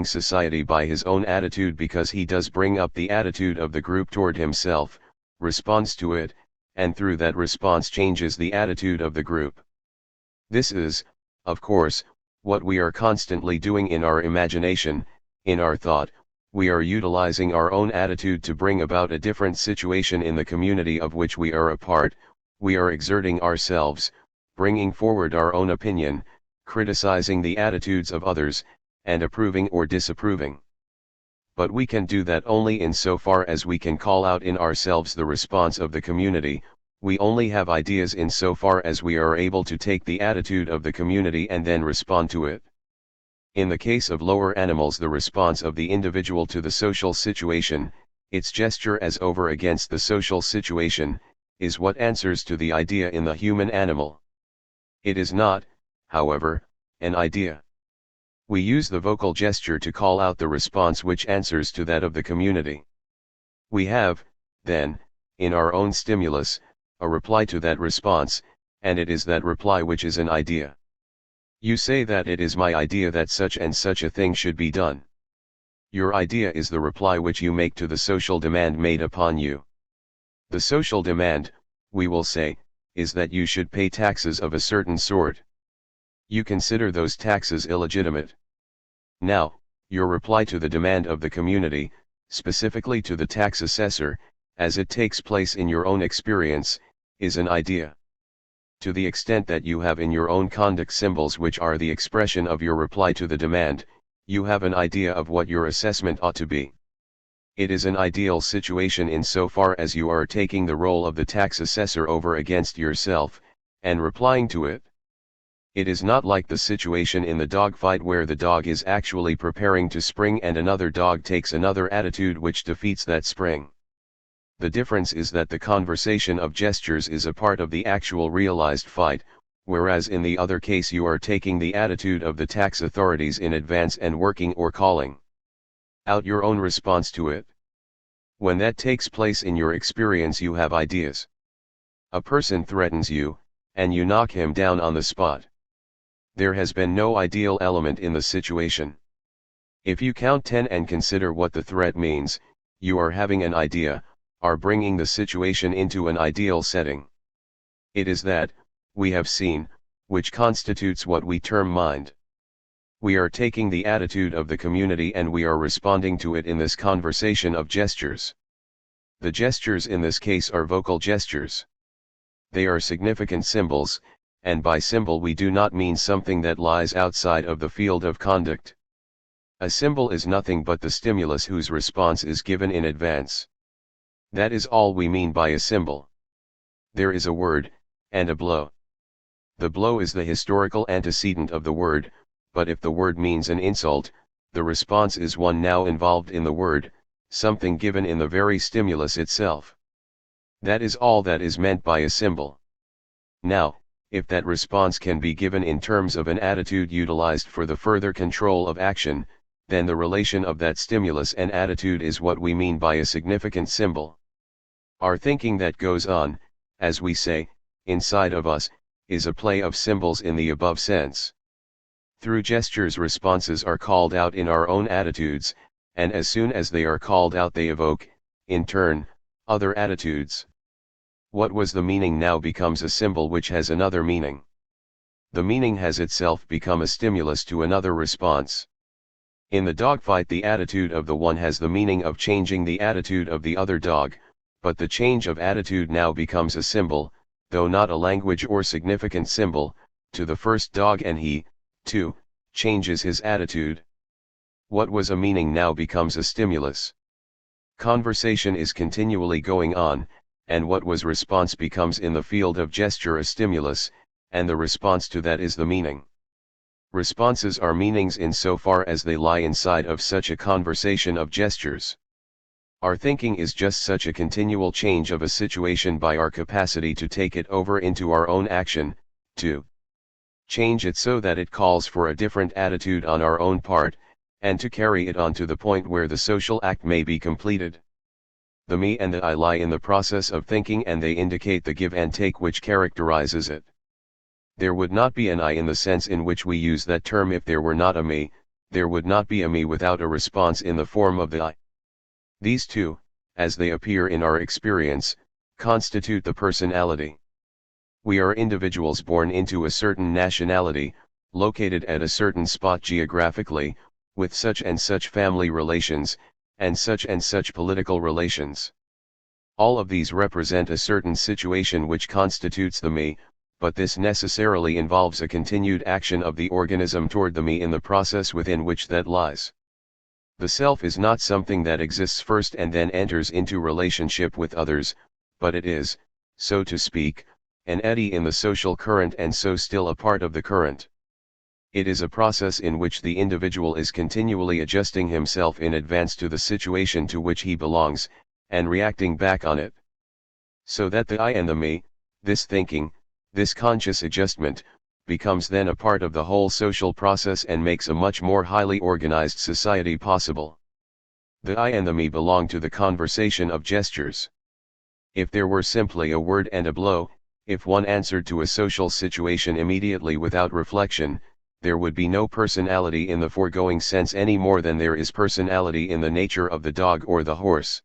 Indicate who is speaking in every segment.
Speaker 1: society by his own attitude because he does bring up the attitude of the group toward himself, responds to it, and through that response changes the attitude of the group. This is, of course, what we are constantly doing in our imagination, in our thought. We are utilizing our own attitude to bring about a different situation in the community of which we are a part. We are exerting ourselves, bringing forward our own opinion, criticizing the attitudes of others, and approving or disapproving. But we can do that only insofar as we can call out in ourselves the response of the community. We only have ideas insofar as we are able to take the attitude of the community and then respond to it. In the case of lower animals, the response of the individual to the social situation, its gesture as over against the social situation, is what answers to the idea in the human animal. It is not, however, an idea. We use the vocal gesture to call out the response which answers to that of the community. We have, then, in our own stimulus, a reply to that response, and it is that reply which is an idea. You say that it is my idea that such and such a thing should be done. Your idea is the reply which you make to the social demand made upon you. The social demand, we will say, is that you should pay taxes of a certain sort. You consider those taxes illegitimate. Now, your reply to the demand of the community, specifically to the tax assessor, as it takes place in your own experience, is an idea. To the extent that you have in your own conduct symbols which are the expression of your reply to the demand, you have an idea of what your assessment ought to be. It is an ideal situation insofar as you are taking the role of the tax assessor over against yourself, and replying to it. It is not like the situation in the dog fight where the dog is actually preparing to spring and another dog takes another attitude which defeats that spring. The difference is that the conversation of gestures is a part of the actual realized fight, whereas in the other case you are taking the attitude of the tax authorities in advance and working or calling out your own response to it. When that takes place in your experience, you have ideas. A person threatens you, and you knock him down on the spot. There has been no ideal element in the situation. If you count 10 and consider what the threat means, you are having an idea, are bringing the situation into an ideal setting. It is that, we have seen, which constitutes what we term mind. We are taking the attitude of the community and we are responding to it in this conversation of gestures. The gestures in this case are vocal gestures. They are significant symbols, and by symbol we do not mean something that lies outside of the field of conduct. A symbol is nothing but the stimulus whose response is given in advance. That is all we mean by a symbol. There is a word, and a blow. The blow is the historical antecedent of the word, but if the word means an insult, the response is one now involved in the word, something given in the very stimulus itself. That is all that is meant by a symbol. Now, if that response can be given in terms of an attitude utilized for the further control of action, then the relation of that stimulus and attitude is what we mean by a significant symbol. Our thinking that goes on, as we say, inside of us, is a play of symbols in the above sense. Through gestures responses are called out in our own attitudes, and as soon as they are called out they evoke, in turn, other attitudes. What was the meaning now becomes a symbol which has another meaning. The meaning has itself become a stimulus to another response. In the dogfight the attitude of the one has the meaning of changing the attitude of the other dog, but the change of attitude now becomes a symbol, though not a language or significant symbol, to the first dog, and he, too, changes his attitude. What was a meaning now becomes a stimulus. Conversation is continually going on, and what was response becomes in the field of gesture a stimulus, and the response to that is the meaning. Responses are meanings insofar as they lie inside of such a conversation of gestures. Our thinking is just such a continual change of a situation by our capacity to take it over into our own action, to change it so that it calls for a different attitude on our own part, and to carry it on to the point where the social act may be completed. The me and the I lie in the process of thinking, and they indicate the give and take which characterizes it. There would not be an I in the sense in which we use that term if there were not a me, there would not be a me without a response in the form of the I. These two, as they appear in our experience, constitute the personality. We are individuals born into a certain nationality, located at a certain spot geographically, with such and such family relations, and such political relations. All of these represent a certain situation which constitutes the me, but this necessarily involves a continued action of the organism toward the me in the process within which that lies. The self is not something that exists first and then enters into relationship with others, but it is, so to speak, an eddy in the social current and so still a part of the current. It is a process in which the individual is continually adjusting himself in advance to the situation to which he belongs, and reacting back on it. So that the I and the me, this thinking, this conscious adjustment, becomes then a part of the whole social process and makes a much more highly organized society possible. The I and the me belong to the conversation of gestures. If there were simply a word and a blow, if one answered to a social situation immediately without reflection, there would be no personality in the foregoing sense any more than there is personality in the nature of the dog or the horse.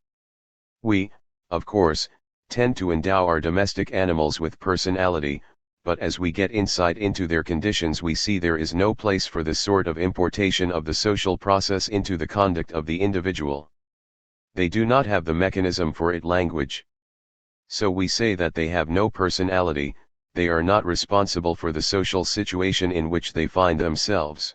Speaker 1: We, of course, tend to endow our domestic animals with personality, but as we get insight into their conditions we see there is no place for this sort of importation of the social process into the conduct of the individual. They do not have the mechanism for it, language. So we say that they have no personality, they are not responsible for the social situation in which they find themselves.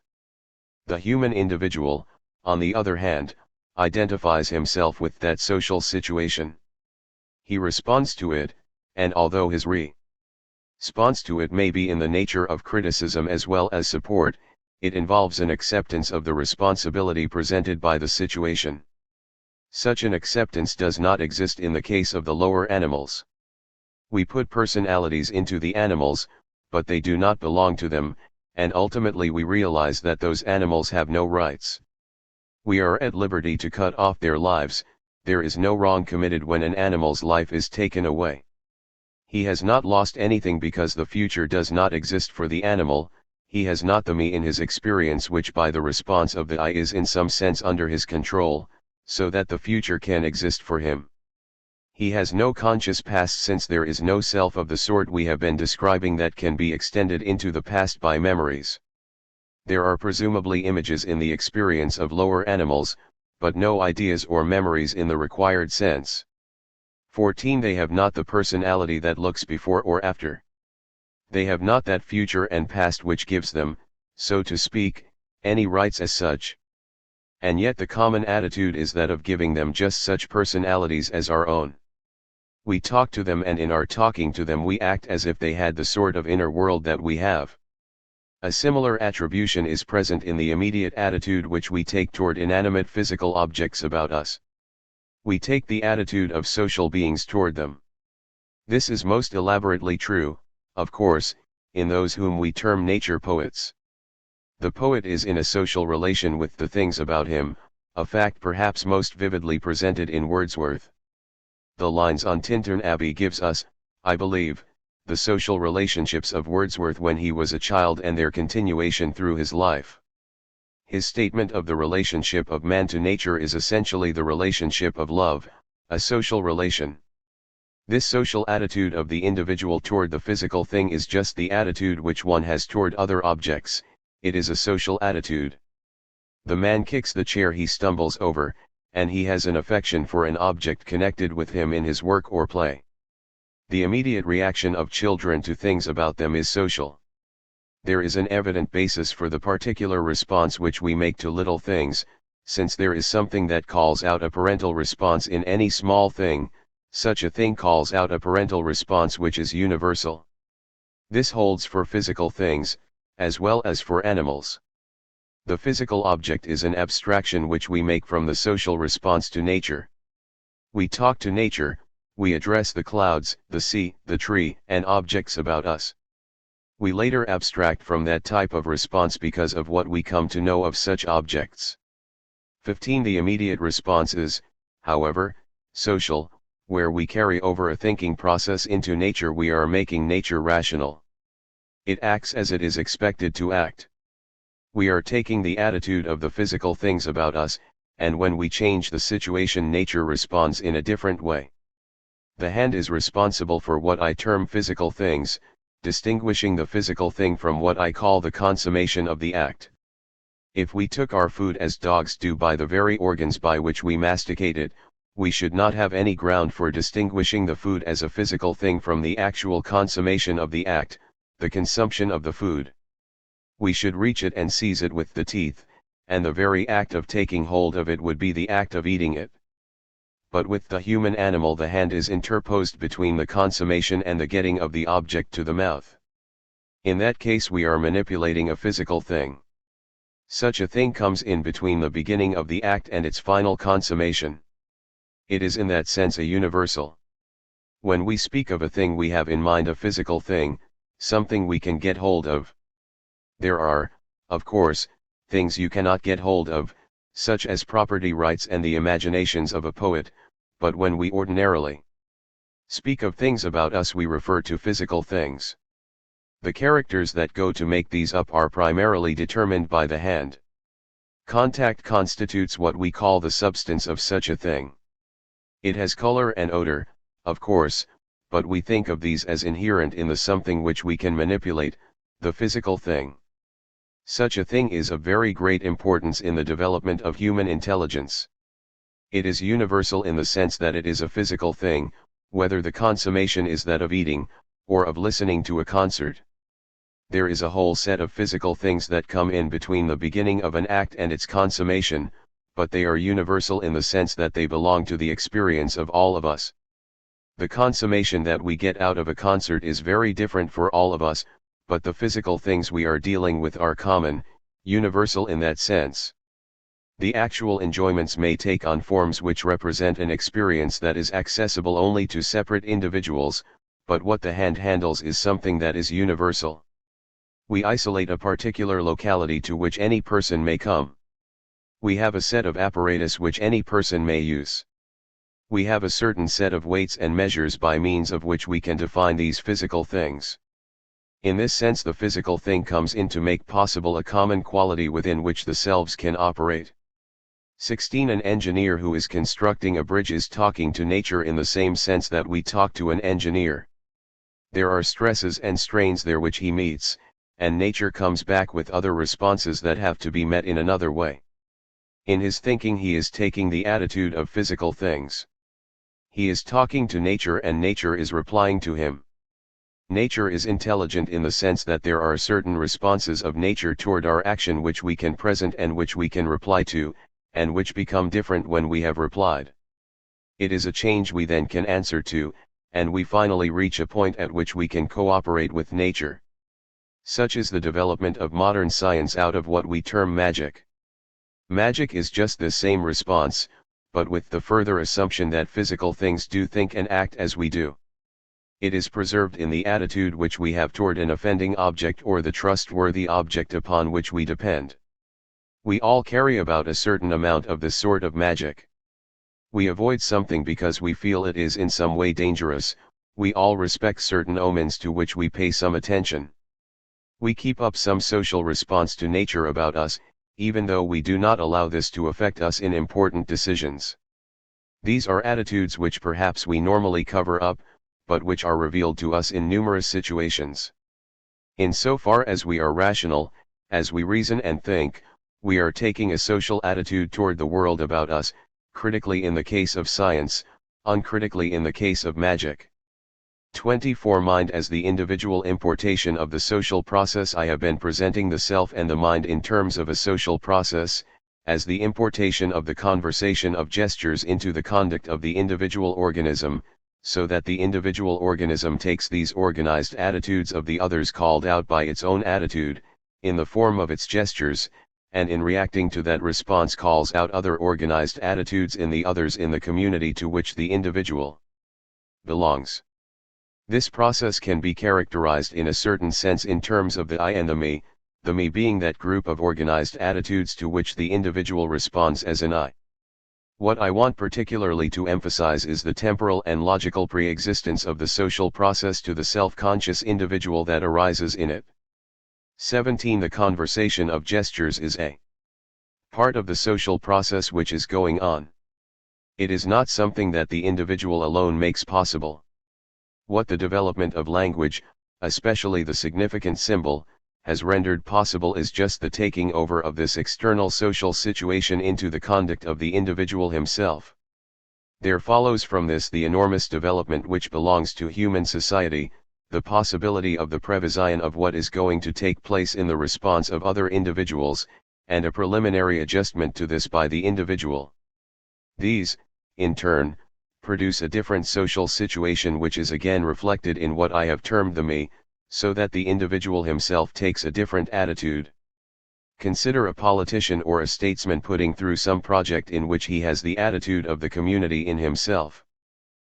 Speaker 1: The human individual, on the other hand, identifies himself with that social situation. He responds to it, and although his response to it may be in the nature of criticism as well as support, it involves an acceptance of the responsibility presented by the situation. Such an acceptance does not exist in the case of the lower animals. We put personalities into the animals, but they do not belong to them, and ultimately we realize that those animals have no rights. We are at liberty to cut off their lives. There is no wrong committed when an animal's life is taken away. He has not lost anything because the future does not exist for the animal, he has not the me in his experience which by the response of the I is in some sense under his control, so that the future can exist for him. He has no conscious past since there is no self of the sort we have been describing that can be extended into the past by memories. There are presumably images in the experience of lower animals, but no ideas or memories in the required sense. 14. They have not the personality that looks before or after. They have not that future and past which gives them, so to speak, any rights as such. And yet the common attitude is that of giving them just such personalities as our own. We talk to them, and in our talking to them we act as if they had the sort of inner world that we have. A similar attribution is present in the immediate attitude which we take toward inanimate physical objects about us. We take the attitude of social beings toward them. This is most elaborately true, of course, in those whom we term nature poets. The poet is in a social relation with the things about him, a fact perhaps most vividly presented in Wordsworth. The lines on Tintern Abbey gives us, I believe, the social relationships of Wordsworth when he was a child and their continuation through his life. His statement of the relationship of man to nature is essentially the relationship of love, a social relation. This social attitude of the individual toward the physical thing is just the attitude which one has toward other objects. It is a social attitude. The man kicks the chair he stumbles over, and he has an affection for an object connected with him in his work or play. The immediate reaction of children to things about them is social. There is an evident basis for the particular response which we make to little things, since there is something that calls out a parental response in any small thing, such a thing calls out a parental response which is universal. This holds for physical things, as well as for animals. The physical object is an abstraction which we make from the social response to nature. We talk to nature, we address the clouds, the sea, the tree, and objects about us. We later abstract from that type of response because of what we come to know of such objects. 15. The immediate response is, however, social, where we carry over a thinking process into nature. We are making nature rational. It acts as it is expected to act. We are taking the attitude of the physical things about us, and when we change the situation, nature responds in a different way. The hand is responsible for what I term physical things, distinguishing the physical thing from what I call the consummation of the act. If we took our food as dogs do by the very organs by which we masticate it, we should not have any ground for distinguishing the food as a physical thing from the actual consummation of the act, the consumption of the food. We should reach it and seize it with the teeth, and the very act of taking hold of it would be the act of eating it. But with the human animal, the hand is interposed between the consummation and the getting of the object to the mouth. In that case we are manipulating a physical thing. Such a thing comes in between the beginning of the act and its final consummation. It is in that sense a universal. When we speak of a thing, we have in mind a physical thing, something we can get hold of. There are, of course, things you cannot get hold of, such as property rights and the imaginations of a poet, but when we ordinarily speak of things about us, we refer to physical things. The characters that go to make these up are primarily determined by the hand. Contact constitutes what we call the substance of such a thing. It has color and odor, of course, but we think of these as inherent in the something which we can manipulate, the physical thing. Such a thing is of very great importance in the development of human intelligence. It is universal in the sense that it is a physical thing, whether the consummation is that of eating, or of listening to a concert. There is a whole set of physical things that come in between the beginning of an act and its consummation, but they are universal in the sense that they belong to the experience of all of us. The consummation that we get out of a concert is very different for all of us, but the physical things we are dealing with are common, universal in that sense. The actual enjoyments may take on forms which represent an experience that is accessible only to separate individuals, but what the hand handles is something that is universal. We isolate a particular locality to which any person may come. We have a set of apparatus which any person may use. We have a certain set of weights and measures by means of which we can define these physical things. In this sense, the physical thing comes in to make possible a common quality within which the selves can operate. 16. An engineer who is constructing a bridge is talking to nature in the same sense that we talk to an engineer. There are stresses and strains there which he meets, and nature comes back with other responses that have to be met in another way. In his thinking he is taking the attitude of physical things. He is talking to nature and nature is replying to him. Nature is intelligent in the sense that there are certain responses of nature toward our action which we can present and which we can reply to, and which become different when we have replied. It is a change we then can answer to, and we finally reach a point at which we can cooperate with nature. Such is the development of modern science out of what we term magic. Magic is just this same response, but with the further assumption that physical things do think and act as we do. It is preserved in the attitude which we have toward an offending object or the trustworthy object upon which we depend. We all carry about a certain amount of this sort of magic. We avoid something because we feel it is in some way dangerous, we all respect certain omens to which we pay some attention. We keep up some social response to nature about us, even though we do not allow this to affect us in important decisions. These are attitudes which perhaps we normally cover up, but which are revealed to us in numerous situations. In so far as we are rational, as we reason and think, we are taking a social attitude toward the world about us, critically in the case of science, uncritically in the case of magic. 24. Mind as the individual importation of the social process. I have been presenting the self and the mind in terms of a social process, as the importation of the conversation of gestures into the conduct of the individual organism, so that the individual organism takes these organized attitudes of the others called out by its own attitude, in the form of its gestures, and in reacting to that response calls out other organized attitudes in the others in the community to which the individual belongs. This process can be characterized in a certain sense in terms of the I and the me being that group of organized attitudes to which the individual responds as an I. What I want particularly to emphasize is the temporal and logical pre-existence of the social process to the self-conscious individual that arises in it. 17. The conversation of gestures is a part of the social process which is going on. It is not something that the individual alone makes possible. What the development of language, especially the significant symbol, has rendered possible is just the taking over of this external social situation into the conduct of the individual himself. There follows from this the enormous development which belongs to human society, the possibility of the prevision of what is going to take place in the response of other individuals, and a preliminary adjustment to this by the individual. These, in turn, produce a different social situation which is again reflected in what I have termed the me, so that the individual himself takes a different attitude. Consider a politician or a statesman putting through some project in which he has the attitude of the community in himself.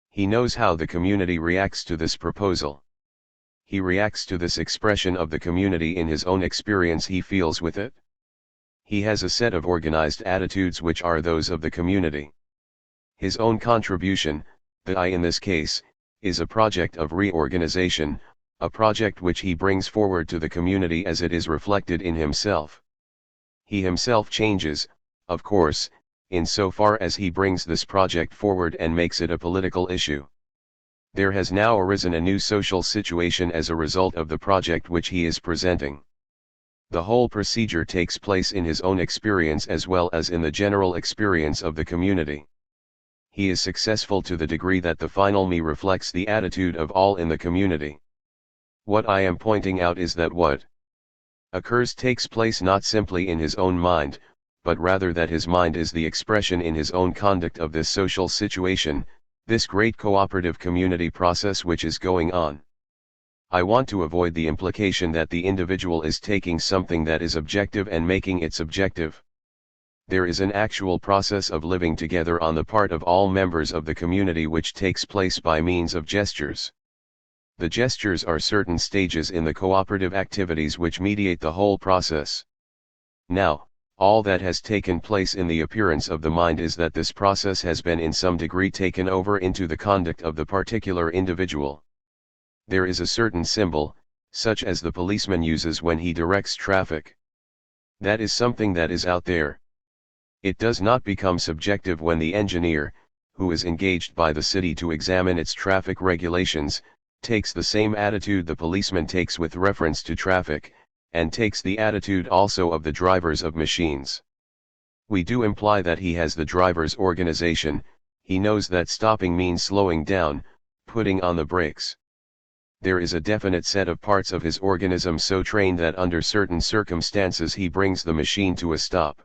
Speaker 1: He knows how the community reacts to this proposal. He reacts to this expression of the community in his own experience he feels with it. He has a set of organized attitudes which are those of the community. His own contribution, the I in this case, is a project of reorganization, a project which he brings forward to the community as it is reflected in himself. He himself changes, of course, in so far as he brings this project forward and makes it a political issue. There has now arisen a new social situation as a result of the project which he is presenting. The whole procedure takes place in his own experience as well as in the general experience of the community. He is successful to the degree that the final me reflects the attitude of all in the community. What I am pointing out is that what occurs takes place not simply in his own mind, but rather that his mind is the expression in his own conduct of this social situation, this great cooperative community process which is going on. I want to avoid the implication that the individual is taking something that is objective and making it subjective. There is an actual process of living together on the part of all members of the community which takes place by means of gestures. The gestures are certain stages in the cooperative activities which mediate the whole process. Now, all that has taken place in the appearance of the mind is that this process has been in some degree taken over into the conduct of the particular individual. There is a certain symbol, such as the policeman uses when he directs traffic. That is something that is out there. It does not become subjective when the engineer, who is engaged by the city to examine its traffic regulations, takes the same attitude the policeman takes with reference to traffic, and takes the attitude also of the drivers of machines. We do imply that he has the driver's organization, he knows that stopping means slowing down, putting on the brakes. There is a definite set of parts of his organism so trained that under certain circumstances he brings the machine to a stop.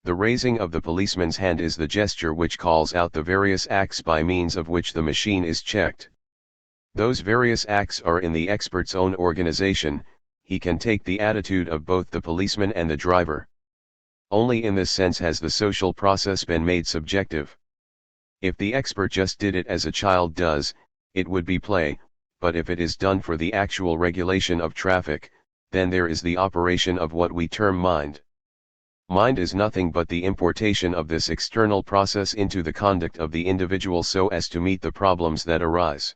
Speaker 1: The raising of the policeman's hand is the gesture which calls out the various acts by means of which the machine is checked. Those various acts are in the expert's own organization. He can take the attitude of both the policeman and the driver. Only in this sense has the social process been made subjective. If the expert just did it as a child does, it would be play, but if it is done for the actual regulation of traffic, then there is the operation of what we term mind. Mind is nothing but the importation of this external process into the conduct of the individual so as to meet the problems that arise.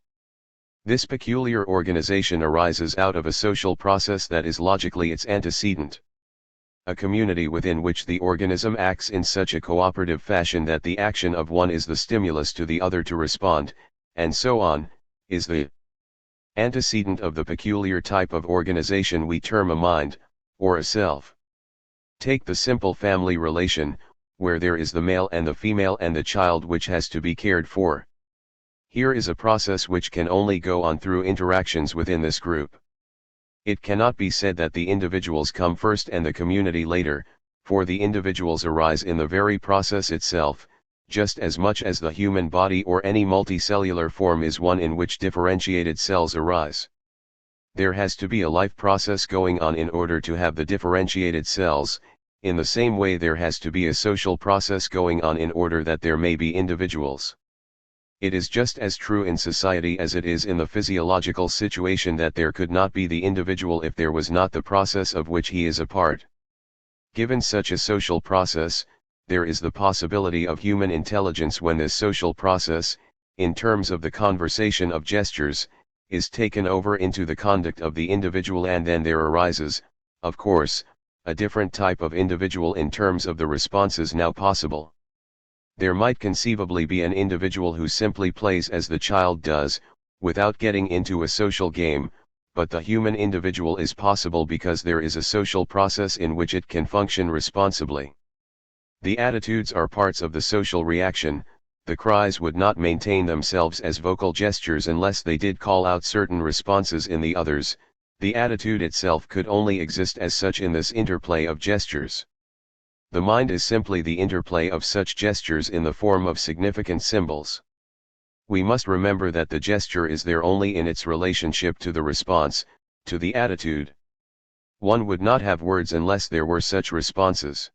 Speaker 1: This peculiar organization arises out of a social process that is logically its antecedent. A community within which the organism acts in such a cooperative fashion that the action of one is the stimulus to the other to respond, and so on, is the antecedent of the peculiar type of organization we term a mind, or a self. Take the simple family relation, where there is the male and the female and the child which has to be cared for. Here is a process which can only go on through interactions within this group. It cannot be said that the individuals come first and the community later, for the individuals arise in the very process itself, just as much as the human body or any multicellular form is one in which differentiated cells arise. There has to be a life process going on in order to have the differentiated cells. In the same way there has to be a social process going on in order that there may be individuals. It is just as true in society as it is in the physiological situation that there could not be the individual if there was not the process of which he is a part. Given such a social process, there is the possibility of human intelligence when this social process, in terms of the conversation of gestures, is taken over into the conduct of the individual, and then there arises, Of course, a different type of individual in terms of the responses now possible. There might conceivably be an individual who simply plays as the child does, without getting into a social game, but the human individual is possible because there is a social process in which it can function responsibly. The attitudes are parts of the social reaction. The cries would not maintain themselves as vocal gestures unless they did call out certain responses in the others. The attitude itself could only exist as such in this interplay of gestures. The mind is simply the interplay of such gestures in the form of significant symbols. We must remember that the gesture is there only in its relationship to the response, to the attitude. One would not have words unless there were such responses.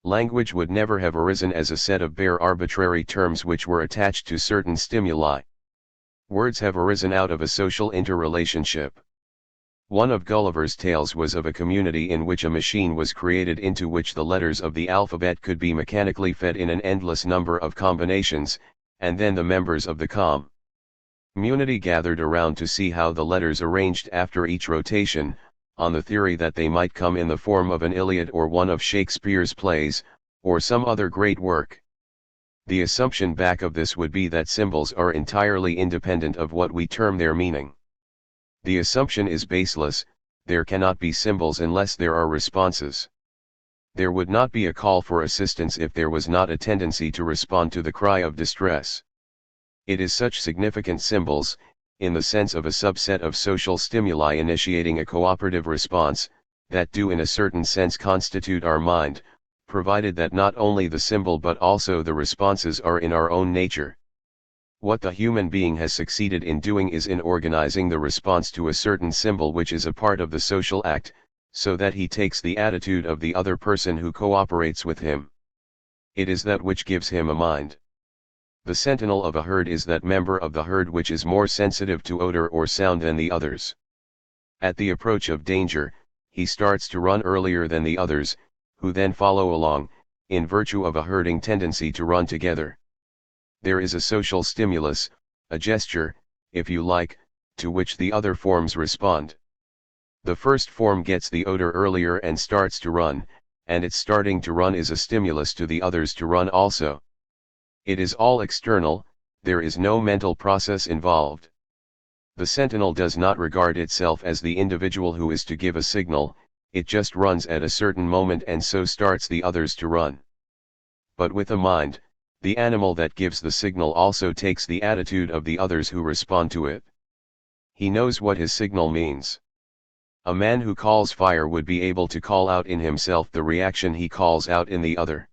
Speaker 1: Language would never have arisen as a set of bare arbitrary terms which were attached to certain stimuli. Words have arisen out of a social interrelationship. One of Gulliver's tales was of a community in which a machine was created into which the letters of the alphabet could be mechanically fed in an endless number of combinations, and then the members of the community gathered around to see how the letters arranged after each rotation, on the theory that they might come in the form of an Iliad or one of Shakespeare's plays, or some other great work. The assumption back of this would be that symbols are entirely independent of what we term their meaning. The assumption is baseless. There cannot be symbols unless there are responses. There would not be a call for assistance if there was not a tendency to respond to the cry of distress. It is such significant symbols, in the sense of a subset of social stimuli initiating a cooperative response, that do in a certain sense constitute our mind, provided that not only the symbol but also the responses are in our own nature. What the human being has succeeded in doing is in organizing the response to a certain symbol which is a part of the social act, so that he takes the attitude of the other person who cooperates with him. It is that which gives him a mind. The sentinel of a herd is that member of the herd which is more sensitive to odor or sound than the others. At the approach of danger, he starts to run earlier than the others, who then follow along, in virtue of a herding tendency to run together. There is a social stimulus, a gesture, if you like, to which the other forms respond. The first form gets the odor earlier and starts to run, and its starting to run is a stimulus to the others to run also. It is all external, there is no mental process involved. The sentinel does not regard itself as the individual who is to give a signal, it just runs at a certain moment and so starts the others to run. But with a mind, the animal that gives the signal also takes the attitude of the others who respond to it. He knows what his signal means. A man who calls fire would be able to call out in himself the reaction he calls out in the other.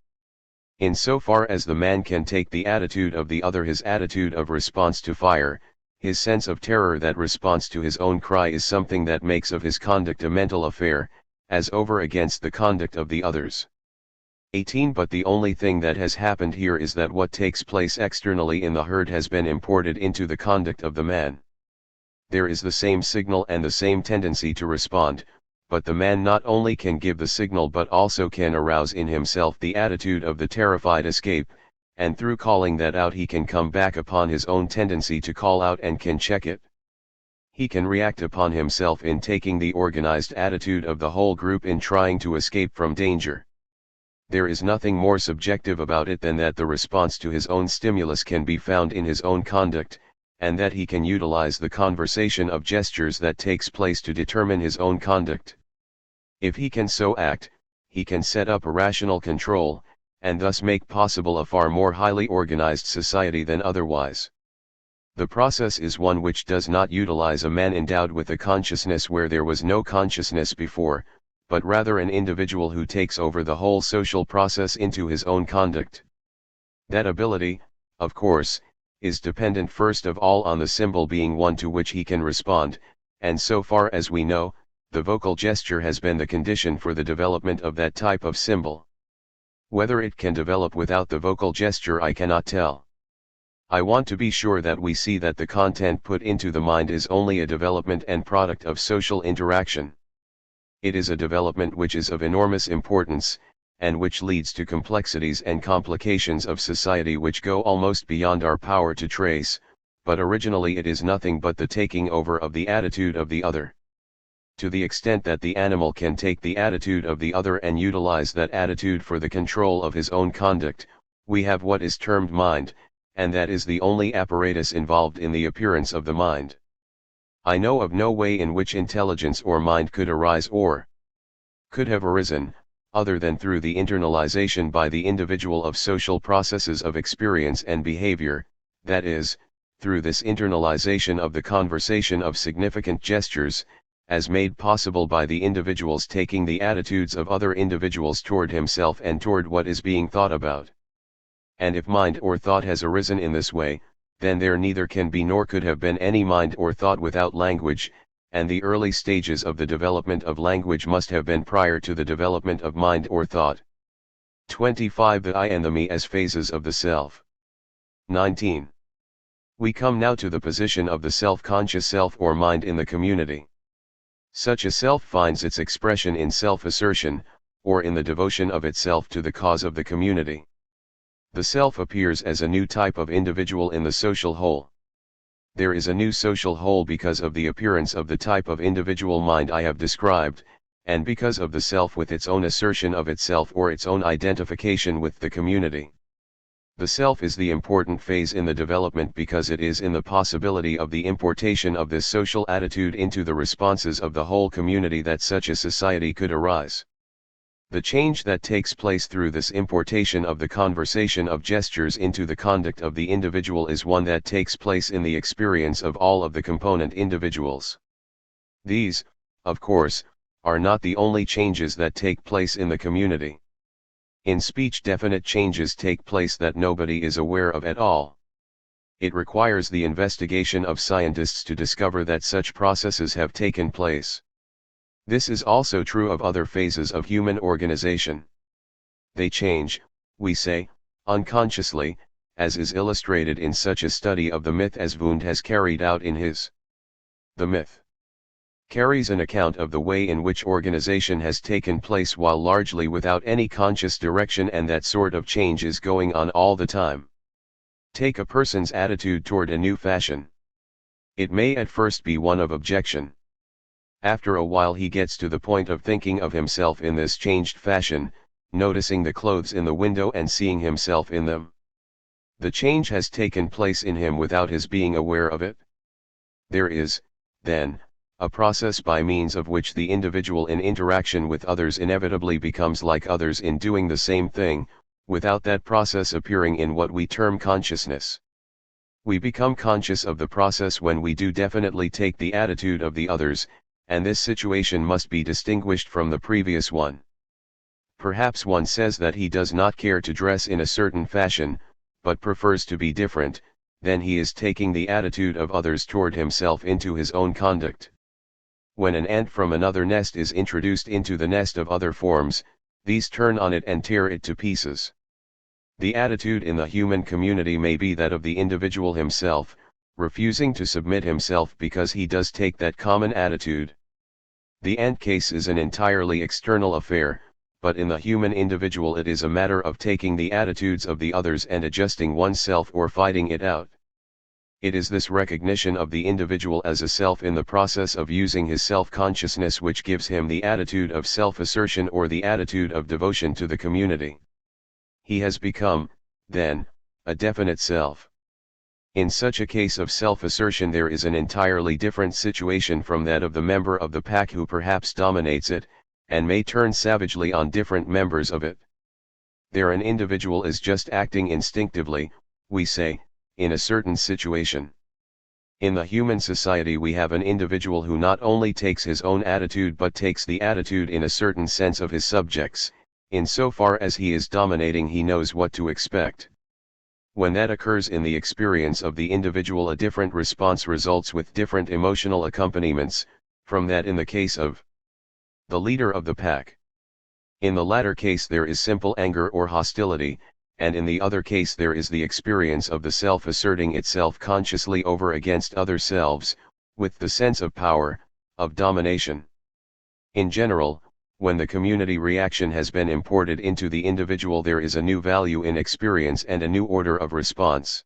Speaker 1: Insofar as the man can take the attitude of the other, his attitude of response to fire, his sense of terror that response to his own cry is something that makes of his conduct a mental affair, as over against the conduct of the others. 18 But the only thing that has happened here is that what takes place externally in the herd has been imported into the conduct of the man. There is the same signal and the same tendency to respond, but the man not only can give the signal but also can arouse in himself the attitude of the terrified escape, and through calling that out he can come back upon his own tendency to call out and can check it. He can react upon himself in taking the organized attitude of the whole group in trying to escape from danger. There is nothing more subjective about it than that the response to his own stimulus can be found in his own conduct, and that he can utilize the conversation of gestures that takes place to determine his own conduct. If he can so act, he can set up a rational control, and thus make possible a far more highly organized society than otherwise. The process is one which does not utilize a man endowed with a consciousness where there was no consciousness before, but rather an individual who takes over the whole social process into his own conduct. That ability, of course, is dependent first of all on the symbol being one to which he can respond, and so far as we know, the vocal gesture has been the condition for the development of that type of symbol. Whether it can develop without the vocal gesture I cannot tell. I want to be sure that we see that the content put into the mind is only a development and product of social interaction. It is a development which is of enormous importance, and which leads to complexities and complications of society which go almost beyond our power to trace, but originally it is nothing but the taking over of the attitude of the other. To the extent that the animal can take the attitude of the other and utilize that attitude for the control of his own conduct, we have what is termed mind, and that is the only apparatus involved in the appearance of the mind. I know of no way in which intelligence or mind could arise or could have arisen, other than through the internalization by the individual of social processes of experience and behavior, that is, through this internalization of the conversation of significant gestures, as made possible by the individual's taking the attitudes of other individuals toward himself and toward what is being thought about. And if mind or thought has arisen in this way, then there neither can be nor could have been any mind or thought without language, and the early stages of the development of language must have been prior to the development of mind or thought. 25. The I and the me as phases of the self. 19. We come now to the position of the self-conscious self or mind in the community. Such a self finds its expression in self-assertion, or in the devotion of itself to the cause of the community. The self appears as a new type of individual in the social whole. There is a new social whole because of the appearance of the type of individual mind I have described, and because of the self with its own assertion of itself or its own identification with the community. The self is the important phase in the development because it is in the possibility of the importation of this social attitude into the responses of the whole community that such a society could arise. The change that takes place through this importation of the conversation of gestures into the conduct of the individual is one that takes place in the experience of all of the component individuals. These, of course, are not the only changes that take place in the community. In speech, definite changes take place that nobody is aware of at all. It requires the investigation of scientists to discover that such processes have taken place. This is also true of other phases of human organization. They change, we say, unconsciously, as is illustrated in such a study of the myth as Wundt has carried out in his The Myth. Carries an account of the way in which organization has taken place while largely without any conscious direction, and that sort of change is going on all the time. Take a person's attitude toward a new fashion. It may at first be one of objection. After a while he gets to the point of thinking of himself in this changed fashion, noticing the clothes in the window and seeing himself in them. The change has taken place in him without his being aware of it. There is, then, a process by means of which the individual in interaction with others inevitably becomes like others in doing the same thing, without that process appearing in what we term consciousness. We become conscious of the process when we do definitely take the attitude of the others, and this situation must be distinguished from the previous one. Perhaps one says that he does not care to dress in a certain fashion, but prefers to be different, then he is taking the attitude of others toward himself into his own conduct. When an ant from another nest is introduced into the nest of other forms, these turn on it and tear it to pieces. The attitude in the human community may be that of the individual himself, refusing to submit himself because he does take that common attitude. The ant case is an entirely external affair, but in the human individual it is a matter of taking the attitudes of the others and adjusting oneself or fighting it out. It is this recognition of the individual as a self in the process of using his self-consciousness which gives him the attitude of self-assertion or the attitude of devotion to the community. He has become, then, a definite self. In such a case of self-assertion there is an entirely different situation from that of the member of the pack who perhaps dominates it, and may turn savagely on different members of it. There an individual is just acting instinctively, we say, in a certain situation. In the human society we have an individual who not only takes his own attitude but takes the attitude in a certain sense of his subjects. In so far as he is dominating he knows what to expect. When that occurs in the experience of the individual a different response results with different emotional accompaniments, from that in the case of the leader of the pack. In the latter case there is simple anger or hostility, and in the other case there is the experience of the self asserting itself consciously over against other selves, with the sense of power, of domination. In general, when the community reaction has been imported into the individual there is a new value in experience and a new order of response.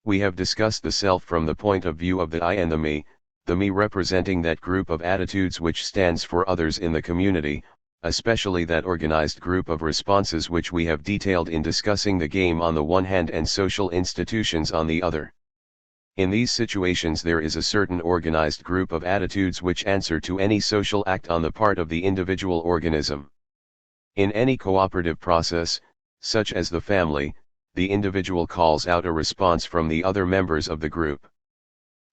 Speaker 1: We have discussed the self from the point of view of the I and the me, the me representing that group of attitudes which stands for others in the community, especially that organized group of responses which we have detailed in discussing the game on the one hand and social institutions on the other. In these situations there is a certain organized group of attitudes which answer to any social act on the part of the individual organism. In any cooperative process, such as the family, the individual calls out a response from the other members of the group.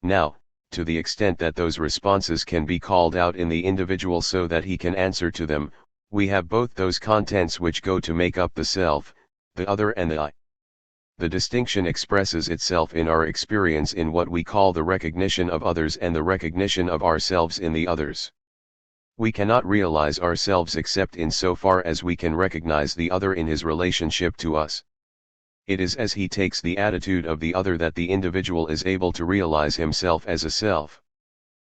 Speaker 1: Now, to the extent that those responses can be called out in the individual so that he can answer to them, we have both those contents which go to make up the self, the other and the I. The distinction expresses itself in our experience in what we call the recognition of others and the recognition of ourselves in the others. We cannot realize ourselves except in so far as we can recognize the other in his relationship to us. It is as he takes the attitude of the other that the individual is able to realize himself as a self.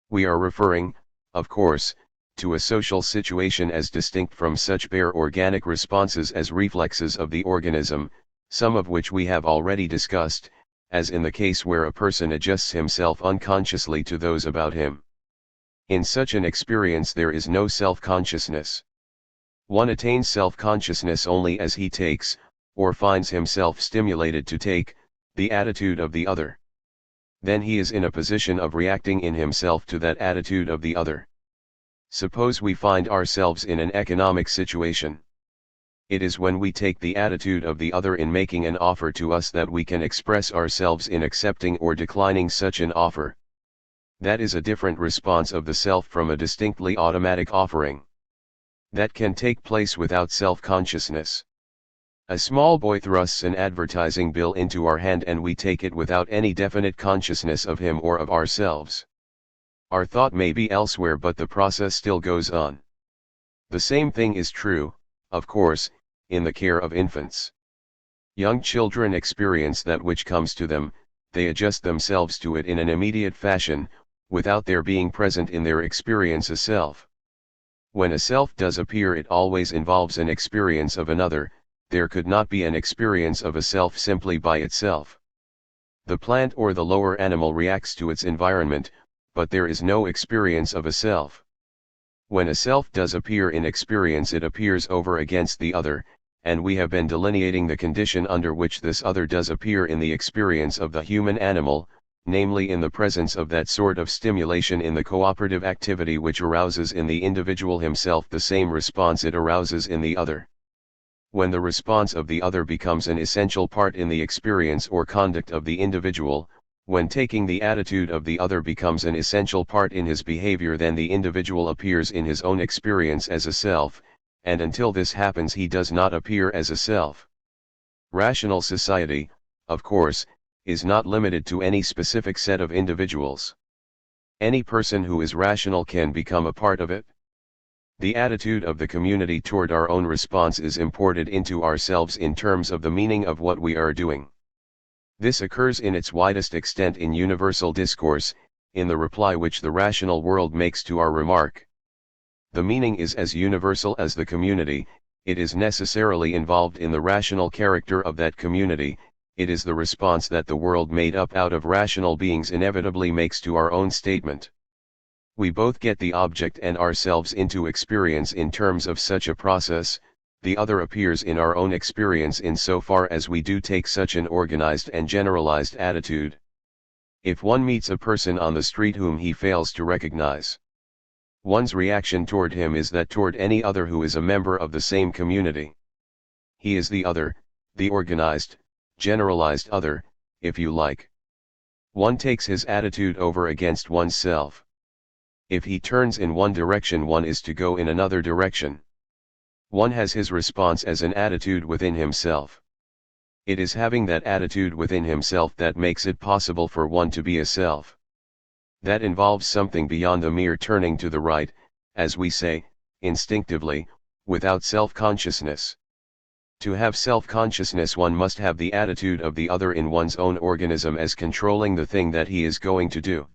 Speaker 1: We are referring, of course, to a social situation as distinct from such bare organic responses as reflexes of the organism, some of which we have already discussed, as in the case where a person adjusts himself unconsciously to those about him. In such an experience there is no self-consciousness. One attains self-consciousness only as he takes, or finds himself stimulated to take, the attitude of the other. Then he is in a position of reacting in himself to that attitude of the other. Suppose we find ourselves in an economic situation. It is when we take the attitude of the other in making an offer to us that we can express ourselves in accepting or declining such an offer. That is a different response of the self from a distinctly automatic offering. That can take place without self-consciousness. A small boy thrusts an advertising bill into our hand and we take it without any definite consciousness of him or of ourselves. Our thought may be elsewhere but the process still goes on. The same thing is true, of course, in the care of infants. Young children experience that which comes to them, they adjust themselves to it in an immediate fashion, without there being present in their experience a self. When a self does appear it always involves an experience of another. There could not be an experience of a self simply by itself. The plant or the lower animal reacts to its environment, but there is no experience of a self. When a self does appear in experience it appears over against the other, and we have been delineating the condition under which this other does appear in the experience of the human animal, namely in the presence of that sort of stimulation in the cooperative activity which arouses in the individual himself the same response it arouses in the other. When the response of the other becomes an essential part in the experience or conduct of the individual, when taking the attitude of the other becomes an essential part in his behavior, then the individual appears in his own experience as a self, and until this happens he does not appear as a self. Rational society, of course, is not limited to any specific set of individuals. Any person who is rational can become a part of it. The attitude of the community toward our own response is imported into ourselves in terms of the meaning of what we are doing. This occurs in its widest extent in universal discourse, in the reply which the rational world makes to our remark. The meaning is as universal as the community, it is necessarily involved in the rational character of that community, it is the response that the world made up out of rational beings inevitably makes to our own statement. We both get the object and ourselves into experience in terms of such a process, the other appears in our own experience in so far as we do take such an organized and generalized attitude. If one meets a person on the street whom he fails to recognize, one's reaction toward him is that toward any other who is a member of the same community. He is the other, the organized, generalized other, if you like. One takes his attitude over against oneself. If he turns in one direction, one is to go in another direction. One has his response as an attitude within himself. It is having that attitude within himself that makes it possible for one to be a self. That involves something beyond the mere turning to the right, as we say, instinctively, without self-consciousness. To have self-consciousness one must have the attitude of the other in one's own organism as controlling the thing that he is going to do.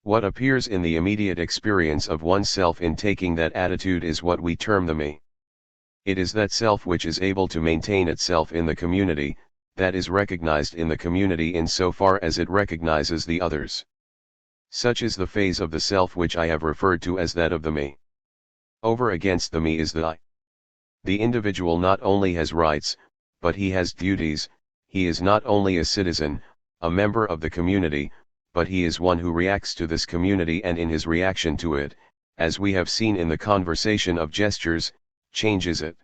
Speaker 1: What appears in the immediate experience of oneself in taking that attitude is what we term the me. It is that self which is able to maintain itself in the community, that is recognized in the community in so far as it recognizes the others. Such is the phase of the self which I have referred to as that of the me. Over against the me is the I. The individual not only has rights, but he has duties. He is not only a citizen, a member of the community, but he is one who reacts to this community, and in his reaction to it, as we have seen in the conversation of gestures, changes it.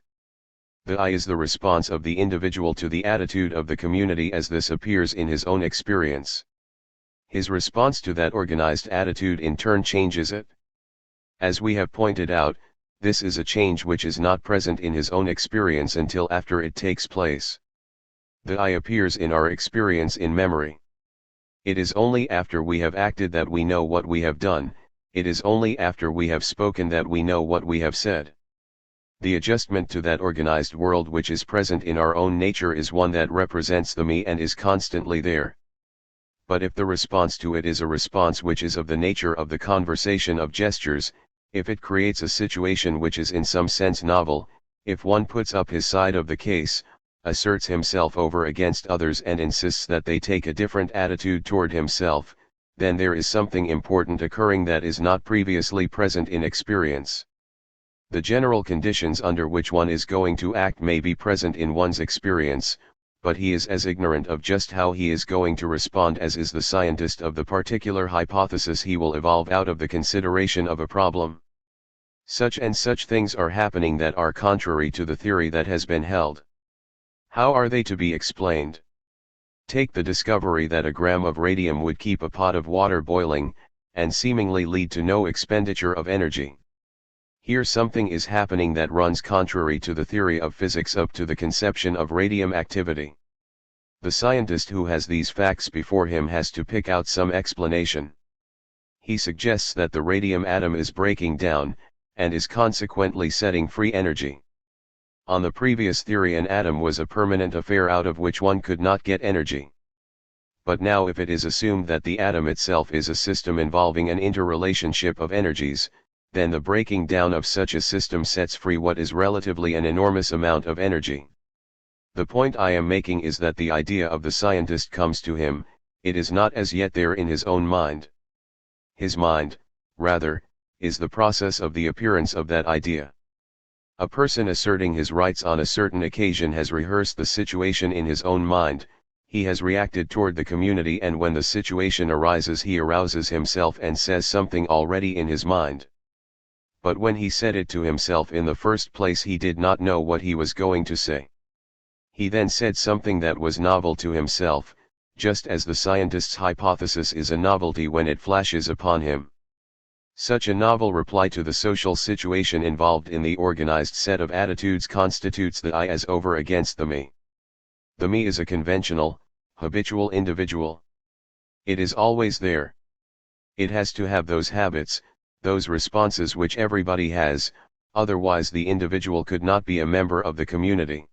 Speaker 1: The I is the response of the individual to the attitude of the community as this appears in his own experience. His response to that organized attitude in turn changes it. As we have pointed out, this is a change which is not present in his own experience until after it takes place. The I appears in our experience in memory. It is only after we have acted that we know what we have done, it is only after we have spoken that we know what we have said. The adjustment to that organized world which is present in our own nature is one that represents the me and is constantly there. But if the response to it is a response which is of the nature of the conversation of gestures, if it creates a situation which is in some sense novel, if one puts up his side of the case, asserts himself over against others and insists that they take a different attitude toward himself, then there is something important occurring that is not previously present in experience. The general conditions under which one is going to act may be present in one's experience, but he is as ignorant of just how he is going to respond as is the scientist of the particular hypothesis he will evolve out of the consideration of a problem. Such and such things are happening that are contrary to the theory that has been held. How are they to be explained? Take the discovery that a gram of radium would keep a pot of water boiling, and seemingly lead to no expenditure of energy. Here something is happening that runs contrary to the theory of physics up to the conception of radium activity. The scientist who has these facts before him has to pick out some explanation. He suggests that the radium atom is breaking down, and is consequently setting free energy. On the previous theory, an atom was a permanent affair out of which one could not get energy. But now if it is assumed that the atom itself is a system involving an interrelationship of energies, then the breaking down of such a system sets free what is relatively an enormous amount of energy. The point I am making is that the idea of the scientist comes to him, it is not as yet there in his own mind. His mind, rather, is the process of the appearance of that idea. A person asserting his rights on a certain occasion has rehearsed the situation in his own mind, he has reacted toward the community, and when the situation arises he arouses himself and says something already in his mind. But when he said it to himself in the first place he did not know what he was going to say. He then said something that was novel to himself, just as the scientist's hypothesis is a novelty when it flashes upon him. Such a novel reply to the social situation involved in the organized set of attitudes constitutes the I as over against the me. The me is a conventional, habitual individual. It is always there. It has to have those habits, those responses which everybody has, otherwise the individual could not be a member of the community.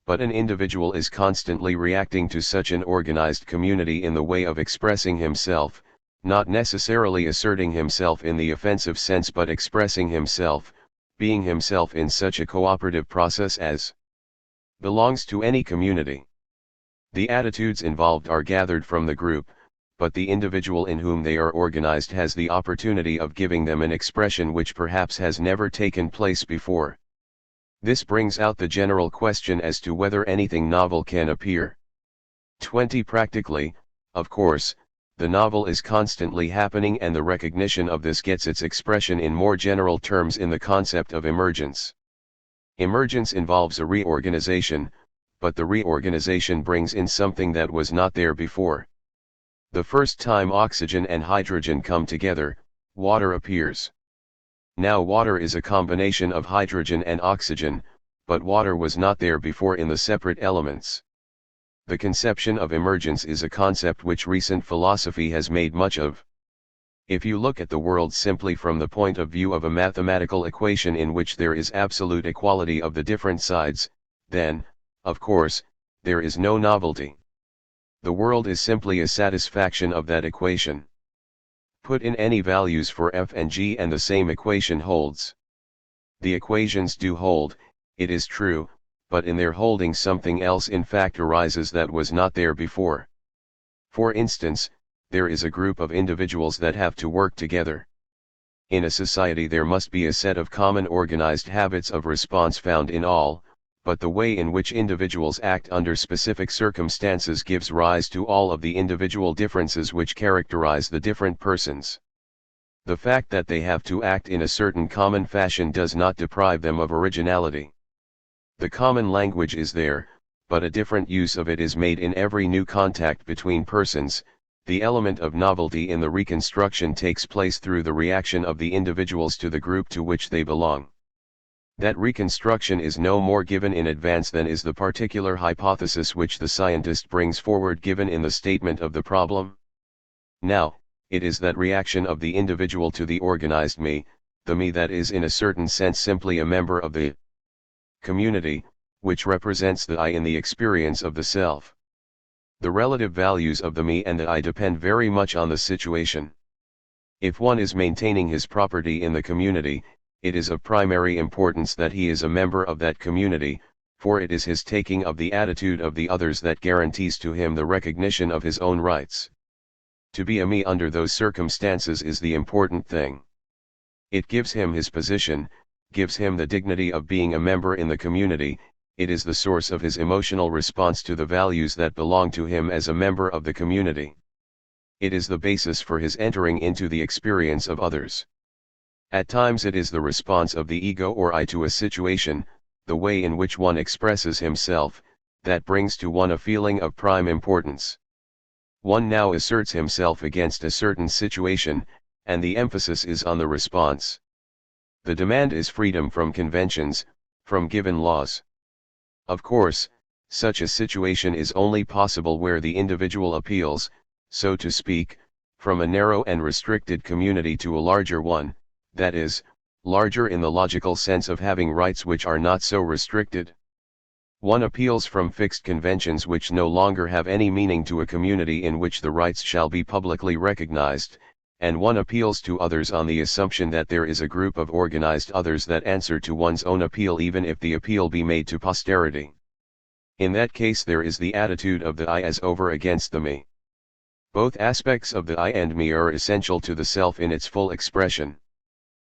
Speaker 1: But an individual is constantly reacting to such an organized community in the way of expressing himself, not necessarily asserting himself in the offensive sense but expressing himself, being himself in such a cooperative process as belongs to any community. The attitudes involved are gathered from the group, but the individual in whom they are organized has the opportunity of giving them an expression which perhaps has never taken place before. This brings out the general question as to whether anything novel can appear. 20 Practically, of course, the novel is constantly happening, and the recognition of this gets its expression in more general terms in the concept of emergence. Emergence involves a reorganization, but the reorganization brings in something that was not there before. The first time oxygen and hydrogen come together, water appears. Now water is a combination of hydrogen and oxygen, but water was not there before in the separate elements. The conception of emergence is a concept which recent philosophy has made much of. If you look at the world simply from the point of view of a mathematical equation in which there is absolute equality of the different sides, then, of course, there is no novelty. The world is simply a satisfaction of that equation. Put in any values for f and g and the same equation holds. The equations do hold, it is true, but in their holding something else in fact arises that was not there before. For instance, there is a group of individuals that have to work together. In a society there must be a set of common organized habits of response found in all, but the way in which individuals act under specific circumstances gives rise to all of the individual differences which characterize the different persons. The fact that they have to act in a certain common fashion does not deprive them of originality. The common language is there, but a different use of it is made in every new contact between persons. The element of novelty in the reconstruction takes place through the reaction of the individuals to the group to which they belong. That reconstruction is no more given in advance than is the particular hypothesis which the scientist brings forward given in the statement of the problem. Now, it is that reaction of the individual to the organized me, the me that is in a certain sense simply a member of the community, which represents the I in the experience of the self. The relative values of the me and the I depend very much on the situation. If one is maintaining his property in the community, it is of primary importance that he is a member of that community, for it is his taking of the attitude of the others that guarantees to him the recognition of his own rights. To be a me under those circumstances is the important thing. It gives him his position, gives him the dignity of being a member in the community. It is the source of his emotional response to the values that belong to him as a member of the community. It is the basis for his entering into the experience of others. At times it is the response of the ego or I to a situation, the way in which one expresses himself, that brings to one a feeling of prime importance. One now asserts himself against a certain situation, and the emphasis is on the response. The demand is freedom from conventions, from given laws. Of course, such a situation is only possible where the individual appeals, so to speak, from a narrow and restricted community to a larger one, that is, larger in the logical sense of having rights which are not so restricted. One appeals from fixed conventions which no longer have any meaning to a community in which the rights shall be publicly recognized, and one appeals to others on the assumption that there is a group of organized others that answer to one's own appeal even if the appeal be made to posterity. In that case there is the attitude of the I as over against the me. Both aspects of the I and me are essential to the self in its full expression.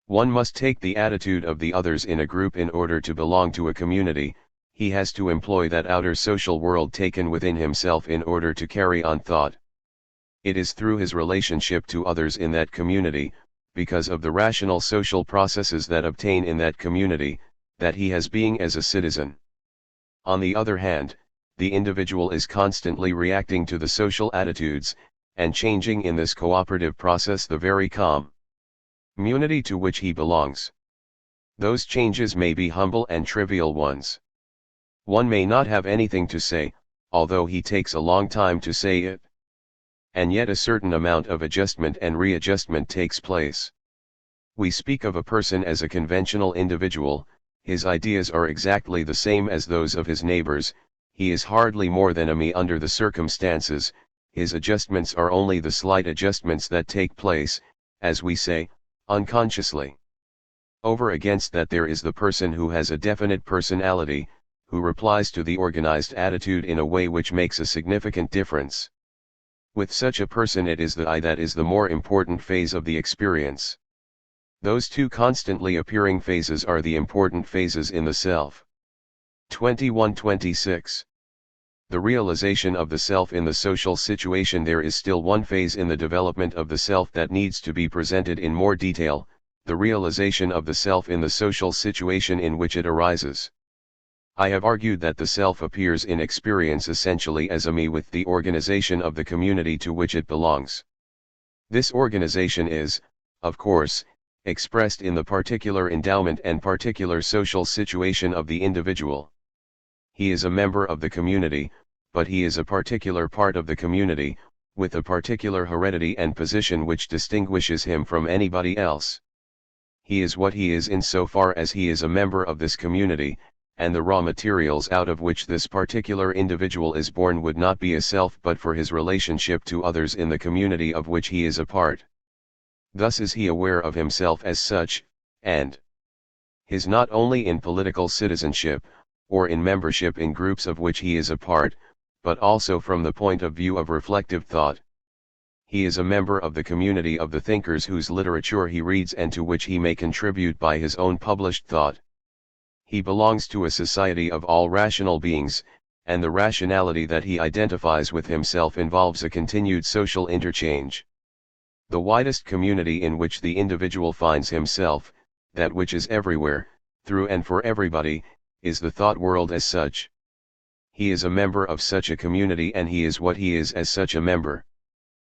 Speaker 1: One must take the attitude of the others in a group in order to belong to a community. He has to employ that outer social world taken within himself in order to carry on thought. It is through his relationship to others in that community, because of the rational social processes that obtain in that community, that he has being as a citizen. On the other hand, the individual is constantly reacting to the social attitudes, and changing in this cooperative process the very community to which he belongs. Those changes may be humble and trivial ones. One may not have anything to say, although he takes a long time to say it. And yet a certain amount of adjustment and readjustment takes place. We speak of a person as a conventional individual. His ideas are exactly the same as those of his neighbors. He is hardly more than a me under the circumstances. His adjustments are only the slight adjustments that take place, as we say, unconsciously. Over against that there is the person who has a definite personality, who replies to the organized attitude in a way which makes a significant difference. With such a person it is the I that is the more important phase of the experience. Those two constantly appearing phases are the important phases in the self. 21-26. The realization of the self in the social situation. There is still one phase in the development of the self that needs to be presented in more detail, the realization of the self in the social situation in which it arises. I have argued that the self appears in experience essentially as a me with the organization of the community to which it belongs. This organization is, of course, expressed in the particular endowment and particular social situation of the individual. He is a member of the community, but he is a particular part of the community, with a particular heredity and position which distinguishes him from anybody else. He is what he is insofar as he is a member of this community, and the raw materials out of which this particular individual is born would not be a self but for his relationship to others in the community of which he is a part. Thus is he aware of himself as such, and his not only in political citizenship, or in membership in groups of which he is a part, but also from the point of view of reflective thought. he is a member of the community of the thinkers whose literature he reads and to which he may contribute by his own published thought. He belongs to a society of all rational beings, and the rationality that he identifies with himself involves a continued social interchange. The widest community in which the individual finds himself, that which is everywhere, through and for everybody, is the thought world as such. He is a member of such a community and he is what he is as such a member.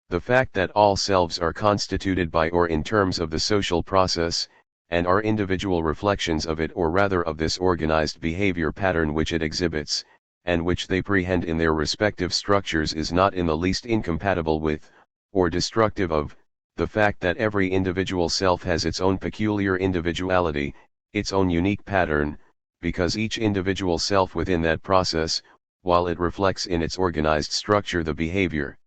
Speaker 1: The fact that all selves are constituted by or in terms of the social process, and are individual reflections of it or rather of this organized behavior pattern which it exhibits, and which they prehend in their respective structures is not in the least incompatible with, or destructive of, the fact that every individual self has its own peculiar individuality, its own unique pattern, because each individual self within that process, while it reflects in its organized structure the behavior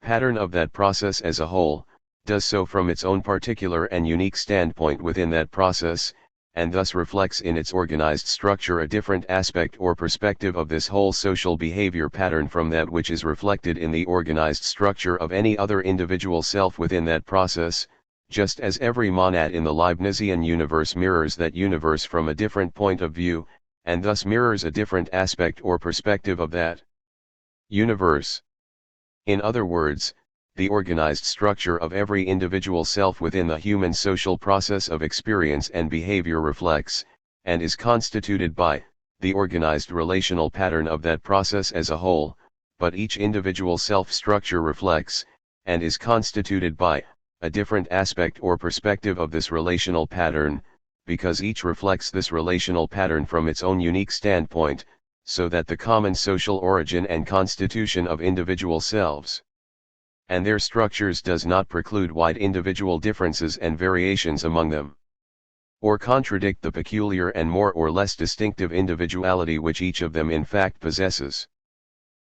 Speaker 1: pattern of that process as a whole, does so from its own particular and unique standpoint within that process, and thus reflects in its organized structure a different aspect or perspective of this whole social behavior pattern from that which is reflected in the organized structure of any other individual self within that process, just as every monad in the Leibnizian universe mirrors that universe from a different point of view, and thus mirrors a different aspect or perspective of that universe. In other words, the organized structure of every individual self within the human social process of experience and behavior reflects, and is constituted by, the organized relational pattern of that process as a whole, but each individual self-structure reflects, and is constituted by, a different aspect or perspective of this relational pattern, because each reflects this relational pattern from its own unique standpoint, so that the common social origin and constitution of individual selves and their structures does not preclude wide individual differences and variations among them, or contradict the peculiar and more or less distinctive individuality which each of them in fact possesses.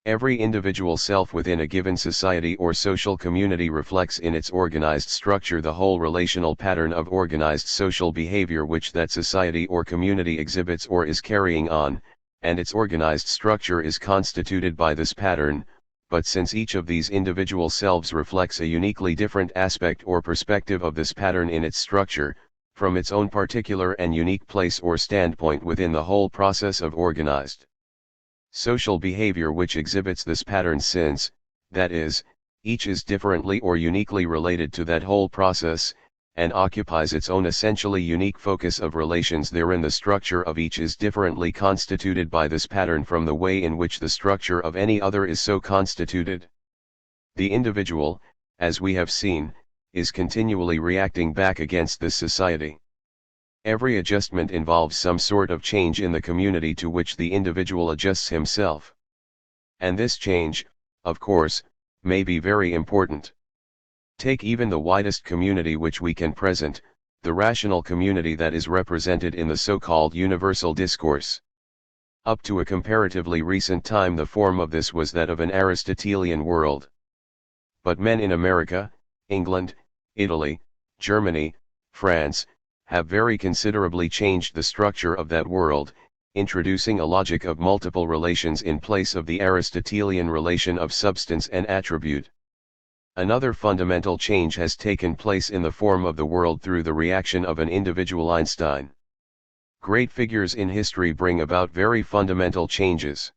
Speaker 1: Every individual self within a given society or social community reflects in its organized structure the whole relational pattern of organized social behavior which that society or community exhibits or is carrying on, and its organized structure is constituted by this pattern. But since each of these individual selves reflects a uniquely different aspect or perspective of this pattern in its structure, from its own particular and unique place or standpoint within the whole process of organized social behavior which exhibits this pattern since, that is, each is differently or uniquely related to that whole process, and occupies its own essentially unique focus of relations therein the structure of each is differently constituted by this pattern from the way in which the structure of any other is so constituted. The individual, as we have seen, is continually reacting back against this society. Every adjustment involves some sort of change in the community to which the individual adjusts himself. And this change, of course, may be very important. Take even the widest community which we can present, the rational community that is represented in the so-called universal discourse. Up to a comparatively recent time the form of this was that of an Aristotelian world. But men in America, England, Italy, Germany, France, have very considerably changed the structure of that world, introducing a logic of multiple relations in place of the Aristotelian relation of substance and attribute. Another fundamental change has taken place in the form of the world through the reaction of an individual Einstein. Great figures in history bring about very fundamental changes.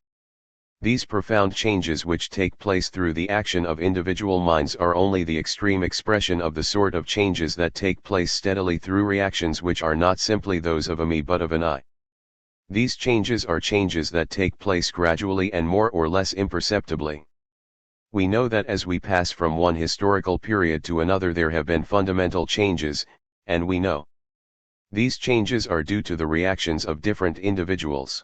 Speaker 1: These profound changes which take place through the action of individual minds are only the extreme expression of the sort of changes that take place steadily through reactions which are not simply those of a me but of an I. These changes are changes that take place gradually and more or less imperceptibly. We know that as we pass from one historical period to another there have been fundamental changes, and we know these changes are due to the reactions of different individuals.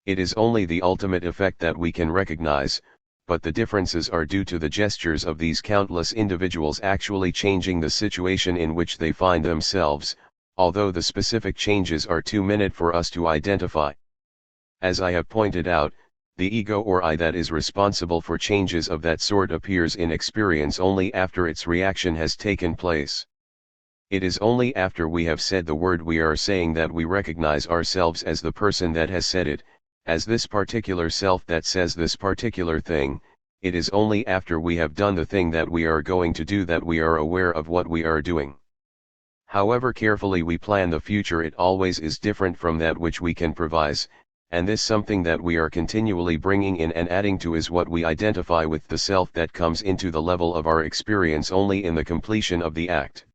Speaker 1: It is only the ultimate effect that we can recognize, but the differences are due to the gestures of these countless individuals actually changing the situation in which they find themselves, although the specific changes are too minute for us to identify. As I have pointed out, the ego or I that is responsible for changes of that sort appears in experience only after its reaction has taken place. It is only after we have said the word we are saying that we recognize ourselves as the person that has said it, as this particular self that says this particular thing, it is only after we have done the thing that we are going to do that we are aware of what we are doing. However carefully we plan the future, it always is different from that which we can provide, and this something that we are continually bringing in and adding to is what we identify with the self that comes into the level of our experience only in the completion of the act.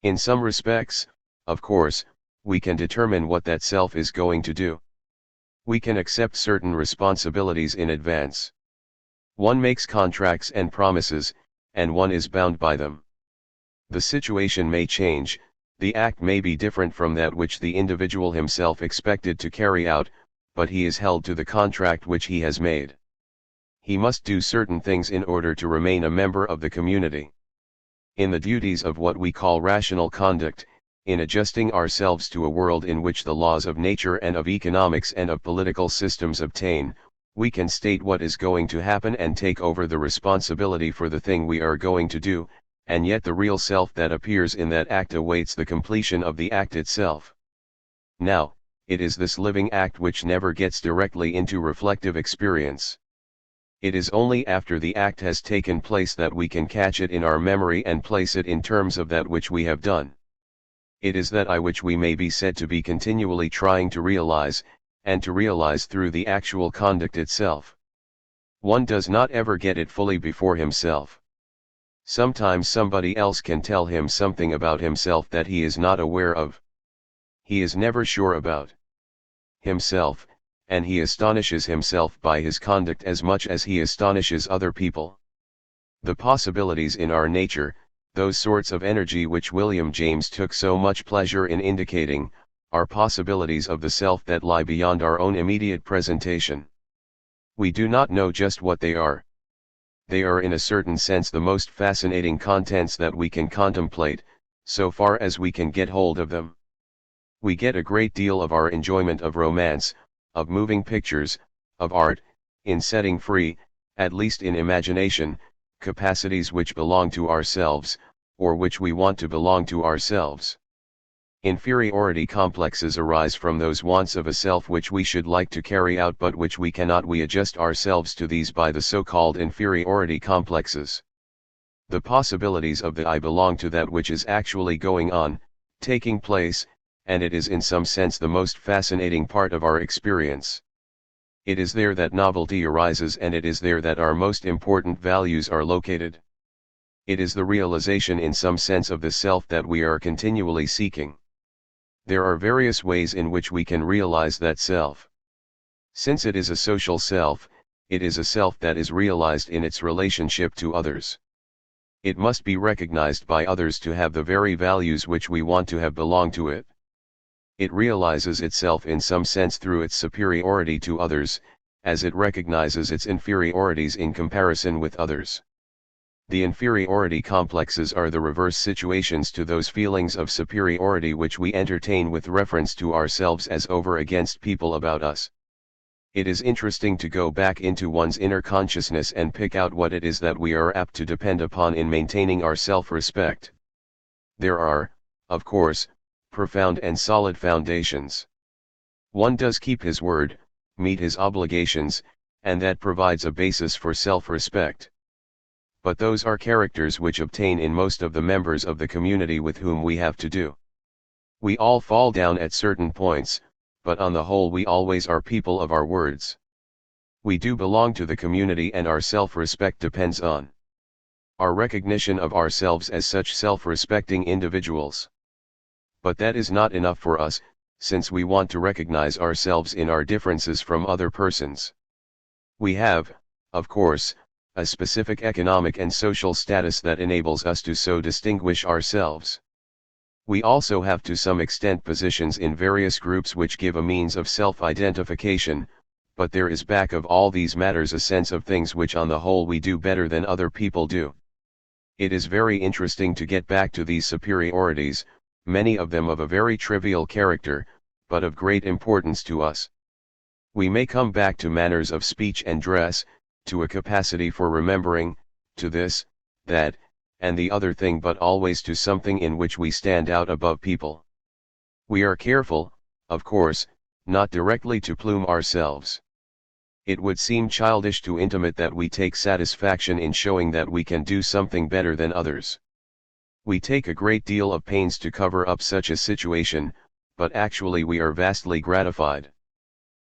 Speaker 1: In some respects, of course, we can determine what that self is going to do. We can accept certain responsibilities in advance. One makes contracts and promises, and one is bound by them. The situation may change, the act may be different from that which the individual himself expected to carry out, but he is held to the contract which he has made. He must do certain things in order to remain a member of the community. In the duties of what we call rational conduct, in adjusting ourselves to a world in which the laws of nature and of economics and of political systems obtain, we can state what is going to happen and take over the responsibility for the thing we are going to do, and yet the real self that appears in that act awaits the completion of the act itself. Now, it is this living act which never gets directly into reflective experience. It is only after the act has taken place that we can catch it in our memory and place it in terms of that which we have done. It is that I which we may be said to be continually trying to realize, and to realize through the actual conduct itself. One does not ever get it fully before himself. Sometimes somebody else can tell him something about himself that he is not aware of. He is never sure about himself, and he astonishes himself by his conduct as much as he astonishes other people. The possibilities in our nature, those sorts of energy which William James took so much pleasure in indicating, are possibilities of the self that lie beyond our own immediate presentation. We do not know just what they are. They are in a certain sense the most fascinating contents that we can contemplate, so far as we can get hold of them. We get a great deal of our enjoyment of romance, of moving pictures, of art, in setting free, at least in imagination, capacities which belong to ourselves, or which we want to belong to ourselves. Inferiority complexes arise from those wants of a self which we should like to carry out but which we cannot. We adjust ourselves to these by the so-called inferiority complexes. The possibilities of the I belong to that which is actually going on, taking place, and it is in some sense the most fascinating part of our experience. It is there that novelty arises, and it is there that our most important values are located. It is the realization in some sense of the self that we are continually seeking. There are various ways in which we can realize that self. Since it is a social self, it is a self that is realized in its relationship to others. It must be recognized by others to have the very values which we want to have belong to it. It realizes itself in some sense through its superiority to others, as it recognizes its inferiorities in comparison with others. The inferiority complexes are the reverse situations to those feelings of superiority which we entertain with reference to ourselves as over against people about us. It is interesting to go back into one's inner consciousness and pick out what it is that we are apt to depend upon in maintaining our self-respect. There are, of course, profound and solid foundations. One does keep his word, meet his obligations, and that provides a basis for self-respect. But those are characters which obtain in most of the members of the community with whom we have to do. We all fall down at certain points, but on the whole we always are people of our words. We do belong to the community, and our self-respect depends on our recognition of ourselves as such self-respecting individuals. But that is not enough for us, since we want to recognize ourselves in our differences from other persons. We have, of course, a specific economic and social status that enables us to so distinguish ourselves. We also have to some extent positions in various groups which give a means of self-identification, but there is back of all these matters a sense of things which on the whole we do better than other people do. It is very interesting to get back to these superiorities, many of them of a very trivial character, but of great importance to us. We may come back to manners of speech and dress, to a capacity for remembering, to this, that, and the other thing, but always to something in which we stand out above people. We are careful, of course, not directly to plume ourselves. It would seem childish to intimate that we take satisfaction in showing that we can do something better than others. We take a great deal of pains to cover up such a situation, but actually we are vastly gratified.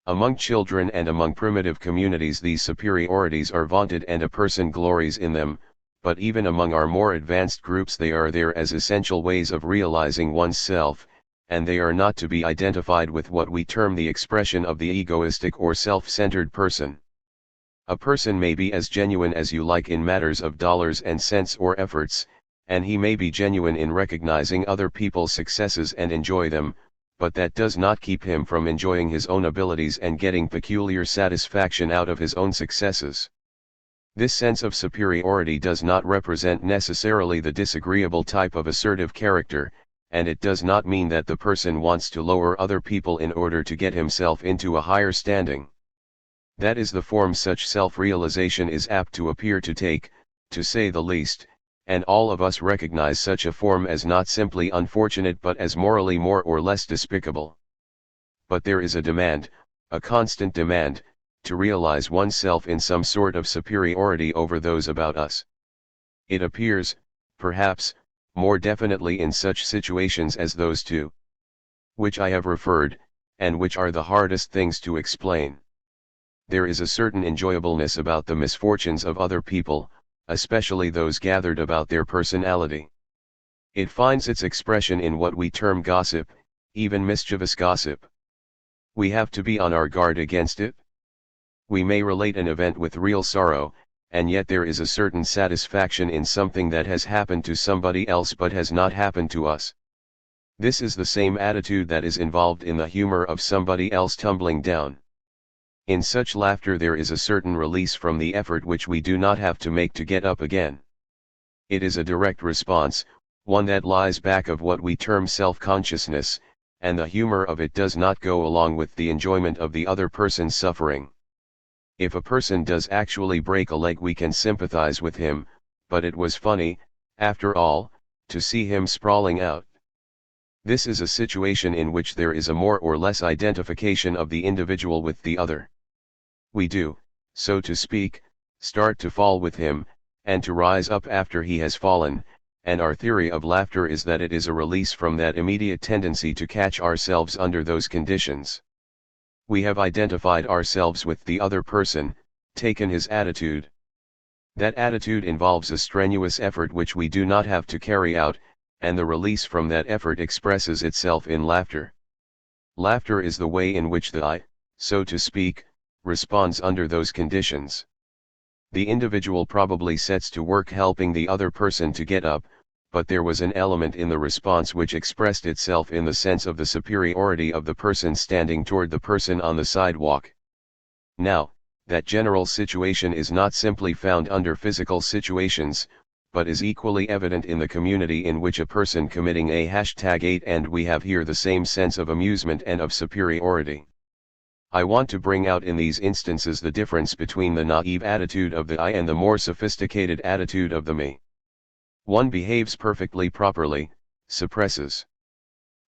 Speaker 1: Among children and among primitive communities these superiorities are vaunted and a person glories in them, but even among our more advanced groups they are there as essential ways of realizing one's self, and they are not to be identified with what we term the expression of the egoistic or self-centered person. A person may be as genuine as you like in matters of dollars and cents or efforts, and he may be genuine in recognizing other people's successes and enjoy them, but that does not keep him from enjoying his own abilities and getting peculiar satisfaction out of his own successes. This sense of superiority does not represent necessarily the disagreeable type of assertive character, and it does not mean that the person wants to lower other people in order to get himself into a higher standing. That is the form such self-realization is apt to appear to take, to say the least, and all of us recognize such a form as not simply unfortunate but as morally more or less despicable. But there is a demand, a constant demand, to realize oneself in some sort of superiority over those about us. It appears, perhaps, more definitely in such situations as those to which I have referred, and which are the hardest things to explain. There is a certain enjoyableness about the misfortunes of other people, especially those gathered about their personality. It finds its expression in what we term gossip, even mischievous gossip. We have to be on our guard against it. We may relate an event with real sorrow, and yet there is a certain satisfaction in something that has happened to somebody else but has not happened to us. This is the same attitude that is involved in the humor of somebody else tumbling down. In such laughter there is a certain release from the effort which we do not have to make to get up again. It is a direct response, one that lies back of what we term self-consciousness, and the humor of it does not go along with the enjoyment of the other person's suffering. If a person does actually break a leg we can sympathize with him, but it was funny, after all, to see him sprawling out. This is a situation in which there is a more or less identification of the individual with the other. We do, so to speak, start to fall with him, and to rise up after he has fallen, and our theory of laughter is that it is a release from that immediate tendency to catch ourselves under those conditions. We have identified ourselves with the other person, taken his attitude. That attitude involves a strenuous effort which we do not have to carry out, and the release from that effort expresses itself in laughter. Laughter is the way in which the I, so to speak, responds under those conditions. The individual probably sets to work helping the other person to get up, but there was an element in the response which expressed itself in the sense of the superiority of the person standing toward the person on the sidewalk. Now, that general situation is not simply found under physical situations, but is equally evident in the community in which a person committing a #8 and we have here the same sense of amusement and of superiority. I want to bring out in these instances the difference between the naive attitude of the I and the more sophisticated attitude of the me. One behaves perfectly properly, suppresses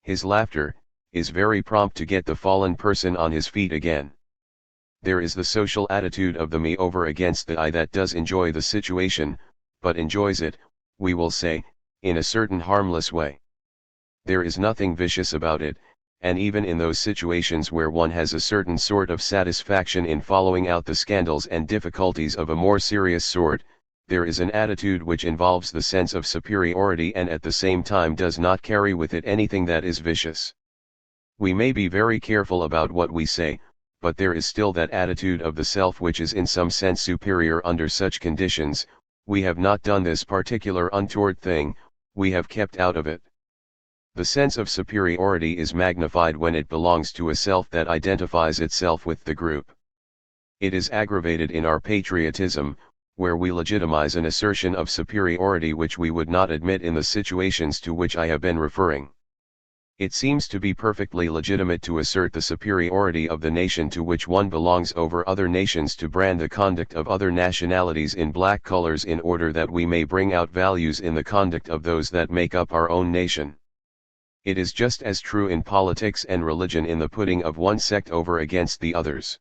Speaker 1: his laughter, is very prompt to get the fallen person on his feet again. There is the social attitude of the me over against the I that does enjoy the situation, but enjoys it, we will say, in a certain harmless way. There is nothing vicious about it, and even in those situations where one has a certain sort of satisfaction in following out the scandals and difficulties of a more serious sort, there is an attitude which involves the sense of superiority and at the same time does not carry with it anything that is vicious. We may be very careful about what we say, but there is still that attitude of the self which is in some sense superior under such conditions. We have not done this particular untoward thing, we have kept out of it. The sense of superiority is magnified when it belongs to a self that identifies itself with the group. It is aggravated in our patriotism, where we legitimize an assertion of superiority which we would not admit in the situations to which I have been referring. It seems to be perfectly legitimate to assert the superiority of the nation to which one belongs over other nations, to brand the conduct of other nationalities in black colors in order that we may bring out values in the conduct of those that make up our own nation. It is just as true in politics and religion in the putting of one sect over against the others.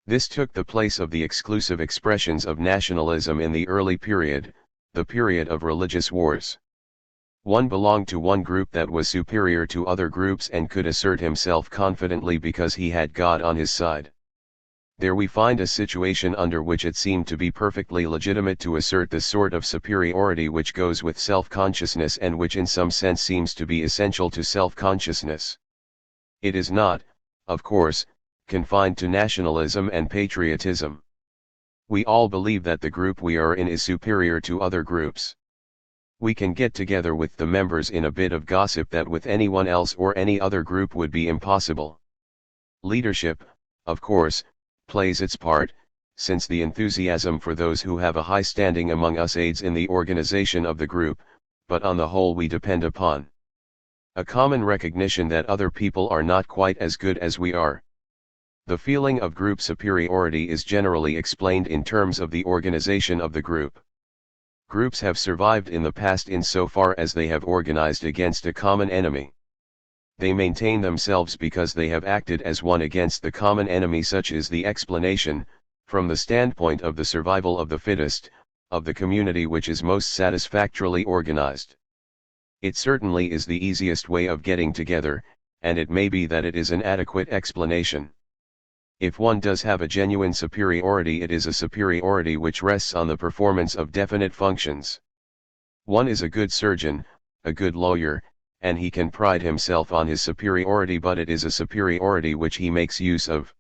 Speaker 1: This took the place of the exclusive expressions of nationalism in the early period, the period of religious wars. One belonged to one group that was superior to other groups and could assert himself confidently because he had God on his side. There we find a situation under which it seemed to be perfectly legitimate to assert the sort of superiority which goes with self-consciousness and which in some sense seems to be essential to self-consciousness. It is not, of course, confined to nationalism and patriotism. We all believe that the group we are in is superior to other groups. We can get together with the members in a bit of gossip that with anyone else or any other group would be impossible. Leadership, of course, plays its part, since the enthusiasm for those who have a high standing among us aids in the organization of the group, but on the whole we depend upon a common recognition that other people are not quite as good as we are. The feeling of group superiority is generally explained in terms of the organization of the group. Groups have survived in the past insofar as they have organized against a common enemy. They maintain themselves because they have acted as one against the common enemy. Such is the explanation, from the standpoint of the survival of the fittest, of the community which is most satisfactorily organized. It certainly is the easiest way of getting together, and it may be that it is an adequate explanation. If one does have a genuine superiority, it is a superiority which rests on the performance of definite functions. One is a good surgeon, a good lawyer, and he can pride himself on his superiority, but it is a superiority which he makes use of.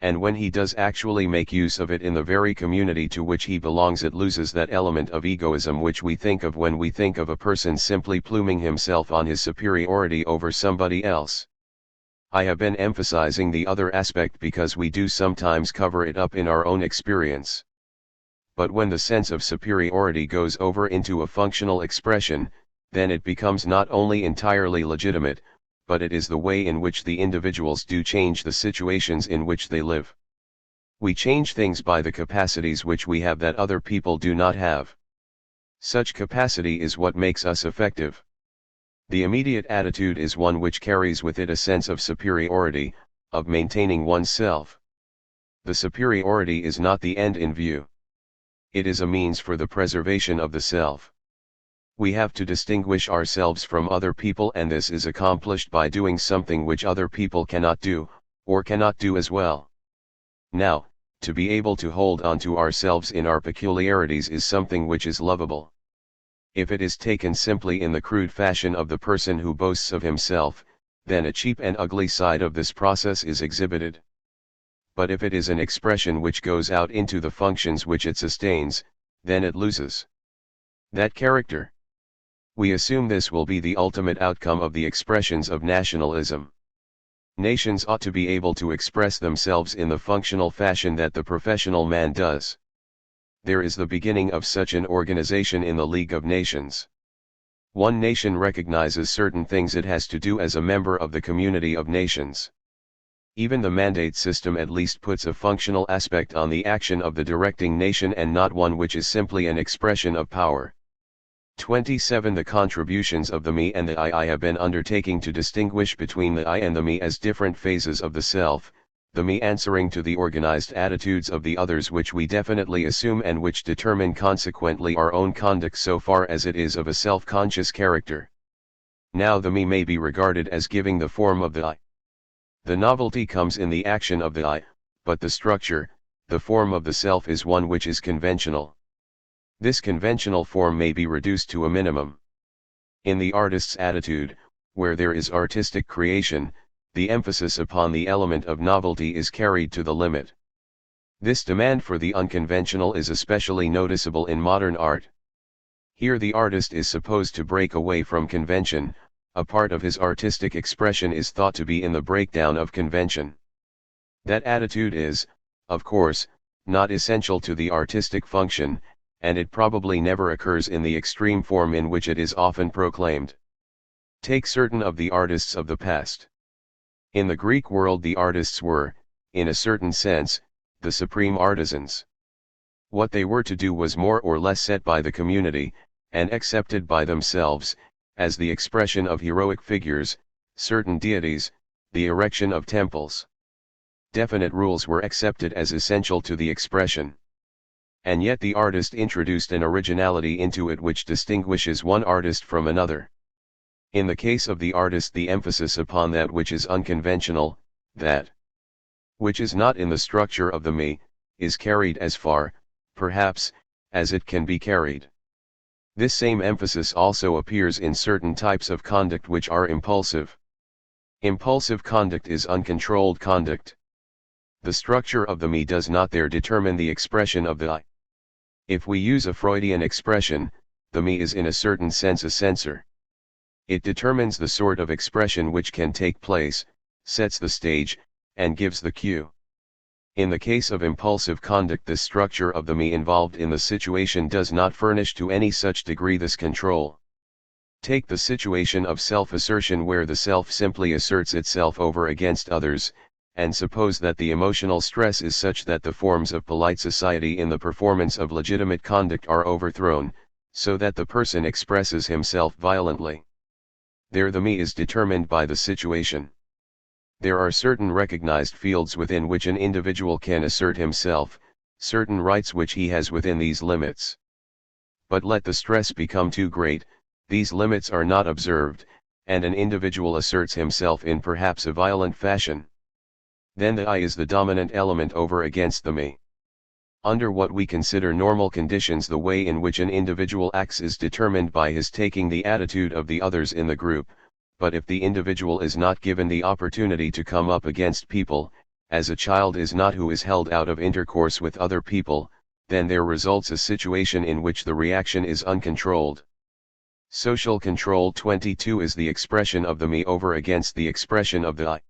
Speaker 1: And when he does actually make use of it in the very community to which he belongs, it loses that element of egoism which we think of when we think of a person simply pluming himself on his superiority over somebody else. I have been emphasizing the other aspect because we do sometimes cover it up in our own experience. But when the sense of superiority goes over into a functional expression, then it becomes not only entirely legitimate, but it is the way in which the individuals do change the situations in which they live. We change things by the capacities which we have that other people do not have. Such capacity is what makes us effective. The immediate attitude is one which carries with it a sense of superiority, of maintaining oneself. The superiority is not the end in view. It is a means for the preservation of the self. We have to distinguish ourselves from other people, and this is accomplished by doing something which other people cannot do, or cannot do as well. Now, to be able to hold on to ourselves in our peculiarities is something which is lovable. If it is taken simply in the crude fashion of the person who boasts of himself, then a cheap and ugly side of this process is exhibited. But if it is an expression which goes out into the functions which it sustains, then it loses that character. We assume this will be the ultimate outcome of the expressions of nationalism. Nations ought to be able to express themselves in the functional fashion that the professional man does. There is the beginning of such an organization in the League of Nations. One nation recognizes certain things it has to do as a member of the community of nations. Even the mandate system at least puts a functional aspect on the action of the directing nation and not one which is simply an expression of power. 27. The contributions of the me and the I have been undertaking to distinguish between the I and the me as different phases of the self, the me answering to the organized attitudes of the others which we definitely assume and which determine consequently our own conduct so far as it is of a self-conscious character. Now the me may be regarded as giving the form of the I. The novelty comes in the action of the I, but the structure, the form of the self is one which is conventional. This conventional form may be reduced to a minimum. In the artist's attitude, where there is artistic creation, the emphasis upon the element of novelty is carried to the limit. This demand for the unconventional is especially noticeable in modern art. Here the artist is supposed to break away from convention, a part of his artistic expression is thought to be in the breakdown of convention. That attitude is, of course, not essential to the artistic function, and it probably never occurs in the extreme form in which it is often proclaimed. Take certain of the artists of the past. In the Greek world the artists were, in a certain sense, the supreme artisans. What they were to do was more or less set by the community, and accepted by themselves, as the expression of heroic figures, certain deities, the erection of temples. definite rules were accepted as essential to the expression. And yet the artist introduced an originality into it which distinguishes one artist from another. In the case of the artist, the emphasis upon that which is unconventional, that which is not in the structure of the me, is carried as far, perhaps, as it can be carried. This same emphasis also appears in certain types of conduct which are impulsive. Impulsive conduct is uncontrolled conduct. The structure of the me does not there determine the expression of the I. If we use a Freudian expression, the me is in a certain sense a censor. It determines the sort of expression which can take place, sets the stage, and gives the cue. In the case of impulsive conduct, the structure of the me involved in the situation does not furnish to any such degree this control. Take the situation of self-assertion where the self simply asserts itself over against others, and suppose that the emotional stress is such that the forms of polite society in the performance of legitimate conduct are overthrown, so that the person expresses himself violently. There the me is determined by the situation. There are certain recognized fields within which an individual can assert himself, certain rights which he has within these limits. But let the stress become too great, these limits are not observed, and an individual asserts himself in perhaps a violent fashion. Then the I is the dominant element over against the me. Under what we consider normal conditions, the way in which an individual acts is determined by his taking the attitude of the others in the group, but if the individual is not given the opportunity to come up against people, as a child is not who is held out of intercourse with other people, then there results a situation in which the reaction is uncontrolled. Social control 22 is the expression of the me over against the expression of the I.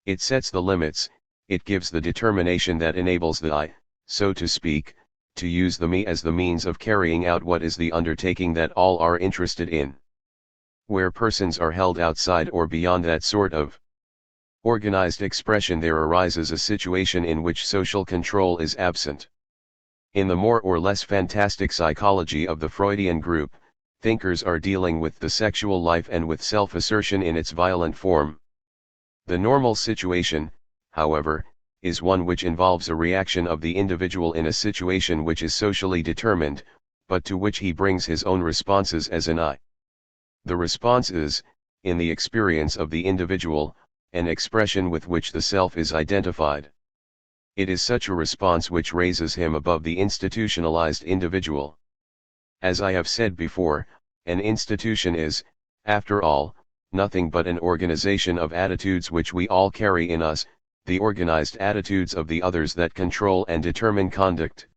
Speaker 1: It sets the limits, it gives the determination that enables the I, so to speak, to use the me as the means of carrying out what is the undertaking that all are interested in. Where persons are held outside or beyond that sort of organized expression, there arises a situation in which social control is absent. In the more or less fantastic psychology of the Freudian group, thinkers are dealing with the sexual life and with self-assertion in its violent form. The normal situation, however, is one which involves a reaction of the individual in a situation which is socially determined, but to which he brings his own responses as an I. The response is, in the experience of the individual, an expression with which the self is identified. It is such a response which raises him above the institutionalized individual. As I have said before, an institution is, after all, nothing but an organization of attitudes which we all carry in us, the organized attitudes of the others that control and determine conduct.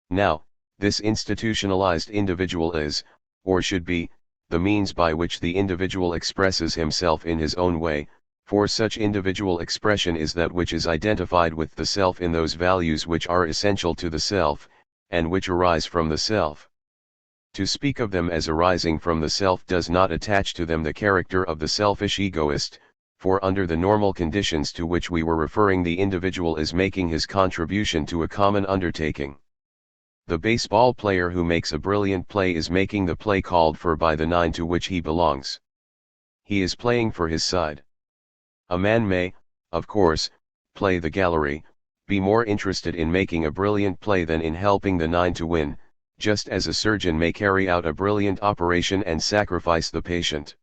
Speaker 1: Now, this institutionalized individual is, or should be, the means by which the individual expresses himself in his own way, for such individual expression is that which is identified with the self in those values which are essential to the self, and which arise from the self. To speak of them as arising from the self does not attach to them the character of the selfish egoist, for under the normal conditions to which we were referring, the individual is making his contribution to a common undertaking. The baseball player who makes a brilliant play is making the play called for by the nine to which he belongs. He is playing for his side. A man may, of course, play the gallery, be more interested in making a brilliant play than in helping the nine to win, just as a surgeon may carry out a brilliant operation and sacrifice the patient.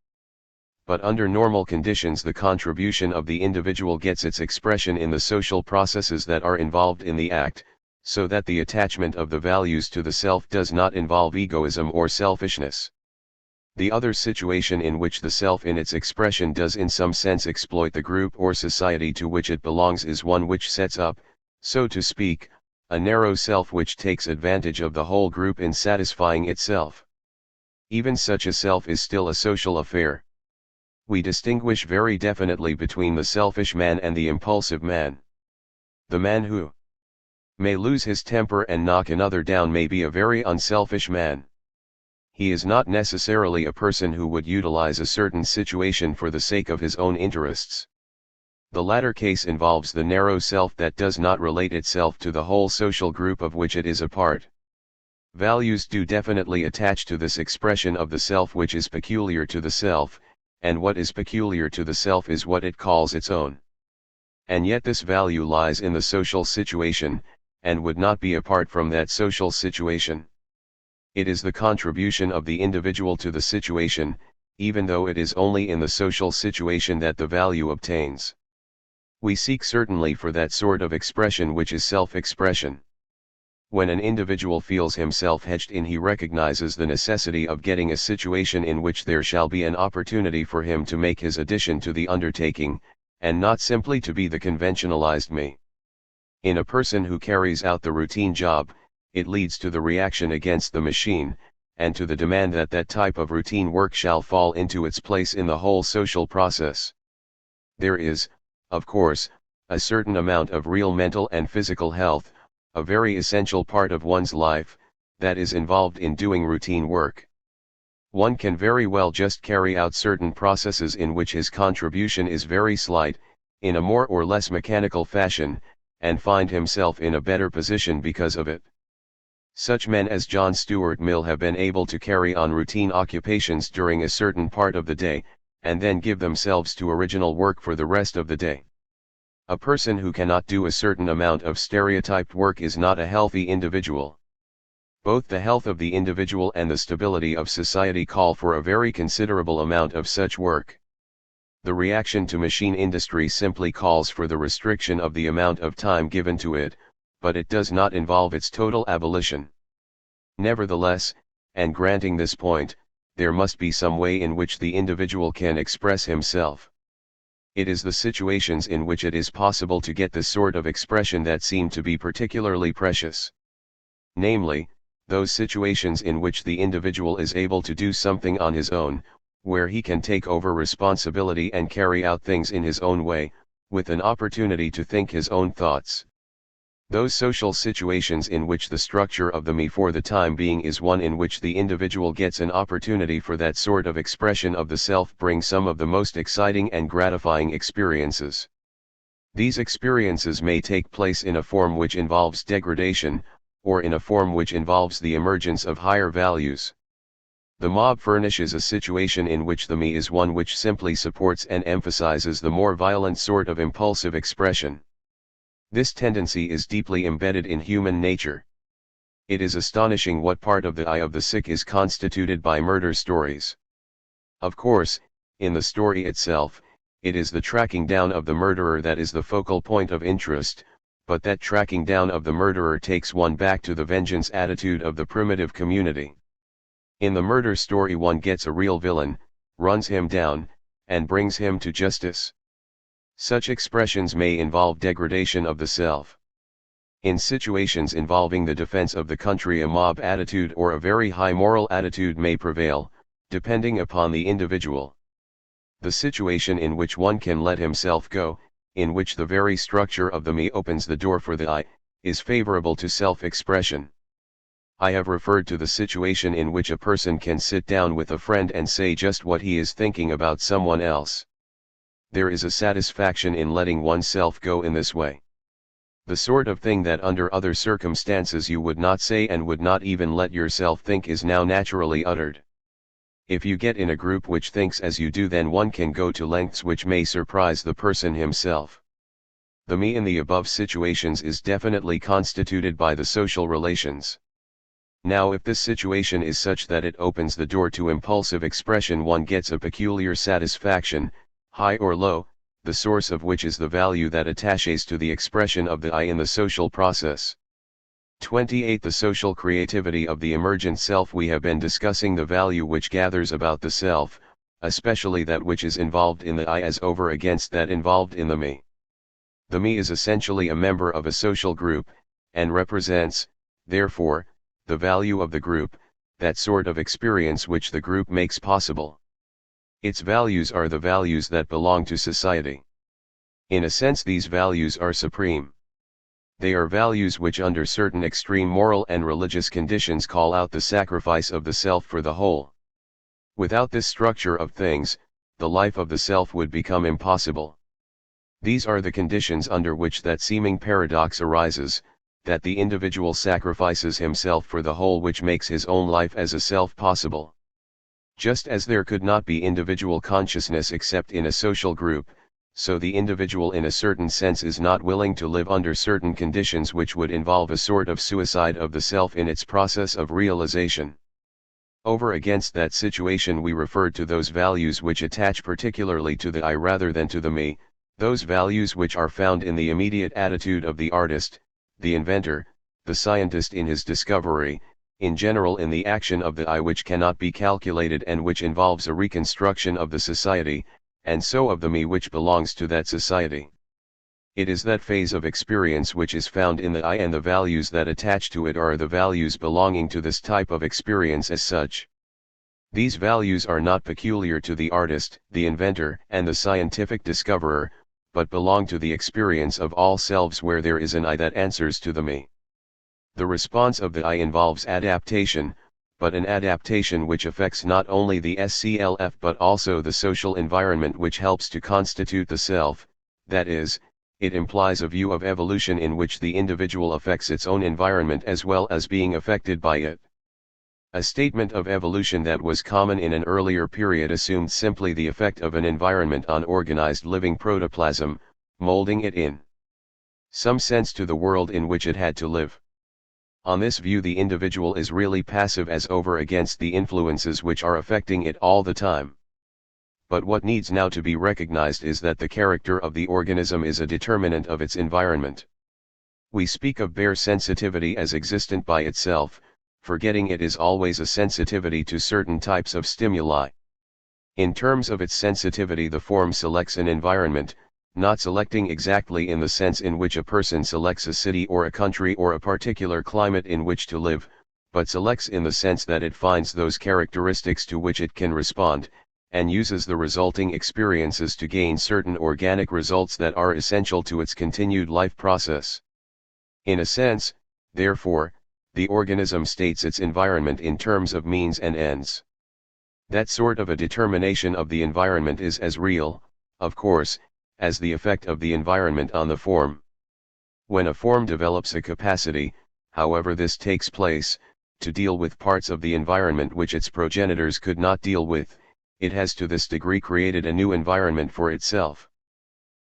Speaker 1: But under normal conditions, the contribution of the individual gets its expression in the social processes that are involved in the act, so that the attachment of the values to the self does not involve egoism or selfishness. The other situation in which the self in its expression does in some sense exploit the group or society to which it belongs is one which sets up, so to speak, a narrow self which takes advantage of the whole group in satisfying itself. Even such a self is still a social affair. We distinguish very definitely between the selfish man and the impulsive man. The man who may lose his temper and knock another down may be a very unselfish man. He is not necessarily a person who would utilize a certain situation for the sake of his own interests. The latter case involves the narrow self that does not relate itself to the whole social group of which it is a part. Values do definitely attach to this expression of the self which is peculiar to the self, and what is peculiar to the self is what it calls its own. And yet this value lies in the social situation, and would not be apart from that social situation. It is the contribution of the individual to the situation, even though it is only in the social situation that the value obtains. We seek certainly for that sort of expression which is self-expression. When an individual feels himself hedged in, he recognizes the necessity of getting a situation in which there shall be an opportunity for him to make his addition to the undertaking, and not simply to be the conventionalized me. In a person who carries out the routine job, it leads to the reaction against the machine, and to the demand that that type of routine work shall fall into its place in the whole social process. There is, of course, a certain amount of real mental and physical health, a very essential part of one's life, that is involved in doing routine work. One can very well just carry out certain processes in which his contribution is very slight, in a more or less mechanical fashion, and find himself in a better position because of it. Such men as John Stuart Mill have been able to carry on routine occupations during a certain part of the day, and then give themselves to original work for the rest of the day. A person who cannot do a certain amount of stereotyped work is not a healthy individual. Both the health of the individual and the stability of society call for a very considerable amount of such work. The reaction to machine industry simply calls for the restriction of the amount of time given to it, but it does not involve its total abolition. Nevertheless, and granting this point, there must be some way in which the individual can express himself. It is the situations in which it is possible to get this sort of expression that seem to be particularly precious. Namely, those situations in which the individual is able to do something on his own, where he can take over responsibility and carry out things in his own way, with an opportunity to think his own thoughts. Those social situations in which the structure of the me for the time being is one in which the individual gets an opportunity for that sort of expression of the self bring some of the most exciting and gratifying experiences. These experiences may take place in a form which involves degradation, or in a form which involves the emergence of higher values. The mob furnishes a situation in which the me is one which simply supports and emphasizes the more violent sort of impulsive expression. This tendency is deeply embedded in human nature. It is astonishing what part of the I of the sick is constituted by murder stories. Of course, in the story itself, it is the tracking down of the murderer that is the focal point of interest, but that tracking down of the murderer takes one back to the vengeance attitude of the primitive community. In the murder story one gets a real villain, runs him down, and brings him to justice. Such expressions may involve degradation of the self. In situations involving the defense of the country, a mob attitude or a very high moral attitude may prevail, depending upon the individual. The situation in which one can let himself go, in which the very structure of the me opens the door for the I, is favorable to self-expression. I have referred to the situation in which a person can sit down with a friend and say just what he is thinking about someone else. There is a satisfaction in letting oneself go in this way. The sort of thing that under other circumstances you would not say and would not even let yourself think is now naturally uttered. If you get in a group which thinks as you do, then one can go to lengths which may surprise the person himself. The me in the above situations is definitely constituted by the social relations. Now if this situation is such that it opens the door to impulsive expression, one gets a peculiar satisfaction, high or low, the source of which is the value that attaches to the expression of the I in the social process. 28. The social creativity of the emergent self. We have been discussing the value which gathers about the self, especially that which is involved in the I as over against that involved in the me. The me is essentially a member of a social group, and represents, therefore, the value of the group, that sort of experience which the group makes possible. Its values are the values that belong to society. In a sense, these values are supreme. They are values which under certain extreme moral and religious conditions call out the sacrifice of the self for the whole. Without this structure of things, the life of the self would become impossible. These are the conditions under which that seeming paradox arises, that the individual sacrifices himself for the whole, which makes his own life as a self possible. Just as there could not be individual consciousness except in a social group, so the individual in a certain sense is not willing to live under certain conditions which would involve a sort of suicide of the self in its process of realization. Over against that situation we referred to those values which attach particularly to the I rather than to the me, those values which are found in the immediate attitude of the artist, the inventor, the scientist in his discovery, in general in the action of the I which cannot be calculated and which involves a reconstruction of the society, and so of the me which belongs to that society. It is that phase of experience which is found in the I, and the values that attach to it are the values belonging to this type of experience as such. These values are not peculiar to the artist, the inventor, and the scientific discoverer, but belong to the experience of all selves where there is an I that answers to the me. The response of the I involves adaptation, but an adaptation which affects not only the SCLF but also the social environment which helps to constitute the self, that is, it implies a view of evolution in which the individual affects its own environment as well as being affected by it. A statement of evolution that was common in an earlier period assumed simply the effect of an environment on organized living protoplasm, molding it in some sense to the world in which it had to live. On this view the individual is really passive as over against the influences which are affecting it all the time. But what needs now to be recognized is that the character of the organism is a determinant of its environment. We speak of bare sensitivity as existent by itself, forgetting it is always a sensitivity to certain types of stimuli. In terms of its sensitivity the form selects an environment, not selecting exactly in the sense in which a person selects a city or a country or a particular climate in which to live, but selects in the sense that it finds those characteristics to which it can respond, and uses the resulting experiences to gain certain organic results that are essential to its continued life process. In a sense, therefore, the organism states its environment in terms of means and ends. That sort of a determination of the environment is as real, of course, as the effect of the environment on the form. When a form develops a capacity, however this takes place, to deal with parts of the environment which its progenitors could not deal with, it has to this degree created a new environment for itself.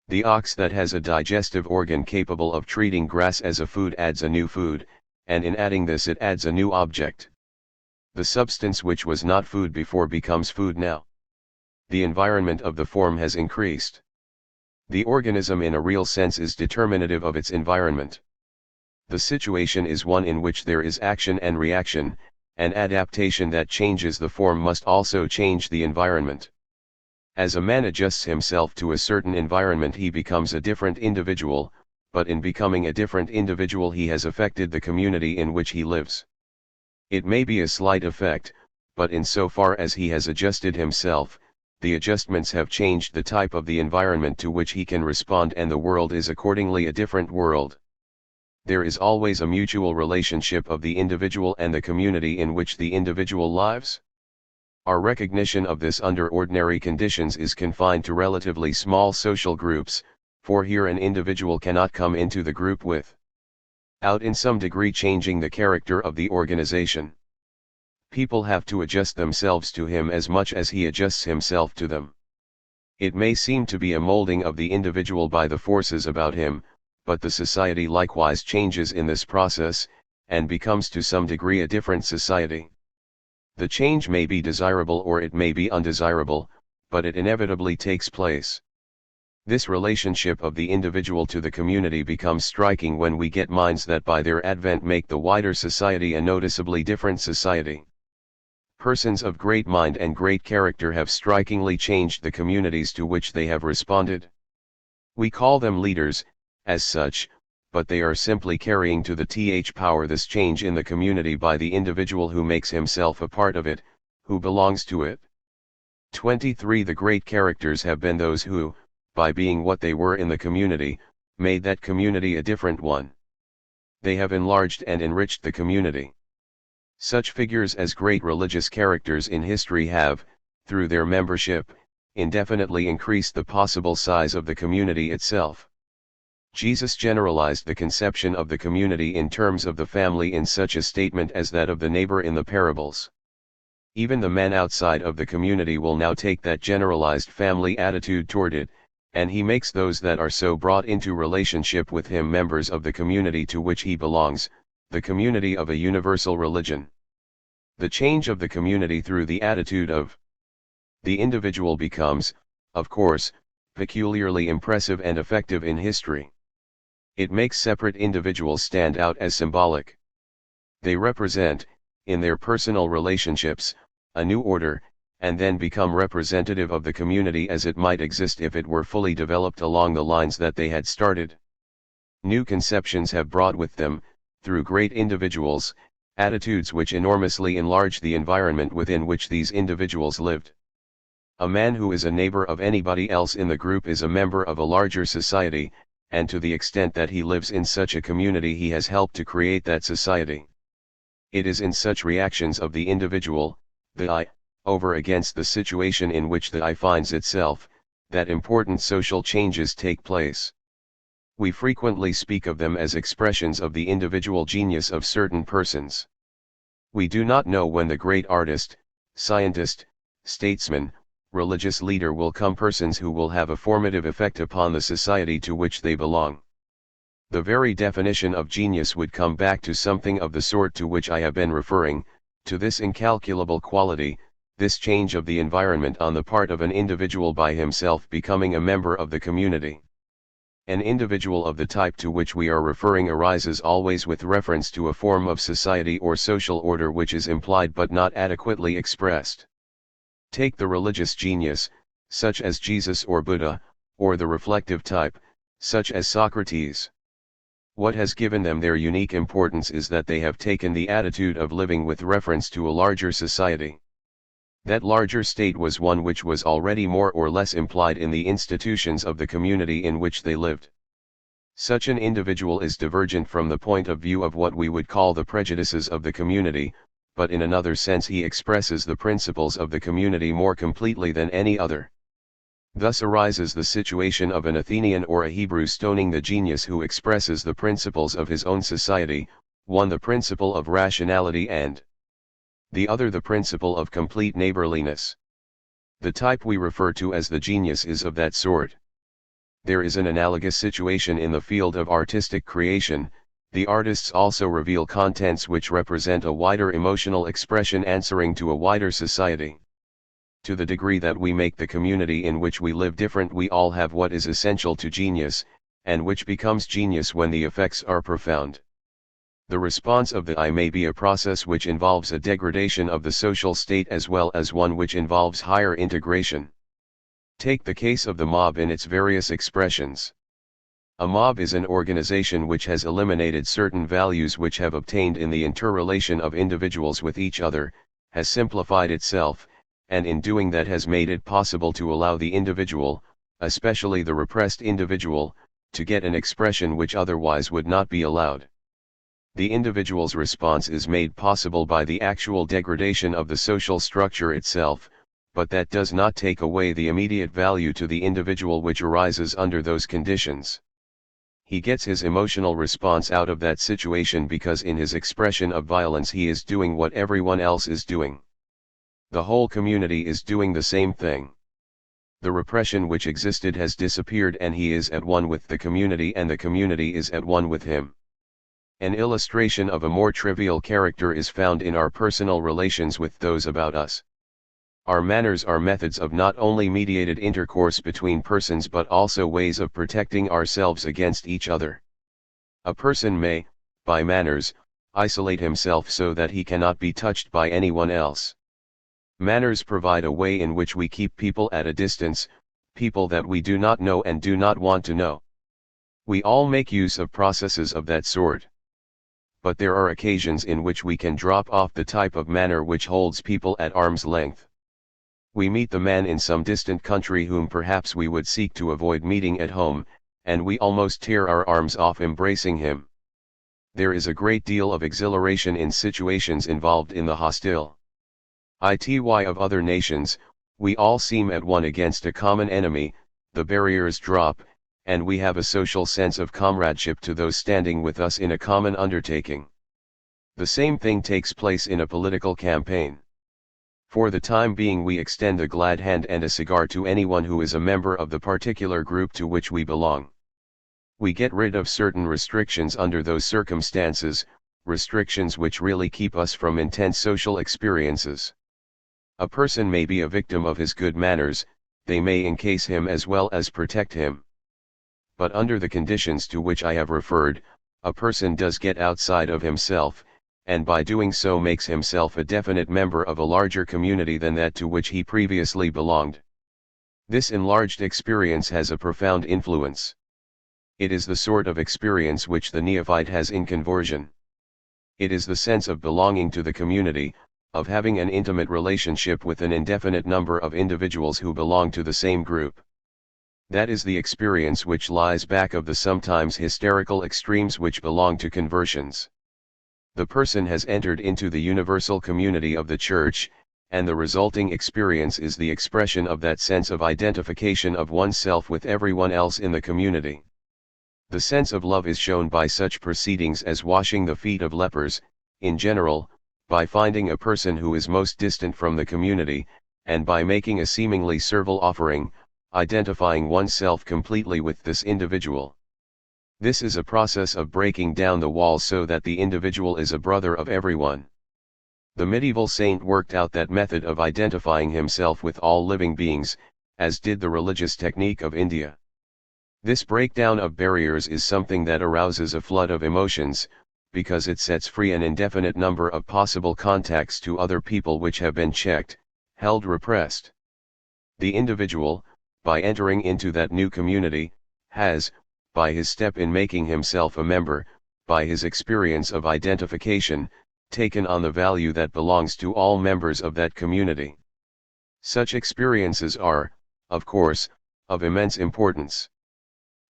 Speaker 1: The ox that has a digestive organ capable of treating grass as a food adds a new food, and in adding this it adds a new object. The substance which was not food before becomes food now. The environment of the form has increased. The organism in a real sense is determinative of its environment. The situation is one in which there is action and reaction, and adaptation that changes the form must also change the environment. As a man adjusts himself to a certain environment he becomes a different individual, but in becoming a different individual he has affected the community in which he lives. It may be a slight effect, but insofar as he has adjusted himself, the adjustments have changed the type of the environment to which he can respond, and the world is accordingly a different world. There is always a mutual relationship of the individual and the community in which the individual lives. Our recognition of this under ordinary conditions is confined to relatively small social groups, for here an individual cannot come into the group without in some degree changing the character of the organization. People have to adjust themselves to him as much as he adjusts himself to them. It may seem to be a molding of the individual by the forces about him, but the society likewise changes in this process, and becomes to some degree a different society. The change may be desirable or it may be undesirable, but it inevitably takes place. This relationship of the individual to the community becomes striking when we get minds that by their advent make the wider society a noticeably different society. Persons of great mind and great character have strikingly changed the communities to which they have responded. We call them leaders, as such, but they are simply carrying to the power this change in the community by the individual who makes himself a part of it, who belongs to it. 23. The great characters have been those who, by being what they were in the community, made that community a different one. They have enlarged and enriched the community. Such figures as great religious characters in history have, through their membership, indefinitely increased the possible size of the community itself. Jesus generalized the conception of the community in terms of the family in such a statement as that of the neighbor in the parables. Even the man outside of the community will now take that generalized family attitude toward it, and he makes those that are so brought into relationship with him members of the community to which he belongs, the community of a universal religion. The change of the community through the attitude of the individual becomes, of course, peculiarly impressive and effective in history. It makes separate individuals stand out as symbolic. They represent, in their personal relationships, a new order, and then become representative of the community as it might exist if it were fully developed along the lines that they had started. New conceptions have brought with them, through great individuals, attitudes which enormously enlarge the environment within which these individuals lived. A man who is a neighbor of anybody else in the group is a member of a larger society, and to the extent that he lives in such a community he has helped to create that society. It is in such reactions of the individual, the I, over against the situation in which the I finds itself, that important social changes take place. We frequently speak of them as expressions of the individual genius of certain persons. We do not know when the great artist, scientist, statesman, religious leader will come, persons who will have a formative effect upon the society to which they belong. The very definition of genius would come back to something of the sort to which I have been referring, to this incalculable quality, this change of the environment on the part of an individual by himself becoming a member of the community. An individual of the type to which we are referring arises always with reference to a form of society or social order which is implied but not adequately expressed. Take the religious genius, such as Jesus or Buddha, or the reflective type, such as Socrates. What has given them their unique importance is that they have taken the attitude of living with reference to a larger society. That larger state was one which was already more or less implied in the institutions of the community in which they lived. Such an individual is divergent from the point of view of what we would call the prejudices of the community, but in another sense he expresses the principles of the community more completely than any other. Thus arises the situation of an Athenian or a Hebrew stoning the genius who expresses the principles of his own society, one the principle of rationality and the other the principle of complete neighborliness. The type we refer to as the genius is of that sort. There is an analogous situation in the field of artistic creation. The artists also reveal contents which represent a wider emotional expression answering to a wider society. To the degree that we make the community in which we live different, we all have what is essential to genius, and which becomes genius when the effects are profound. The response of the I may be a process which involves a degradation of the social state as well as one which involves higher integration. Take the case of the mob in its various expressions. A mob is an organization which has eliminated certain values which have obtained in the interrelation of individuals with each other, has simplified itself, and in doing that has made it possible to allow the individual, especially the repressed individual, to get an expression which otherwise would not be allowed. The individual's response is made possible by the actual degradation of the social structure itself, but that does not take away the immediate value to the individual which arises under those conditions. He gets his emotional response out of that situation because in his expression of violence he is doing what everyone else is doing. The whole community is doing the same thing. The repression which existed has disappeared and he is at one with the community and the community is at one with him. An illustration of a more trivial character is found in our personal relations with those about us. Our manners are methods of not only mediated intercourse between persons but also ways of protecting ourselves against each other. A person may, by manners, isolate himself so that he cannot be touched by anyone else. Manners provide a way in which we keep people at a distance, people that we do not know and do not want to know. We all make use of processes of that sort. But there are occasions in which we can drop off the type of manner which holds people at arm's length. We meet the man in some distant country whom perhaps we would seek to avoid meeting at home, and we almost tear our arms off embracing him. There is a great deal of exhilaration in situations involved in the hostile ity of other nations. We all seem at one against a common enemy, the barriers drop, and we have a social sense of comradeship to those standing with us in a common undertaking. The same thing takes place in a political campaign. For the time being we extend a glad hand and a cigar to anyone who is a member of the particular group to which we belong. We get rid of certain restrictions under those circumstances, restrictions which really keep us from intense social experiences. A person may be a victim of his good manners, they may encase him as well as protect him. But under the conditions to which I have referred, a person does get outside of himself, and by doing so makes himself a definite member of a larger community than that to which he previously belonged. This enlarged experience has a profound influence. It is the sort of experience which the neophyte has in conversion. It is the sense of belonging to the community, of having an intimate relationship with an indefinite number of individuals who belong to the same group. That is the experience which lies back of the sometimes hysterical extremes which belong to conversions. The person has entered into the universal community of the Church, and the resulting experience is the expression of that sense of identification of oneself with everyone else in the community. The sense of love is shown by such proceedings as washing the feet of lepers, in general, by finding a person who is most distant from the community, and by making a seemingly servile offering, identifying oneself completely with this individual. This is a process of breaking down the walls so that the individual is a brother of everyone. The medieval saint worked out that method of identifying himself with all living beings, as did the religious technique of India. This breakdown of barriers is something that arouses a flood of emotions, because it sets free an indefinite number of possible contacts to other people which have been checked, held repressed. The individual, by entering into that new community, has, by his step in making himself a member, by his experience of identification, taken on the value that belongs to all members of that community. Such experiences are, of course, of immense importance.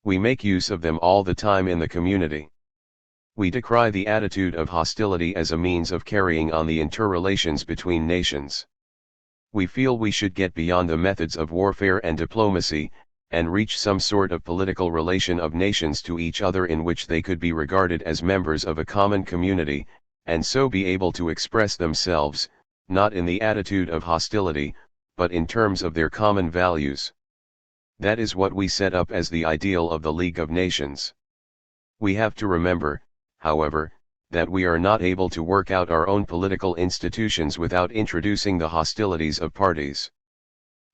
Speaker 1: We make use of them all the time in the community. We decry the attitude of hostility as a means of carrying on the interrelations between nations. We feel we should get beyond the methods of warfare and diplomacy, and reach some sort of political relation of nations to each other in which they could be regarded as members of a common community, and so be able to express themselves, not in the attitude of hostility, but in terms of their common values. That is what we set up as the ideal of the League of Nations. We have to remember, however, that we are not able to work out our own political institutions without introducing the hostilities of parties.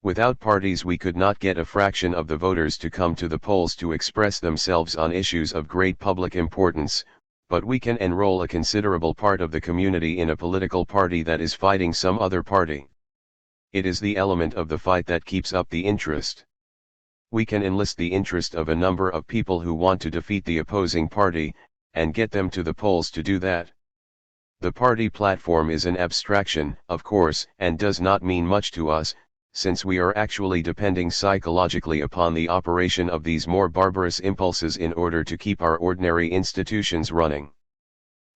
Speaker 1: Without parties we could not get a fraction of the voters to come to the polls to express themselves on issues of great public importance, but we can enroll a considerable part of the community in a political party that is fighting some other party. It is the element of the fight that keeps up the interest. We can enlist the interest of a number of people who want to defeat the opposing party, and get them to the polls to do that. The party platform is an abstraction, of course, and does not mean much to us, since we are actually depending psychologically upon the operation of these more barbarous impulses in order to keep our ordinary institutions running.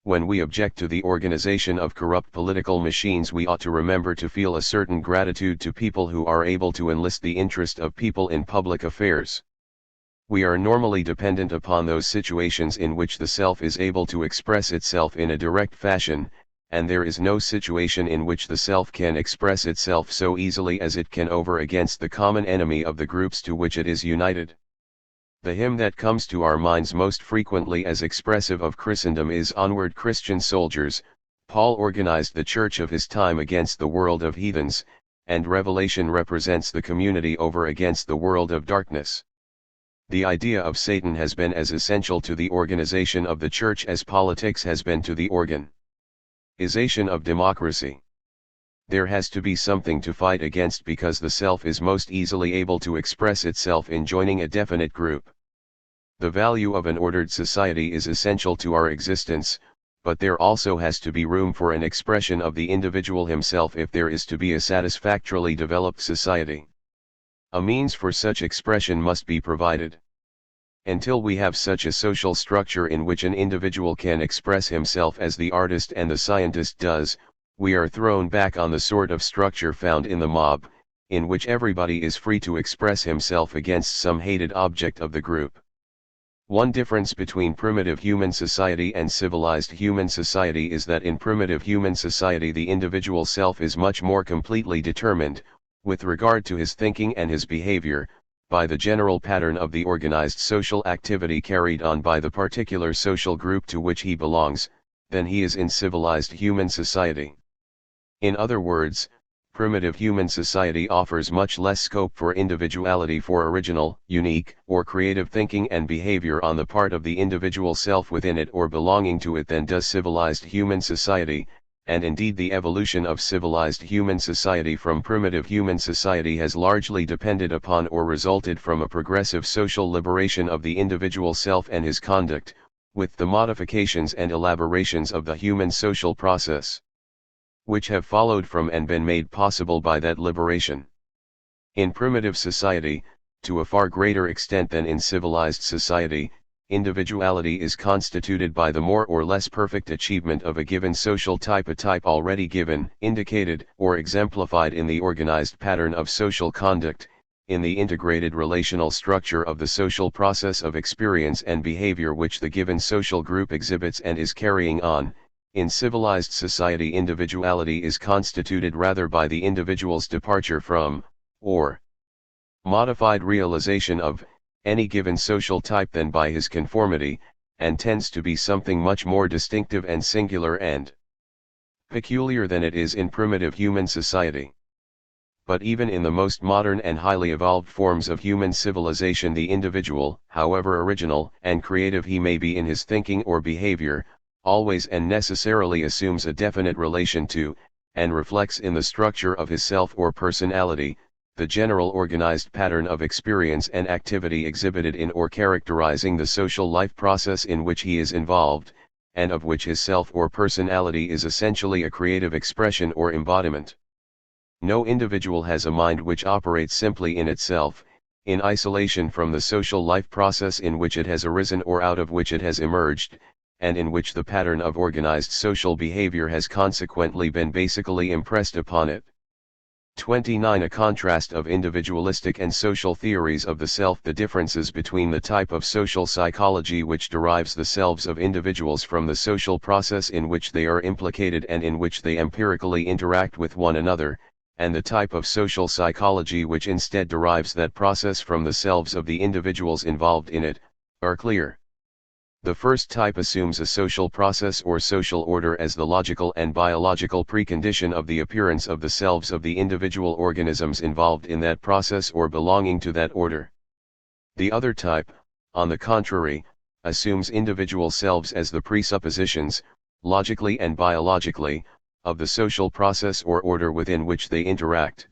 Speaker 1: When we object to the organization of corrupt political machines, we ought to remember to feel a certain gratitude to people who are able to enlist the interest of people in public affairs. We are normally dependent upon those situations in which the self is able to express itself in a direct fashion, and there is no situation in which the self can express itself so easily as it can over against the common enemy of the groups to which it is united. The hymn that comes to our minds most frequently as expressive of Christendom is "Onward, Christian Soldiers." Paul organized the church of his time against the world of heathens, and Revelation represents the community over against the world of darkness. The idea of Satan has been as essential to the organization of the church as politics has been to the organization of democracy. There has to be something to fight against because the self is most easily able to express itself in joining a definite group. The value of an ordered society is essential to our existence, but there also has to be room for an expression of the individual himself if there is to be a satisfactorily developed society. A means for such expression must be provided. Until we have such a social structure in which an individual can express himself as the artist and the scientist does, we are thrown back on the sort of structure found in the mob, in which everybody is free to express himself against some hated object of the group. One difference between primitive human society and civilized human society is that in primitive human society the individual self is much more completely determined, with regard to his thinking and his behavior, by the general pattern of the organized social activity carried on by the particular social group to which he belongs, than he is in civilized human society. In other words, primitive human society offers much less scope for individuality, for original, unique, or creative thinking and behavior on the part of the individual self within it or belonging to it than does civilized human society, and indeed the evolution of civilized human society from primitive human society has largely depended upon or resulted from a progressive social liberation of the individual self and his conduct, with the modifications and elaborations of the human social process, which have followed from and been made possible by that liberation. In primitive society, to a far greater extent than in civilized society, individuality is constituted by the more or less perfect achievement of a given social type, a type already given, indicated, or exemplified in the organized pattern of social conduct, in the integrated relational structure of the social process of experience and behavior which the given social group exhibits and is carrying on. In civilized society, individuality is constituted rather by the individual's departure from, or modified realization of, any given social type than by his conformity, and tends to be something much more distinctive and singular and peculiar than it is in primitive human society. But even in the most modern and highly evolved forms of human civilization, the individual, however original and creative he may be in his thinking or behavior, always and necessarily assumes a definite relation to, and reflects in the structure of his self or personality, the general organized pattern of experience and activity exhibited in or characterizing the social life process in which he is involved, and of which his self or personality is essentially a creative expression or embodiment. No individual has a mind which operates simply in itself, in isolation from the social life process in which it has arisen or out of which it has emerged, and in which the pattern of organized social behavior has consequently been basically impressed upon it. 29. A contrast of individualistic and social theories of the self. The differences between the type of social psychology which derives the selves of individuals from the social process in which they are implicated and in which they empirically interact with one another, and the type of social psychology which instead derives that process from the selves of the individuals involved in it, are clear. The first type assumes a social process or social order as the logical and biological precondition of the appearance of the selves of the individual organisms involved in that process or belonging to that order. The other type, on the contrary, assumes individual selves as the presuppositions, logically and biologically, of the social process or order within which they interact.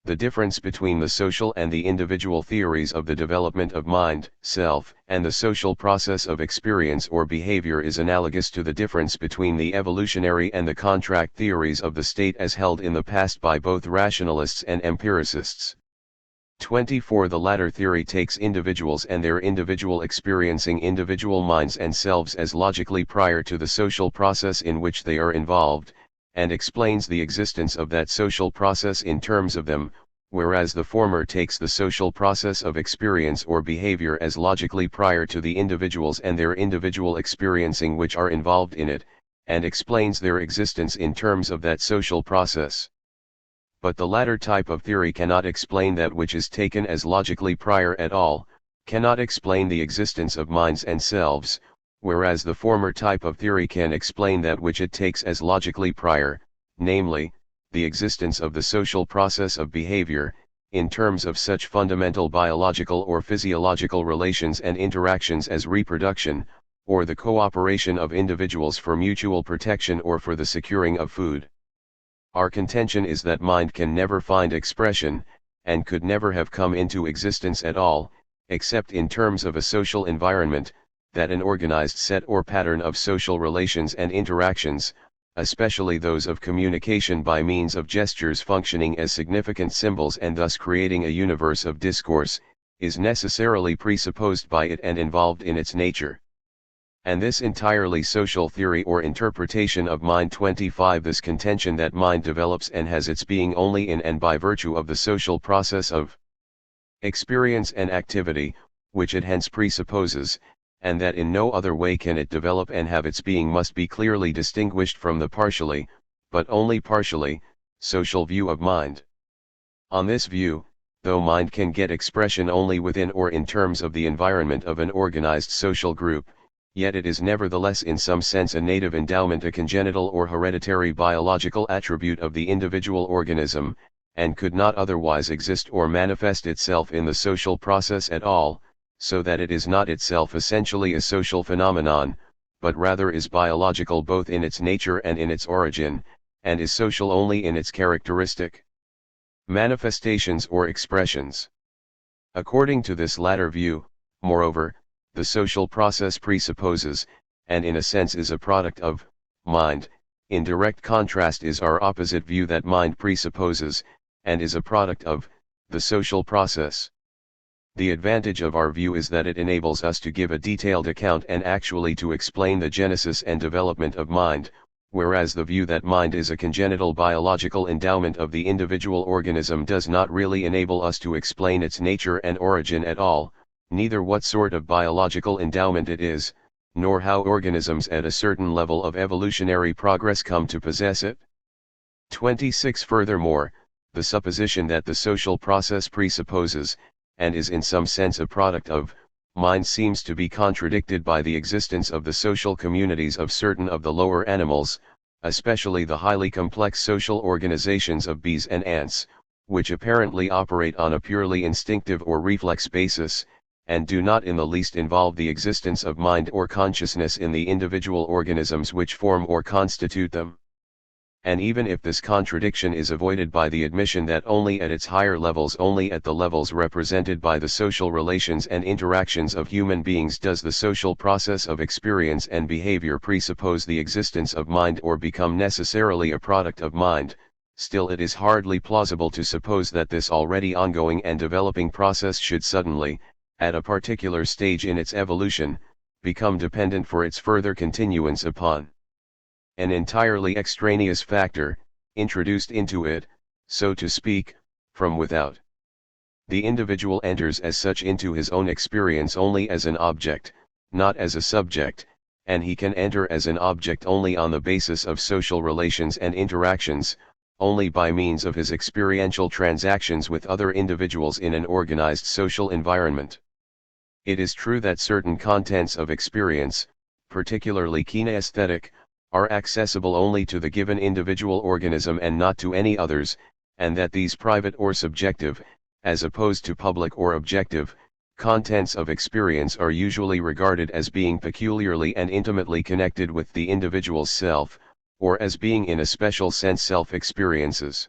Speaker 1: The difference between the social and the individual theories of the development of mind, self, and the social process of experience or behavior is analogous to the difference between the evolutionary and the contract theories of the state as held in the past by both rationalists and empiricists. 24. The latter theory takes individuals and their individual experiencing individual minds and selves as logically prior to the social process in which they are involved, and explains the existence of that social process in terms of them, whereas the former takes the social process of experience or behavior as logically prior to the individuals and their individual experiencing which are involved in it, and explains their existence in terms of that social process. But the latter type of theory cannot explain that which is taken as logically prior at all, cannot explain the existence of minds and selves, whereas the former type of theory can explain that which it takes as logically prior, namely, the existence of the social process of behavior, in terms of such fundamental biological or physiological relations and interactions as reproduction, or the cooperation of individuals for mutual protection or for the securing of food. Our contention is that mind can never find expression, and could never have come into existence at all, except in terms of a social environment, that an organized set or pattern of social relations and interactions, especially those of communication by means of gestures functioning as significant symbols and thus creating a universe of discourse, is necessarily presupposed by it and involved in its nature. And this entirely social theory or interpretation of mind. 25. This contention that mind develops and has its being only in and by virtue of the social process of experience and activity, which it hence presupposes, and that in no other way can it develop and have its being must be clearly distinguished from the partially, but only partially, social view of mind. On this view, though mind can get expression only within or in terms of the environment of an organized social group, yet it is nevertheless in some sense a native endowment, a congenital or hereditary biological attribute of the individual organism, and could not otherwise exist or manifest itself in the social process at all, so that it is not itself essentially a social phenomenon, but rather is biological both in its nature and in its origin, and is social only in its characteristic manifestations or expressions. According to this latter view, moreover, the social process presupposes, and in a sense is a product of, mind. In direct contrast is our opposite view that mind presupposes, and is a product of, the social process. The advantage of our view is that it enables us to give a detailed account and actually to explain the genesis and development of mind, whereas the view that mind is a congenital biological endowment of the individual organism does not really enable us to explain its nature and origin at all, neither what sort of biological endowment it is, nor how organisms at a certain level of evolutionary progress come to possess it. 26. Furthermore, the supposition that the social process presupposes, and is in some sense a product of, mind seems to be contradicted by the existence of the social communities of certain of the lower animals, especially the highly complex social organizations of bees and ants, which apparently operate on a purely instinctive or reflex basis, and do not in the least involve the existence of mind or consciousness in the individual organisms which form or constitute them. And even if this contradiction is avoided by the admission that only at its higher levels, only at the levels represented by the social relations and interactions of human beings, does the social process of experience and behavior presuppose the existence of mind or become necessarily a product of mind, still it is hardly plausible to suppose that this already ongoing and developing process should suddenly, at a particular stage in its evolution, become dependent for its further continuance upon an entirely extraneous factor, introduced into it, so to speak, from without. The individual enters as such into his own experience only as an object, not as a subject, and he can enter as an object only on the basis of social relations and interactions, only by means of his experiential transactions with other individuals in an organized social environment. It is true that certain contents of experience, particularly kinesthetic, are accessible only to the given individual organism and not to any others, and that these private or subjective, as opposed to public or objective, contents of experience are usually regarded as being peculiarly and intimately connected with the individual's self, or as being in a special sense self-experiences.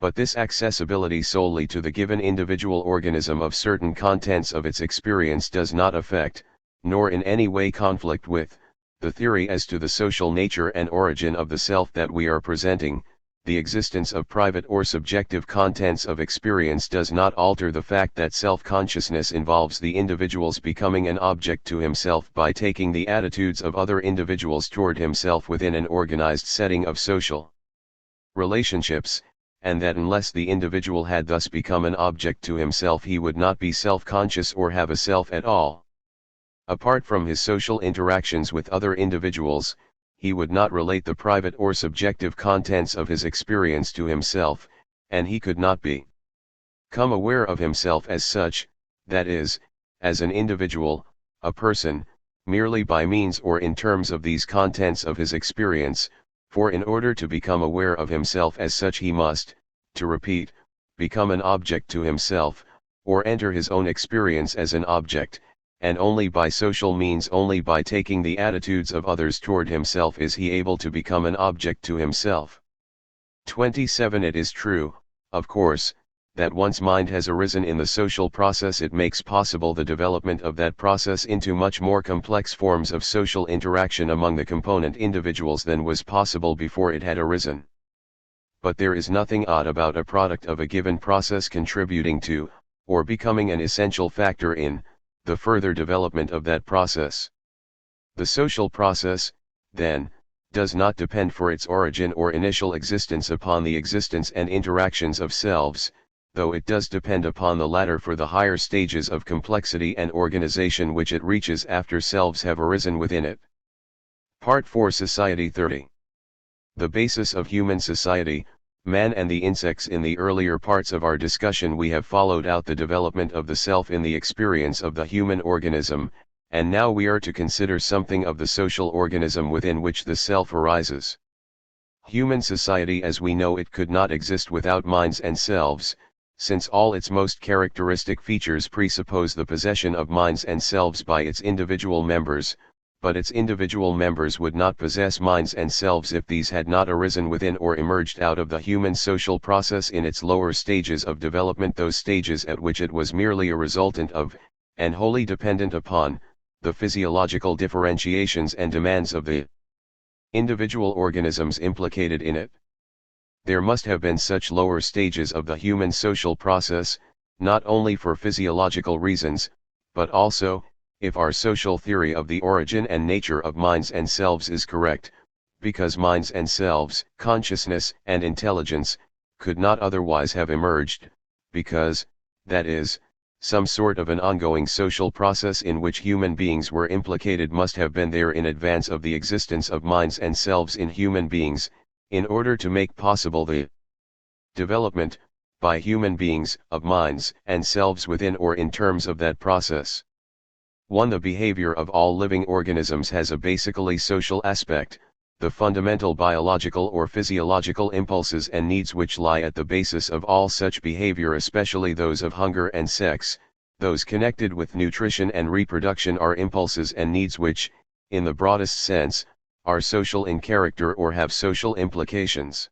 Speaker 1: But this accessibility solely to the given individual organism of certain contents of its experience does not affect, nor in any way conflict with, the theory as to the social nature and origin of the self that we are presenting. The existence of private or subjective contents of experience does not alter the fact that self-consciousness involves the individual's becoming an object to himself by taking the attitudes of other individuals toward himself within an organized setting of social relationships, and that unless the individual had thus become an object to himself he would not be self-conscious or have a self at all. Apart from his social interactions with other individuals, he would not relate the private or subjective contents of his experience to himself, and he could not become aware of himself as such, that is, as an individual, a person, merely by means or in terms of these contents of his experience, for in order to become aware of himself as such he must, to repeat, become an object to himself, or enter his own experience as an object, and only by social means, only by taking the attitudes of others toward himself is he able to become an object to himself. 27. It is true, of course, that once mind has arisen in the social process it makes possible the development of that process into much more complex forms of social interaction among the component individuals than was possible before it had arisen. But there is nothing odd about a product of a given process contributing to, or becoming an essential factor in, the further development of that process. The social process, then, does not depend for its origin or initial existence upon the existence and interactions of selves, though it does depend upon the latter for the higher stages of complexity and organization which it reaches after selves have arisen within it. Part 4 Society 30. The basis of human society, man and the insects. In the earlier parts of our discussion we have followed out the development of the self in the experience of the human organism, and now we are to consider something of the social organism within which the self arises. Human society as we know it could not exist without minds and selves, since all its most characteristic features presuppose the possession of minds and selves by its individual members, but its individual members would not possess minds and selves if these had not arisen within or emerged out of the human social process in its lower stages of development, those stages at which it was merely a resultant of, and wholly dependent upon, the physiological differentiations and demands of the individual organisms implicated in it. There must have been such lower stages of the human social process, not only for physiological reasons, but also, if our social theory of the origin and nature of minds and selves is correct, because minds and selves, consciousness and intelligence, could not otherwise have emerged, because, that is, some sort of an ongoing social process in which human beings were implicated must have been there in advance of the existence of minds and selves in human beings, in order to make possible the development, by human beings, of minds and selves within or in terms of that process. 1. The behavior of all living organisms has a basically social aspect, the fundamental biological or physiological impulses and needs which lie at the basis of all such behavior, especially those of hunger and sex, those connected with nutrition and reproduction, are impulses and needs which, in the broadest sense, are social in character or have social implications.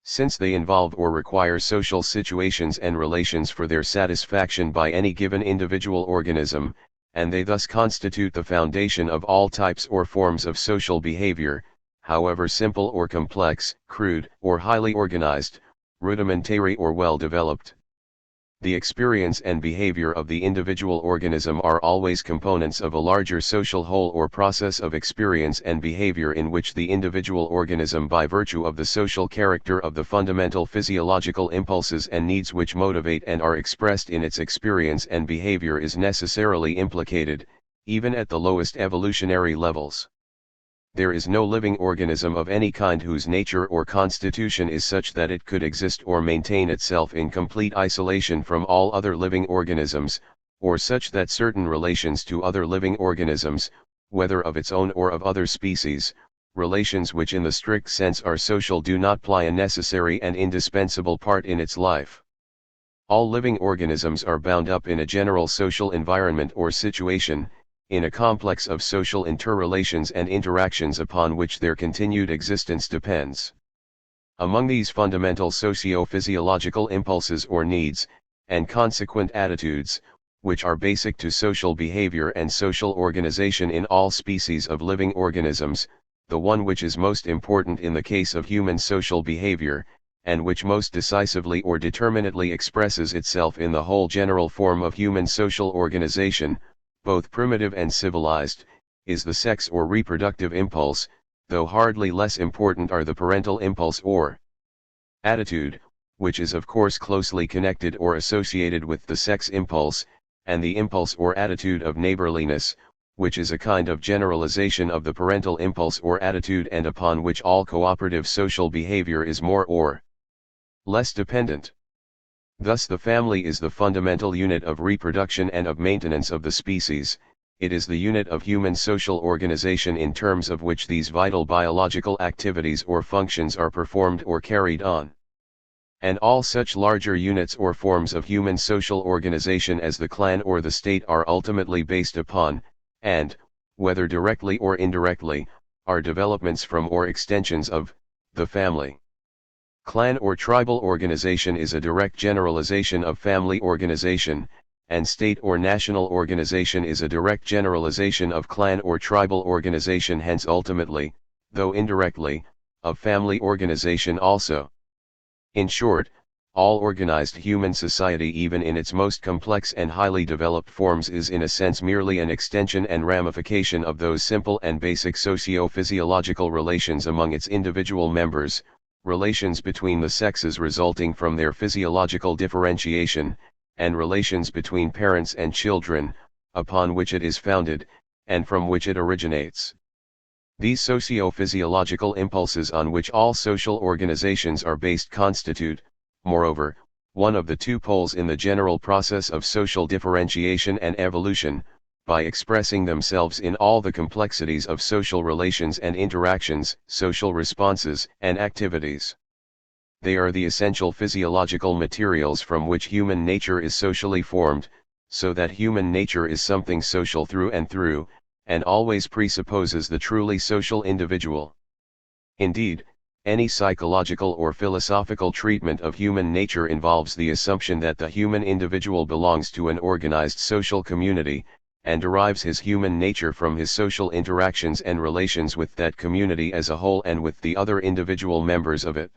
Speaker 1: Since they involve or require social situations and relations for their satisfaction by any given individual organism, and they thus constitute the foundation of all types or forms of social behavior, however simple or complex, crude or highly organized, rudimentary or well developed. The experience and behavior of the individual organism are always components of a larger social whole or process of experience and behavior in which the individual organism, by virtue of the social character of the fundamental physiological impulses and needs which motivate and are expressed in its experience and behavior, is necessarily implicated, even at the lowest evolutionary levels. There is no living organism of any kind whose nature or constitution is such that it could exist or maintain itself in complete isolation from all other living organisms, or such that certain relations to other living organisms, whether of its own or of other species, relations which in the strict sense are social, do not play a necessary and indispensable part in its life. All living organisms are bound up in a general social environment or situation, in a complex of social interrelations and interactions upon which their continued existence depends. Among these fundamental socio-physiological impulses or needs, and consequent attitudes, which are basic to social behavior and social organization in all species of living organisms, the one which is most important in the case of human social behavior, and which most decisively or determinately expresses itself in the whole general form of human social organization, both primitive and civilized, is the sex or reproductive impulse, though hardly less important are the parental impulse or attitude, which is of course closely connected or associated with the sex impulse, and the impulse or attitude of neighborliness, which is a kind of generalization of the parental impulse or attitude and upon which all cooperative social behavior is more or less dependent. Thus the family is the fundamental unit of reproduction and of maintenance of the species. It is the unit of human social organization in terms of which these vital biological activities or functions are performed or carried on. And all such larger units or forms of human social organization as the clan or the state are ultimately based upon, and, whether directly or indirectly, are developments from or extensions of, the family. Clan or tribal organization is a direct generalization of family organization, and state or national organization is a direct generalization of clan or tribal organization, hence ultimately, though indirectly, of family organization also. In short, all organized human society, even in its most complex and highly developed forms, is in a sense merely an extension and ramification of those simple and basic socio-physiological relations among its individual members, relations between the sexes resulting from their physiological differentiation, and relations between parents and children, upon which it is founded, and from which it originates. These socio-physiological impulses on which all social organizations are based constitute, moreover, one of the two poles in the general process of social differentiation and evolution, by expressing themselves in all the complexities of social relations and interactions, social responses, and activities. They are the essential physiological materials from which human nature is socially formed, so that human nature is something social through and always presupposes the truly social individual. Indeed, any psychological or philosophical treatment of human nature involves the assumption that the human individual belongs to an organized social community, and derives his human nature from his social interactions and relations with that community as a whole and with the other individual members of it.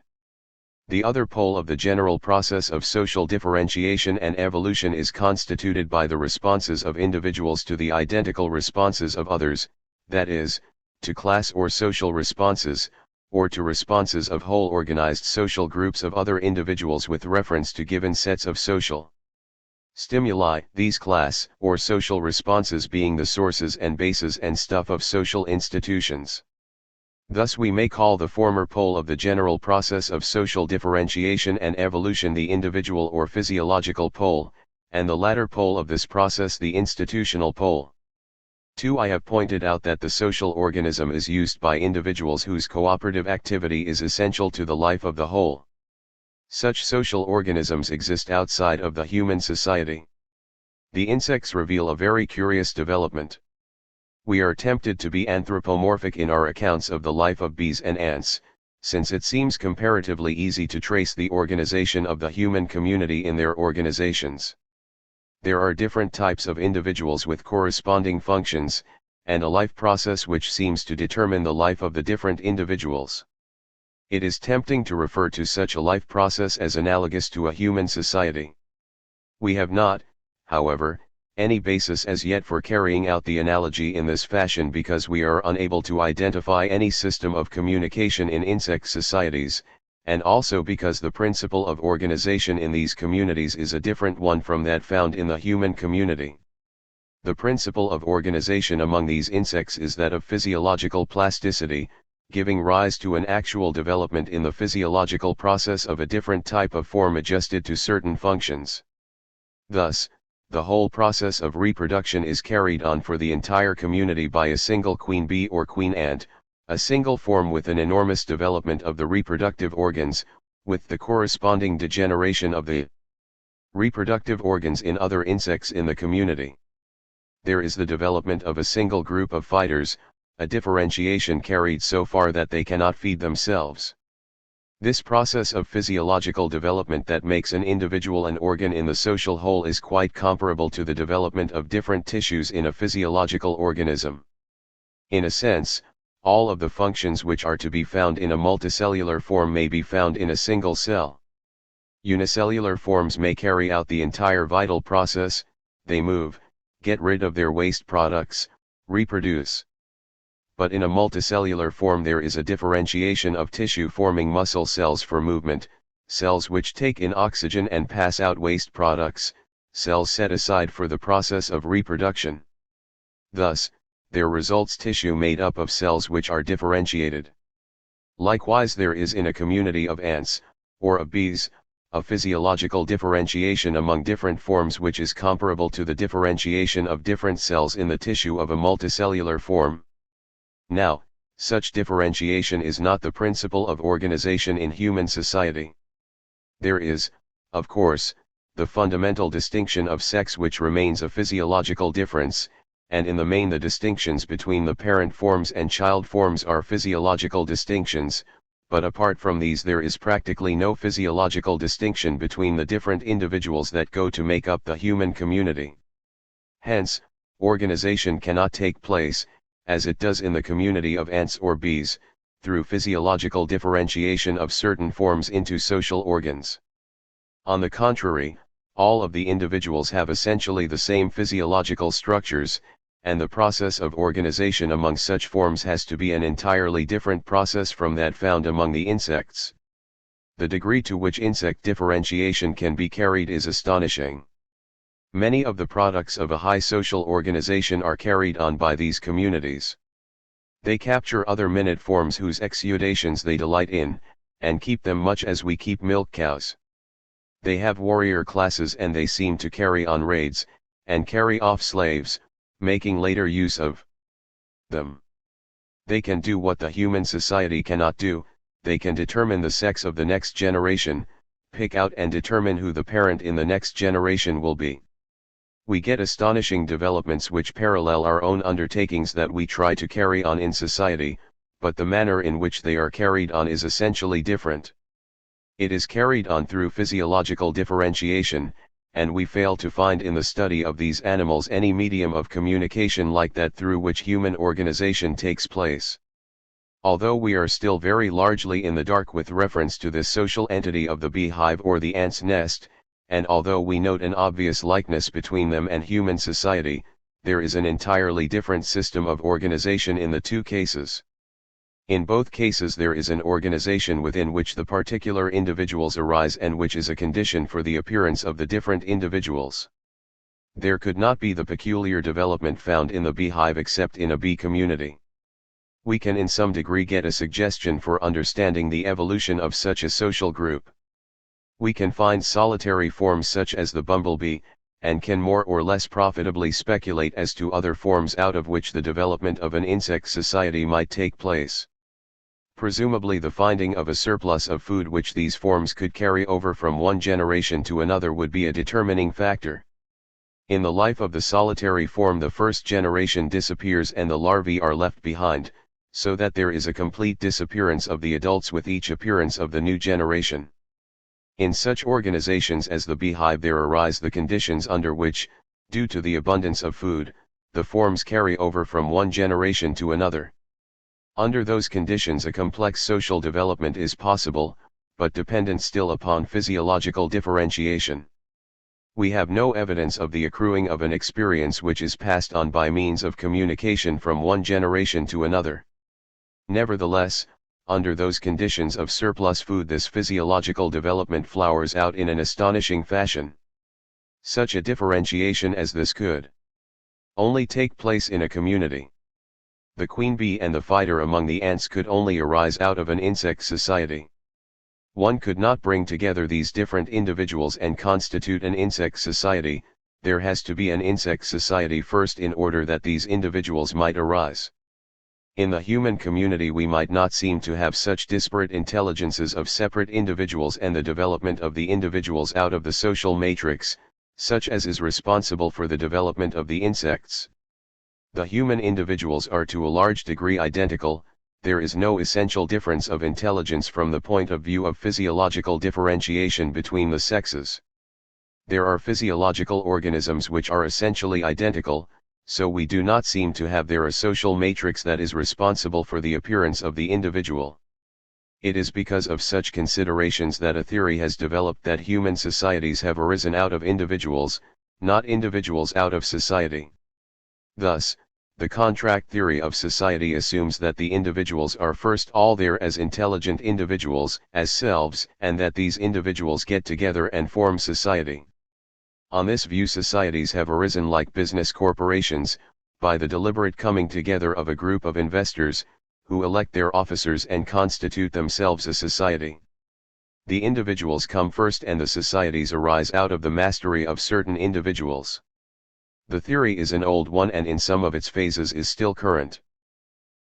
Speaker 1: The other pole of the general process of social differentiation and evolution is constituted by the responses of individuals to the identical responses of others, that is, to class or social responses, or to responses of whole organized social groups of other individuals with reference to given sets of social stimuli, these class or social responses being the sources and bases and stuff of social institutions. Thus we may call the former pole of the general process of social differentiation and evolution the individual or physiological pole, and the latter pole of this process the institutional pole. 2. I have pointed out that the social organism is used by individuals whose cooperative activity is essential to the life of the whole. Such social organisms exist outside of the human society. The insects reveal a very curious development. We are tempted to be anthropomorphic in our accounts of the life of bees and ants, since it seems comparatively easy to trace the organization of the human community in their organizations. There are different types of individuals with corresponding functions, and a life process which seems to determine the life of the different individuals. It is tempting to refer to such a life process as analogous to a human society. We have not, however, any basis as yet for carrying out the analogy in this fashion because we are unable to identify any system of communication in insect societies, and also because the principle of organization in these communities is a different one from that found in the human community. The principle of organization among these insects is that of physiological plasticity, giving rise to an actual development in the physiological process of a different type of form adjusted to certain functions. Thus, the whole process of reproduction is carried on for the entire community by a single queen bee or queen ant, a single form with an enormous development of the reproductive organs, with the corresponding degeneration of the reproductive organs in other insects in the community. There is the development of a single group of fighters, a differentiation carried so far that they cannot feed themselves. This process of physiological development that makes an individual an organ in the social whole is quite comparable to the development of different tissues in a physiological organism. In a sense, all of the functions which are to be found in a multicellular form may be found in a single cell. Unicellular forms may carry out the entire vital process, they move, get rid of their waste products, reproduce. But in a multicellular form there is a differentiation of tissue forming muscle cells for movement, cells which take in oxygen and pass out waste products, cells set aside for the process of reproduction. Thus, there results tissue made up of cells which are differentiated. Likewise there is in a community of ants, or of bees, a physiological differentiation among different forms which is comparable to the differentiation of different cells in the tissue of a multicellular form. Now, such differentiation is not the principle of organization in human society. There is, of course, the fundamental distinction of sex which remains a physiological difference, and in the main the distinctions between the parent forms and child forms are physiological distinctions, but apart from these there is practically no physiological distinction between the different individuals that go to make up the human community. Hence, organization cannot take place, as it does in the community of ants or bees, through physiological differentiation of certain forms into social organs. On the contrary, all of the individuals have essentially the same physiological structures, and the process of organization among such forms has to be an entirely different process from that found among the insects. The degree to which insect differentiation can be carried is astonishing. Many of the products of a high social organization are carried on by these communities. They capture other minute forms whose exudations they delight in, and keep them much as we keep milk cows. They have warrior classes and they seem to carry on raids, and carry off slaves, making later use of them. They can do what the human society cannot do, they can determine the sex of the next generation, pick out and determine who the parent in the next generation will be. We get astonishing developments which parallel our own undertakings that we try to carry on in society, but the manner in which they are carried on is essentially different. It is carried on through physiological differentiation, and we fail to find in the study of these animals any medium of communication like that through which human organization takes place. Although we are still very largely in the dark with reference to this social entity of the beehive or the ant's nest, and although we note an obvious likeness between them and human society, there is an entirely different system of organization in the two cases. In both cases there is an organization within which the particular individuals arise and which is a condition for the appearance of the different individuals. There could not be the peculiar development found in the beehive except in a bee community. We can in some degree get a suggestion for understanding the evolution of such a social group. We can find solitary forms such as the bumblebee, and can more or less profitably speculate as to other forms out of which the development of an insect society might take place. Presumably the finding of a surplus of food which these forms could carry over from one generation to another would be a determining factor. In the life of the solitary form the first generation disappears and the larvae are left behind, so that there is a complete disappearance of the adults with each appearance of the new generation. In such organizations as the beehive there arise the conditions under which, due to the abundance of food, the forms carry over from one generation to another. Under those conditions a complex social development is possible, but dependent still upon physiological differentiation. We have no evidence of the accruing of an experience which is passed on by means of communication from one generation to another. Nevertheless, under those conditions of surplus food this physiological development flowers out in an astonishing fashion. Such a differentiation as this could only take place in a community. The queen bee and the fighter among the ants could only arise out of an insect society. One could not bring together these different individuals and constitute an insect society, there has to be an insect society first in order that these individuals might arise. In the human community we might not seem to have such disparate intelligences of separate individuals and the development of the individuals out of the social matrix, such as is responsible for the development of the insects. The human individuals are to a large degree identical, there is no essential difference of intelligence from the point of view of physiological differentiation between the sexes. There are physiological organisms which are essentially identical, so we do not seem to have there a social matrix that is responsible for the appearance of the individual. It is because of such considerations that a theory has developed that human societies have arisen out of individuals, not individuals out of society. Thus, the contract theory of society assumes that the individuals are first all there as intelligent individuals, as selves, and that these individuals get together and form society. On this view societies have arisen like business corporations, by the deliberate coming together of a group of investors, who elect their officers and constitute themselves a society. The individuals come first and the societies arise out of the mastery of certain individuals. The theory is an old one and in some of its phases is still current.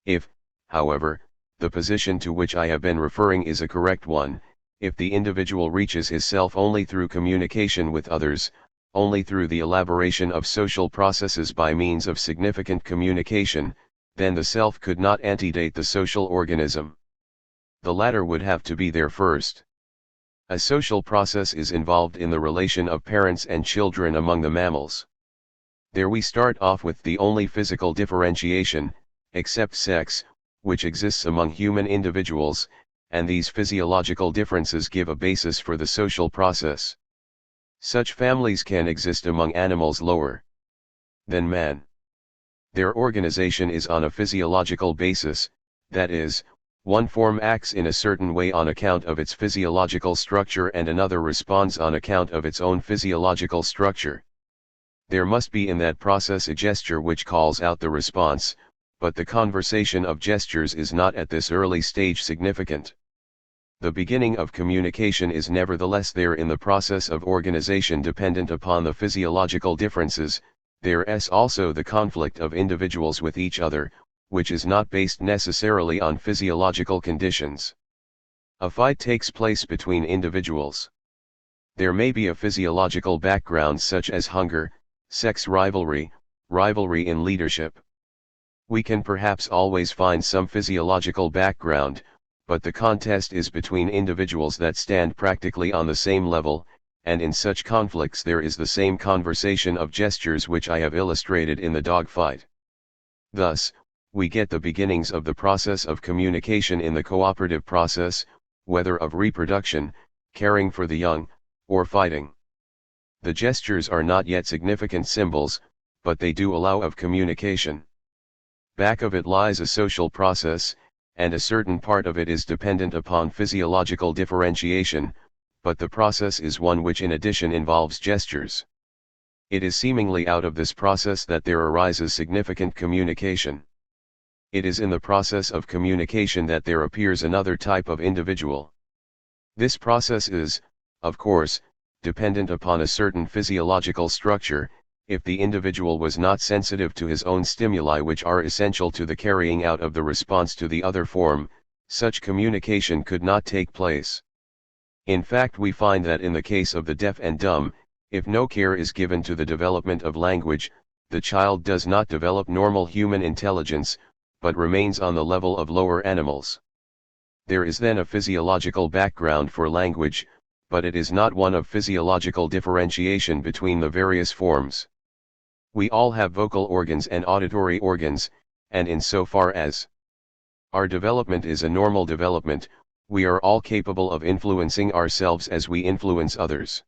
Speaker 1: If, however, the position to which I have been referring is a correct one, if the individual reaches his self only through communication with others, only through the elaboration of social processes by means of significant communication, then the self could not antedate the social organism. The latter would have to be there first. A social process is involved in the relation of parents and children among the mammals. There we start off with the only physical differentiation, except sex, which exists among human individuals, and these physiological differences give a basis for the social process. Such families can exist among animals lower than man. Their organization is on a physiological basis, that is, One form acts in a certain way on account of its physiological structure and another responds on account of its own physiological structure. There must be in that process a gesture which calls out the response, but the conversation of gestures is not at this early stage significant. The beginning of communication is nevertheless there in the process of organization dependent upon the physiological differences. There is also the conflict of individuals with each other, which is not based necessarily on physiological conditions. A fight takes place between individuals. There may be a physiological background such as hunger, sex rivalry, rivalry in leadership. We can perhaps always find some physiological background, but the contest is between individuals that stand practically on the same level, and in such conflicts there is the same conversation of gestures which I have illustrated in the dogfight. Thus, we get the beginnings of the process of communication in the cooperative process, whether of reproduction, caring for the young, or fighting. The gestures are not yet significant symbols, but they do allow of communication. Back of it lies a social process, and a certain part of it is dependent upon physiological differentiation, but the process is one which in addition involves gestures. It is seemingly out of this process that there arises significant communication. It is in the process of communication that there appears another type of individual. This process is, of course, dependent upon a certain physiological structure. If the individual was not sensitive to his own stimuli which are essential to the carrying out of the response to the other form, such communication could not take place. In fact, we find that in the case of the deaf and dumb, if no care is given to the development of language, the child does not develop normal human intelligence, but remains on the level of lower animals. There is then a physiological background for language, but it is not one of physiological differentiation between the various forms. We all have vocal organs and auditory organs, and in so far as our development is a normal development, we are all capable of influencing ourselves as we influence others.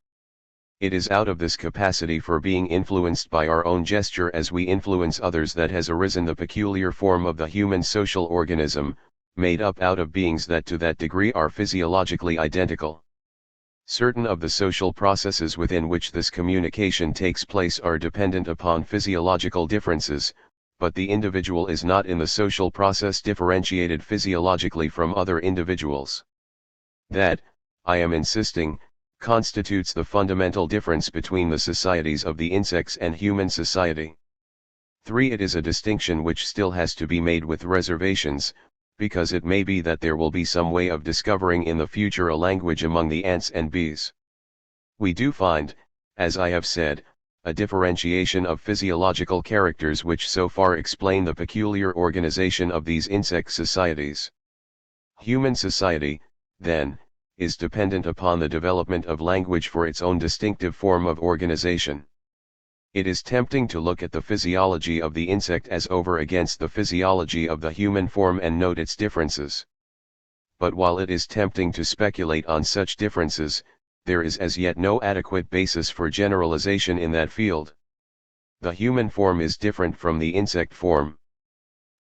Speaker 1: It is out of this capacity for being influenced by our own gesture as we influence others that has arisen the peculiar form of the human social organism, made up out of beings that to that degree are physiologically identical. Certain of the social processes within which this communication takes place are dependent upon physiological differences, but the individual is not in the social process differentiated physiologically from other individuals. That, I am insisting, constitutes the fundamental difference between the societies of the insects and human society. 3. It is a distinction which still has to be made with reservations, because it may be that there will be some way of discovering in the future a language among the ants and bees. We do find, as I have said, a differentiation of physiological characters which so far explain the peculiar organization of these insect societies. Human society, then, is dependent upon the development of language for its own distinctive form of organization. It is tempting to look at the physiology of the insect as over against the physiology of the human form and note its differences. But while it is tempting to speculate on such differences, there is as yet no adequate basis for generalization in that field. The human form is different from the insect form.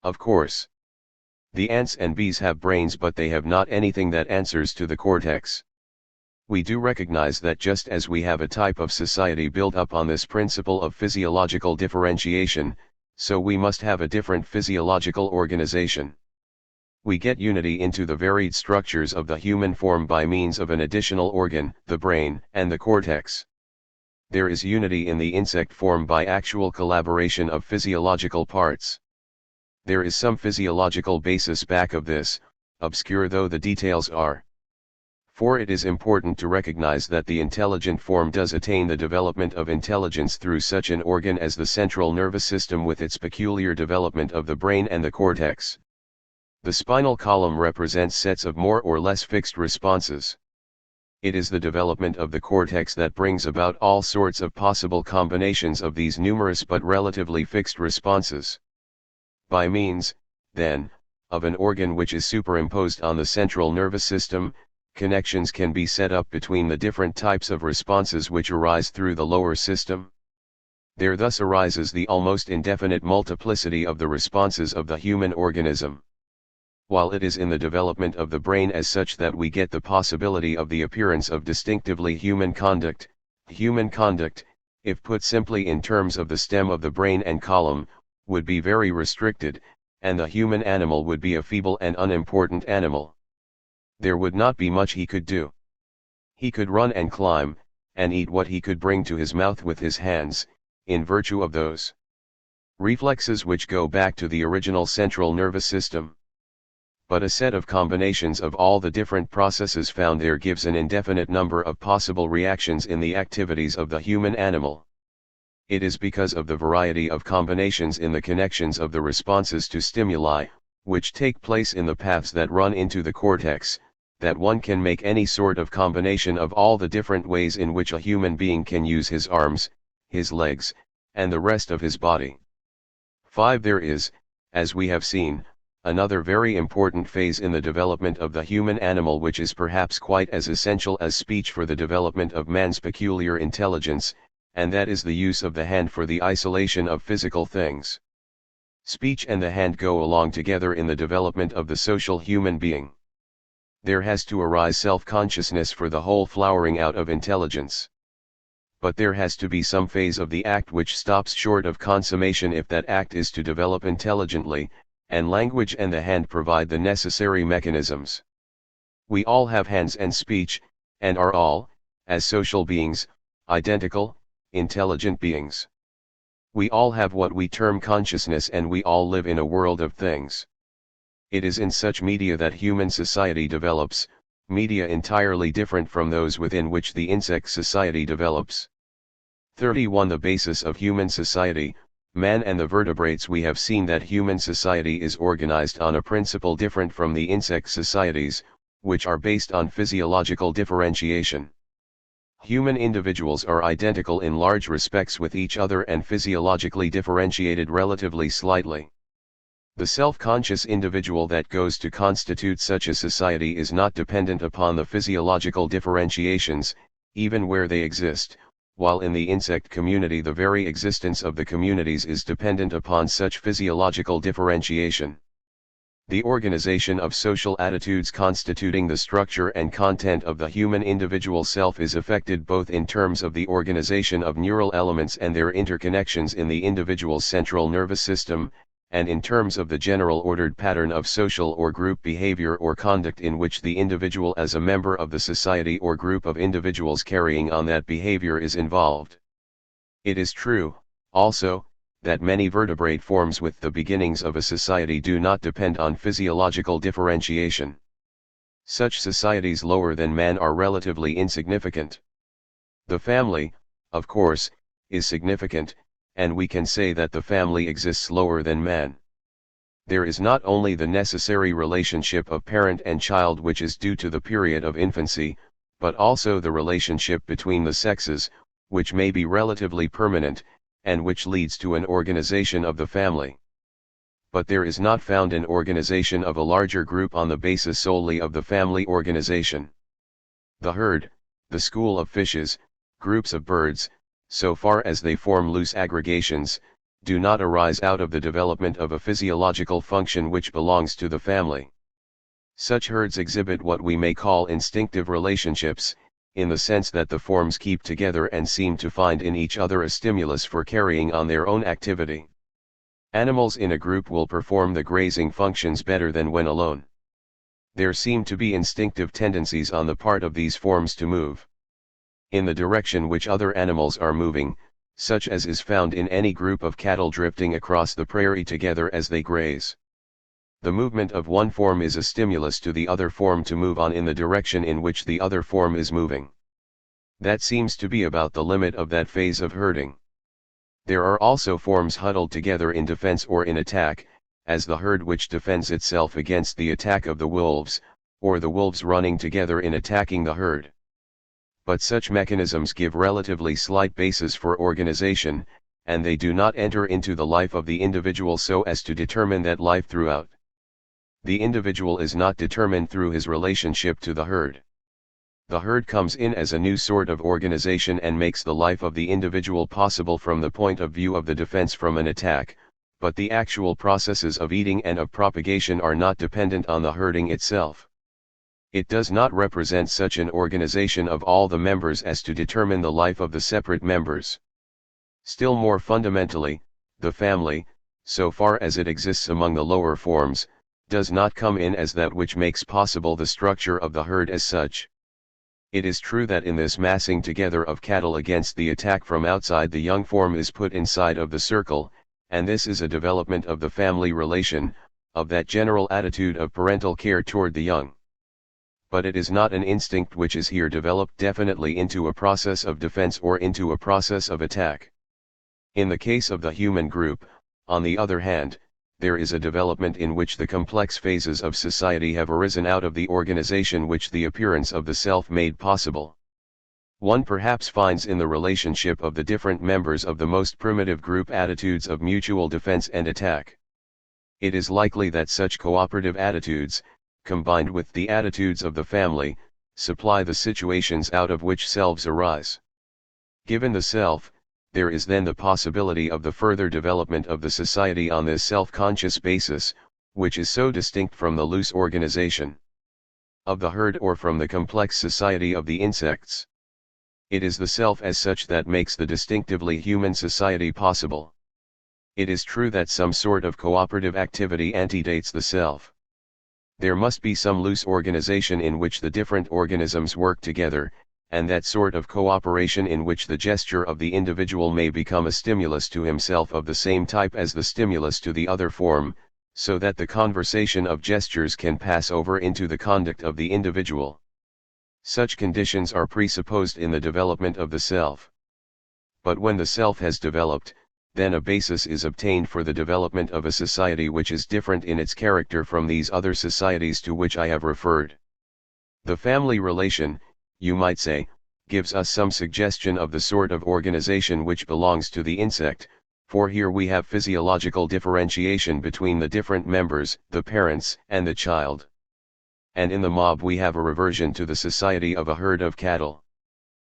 Speaker 1: Of course, the ants and bees have brains, but they have not anything that answers to the cortex. We do recognize that just as we have a type of society built up on this principle of physiological differentiation, so we must have a different physiological organization. We get unity into the varied structures of the human form by means of an additional organ, the brain, and the cortex. There is unity in the insect form by actual collaboration of physiological parts. There is some physiological basis back of this, obscure though the details are. For it is important to recognize that the intelligent form does attain the development of intelligence through such an organ as the central nervous system with its peculiar development of the brain and the cortex. The spinal column represents sets of more or less fixed responses. It is the development of the cortex that brings about all sorts of possible combinations of these numerous but relatively fixed responses. By means, then, of an organ which is superimposed on the central nervous system, connections can be set up between the different types of responses which arise through the lower system. There thus arises the almost indefinite multiplicity of the responses of the human organism. while it is in the development of the brain as such that we get the possibility of the appearance of distinctively human conduct, if put simply in terms of the stem of the brain and column, would be very restricted, and the human animal would be a feeble and unimportant animal. There would not be much he could do. He could run and climb, and eat what he could bring to his mouth with his hands, in virtue of those reflexes which go back to the original central nervous system. But a set of combinations of all the different processes found there gives an indefinite number of possible reactions in the activities of the human animal. It is because of the variety of combinations in the connections of the responses to stimuli, which take place in the paths that run into the cortex, that one can make any sort of combination of all the different ways in which a human being can use his arms, his legs, and the rest of his body. 5. There is, as we have seen, another very important phase in the development of the human animal which is perhaps quite as essential as speech for the development of man's peculiar intelligence, and that is the use of the hand for the isolation of physical things. Speech and the hand go along together in the development of the social human being. There has to arise self-consciousness for the whole flowering out of intelligence. But there has to be some phase of the act which stops short of consummation if that act is to develop intelligently, and language and the hand provide the necessary mechanisms. We all have hands and speech, and are all, as social beings, identical, intelligent beings. We all have what we term consciousness, and we all live in a world of things. It is in such media that human society develops, media entirely different from those within which the insect society develops. 31. The basis of human society, man and the vertebrates. We have seen that human society is organized on a principle different from the insect societies, which are based on physiological differentiation. Human individuals are identical in large respects with each other and physiologically differentiated relatively slightly. The self-conscious individual that goes to constitute such a society is not dependent upon the physiological differentiations, even where they exist, while in the insect community the very existence of the communities is dependent upon such physiological differentiation. The organization of social attitudes constituting the structure and content of the human individual self is affected both in terms of the organization of neural elements and their interconnections in the individual's central nervous system, and in terms of the general ordered pattern of social or group behavior or conduct in which the individual as a member of the society or group of individuals carrying on that behavior is involved. It is true, also, that many vertebrate forms with the beginnings of a society do not depend on physiological differentiation. Such societies lower than man are relatively insignificant. The family, of course, is significant, and we can say that the family exists lower than man. There is not only the necessary relationship of parent and child which is due to the period of infancy, but also the relationship between the sexes, which may be relatively permanent, and which leads to an organization of the family. But there is not found an organization of a larger group on the basis solely of the family organization. The herd, the school of fishes, groups of birds, so far as they form loose aggregations, do not arise out of the development of a physiological function which belongs to the family. Such herds exhibit what we may call instinctive relationships, in the sense that the forms keep together and seem to find in each other a stimulus for carrying on their own activity. Animals in a group will perform the grazing functions better than when alone. There seem to be instinctive tendencies on the part of these forms to move in the direction which other animals are moving, such as is found in any group of cattle drifting across the prairie together as they graze. The movement of one form is a stimulus to the other form to move on in the direction in which the other form is moving. That seems to be about the limit of that phase of herding. There are also forms huddled together in defense or in attack, as the herd which defends itself against the attack of the wolves, or the wolves running together in attacking the herd. But such mechanisms give relatively slight basis for organization, and they do not enter into the life of the individual so as to determine that life throughout. The individual is not determined through his relationship to the herd. The herd comes in as a new sort of organization and makes the life of the individual possible from the point of view of the defense from an attack, but the actual processes of eating and of propagation are not dependent on the herding itself. It does not represent such an organization of all the members as to determine the life of the separate members. Still more fundamentally, the family, so far as it exists among the lower forms, does not come in as that which makes possible the structure of the herd as such. It is true that in this massing together of cattle against the attack from outside, the young form is put inside of the circle, and this is a development of the family relation, of that general attitude of parental care toward the young. But it is not an instinct which is here developed definitely into a process of defense or into a process of attack. In the case of the human group, on the other hand, there is a development in which the complex phases of society have arisen out of the organization which the appearance of the self made possible. One perhaps finds in the relationship of the different members of the most primitive group attitudes of mutual defense and attack. It is likely that such cooperative attitudes, combined with the attitudes of the family, supply the situations out of which selves arise. Given the self, there is then the possibility of the further development of the society on this self-conscious basis, which is so distinct from the loose organization of the herd or from the complex society of the insects. It is the self as such that makes the distinctively human society possible. It is true that some sort of cooperative activity antedates the self. There must be some loose organization in which the different organisms work together, and that sort of cooperation in which the gesture of the individual may become a stimulus to himself of the same type as the stimulus to the other form, so that the conversation of gestures can pass over into the conduct of the individual. Such conditions are presupposed in the development of the self. But when the self has developed, then a basis is obtained for the development of a society which is different in its character from these other societies to which I have referred. The family relation, you might say, gives us some suggestion of the sort of organization which belongs to the insect, for here we have physiological differentiation between the different members, the parents and the child. And in the mob we have a reversion to the society of a herd of cattle.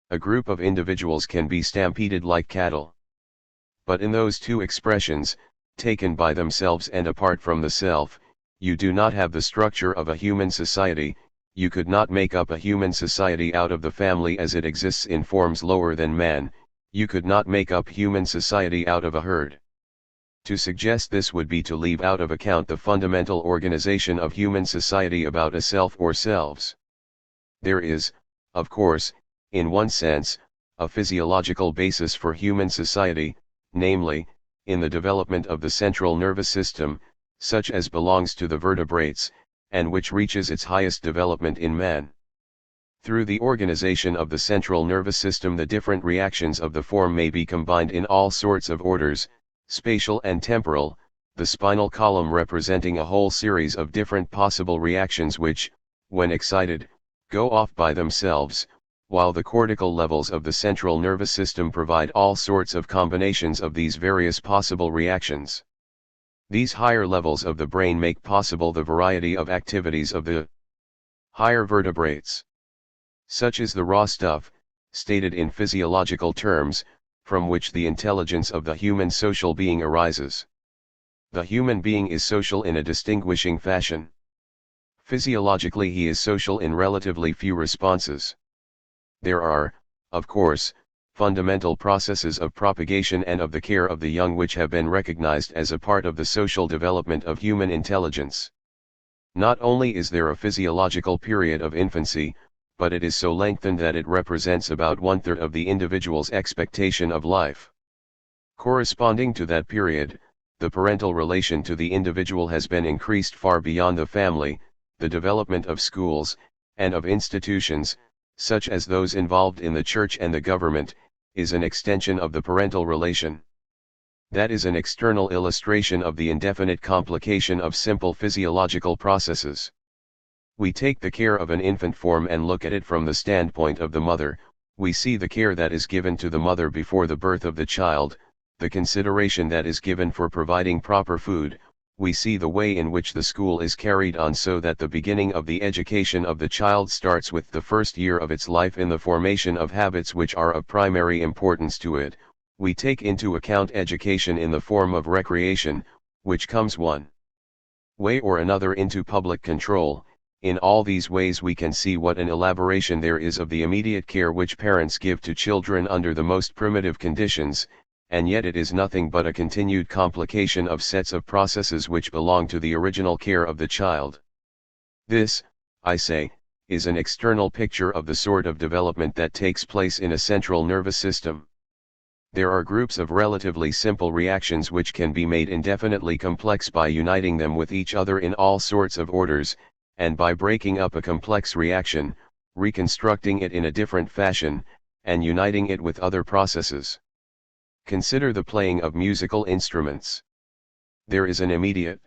Speaker 1: A group of individuals can be stampeded like cattle. But in those two expressions, taken by themselves and apart from the self, you do not have the structure of a human society. You could not make up a human society out of the family as it exists in forms lower than man, you could not make up human society out of a herd. To suggest this would be to leave out of account the fundamental organization of human society about a self or selves. There is, of course, in one sense, a physiological basis for human society, namely, in the development of the central nervous system, such as belongs to the vertebrates, and which reaches its highest development in man. Through the organization of the central nervous system the different reactions of the form may be combined in all sorts of orders, spatial and temporal, the spinal column representing a whole series of different possible reactions which, when excited, go off by themselves, while the cortical levels of the central nervous system provide all sorts of combinations of these various possible reactions. These higher levels of the brain make possible the variety of activities of the higher vertebrates. Such is the raw stuff, stated in physiological terms, from which the intelligence of the human social being arises. The human being is social in a distinguishing fashion. Physiologically he is social in relatively few responses. There are, of course, fundamental processes of propagation and of the care of the young which have been recognized as a part of the social development of human intelligence. Not only is there a physiological period of infancy, but it is so lengthened that it represents about 1/3 of the individual's expectation of life. Corresponding to that period, the parental relation to the individual has been increased far beyond the family. The development of schools, and of institutions, such as those involved in the church and the government, is an extension of the parental relation. That is an external illustration of the indefinite complication of simple physiological processes. We take the care of an infant form and look at it from the standpoint of the mother. We see the care that is given to the mother before the birth of the child, the consideration that is given for providing proper food. We see the way in which the school is carried on so that the beginning of the education of the child starts with the first year of its life in the formation of habits which are of primary importance to it. We take into account education in the form of recreation. which comes one way or another into public control. In all these ways we can see what an elaboration there is of the immediate care which parents give to children under the most primitive conditions, and yet it is nothing but a continued complication of sets of processes which belong to the original care of the child. This, I say, is an external picture of the sort of development that takes place in a central nervous system. There are groups of relatively simple reactions which can be made indefinitely complex by uniting them with each other in all sorts of orders, and by breaking up a complex reaction, reconstructing it in a different fashion, and uniting it with other processes. Consider the playing of musical instruments. There is an immediate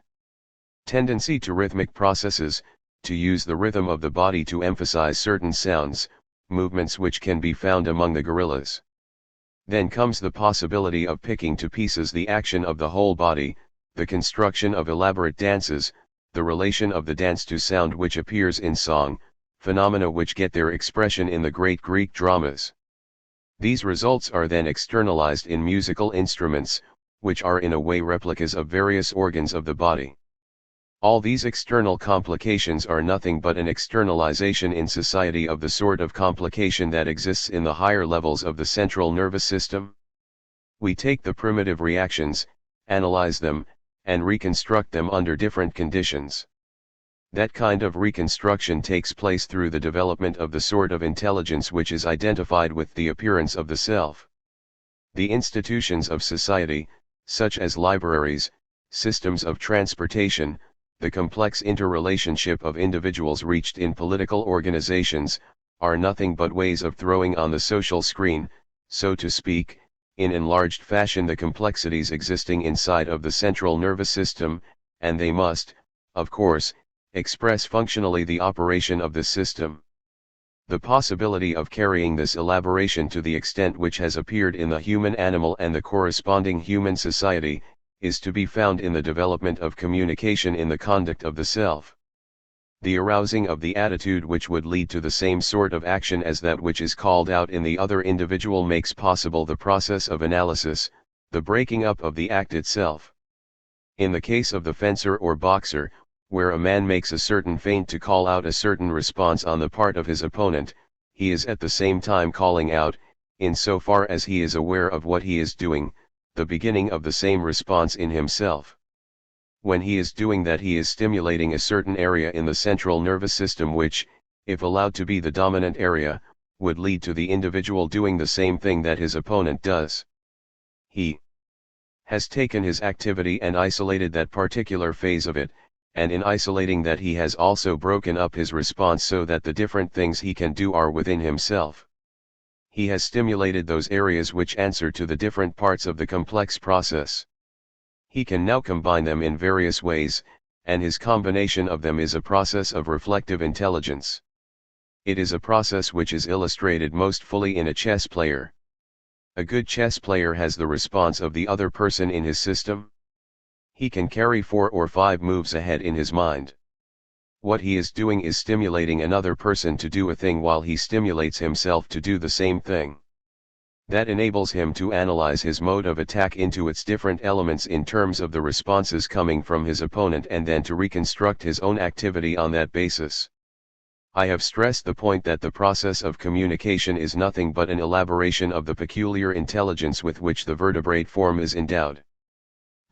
Speaker 1: tendency to rhythmic processes, to use the rhythm of the body to emphasize certain sounds, movements which can be found among the gorillas. Then comes the possibility of picking to pieces the action of the whole body, the construction of elaborate dances, the relation of the dance to sound which appears in song, phenomena which get their expression in the great Greek dramas. These results are then externalized in musical instruments, which are in a way replicas of various organs of the body. All these external complications are nothing but an externalization in society of the sort of complication that exists in the higher levels of the central nervous system. We take the primitive reactions, analyze them, and reconstruct them under different conditions. That kind of reconstruction takes place through the development of the sort of intelligence which is identified with the appearance of the self. The institutions of society, such as libraries, systems of transportation, the complex interrelationship of individuals reached in political organizations, are nothing but ways of throwing on the social screen, so to speak, in enlarged fashion the complexities existing inside of the central nervous system, and they must, of course, express functionally the operation of this system. The possibility of carrying this elaboration to the extent which has appeared in the human animal and the corresponding human society, is to be found in the development of communication in the conduct of the self. The arousing of the attitude which would lead to the same sort of action as that which is called out in the other individual makes possible the process of analysis, the breaking up of the act itself. In the case of the fencer or boxer, where a man makes a certain feint to call out a certain response on the part of his opponent, he is at the same time calling out, in so far as he is aware of what he is doing, the beginning of the same response in himself. When he is doing that he is stimulating a certain area in the central nervous system which, if allowed to be the dominant area, would lead to the individual doing the same thing that his opponent does. He has taken his activity and isolated that particular phase of it, and in isolating that he has also broken up his response so that the different things he can do are within himself. He has stimulated those areas which answer to the different parts of the complex process. He can now combine them in various ways, and his combination of them is a process of reflective intelligence. It is a process which is illustrated most fully in a chess player. A good chess player has the response of the other person in his system. He can carry 4 or 5 moves ahead in his mind. What he is doing is stimulating another person to do a thing while he stimulates himself to do the same thing. That enables him to analyze his mode of attack into its different elements in terms of the responses coming from his opponent and then to reconstruct his own activity on that basis. I have stressed the point that the process of communication is nothing but an elaboration of the peculiar intelligence with which the vertebrate form is endowed.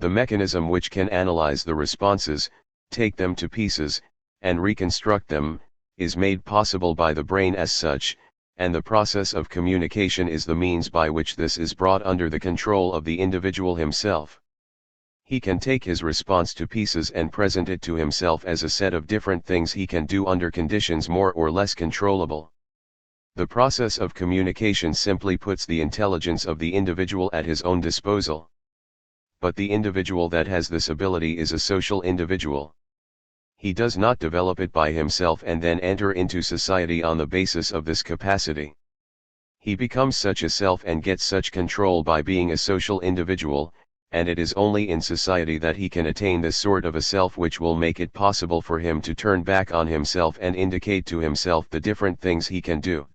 Speaker 1: The mechanism which can analyze the responses, take them to pieces, and reconstruct them, is made possible by the brain as such, and the process of communication is the means by which this is brought under the control of the individual himself. He can take his response to pieces and present it to himself as a set of different things he can do under conditions more or less controllable. The process of communication simply puts the intelligence of the individual at his own disposal. But the individual that has this ability is a social individual. He does not develop it by himself and then enter into society on the basis of this capacity. He becomes such a self and gets such control by being a social individual, and it is only in society that he can attain this sort of a self which will make it possible for him to turn back on himself and indicate to himself the different things he can do.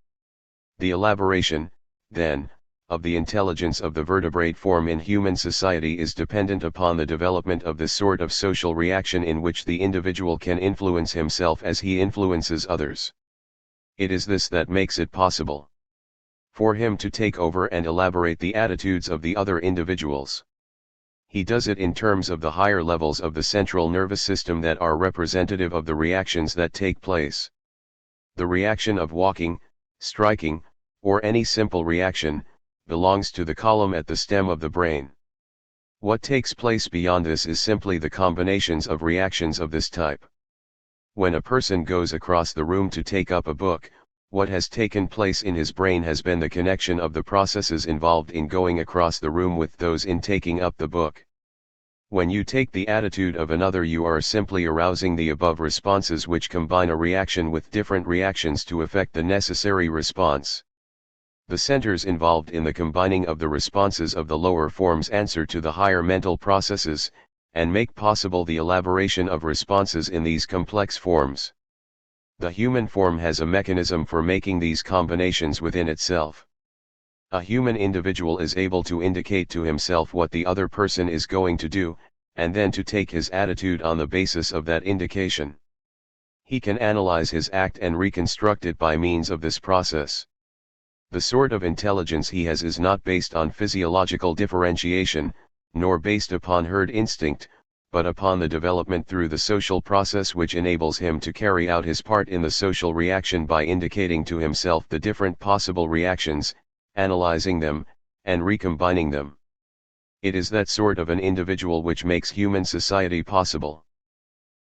Speaker 1: The elaboration, then, of the intelligence of the vertebrate form in human society is dependent upon the development of this sort of social reaction in which the individual can influence himself as he influences others. It is this that makes it possible for him to take over and elaborate the attitudes of the other individuals. He does it in terms of the higher levels of the central nervous system that are representative of the reactions that take place. The reaction of walking, striking, or any simple reaction, belongs to the column at the stem of the brain. What takes place beyond this is simply the combinations of reactions of this type. When a person goes across the room to take up a book, what has taken place in his brain has been the connection of the processes involved in going across the room with those in taking up the book. When you take the attitude of another, you are simply arousing the above responses, which combine a reaction with different reactions to effect the necessary response. The centers involved in the combining of the responses of the lower forms answer to the higher mental processes, and make possible the elaboration of responses in these complex forms. The human form has a mechanism for making these combinations within itself. A human individual is able to indicate to himself what the other person is going to do, and then to take his attitude on the basis of that indication. He can analyze his act and reconstruct it by means of this process. The sort of intelligence he has is not based on physiological differentiation, nor based upon herd instinct, but upon the development through the social process which enables him to carry out his part in the social reaction by indicating to himself the different possible reactions, analyzing them, and recombining them. It is that sort of an individual which makes human society possible.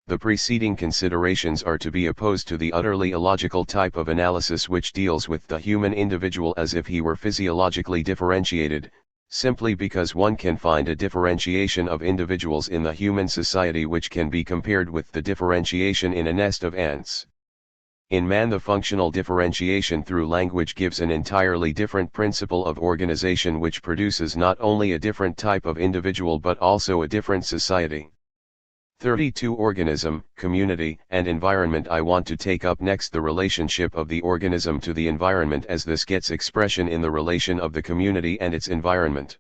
Speaker 1: The preceding considerations are to be opposed to the utterly illogical type of analysis which deals with the human individual as if he were physiologically differentiated, simply because one can find a differentiation of individuals in the human society which can be compared with the differentiation in a nest of ants. In man, the functional differentiation through language gives an entirely different principle of organization which produces not only a different type of individual but also a different society. 32. Organism, community, and environment. I want to take up next the relationship of the organism to the environment, as this gets expression in the relation of the community and its environment.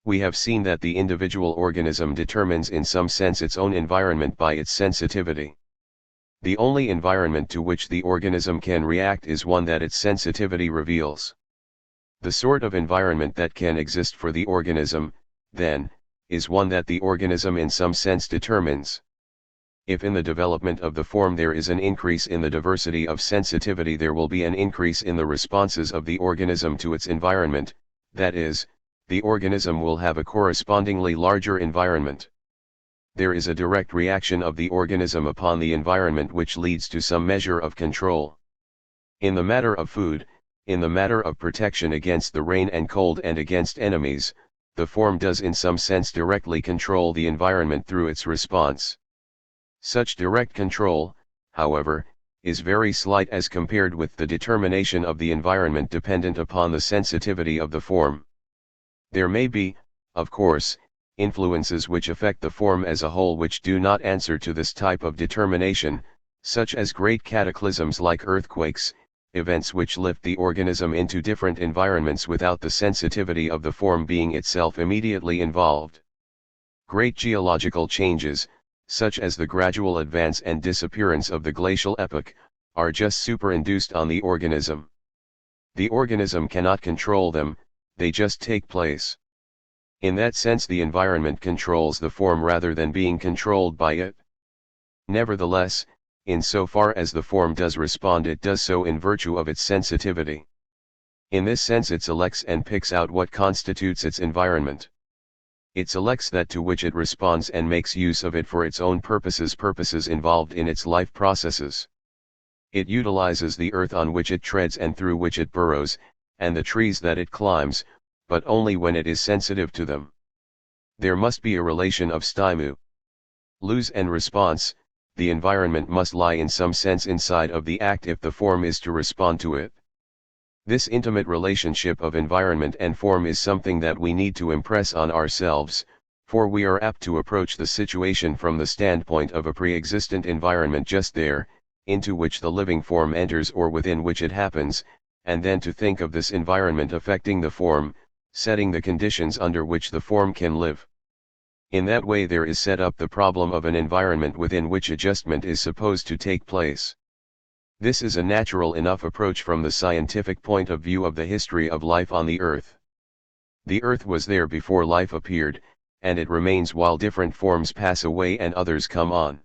Speaker 1: We have seen that the individual organism determines in some sense its own environment by its sensitivity. The only environment to which the organism can react is one that its sensitivity reveals. The sort of environment that can exist for the organism, then, is one that the organism in some sense determines. If in the development of the form there is an increase in the diversity of sensitivity, there will be an increase in the responses of the organism to its environment, that is, the organism will have a correspondingly larger environment. There is a direct reaction of the organism upon the environment which leads to some measure of control. In the matter of food, in the matter of protection against the rain and cold and against enemies, the form does in some sense directly control the environment through its response. Such direct control, however, is very slight as compared with the determination of the environment dependent upon the sensitivity of the form. There may be, of course, influences which affect the form as a whole which do not answer to this type of determination, such as great cataclysms like earthquakes, events which lift the organism into different environments without the sensitivity of the form being itself immediately involved. Great geological changes, such as the gradual advance and disappearance of the glacial epoch, are just superinduced on the organism. The organism cannot control them, they just take place. In that sense, the environment controls the form rather than being controlled by it. Nevertheless, in so far as the form does respond, it does so in virtue of its sensitivity. In this sense it selects and picks out what constitutes its environment. It selects that to which it responds and makes use of it for its own purposes involved in its life processes. It utilizes the earth on which it treads and through which it burrows, and the trees that it climbs, but only when it is sensitive to them. There must be a relation of stimulus and response. The environment must lie in some sense inside of the act if the form is to respond to it. This intimate relationship of environment and form is something that we need to impress on ourselves, for we are apt to approach the situation from the standpoint of a pre-existent environment just there, into which the living form enters or within which it happens, and then to think of this environment affecting the form, setting the conditions under which the form can live. In that way there is set up the problem of an environment within which adjustment is supposed to take place. This is a natural enough approach from the scientific point of view of the history of life on the Earth. The Earth was there before life appeared, and it remains while different forms pass away and others come on.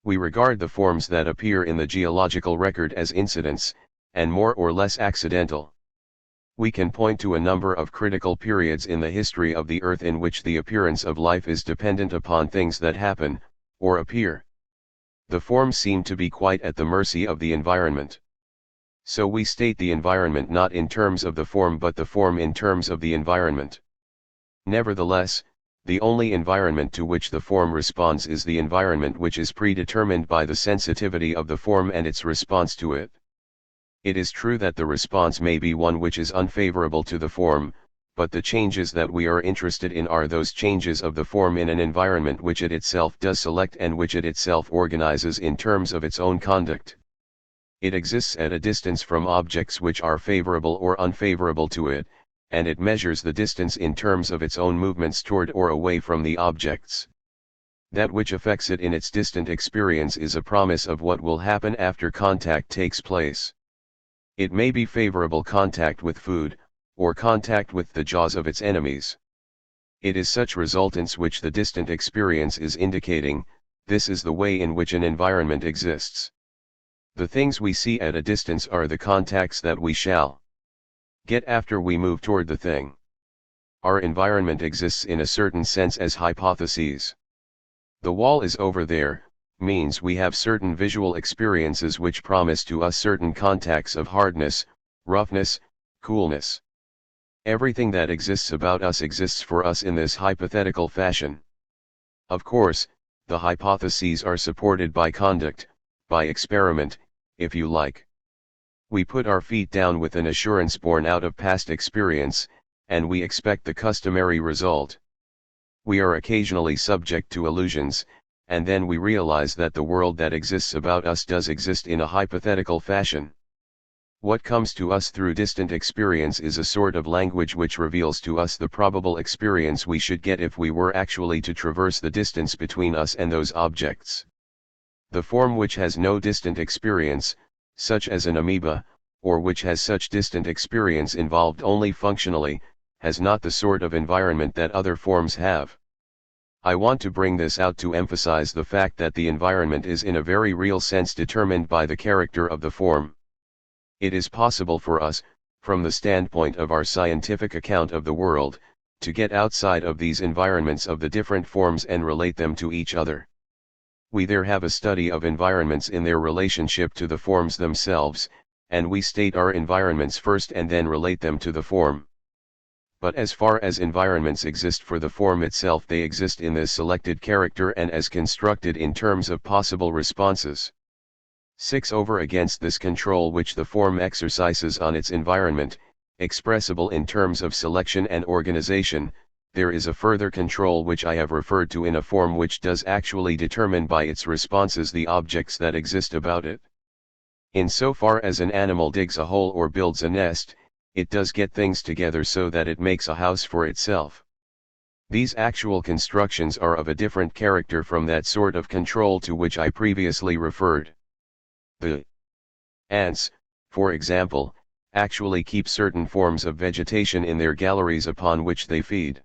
Speaker 1: We regard the forms that appear in the geological record as incidents, and more or less accidental. We can point to a number of critical periods in the history of the Earth in which the appearance of life is dependent upon things that happen, or appear. The forms seem to be quite at the mercy of the environment. So we state the environment not in terms of the form but the form in terms of the environment. Nevertheless, the only environment to which the form responds is the environment which is predetermined by the sensitivity of the form and its response to it. It is true that the response may be one which is unfavorable to the form, but the changes that we are interested in are those changes of the form in an environment which it itself does select and which it itself organizes in terms of its own conduct. It exists at a distance from objects which are favorable or unfavorable to it, and it measures the distance in terms of its own movements toward or away from the objects. That which affects it in its distant experience is a promise of what will happen after contact takes place. It may be favorable contact with food, or contact with the jaws of its enemies. It is such resultants which the distant experience is indicating. This is the way in which an environment exists. The things we see at a distance are the contacts that we shall get after we move toward the thing. Our environment exists in a certain sense as hypotheses. The wall is over there, means we have certain visual experiences which promise to us certain contacts of hardness, roughness, coolness. Everything that exists about us exists for us in this hypothetical fashion. Of course, the hypotheses are supported by conduct, by experiment, if you like. We put our feet down with an assurance born out of past experience, and we expect the customary result. We are occasionally subject to illusions, and then we realize that the world that exists about us does exist in a hypothetical fashion. What comes to us through distant experience is a sort of language which reveals to us the probable experience we should get if we were actually to traverse the distance between us and those objects. The form which has no distant experience, such as an amoeba, or which has such distant experience involved only functionally, has not the sort of environment that other forms have. I want to bring this out to emphasize the fact that the environment is in a very real sense determined by the character of the form. It is possible for us, from the standpoint of our scientific account of the world, to get outside of these environments of the different forms and relate them to each other. We there have a study of environments in their relationship to the forms themselves, and we state our environments first and then relate them to the form. But as far as environments exist for the form itself, they exist in this selected character and as constructed in terms of possible responses. 6. Over against this control which the form exercises on its environment, expressible in terms of selection and organization, there is a further control which I have referred to in a form which does actually determine by its responses the objects that exist about it. In so far as an animal digs a hole or builds a nest, it does get things together so that it makes a house for itself. These actual constructions are of a different character from that sort of control to which I previously referred. The ants, for example, actually keep certain forms of vegetation in their galleries upon which they feed.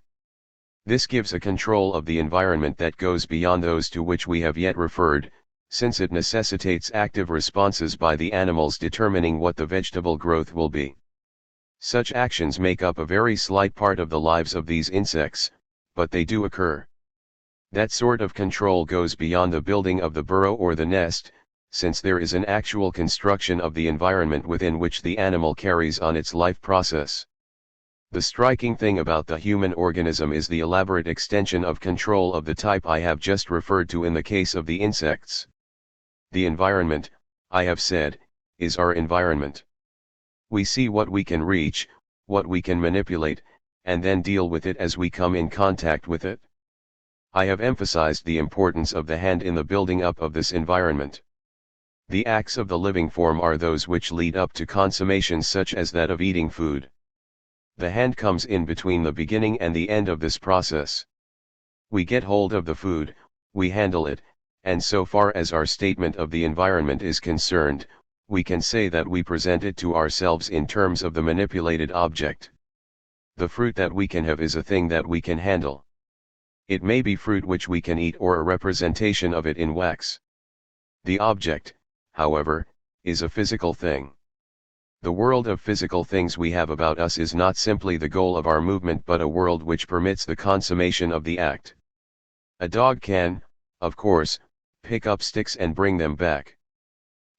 Speaker 1: This gives a control of the environment that goes beyond those to which we have yet referred, since it necessitates active responses by the animals determining what the vegetable growth will be. Such actions make up a very slight part of the lives of these insects, but they do occur. That sort of control goes beyond the building of the burrow or the nest, since there is an actual construction of the environment within which the animal carries on its life process. The striking thing about the human organism is the elaborate extension of control of the type I have just referred to in the case of the insects. The environment, I have said, is our environment. We see what we can reach, what we can manipulate, and then deal with it as we come in contact with it. I have emphasized the importance of the hand in the building up of this environment. The acts of the living form are those which lead up to consummations such as that of eating food. The hand comes in between the beginning and the end of this process. We get hold of the food, we handle it, and so far as our statement of the environment is concerned, we can say that we present it to ourselves in terms of the manipulated object. The fruit that we can have is a thing that we can handle. It may be fruit which we can eat or a representation of it in wax. The object, however, is a physical thing. The world of physical things we have about us is not simply the goal of our movement but a world which permits the consummation of the act. A dog can, of course, pick up sticks and bring them back.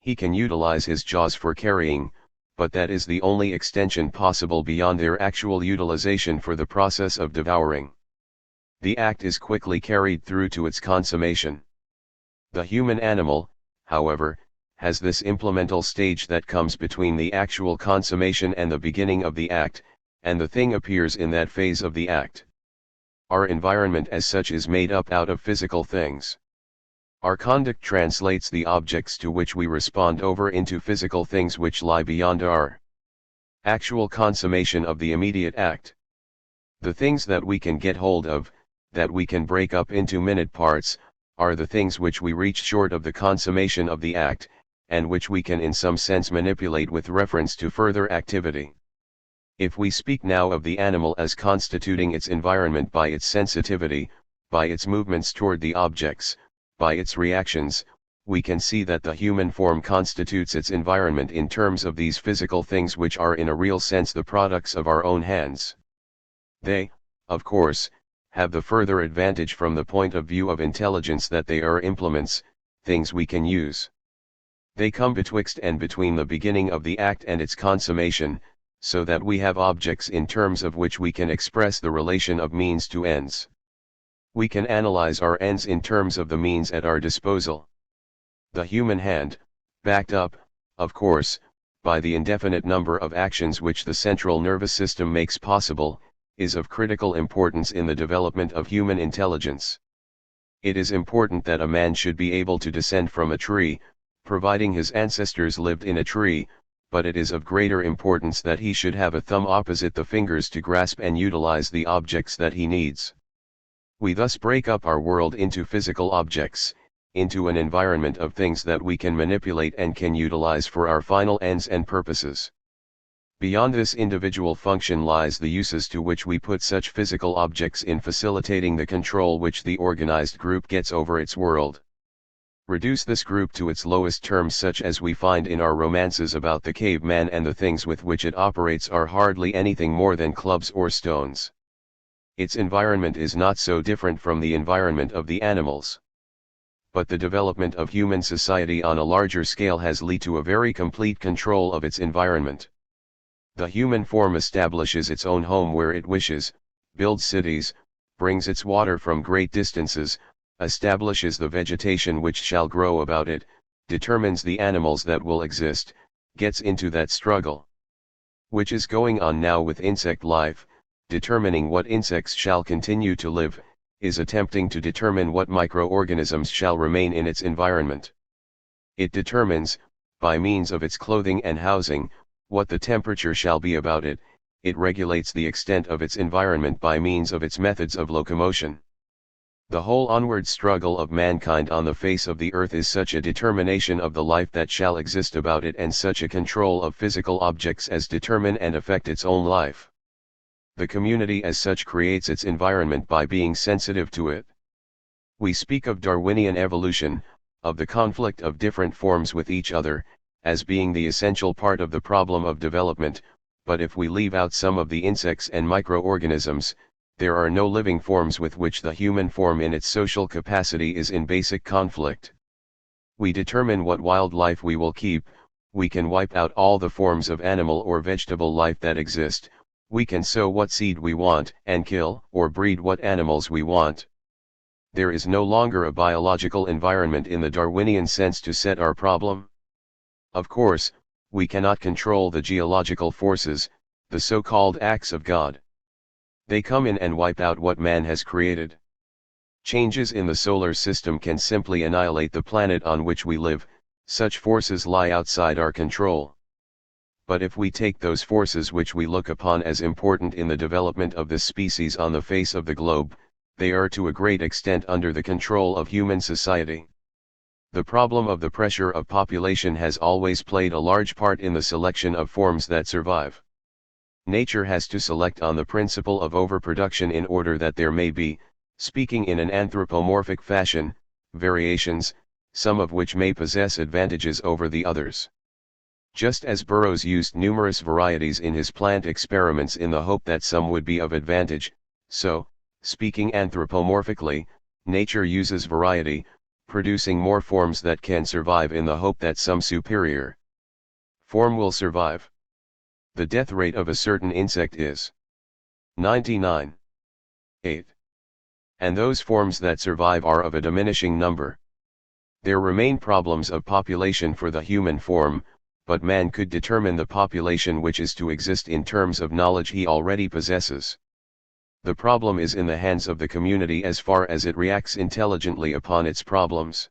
Speaker 1: He can utilize his jaws for carrying, but that is the only extension possible beyond their actual utilization for the process of devouring. The act is quickly carried through to its consummation. The human animal, however, has this implemental stage that comes between the actual consummation and the beginning of the act, and the thing appears in that phase of the act. Our environment as such is made up out of physical things. Our conduct translates the objects to which we respond over into physical things which lie beyond our actual consummation of the immediate act. The things that we can get hold of, that we can break up into minute parts, are the things which we reach short of the consummation of the act, and which we can in some sense manipulate with reference to further activity. If we speak now of the animal as constituting its environment by its sensitivity, by its movements toward the objects, by its reactions, we can see that the human form constitutes its environment in terms of these physical things which are in a real sense the products of our own hands. They, of course, have the further advantage from the point of view of intelligence that they are implements, things we can use. They come betwixt and between the beginning of the act and its consummation, so that we have objects in terms of which we can express the relation of means to ends. We can analyze our ends in terms of the means at our disposal. The human hand, backed up, of course, by the indefinite number of actions which the central nervous system makes possible, is of critical importance in the development of human intelligence. It is important that a man should be able to descend from a tree, providing his ancestors lived in a tree, but it is of greater importance that he should have a thumb opposite the fingers to grasp and utilize the objects that he needs. We thus break up our world into physical objects, into an environment of things that we can manipulate and can utilize for our final ends and purposes. Beyond this individual function lies the uses to which we put such physical objects in facilitating the control which the organized group gets over its world. Reduce this group to its lowest terms such as we find in our romances about the caveman, and the things with which it operates are hardly anything more than clubs or stones. Its environment is not so different from the environment of the animals. But the development of human society on a larger scale has led to a very complete control of its environment. The human form establishes its own home where it wishes, builds cities, brings its water from great distances, establishes the vegetation which shall grow about it, determines the animals that will exist, gets into that struggle which is going on now with insect life, determining what insects shall continue to live, is attempting to determine what microorganisms shall remain in its environment. It determines, by means of its clothing and housing, what the temperature shall be about it. It regulates the extent of its environment by means of its methods of locomotion. The whole onward struggle of mankind on the face of the earth is such a determination of the life that shall exist about it, and such a control of physical objects as determine and affect its own life. The community as such creates its environment by being sensitive to it. We speak of Darwinian evolution, of the conflict of different forms with each other, as being the essential part of the problem of development, but if we leave out some of the insects and microorganisms, there are no living forms with which the human form in its social capacity is in basic conflict. We determine what wildlife we will keep, we can wipe out all the forms of animal or vegetable life that exist, we can sow what seed we want and kill or breed what animals we want. There is no longer a biological environment in the Darwinian sense to set our problem. Of course, we cannot control the geological forces, the so-called acts of God. They come in and wipe out what man has created. Changes in the solar system can simply annihilate the planet on which we live. Such forces lie outside our control. But if we take those forces which we look upon as important in the development of this species on the face of the globe, they are to a great extent under the control of human society. The problem of the pressure of population has always played a large part in the selection of forms that survive. Nature has to select on the principle of overproduction in order that there may be, speaking in an anthropomorphic fashion, variations, some of which may possess advantages over the others. Just as Burroughs used numerous varieties in his plant experiments in the hope that some would be of advantage, so, speaking anthropomorphically, nature uses variety, producing more forms that can survive in the hope that some superior form will survive. The death rate of a certain insect is 99.8. And those forms that survive are of a diminishing number. There remain problems of population for the human form, but man could determine the population which is to exist in terms of knowledge he already possesses. The problem is in the hands of the community as far as it reacts intelligently upon its problems.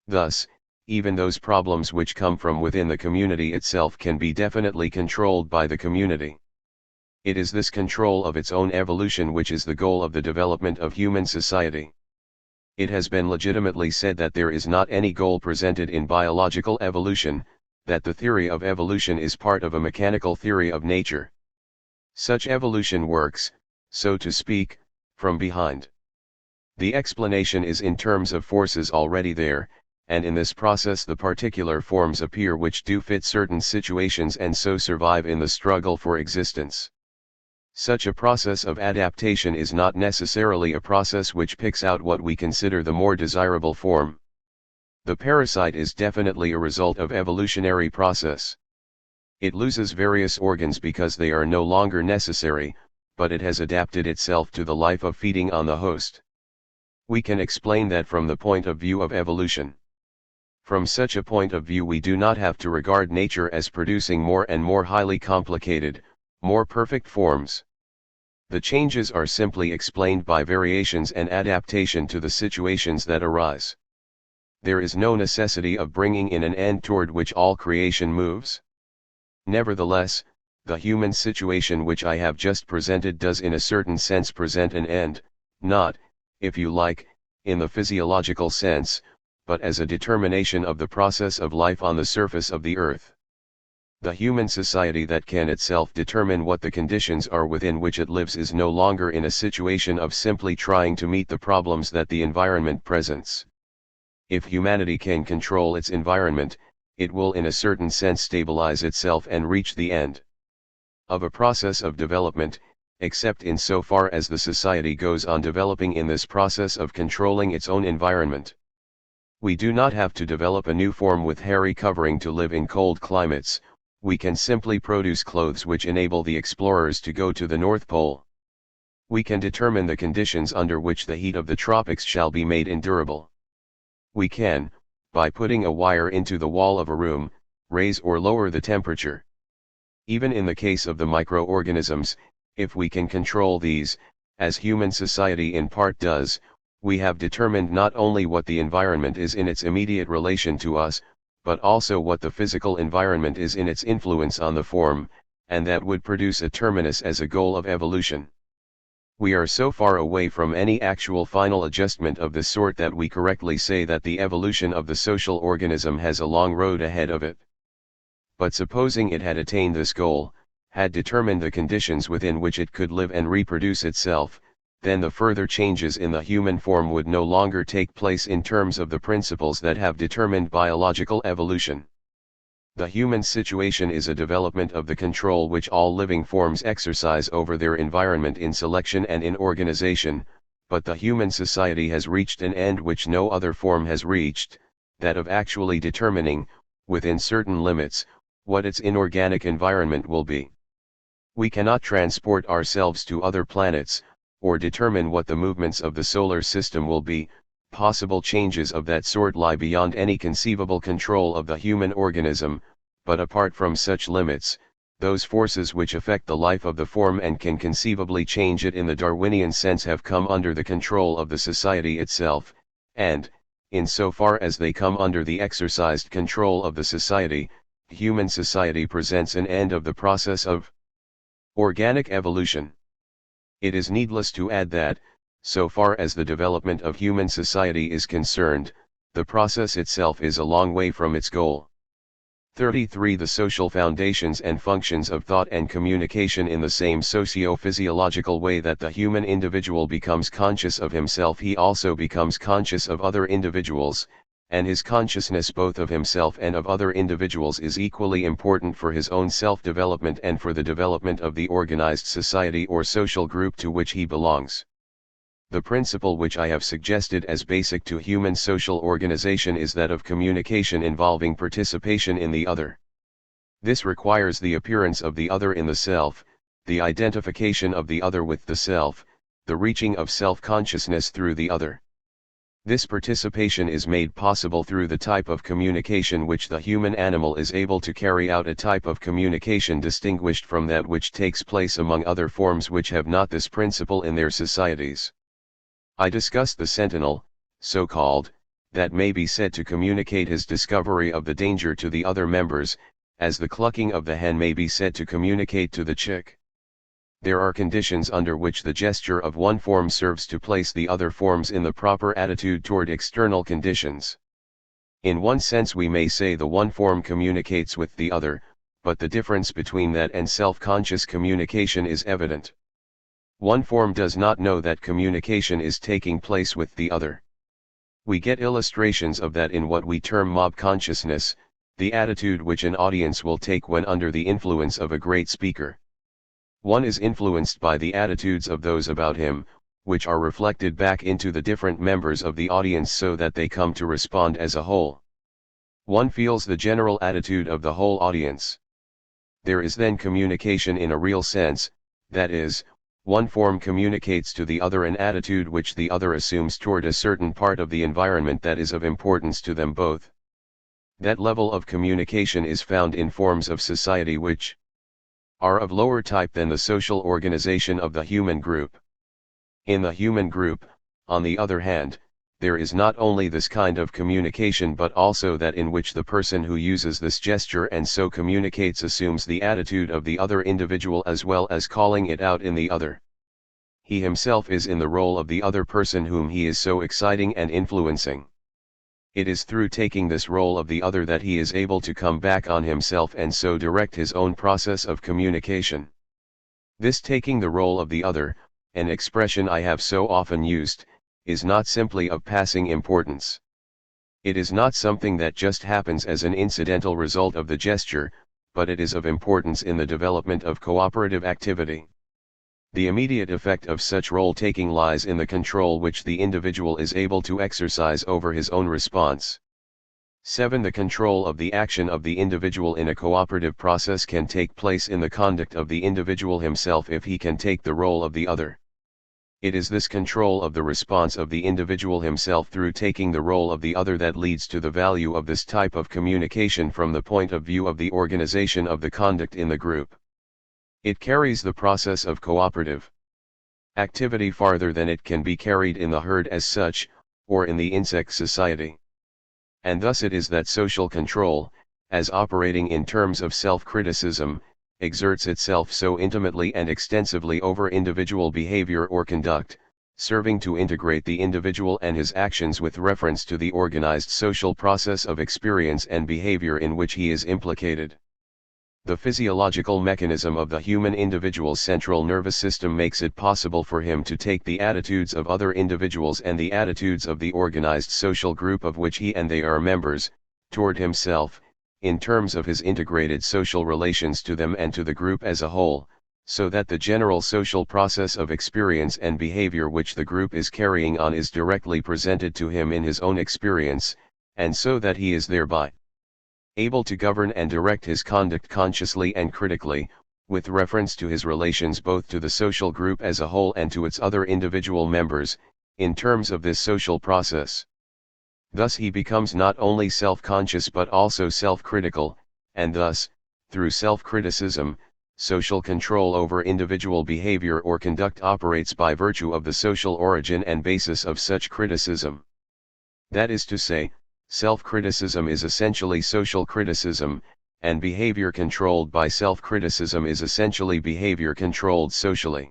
Speaker 1: Thus, even those problems which come from within the community itself can be definitely controlled by the community. It is this control of its own evolution which is the goal of the development of human society. It has been legitimately said that there is not any goal presented in biological evolution, that the theory of evolution is part of a mechanical theory of nature. Such evolution works, so to speak, from behind. The explanation is in terms of forces already there, and in this process the particular forms appear which do fit certain situations and so survive in the struggle for existence. Such a process of adaptation is not necessarily a process which picks out what we consider the more desirable form. The parasite is definitely a result of evolutionary process. It loses various organs because they are no longer necessary, but it has adapted itself to the life of feeding on the host. We can explain that from the point of view of evolution. From such a point of view we do not have to regard nature as producing more and more highly complicated, more perfect forms. The changes are simply explained by variations and adaptation to the situations that arise. There is no necessity of bringing in an end toward which all creation moves. Nevertheless, the human situation which I have just presented does in a certain sense present an end, not, if you like, in the physiological sense, but as a determination of the process of life on the surface of the earth. The human society that can itself determine what the conditions are within which it lives is no longer in a situation of simply trying to meet the problems that the environment presents. If humanity can control its environment, it will in a certain sense stabilize itself and reach the end of a process of development, except in so far as the society goes on developing in this process of controlling its own environment. We do not have to develop a new form with hairy covering to live in cold climates, we can simply produce clothes which enable the explorers to go to the North Pole. We can determine the conditions under which the heat of the tropics shall be made endurable. We can, by putting a wire into the wall of a room, raise or lower the temperature. Even in the case of the microorganisms, if we can control these, as human society in part does, we have determined not only what the environment is in its immediate relation to us, but also what the physical environment is in its influence on the form, and that would produce a terminus as a goal of evolution. We are so far away from any actual final adjustment of this sort that we correctly say that the evolution of the social organism has a long road ahead of it. But supposing it had attained this goal, had determined the conditions within which it could live and reproduce itself, then the further changes in the human form would no longer take place in terms of the principles that have determined biological evolution. The human situation is a development of the control which all living forms exercise over their environment in selection and in organization, but the human society has reached an end which no other form has reached, that of actually determining, within certain limits, what its inorganic environment will be. We cannot transport ourselves to other planets, or determine what the movements of the solar system will be. Possible changes of that sort lie beyond any conceivable control of the human organism, but apart from such limits, those forces which affect the life of the form and can conceivably change it in the Darwinian sense have come under the control of the society itself, and, in so far as they come under the exercised control of the society, human society presents an end of the process of organic evolution. It is needless to add that, so far as the development of human society is concerned, the process itself is a long way from its goal. 33. The social foundations and functions of thought and communication. In the same socio-physiological way that the human individual becomes conscious of himself, he also becomes conscious of other individuals, and his consciousness both of himself and of other individuals is equally important for his own self-development and for the development of the organized society or social group to which he belongs. The principle which I have suggested as basic to human social organization is that of communication involving participation in the other. This requires the appearance of the other in the self, the identification of the other with the self, the reaching of self-consciousness through the other. This participation is made possible through the type of communication which the human animal is able to carry out, a type of communication distinguished from that which takes place among other forms which have not this principle in their societies. I discussed the sentinel, so called, that may be said to communicate his discovery of the danger to the other members, as the clucking of the hen may be said to communicate to the chick. There are conditions under which the gesture of one form serves to place the other forms in the proper attitude toward external conditions. In one sense we may say the one form communicates with the other, but the difference between that and self-conscious communication is evident. One form does not know that communication is taking place with the other. We get illustrations of that in what we term mob consciousness, the attitude which an audience will take when under the influence of a great speaker. One is influenced by the attitudes of those about him, which are reflected back into the different members of the audience so that they come to respond as a whole. One feels the general attitude of the whole audience. There is then communication in a real sense, that is, one form communicates to the other an attitude which the other assumes toward a certain part of the environment that is of importance to them both. That level of communication is found in forms of society which are of lower type than the social organization of the human group. In the human group, on the other hand, there is not only this kind of communication but also that in which the person who uses this gesture and so communicates assumes the attitude of the other individual as well as calling it out in the other. He himself is in the role of the other person whom he is so exciting and influencing. It is through taking this role of the other that he is able to come back on himself and so direct his own process of communication. This taking the role of the other, an expression I have so often used, is not simply of passing importance. It is not something that just happens as an incidental result of the gesture, but it is of importance in the development of cooperative activity. The immediate effect of such role-taking lies in the control which the individual is able to exercise over his own response. 7. The control of the action of the individual in a cooperative process can take place in the conduct of the individual himself if he can take the role of the other. It is this control of the response of the individual himself through taking the role of the other that leads to the value of this type of communication from the point of view of the organization of the conduct in the group. It carries the process of cooperative activity farther than it can be carried in the herd as such, or in the insect society. And thus it is that social control, as operating in terms of self-criticism, exerts itself so intimately and extensively over individual behavior or conduct, serving to integrate the individual and his actions with reference to the organized social process of experience and behavior in which he is implicated. The physiological mechanism of the human individual's central nervous system makes it possible for him to take the attitudes of other individuals and the attitudes of the organized social group of which he and they are members, toward himself, in terms of his integrated social relations to them and to the group as a whole, so that the general social process of experience and behavior which the group is carrying on is directly presented to him in his own experience, and so that he is thereby able to govern and direct his conduct consciously and critically, with reference to his relations both to the social group as a whole and to its other individual members, in terms of this social process. Thus he becomes not only self-conscious but also self-critical, and thus, through self-criticism, social control over individual behavior or conduct operates by virtue of the social origin and basis of such criticism. That is to say, self-criticism is essentially social criticism, and behavior controlled by self-criticism is essentially behavior controlled socially.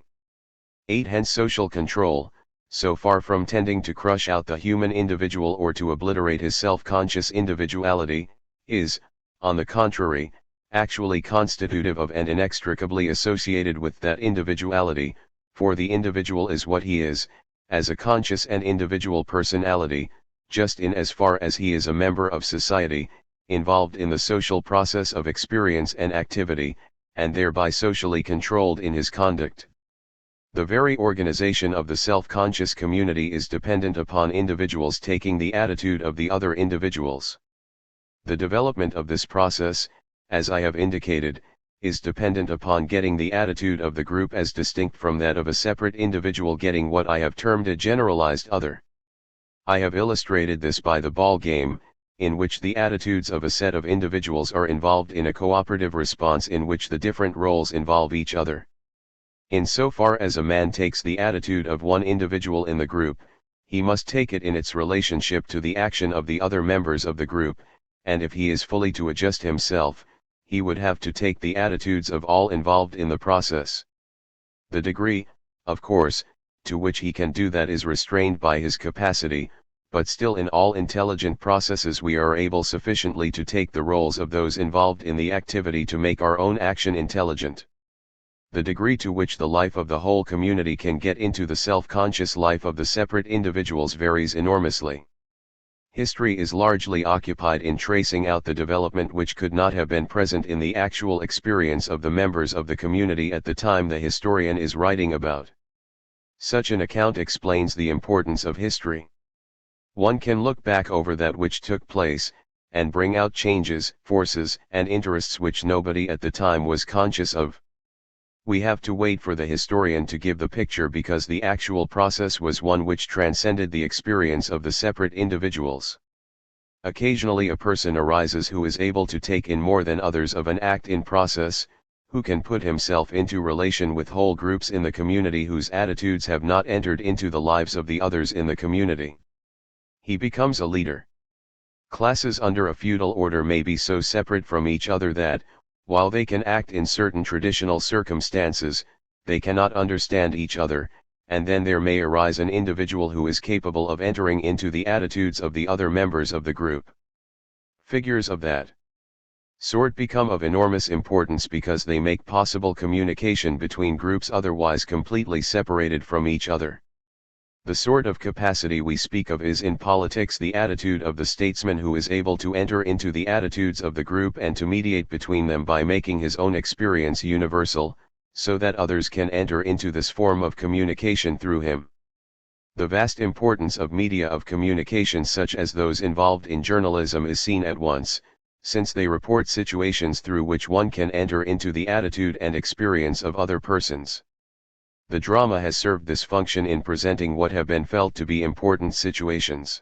Speaker 1: 8. Hence social control, so far from tending to crush out the human individual or to obliterate his self-conscious individuality, is, on the contrary, actually constitutive of and inextricably associated with that individuality, for the individual is what he is, as a conscious and individual personality, just in as far as he is a member of society, involved in the social process of experience and activity, and thereby socially controlled in his conduct. The very organization of the self-conscious community is dependent upon individuals taking the attitude of the other individuals. The development of this process, as I have indicated, is dependent upon getting the attitude of the group as distinct from that of a separate individual getting what I have termed a generalized other. I have illustrated this by the ball game, in which the attitudes of a set of individuals are involved in a cooperative response in which the different roles involve each other. Insofar as a man takes the attitude of one individual in the group, he must take it in its relationship to the action of the other members of the group, and if he is fully to adjust himself, he would have to take the attitudes of all involved in the process. The degree, of course, to which he can do that is restrained by his capacity, but still in all intelligent processes we are able sufficiently to take the roles of those involved in the activity to make our own action intelligent. The degree to which the life of the whole community can get into the self-conscious life of the separate individuals varies enormously. History is largely occupied in tracing out the development which could not have been present in the actual experience of the members of the community at the time the historian is writing about. Such an account explains the importance of history. One can look back over that which took place, and bring out changes, forces, and interests which nobody at the time was conscious of. We have to wait for the historian to give the picture because the actual process was one which transcended the experience of the separate individuals. Occasionally a person arises who is able to take in more than others of an act in process, who can put himself into relation with whole groups in the community whose attitudes have not entered into the lives of the others in the community. He becomes a leader. Classes under a feudal order may be so separate from each other that, while they can act in certain traditional circumstances, they cannot understand each other, and then there may arise an individual who is capable of entering into the attitudes of the other members of the group. Figures of that sort become of enormous importance because they make possible communication between groups otherwise completely separated from each other. The sort of capacity we speak of is in politics the attitude of the statesman who is able to enter into the attitudes of the group and to mediate between them by making his own experience universal, so that others can enter into this form of communication through him. The vast importance of media of communication such as those involved in journalism is seen at once, since they report situations through which one can enter into the attitude and experience of other persons. The drama has served this function in presenting what have been felt to be important situations.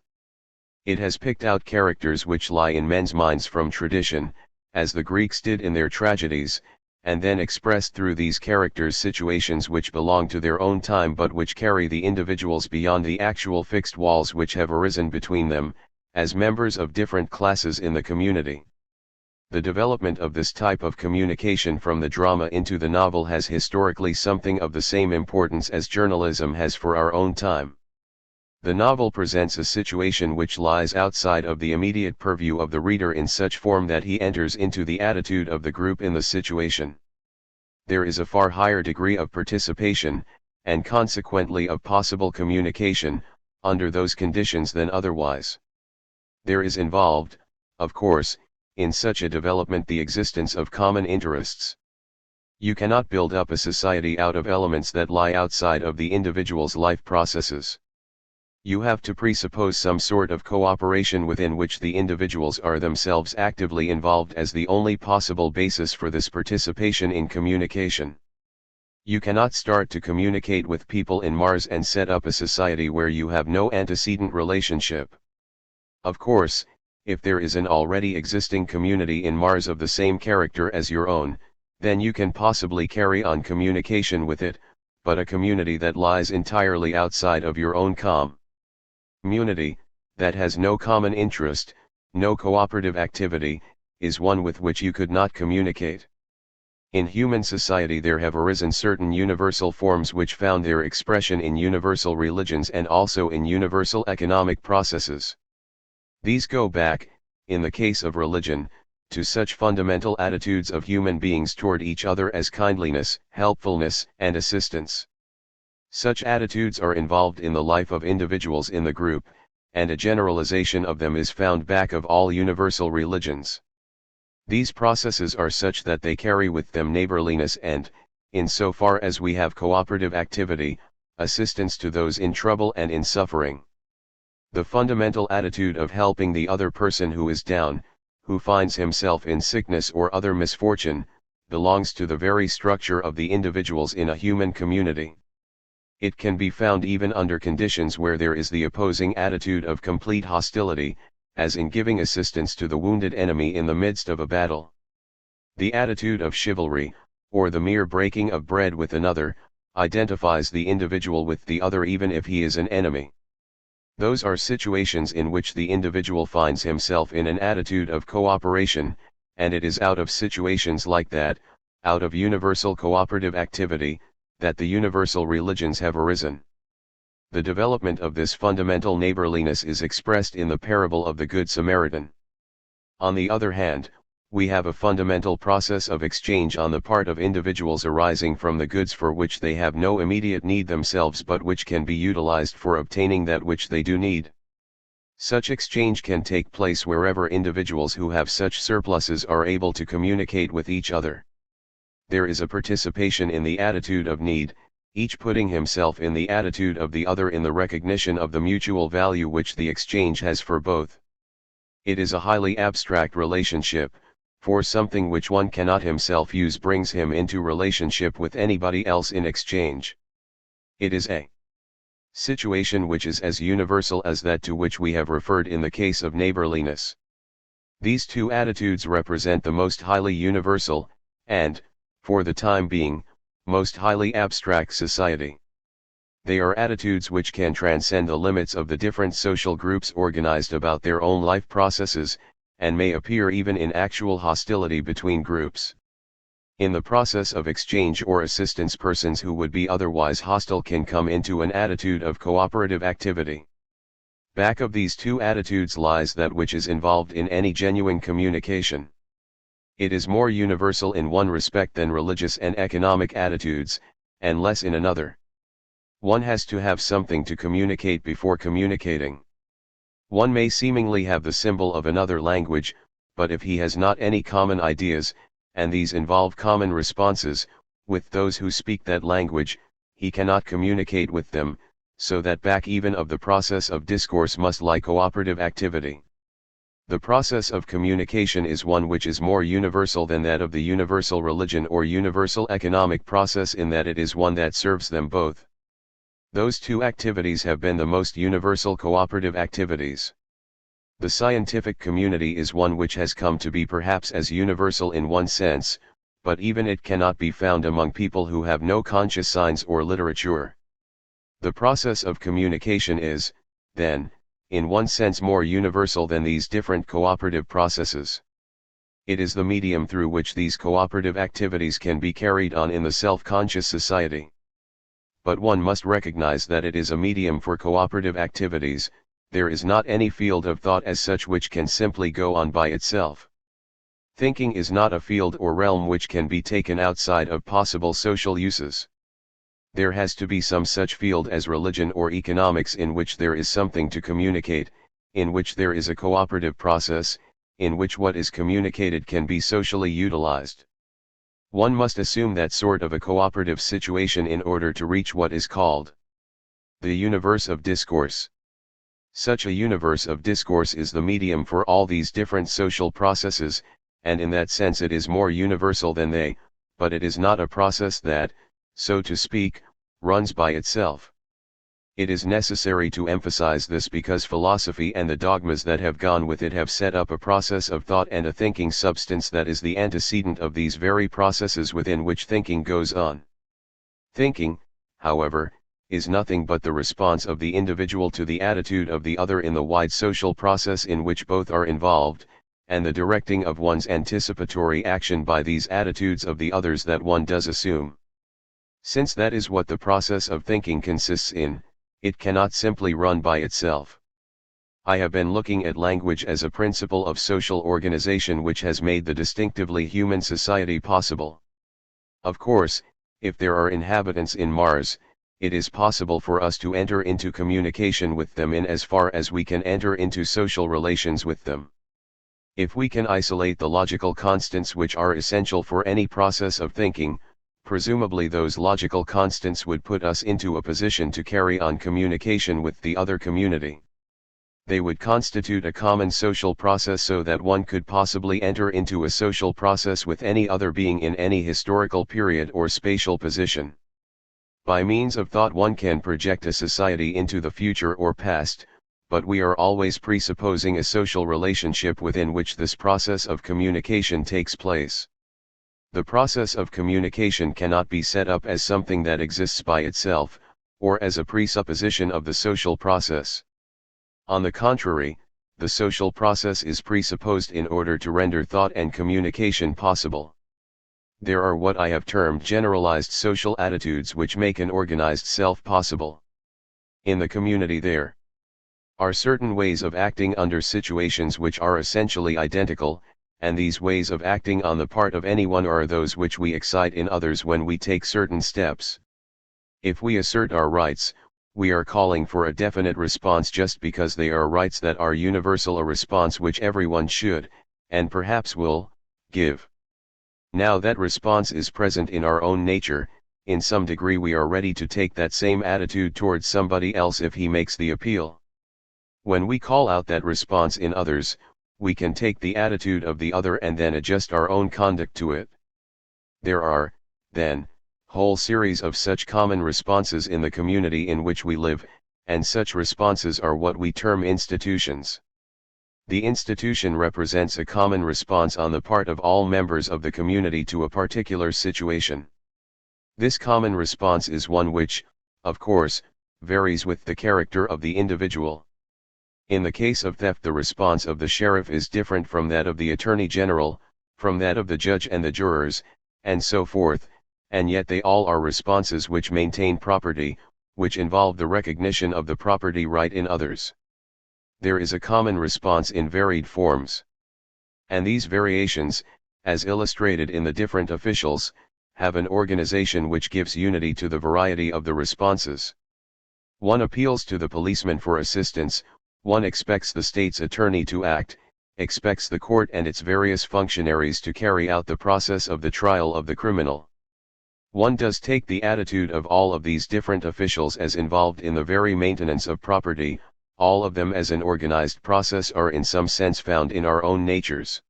Speaker 1: It has picked out characters which lie in men's minds from tradition, as the Greeks did in their tragedies, and then expressed through these characters situations which belong to their own time but which carry the individuals beyond the actual fixed walls which have arisen between them, as members of different classes in the community. The development of this type of communication from the drama into the novel has historically something of the same importance as journalism has for our own time. The novel presents a situation which lies outside of the immediate purview of the reader in such form that he enters into the attitude of the group in the situation. There is a far higher degree of participation, and consequently of possible communication, under those conditions than otherwise. There is involved, of course, in such a development the existence of common interests. You cannot build up a society out of elements that lie outside of the individual's life processes. You have to presuppose some sort of cooperation within which the individuals are themselves actively involved as the only possible basis for this participation in communication. You cannot start to communicate with people in Mars and set up a society where you have no antecedent relationship. Of course, if there is an already existing community in Mars of the same character as your own, then you can possibly carry on communication with it, but a community that lies entirely outside of your own community, that has no common interest, no cooperative activity, is one with which you could not communicate. In human society there have arisen certain universal forms which found their expression in universal religions and also in universal economic processes. These go back, in the case of religion, to such fundamental attitudes of human beings toward each other as kindliness, helpfulness, and assistance. Such attitudes are involved in the life of individuals in the group, and a generalization of them is found back of all universal religions. These processes are such that they carry with them neighborliness and, in so far as we have cooperative activity, assistance to those in trouble and in suffering. The fundamental attitude of helping the other person who is down, who finds himself in sickness or other misfortune, belongs to the very structure of the individuals in a human community. It can be found even under conditions where there is the opposing attitude of complete hostility, as in giving assistance to the wounded enemy in the midst of a battle. The attitude of chivalry, or the mere breaking of bread with another, identifies the individual with the other even if he is an enemy. Those are situations in which the individual finds himself in an attitude of cooperation, and it is out of situations like that, out of universal cooperative activity, that the universal religions have arisen. The development of this fundamental neighborliness is expressed in the parable of the Good Samaritan. On the other hand, we have a fundamental process of exchange on the part of individuals arising from the goods for which they have no immediate need themselves but which can be utilized for obtaining that which they do need. Such exchange can take place wherever individuals who have such surpluses are able to communicate with each other. There is a participation in the attitude of need, each putting himself in the attitude of the other in the recognition of the mutual value which the exchange has for both. It is a highly abstract relationship, for something which one cannot himself use brings him into relationship with anybody else in exchange. It is a situation which is as universal as that to which we have referred in the case of neighborliness. These two attitudes represent the most highly universal, and, for the time being, most highly abstract society. They are attitudes which can transcend the limits of the different social groups organized about their own life processes, and may appear even in actual hostility between groups. In the process of exchange or assistance, persons who would be otherwise hostile can come into an attitude of cooperative activity. Back of these two attitudes lies that which is involved in any genuine communication. It is more universal in one respect than religious and economic attitudes, and less in another. One has to have something to communicate before communicating. One may seemingly have the symbol of another language, but if he has not any common ideas, and these involve common responses, with those who speak that language, he cannot communicate with them, so that back even of the process of discourse must lie cooperative activity. The process of communication is one which is more universal than that of the universal religion or universal economic process in that it is one that serves them both. Those two activities have been the most universal cooperative activities. The scientific community is one which has come to be perhaps as universal in one sense, but even it cannot be found among people who have no conscious signs or literature. The process of communication is, then, in one sense more universal than these different cooperative processes. It is the medium through which these cooperative activities can be carried on in the self-conscious society. But one must recognize that it is a medium for cooperative activities. There is not any field of thought as such which can simply go on by itself. Thinking is not a field or realm which can be taken outside of possible social uses. There has to be some such field as religion or economics in which there is something to communicate, in which there is a cooperative process, in which what is communicated can be socially utilized. One must assume that sort of a cooperative situation in order to reach what is called the universe of discourse. Such a universe of discourse is the medium for all these different social processes, and in that sense it is more universal than they, but it is not a process that, so to speak, runs by itself. It is necessary to emphasize this because philosophy and the dogmas that have gone with it have set up a process of thought and a thinking substance that is the antecedent of these very processes within which thinking goes on. Thinking, however, is nothing but the response of the individual to the attitude of the other in the wide social process in which both are involved, and the directing of one's anticipatory action by these attitudes of the others that one does assume. Since that is what the process of thinking consists in, it cannot simply run by itself. I have been looking at language as a principle of social organization which has made the distinctively human society possible. Of course, if there are inhabitants in Mars, it is possible for us to enter into communication with them in as far as we can enter into social relations with them. If we can isolate the logical constants which are essential for any process of thinking, presumably those logical constants would put us into a position to carry on communication with the other community. They would constitute a common social process so that one could possibly enter into a social process with any other being in any historical period or spatial position. By means of thought one can project a society into the future or past, but we are always presupposing a social relationship within which this process of communication takes place. The process of communication cannot be set up as something that exists by itself, or as a presupposition of the social process. On the contrary, the social process is presupposed in order to render thought and communication possible. There are what I have termed generalized social attitudes which make an organized self possible. In the community there are certain ways of acting under situations which are essentially identical, and these ways of acting on the part of anyone are those which we excite in others when we take certain steps. If we assert our rights, we are calling for a definite response just because they are rights that are universal, a response which everyone should, and perhaps will, give. Now that response is present in our own nature, in some degree we are ready to take that same attitude towards somebody else if he makes the appeal. When we call out that response in others, we can take the attitude of the other and then adjust our own conduct to it. There are, then, whole series of such common responses in the community in which we live, and such responses are what we term institutions. The institution represents a common response on the part of all members of the community to a particular situation. This common response is one which, of course, varies with the character of the individual. In the case of theft, the response of the sheriff is different from that of the attorney general, from that of the judge and the jurors, and so forth, and yet they all are responses which maintain property, which involve the recognition of the property right in others. There is a common response in varied forms. And these variations, as illustrated in the different officials, have an organization which gives unity to the variety of the responses. One appeals to the policeman for assistance, one expects the state's attorney to act, expects the court and its various functionaries to carry out the process of the trial of the criminal. One does take the attitude of all of these different officials as involved in the very maintenance of property, all of them as an organized process are in some sense found in our own natures.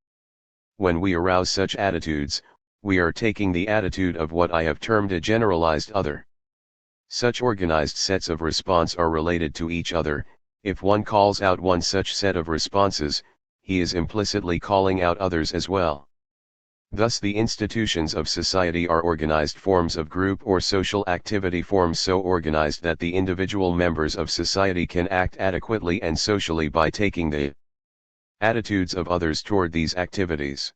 Speaker 1: When we arouse such attitudes, we are taking the attitude of what I have termed a generalized other. Such organized sets of response are related to each other. If one calls out one such set of responses, he is implicitly calling out others as well. Thus the institutions of society are organized forms of group or social activity, forms so organized that the individual members of society can act adequately and socially by taking the attitudes of others toward these activities.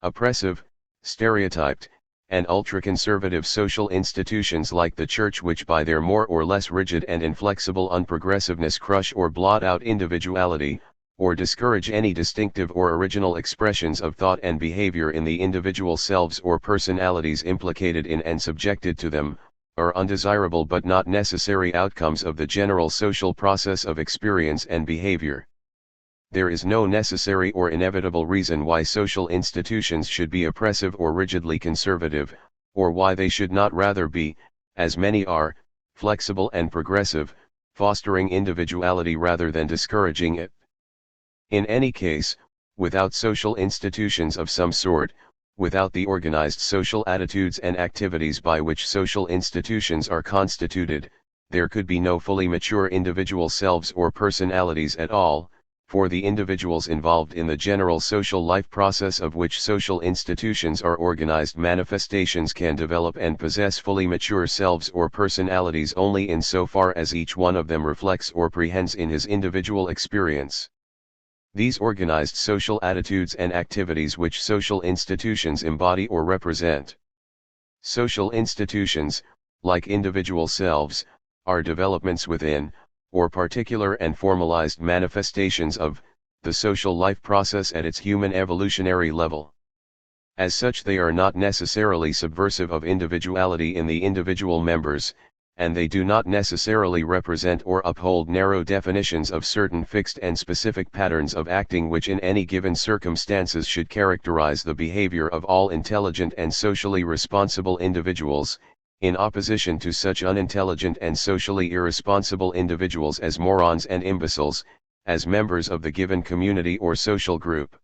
Speaker 1: Oppressive, stereotyped, and ultra-conservative social institutions like the church, which by their more or less rigid and inflexible unprogressiveness crush or blot out individuality, or discourage any distinctive or original expressions of thought and behavior in the individual selves or personalities implicated in and subjected to them, are undesirable but not necessary outcomes of the general social process of experience and behavior. There is no necessary or inevitable reason why social institutions should be oppressive or rigidly conservative, or why they should not rather be, as many are, flexible and progressive, fostering individuality rather than discouraging it. In any case, without social institutions of some sort, without the organized social attitudes and activities by which social institutions are constituted, there could be no fully mature individual selves or personalities at all, for the individuals involved in the general social life process of which social institutions are organized manifestations can develop and possess fully mature selves or personalities only in so far as each one of them reflects or prehends in his individual experience. These organized social attitudes and activities which social institutions embody or represent. Social institutions, like individual selves, are developments within, or particular and formalized manifestations of, the social life process at its human evolutionary level. As such, they are not necessarily subversive of individuality in the individual members, and they do not necessarily represent or uphold narrow definitions of certain fixed and specific patterns of acting which in any given circumstances should characterize the behavior of all intelligent and socially responsible individuals, in opposition to such unintelligent and socially irresponsible individuals as morons and imbeciles, as members of the given community or social group.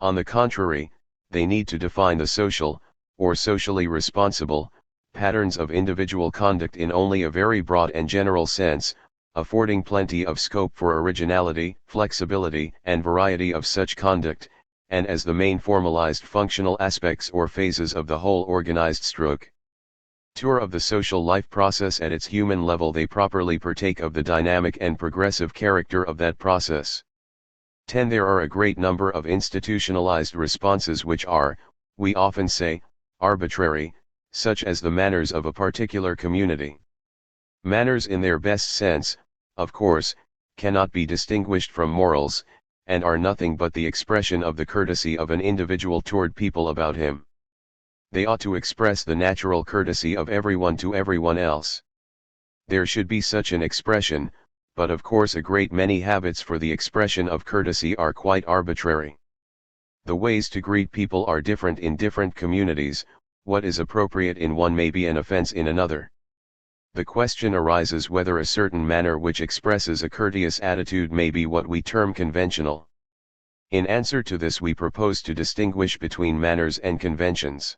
Speaker 1: On the contrary, they need to define the social, or socially responsible, patterns of individual conduct in only a very broad and general sense, affording plenty of scope for originality, flexibility, and variety of such conduct, and as the main formalized functional aspects or phases of the whole organized structure of the social life process at its human level, they properly partake of the dynamic and progressive character of that process. 10. There are a great number of institutionalized responses which are, we often say, arbitrary, such as the manners of a particular community. Manners in their best sense, of course, cannot be distinguished from morals, and are nothing but the expression of the courtesy of an individual toward people about him. They ought to express the natural courtesy of everyone to everyone else. There should be such an expression, but of course a great many habits for the expression of courtesy are quite arbitrary. The ways to greet people are different in different communities. What is appropriate in one may be an offense in another. The question arises whether a certain manner which expresses a courteous attitude may be what we term conventional. In answer to this, we propose to distinguish between manners and conventions.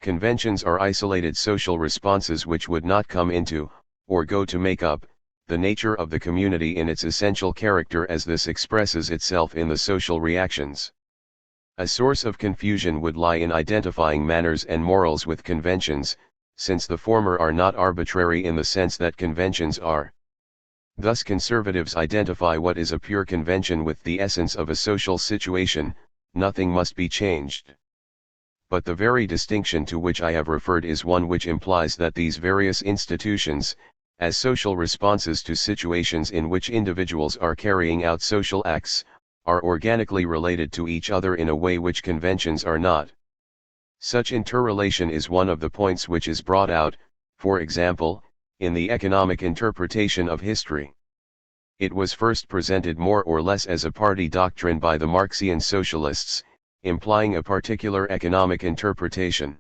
Speaker 1: Conventions are isolated social responses which would not come into, or go to make up, the nature of the community in its essential character as this expresses itself in the social reactions. A source of confusion would lie in identifying manners and morals with conventions, since the former are not arbitrary in the sense that conventions are. Thus conservatives identify what is a pure convention with the essence of a social situation, nothing must be changed. But the very distinction to which I have referred is one which implies that these various institutions, as social responses to situations in which individuals are carrying out social acts, are organically related to each other in a way which conventions are not. Such interrelation is one of the points which is brought out, for example, in the economic interpretation of history. It was first presented more or less as a party doctrine by the Marxian socialists, implying a particular economic interpretation.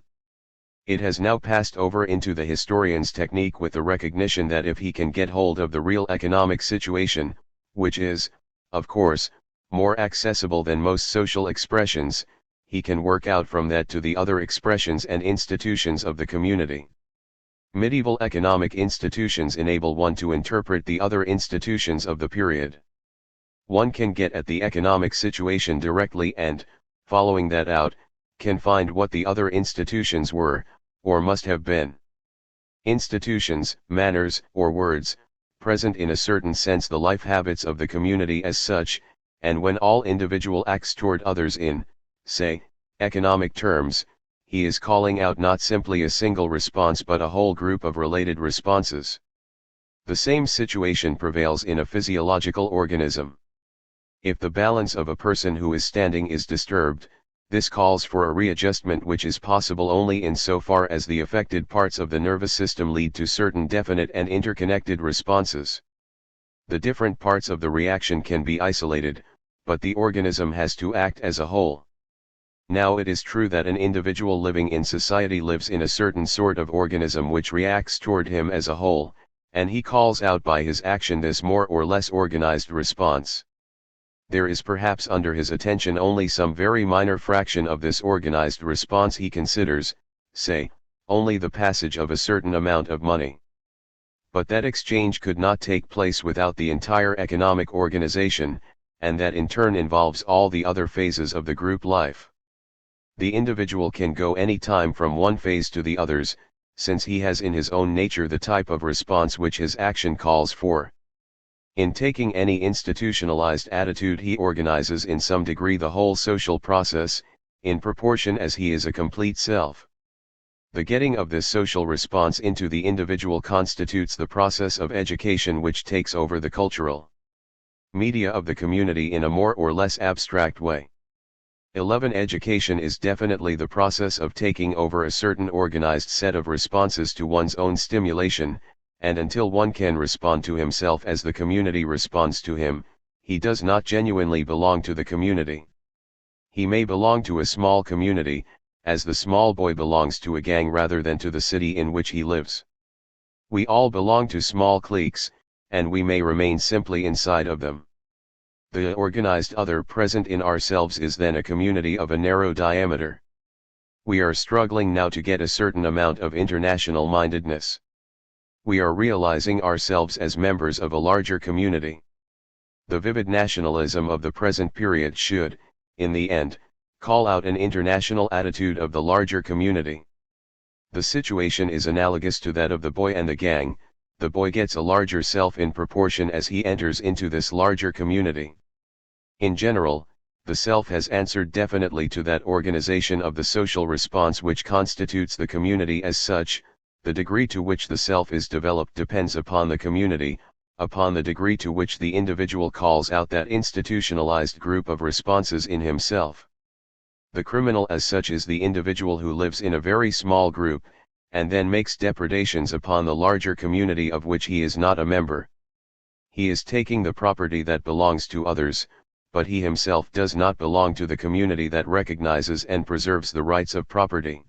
Speaker 1: It has now passed over into the historian's technique with the recognition that if he can get hold of the real economic situation, which is, of course, more accessible than most social expressions, he can work out from that to the other expressions and institutions of the community. Medieval economic institutions enable one to interpret the other institutions of the period. One can get at the economic situation directly and, following that out, can find what the other institutions were, or must have been. Institutions, manners, or words, present in a certain sense the life habits of the community as such, and when all individual acts toward others in, say, economic terms, he is calling out not simply a single response but a whole group of related responses. The same situation prevails in a physiological organism. If the balance of a person who is standing is disturbed, this calls for a readjustment which is possible only in so far as the affected parts of the nervous system lead to certain definite and interconnected responses. The different parts of the reaction can be isolated, but the organism has to act as a whole. Now it is true that an individual living in society lives in a certain sort of organism which reacts toward him as a whole, and he calls out by his action this more or less organized response. There is perhaps under his attention only some very minor fraction of this organized response. He considers, say, only the passage of a certain amount of money. But that exchange could not take place without the entire economic organization, and that in turn involves all the other phases of the group life. The individual can go any time from one phase to the others, since he has in his own nature the type of response which his action calls for. In taking any institutionalized attitude, he organizes in some degree the whole social process, in proportion as he is a complete self. The getting of this social response into the individual constitutes the process of education which takes over the cultural media of the community in a more or less abstract way. 11. Education is definitely the process of taking over a certain organized set of responses to one's own stimulation, and until one can respond to himself as the community responds to him, he does not genuinely belong to the community. He may belong to a small community, as the small boy belongs to a gang rather than to the city in which he lives. We all belong to small cliques, and we may remain simply inside of them. The organized other present in ourselves is then a community of a narrow diameter. We are struggling now to get a certain amount of international mindedness. We are realizing ourselves as members of a larger community. The vivid nationalism of the present period should, in the end, call out an international attitude of the larger community. The situation is analogous to that of the boy and the gang. The boy gets a larger self in proportion as he enters into this larger community. In general, the self has answered definitely to that organization of the social response which constitutes the community as such. The degree to which the self is developed depends upon the community, upon the degree to which the individual calls out that institutionalized group of responses in himself. The criminal as such is the individual who lives in a very small group, and then makes depredations upon the larger community of which he is not a member. He is taking the property that belongs to others, but he himself does not belong to the community that recognizes and preserves the rights of property.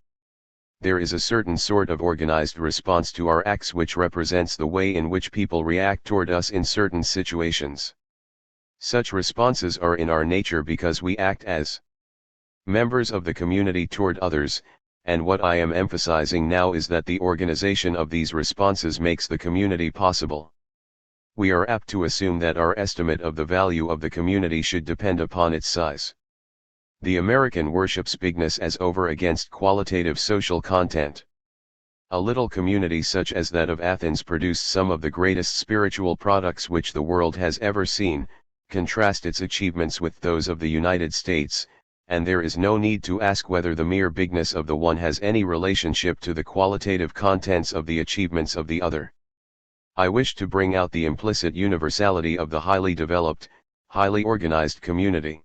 Speaker 1: There is a certain sort of organized response to our acts which represents the way in which people react toward us in certain situations. Such responses are in our nature because we act as members of the community toward others, and what I am emphasizing now is that the organization of these responses makes the community possible. We are apt to assume that our estimate of the value of the community should depend upon its size. The American worships bigness as over against qualitative social content. A little community such as that of Athens produced some of the greatest spiritual products which the world has ever seen. Contrast its achievements with those of the United States, and there is no need to ask whether the mere bigness of the one has any relationship to the qualitative contents of the achievements of the other. I wish to bring out the implicit universality of the highly developed, highly organized community.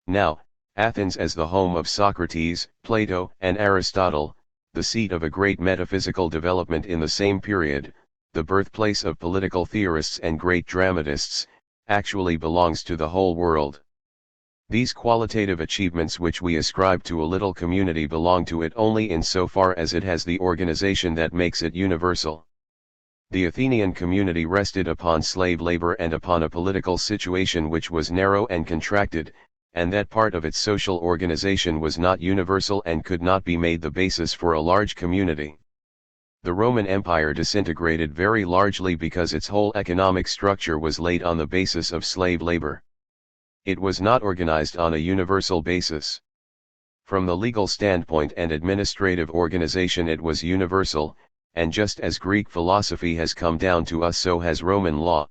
Speaker 1: Now, Athens as the home of Socrates, Plato, and Aristotle, the seat of a great metaphysical development in the same period, the birthplace of political theorists and great dramatists, actually belongs to the whole world. These qualitative achievements which we ascribe to a little community belong to it only in so far as it has the organization that makes it universal. The Athenian community rested upon slave labor and upon a political situation which was narrow and contracted, and that part of its social organization was not universal and could not be made the basis for a large community. The Roman Empire disintegrated very largely because its whole economic structure was laid on the basis of slave labor. It was not organized on a universal basis. From the legal standpoint and administrative organization it was universal, and just as Greek philosophy has come down to us so has Roman law.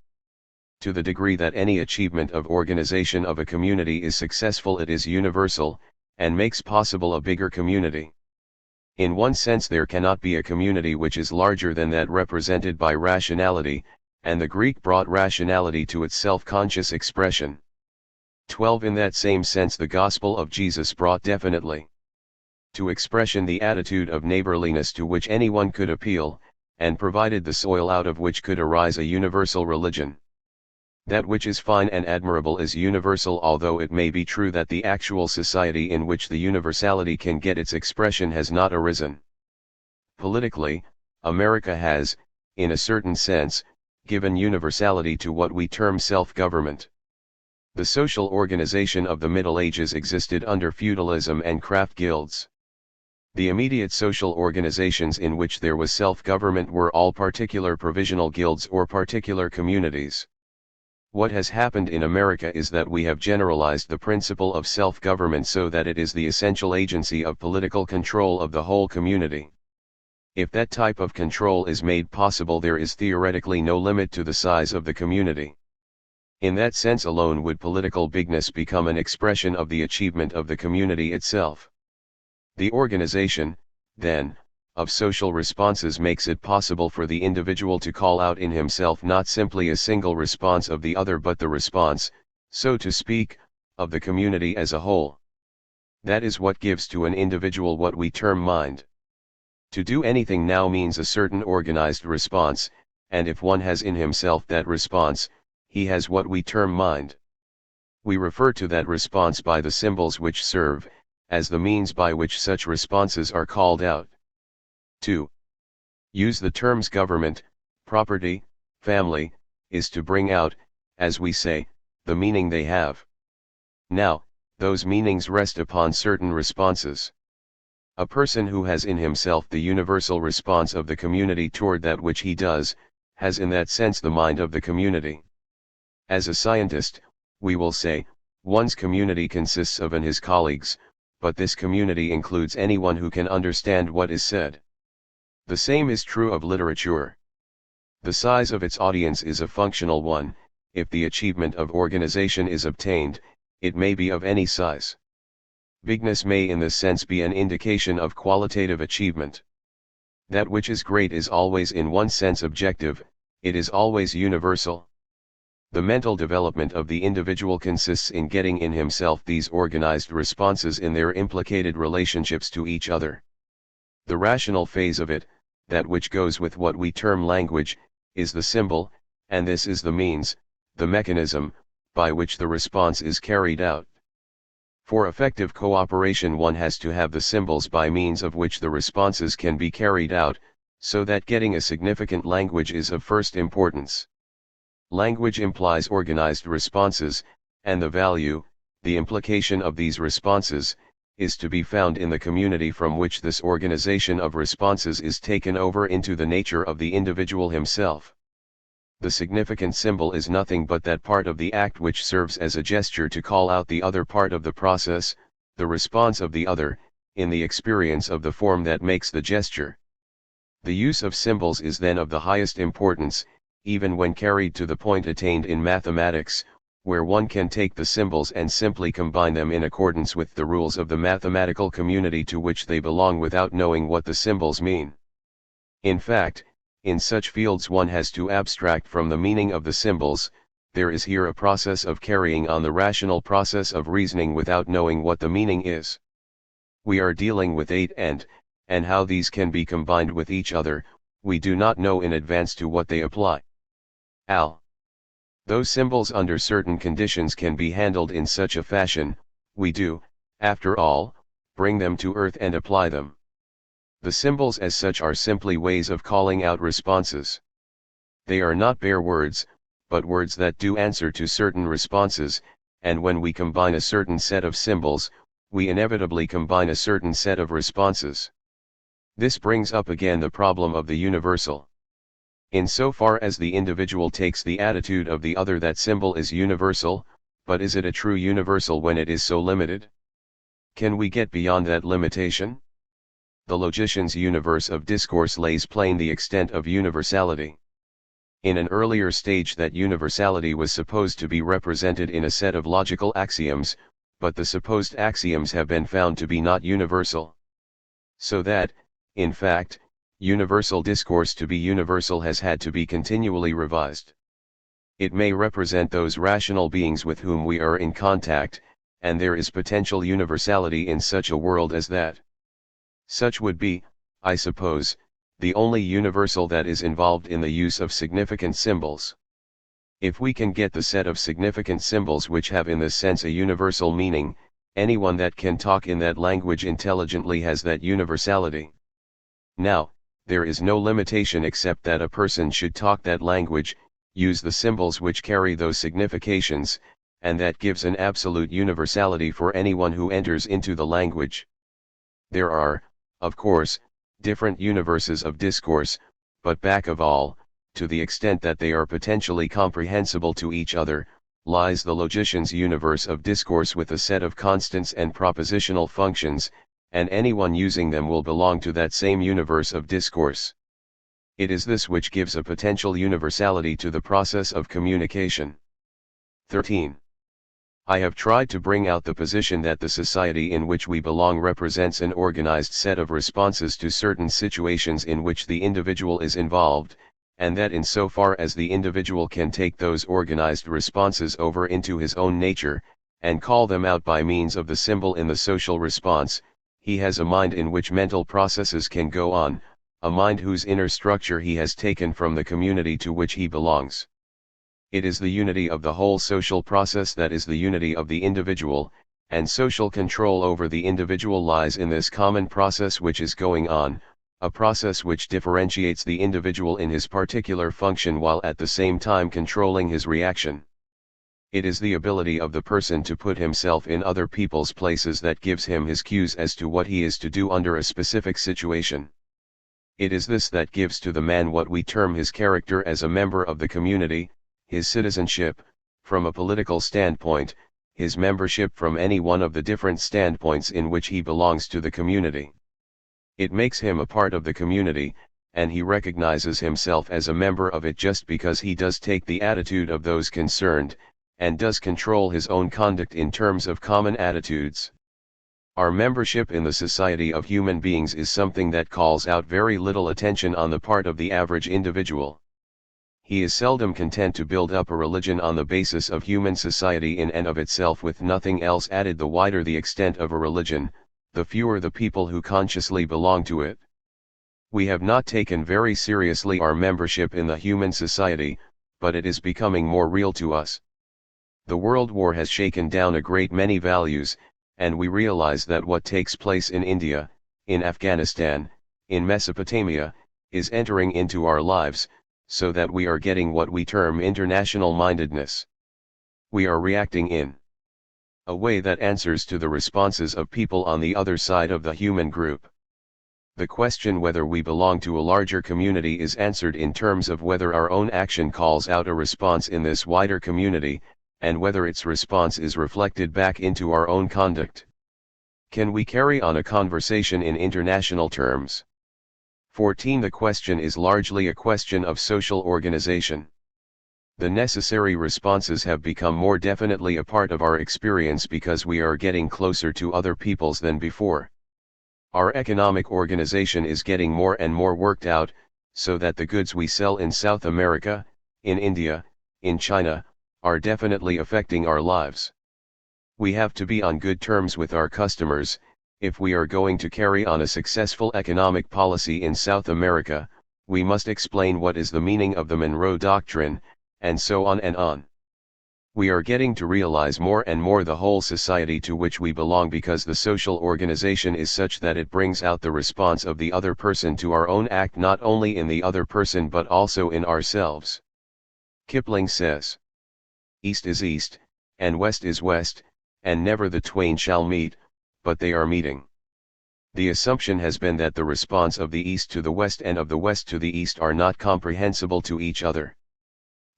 Speaker 1: To the degree that any achievement of organization of a community is successful it is universal, and makes possible a bigger community. In one sense there cannot be a community which is larger than that represented by rationality, and the Greek brought rationality to its self-conscious expression. 12. In that same sense the gospel of Jesus brought definitely to expression the attitude of neighborliness to which anyone could appeal, and provided the soil out of which could arise a universal religion. That which is fine and admirable is universal, although it may be true that the actual society in which the universality can get its expression has not arisen. Politically, America has, in a certain sense, given universality to what we term self-government. The social organization of the Middle Ages existed under feudalism and craft guilds. The immediate social organizations in which there was self-government were all particular provisional guilds or particular communities. What has happened in America is that we have generalized the principle of self-government so that it is the essential agency of political control of the whole community. If that type of control is made possible, there is theoretically no limit to the size of the community. In that sense alone would political bigness become an expression of the achievement of the community itself. The organization, then, of social responses makes it possible for the individual to call out in himself not simply a single response of the other but the response, so to speak, of the community as a whole. That is what gives to an individual what we term mind. To do anything now means a certain organized response, and if one has in himself that response, he has what we term mind. We refer to that response by the symbols which serve as the means by which such responses are called out. 2. Use the terms government, property, family, is to bring out, as we say, the meaning they have. Now, those meanings rest upon certain responses. A person who has in himself the universal response of the community toward that which he does, has in that sense the mind of the community. As a scientist, we will say, one's community consists of his colleagues, but this community includes anyone who can understand what is said. The same is true of literature. The size of its audience is a functional one. If the achievement of organization is obtained, it may be of any size. Bigness may in this sense be an indication of qualitative achievement. That which is great is always in one sense objective, it is always universal. The mental development of the individual consists in getting in himself these organized responses in their implicated relationships to each other. The rational phase of it, that which goes with what we term language, is the symbol, and this is the means, the mechanism, by which the response is carried out. For effective cooperation one has to have the symbols by means of which the responses can be carried out, so that getting a significant language is of first importance. Language implies organized responses, and the value, the implication of these responses, is to be found in the community from which this organization of responses is taken over into the nature of the individual himself. The significant symbol is nothing but that part of the act which serves as a gesture to call out the other part of the process, the response of the other, in the experience of the form that makes the gesture. The use of symbols is then of the highest importance, even when carried to the point attained in mathematics, where one can take the symbols and simply combine them in accordance with the rules of the mathematical community to which they belong without knowing what the symbols mean. In fact, in such fields one has to abstract from the meaning of the symbols. There is here a process of carrying on the rational process of reasoning without knowing what the meaning is. We are dealing with eight and how these can be combined with each other, we do not know in advance to what they apply. Those symbols under certain conditions can be handled in such a fashion, we do, after all, bring them to earth and apply them. The symbols as such are simply ways of calling out responses. They are not bare words, but words that do answer to certain responses, and when we combine a certain set of symbols, we inevitably combine a certain set of responses. This brings up again the problem of the universal. Insofar as the individual takes the attitude of the other, that symbol is universal, but is it a true universal when it is so limited? Can we get beyond that limitation? The logician's universe of discourse lays plain the extent of universality. In an earlier stage that universality was supposed to be represented in a set of logical axioms, but the supposed axioms have been found to be not universal. So that, in fact, universal discourse to be universal has had to be continually revised. It may represent those rational beings with whom we are in contact, and there is potential universality in such a world as that. Such would be, I suppose, the only universal that is involved in the use of significant symbols. If we can get the set of significant symbols which have in this sense a universal meaning, anyone that can talk in that language intelligently has that universality. Now, there is no limitation except that a person should talk that language, use the symbols which carry those significations, and that gives an absolute universality for anyone who enters into the language. There are, of course, different universes of discourse, but back of all, to the extent that they are potentially comprehensible to each other, lies the logician's universe of discourse with a set of constants and propositional functions, and anyone using them will belong to that same universe of discourse. It is this which gives a potential universality to the process of communication. 13. I have tried to bring out the position that the society in which we belong represents an organized set of responses to certain situations in which the individual is involved, and that insofar as the individual can take those organized responses over into his own nature, and call them out by means of the symbol in the social response, he has a mind in which mental processes can go on, a mind whose inner structure he has taken from the community to which he belongs. It is the unity of the whole social process that is the unity of the individual, and social control over the individual lies in this common process which is going on, a process which differentiates the individual in his particular function while at the same time controlling his reaction. It is the ability of the person to put himself in other people's places that gives him his cues as to what he is to do under a specific situation. It is this that gives to the man what we term his character as a member of the community, his citizenship, from a political standpoint, his membership from any one of the different standpoints in which he belongs to the community. It makes him a part of the community, and he recognizes himself as a member of it just because he does take the attitude of those concerned, and does control his own conduct in terms of common attitudes. Our membership in the society of human beings is something that calls out very little attention on the part of the average individual. He is seldom content to build up a religion on the basis of human society in and of itself with nothing else added. The wider the extent of a religion, the fewer the people who consciously belong to it. We have not taken very seriously our membership in the human society, but it is becoming more real to us. The World War has shaken down a great many values, and we realize that what takes place in India, in Afghanistan, in Mesopotamia, is entering into our lives, so that we are getting what we term international mindedness. We are reacting in a way that answers to the responses of people on the other side of the human group. The question whether we belong to a larger community is answered in terms of whether our own action calls out a response in this wider community, and whether its response is reflected back into our own conduct. Can we carry on a conversation in international terms? 14. The question is largely a question of social organization. The necessary responses have become more definitely a part of our experience because we are getting closer to other peoples than before. Our economic organization is getting more and more worked out, so that the goods we sell in South America, in India, in China, are definitely affecting our lives. We have to be on good terms with our customers. If we are going to carry on a successful economic policy in South America, we must explain what is the meaning of the Monroe Doctrine, and so on and on. We are getting to realize more and more the whole society to which we belong because the social organization is such that it brings out the response of the other person to our own act not only in the other person but also in ourselves. Kipling says, "East is east, and west is west, and never the twain shall meet, but they are meeting." The assumption has been that the response of the East to the West and of the West to the East are not comprehensible to each other.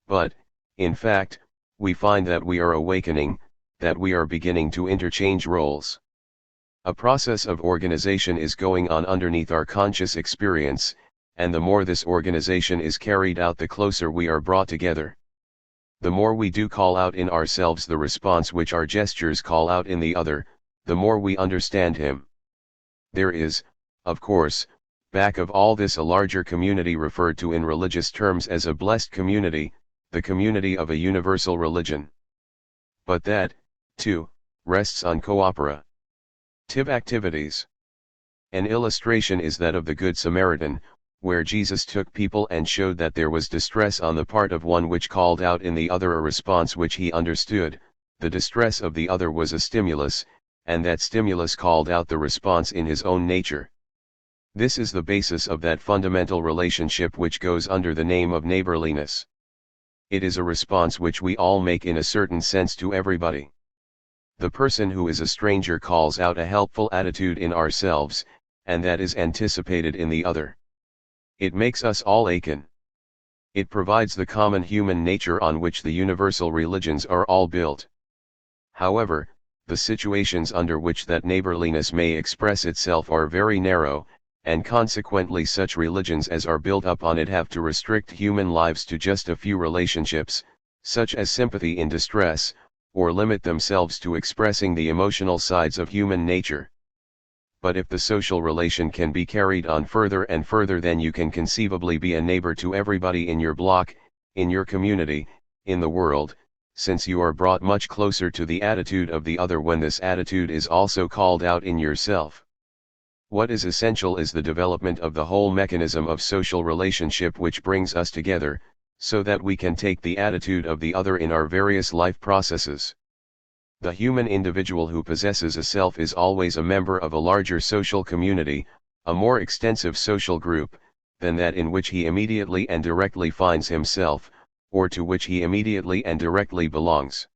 Speaker 1: But, in fact, we find that we are awakening, that we are beginning to interchange roles. A process of organization is going on underneath our conscious experience, and the more this organization is carried out, the closer we are brought together. The more we do call out in ourselves the response which our gestures call out in the other, the more we understand him. There is, of course, back of all this a larger community referred to in religious terms as a blessed community, the community of a universal religion. But that, too, rests on cooperative activities. An illustration is that of the Good Samaritan, where Jesus took people and showed that there was distress on the part of one which called out in the other a response which he understood. The distress of the other was a stimulus, and that stimulus called out the response in his own nature. This is the basis of that fundamental relationship which goes under the name of neighborliness. It is a response which we all make in a certain sense to everybody. The person who is a stranger calls out a helpful attitude in ourselves, and that is anticipated in the other. It makes us all akin. It provides the common human nature on which the universal religions are all built. However, the situations under which that neighborliness may express itself are very narrow, and consequently such religions as are built up on it have to restrict human lives to just a few relationships, such as sympathy in distress, or limit themselves to expressing the emotional sides of human nature. But if the social relation can be carried on further and further, then you can conceivably be a neighbor to everybody in your block, in your community, in the world, since you are brought much closer to the attitude of the other when this attitude is also called out in yourself. What is essential is the development of the whole mechanism of social relationship which brings us together, so that we can take the attitude of the other in our various life processes. The human individual who possesses a self is always a member of a larger social community, a more extensive social group, than that in which he immediately and directly finds himself, or to which he immediately and directly belongs.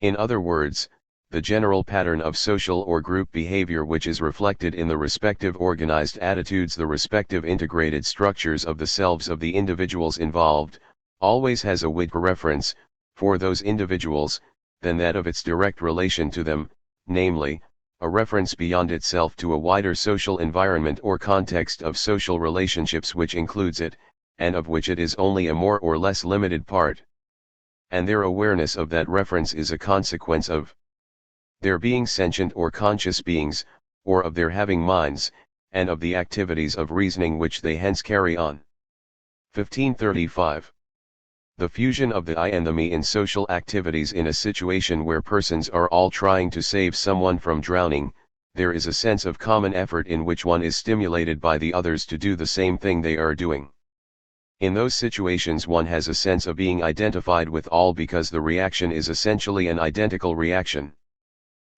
Speaker 1: In other words, the general pattern of social or group behavior which is reflected in the respective organized attitudes, the respective integrated structures of the selves of the individuals involved, always has a wider reference, for those individuals, than that of its direct relation to them, namely, a reference beyond itself to a wider social environment or context of social relationships which includes it, and of which it is only a more or less limited part. And their awareness of that reference is a consequence of their being sentient or conscious beings, or of their having minds, and of the activities of reasoning which they hence carry on. 1535. The fusion of the I and the me in social activities. In a situation where persons are all trying to save someone from drowning, there is a sense of common effort in which one is stimulated by the others to do the same thing they are doing. In those situations one has a sense of being identified with all because the reaction is essentially an identical reaction.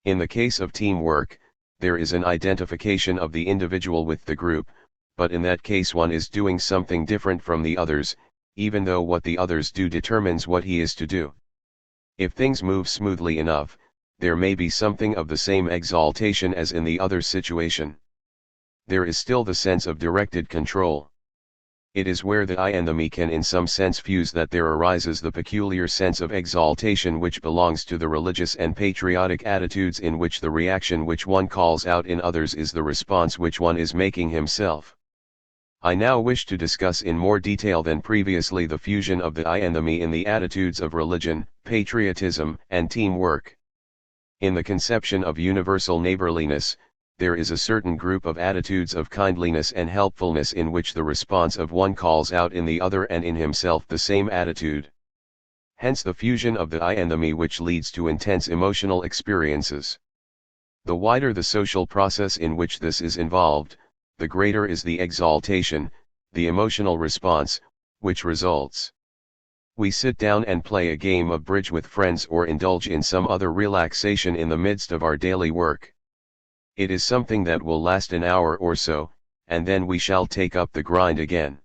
Speaker 1: In the case of teamwork, there is an identification of the individual with the group, but in that case one is doing something different from the others, even though what the others do determines what he is to do. If things move smoothly enough, there may be something of the same exaltation as in the other situation. There is still the sense of directed control. It is where the I and the me can in some sense fuse that there arises the peculiar sense of exaltation which belongs to the religious and patriotic attitudes, in which the reaction which one calls out in others is the response which one is making himself. I now wish to discuss in more detail than previously the fusion of the I and the me in the attitudes of religion, patriotism, and teamwork. In the conception of universal neighborliness, there is a certain group of attitudes of kindliness and helpfulness in which the response of one calls out in the other and in himself the same attitude. Hence the fusion of the I and the me, which leads to intense emotional experiences. The wider the social process in which this is involved, the greater is the exaltation, the emotional response, which results. We sit down and play a game of bridge with friends or indulge in some other relaxation in the midst of our daily work. It is something that will last an hour or so, and then we shall take up the grind again.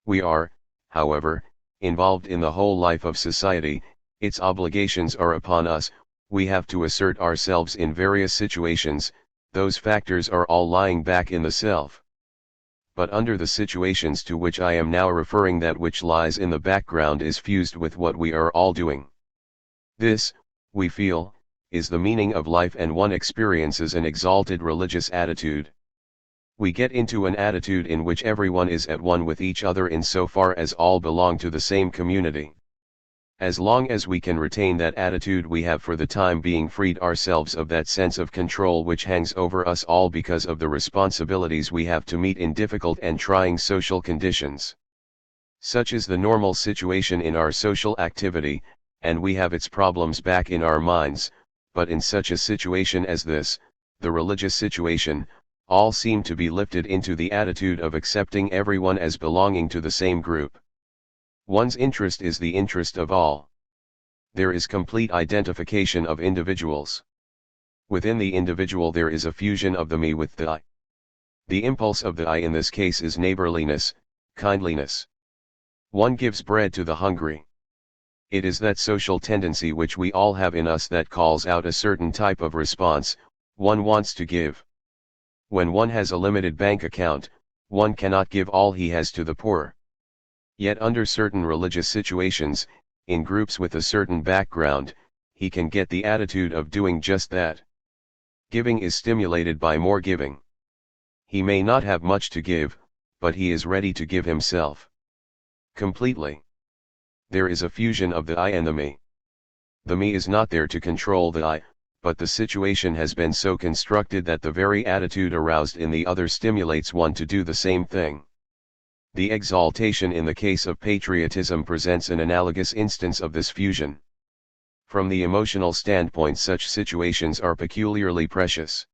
Speaker 1: We are, however, involved in the whole life of society, its obligations are upon us, we have to assert ourselves in various situations, those factors are all lying back in the self. But under the situations to which I am now referring, that which lies in the background is fused with what we are all doing. This, we feel, is the meaning of life, and one experiences an exalted religious attitude. We get into an attitude in which everyone is at one with each other in so far as all belong to the same community. As long as we can retain that attitude, we have for the time being freed ourselves of that sense of control which hangs over us all because of the responsibilities we have to meet in difficult and trying social conditions. Such is the normal situation in our social activity, and we have its problems back in our minds, but in such a situation as this, the religious situation, all seem to be lifted into the attitude of accepting everyone as belonging to the same group. One's interest is the interest of all. There is complete identification of individuals. Within the individual there is a fusion of the me with the I. The impulse of the I in this case is neighborliness, kindliness. One gives bread to the hungry. It is that social tendency which we all have in us that calls out a certain type of response. One wants to give. When one has a limited bank account, one cannot give all he has to the poor. Yet under certain religious situations, in groups with a certain background, he can get the attitude of doing just that. Giving is stimulated by more giving. He may not have much to give, but he is ready to give himself completely. There is a fusion of the I and the me. The me is not there to control the I, but the situation has been so constructed that the very attitude aroused in the other stimulates one to do the same thing. The exaltation in the case of patriotism presents an analogous instance of this fusion. From the emotional standpoint, such situations are peculiarly precious.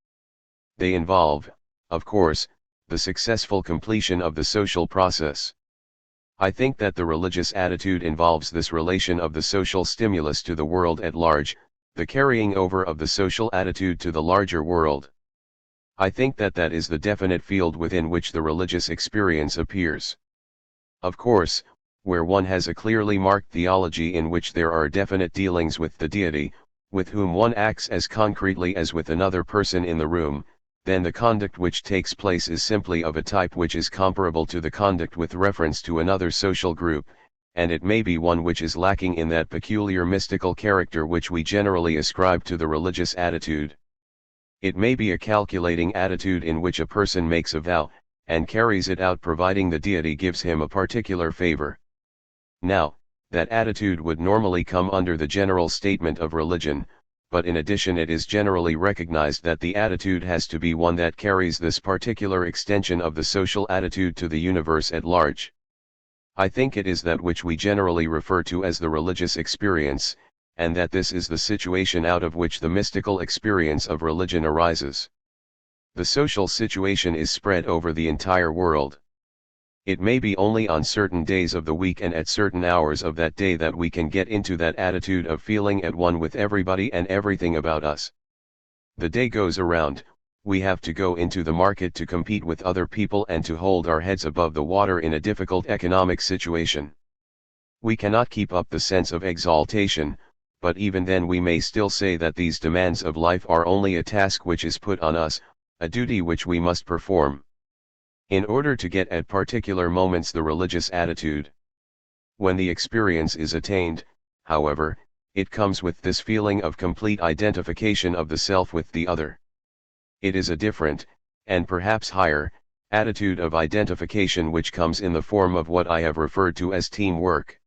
Speaker 1: They involve, of course, the successful completion of the social process. I think that the religious attitude involves this relation of the social stimulus to the world at large, the carrying over of the social attitude to the larger world. I think that that is the definite field within which the religious experience appears. Of course, where one has a clearly marked theology in which there are definite dealings with the deity, with whom one acts as concretely as with another person in the room, then the conduct which takes place is simply of a type which is comparable to the conduct with reference to another social group, and it may be one which is lacking in that peculiar mystical character which we generally ascribe to the religious attitude. It may be a calculating attitude in which a person makes a vow, and carries it out providing the deity gives him a particular favor. Now, that attitude would normally come under the general statement of religion, but in addition it is generally recognized that the attitude has to be one that carries this particular extension of the social attitude to the universe at large. I think it is that which we generally refer to as the religious experience, and that this is the situation out of which the mystical experience of religion arises. The social situation is spread over the entire world. It may be only on certain days of the week and at certain hours of that day that we can get into that attitude of feeling at one with everybody and everything about us. The day goes around, we have to go into the market to compete with other people and to hold our heads above the water in a difficult economic situation. We cannot keep up the sense of exaltation, but even then we may still say that these demands of life are only a task which is put on us, a duty which we must perform. In order to get at particular moments the religious attitude. When the experience is attained, however, it comes with this feeling of complete identification of the self with the other. It is a different, and perhaps higher, attitude of identification which comes in the form of what I have referred to as teamwork.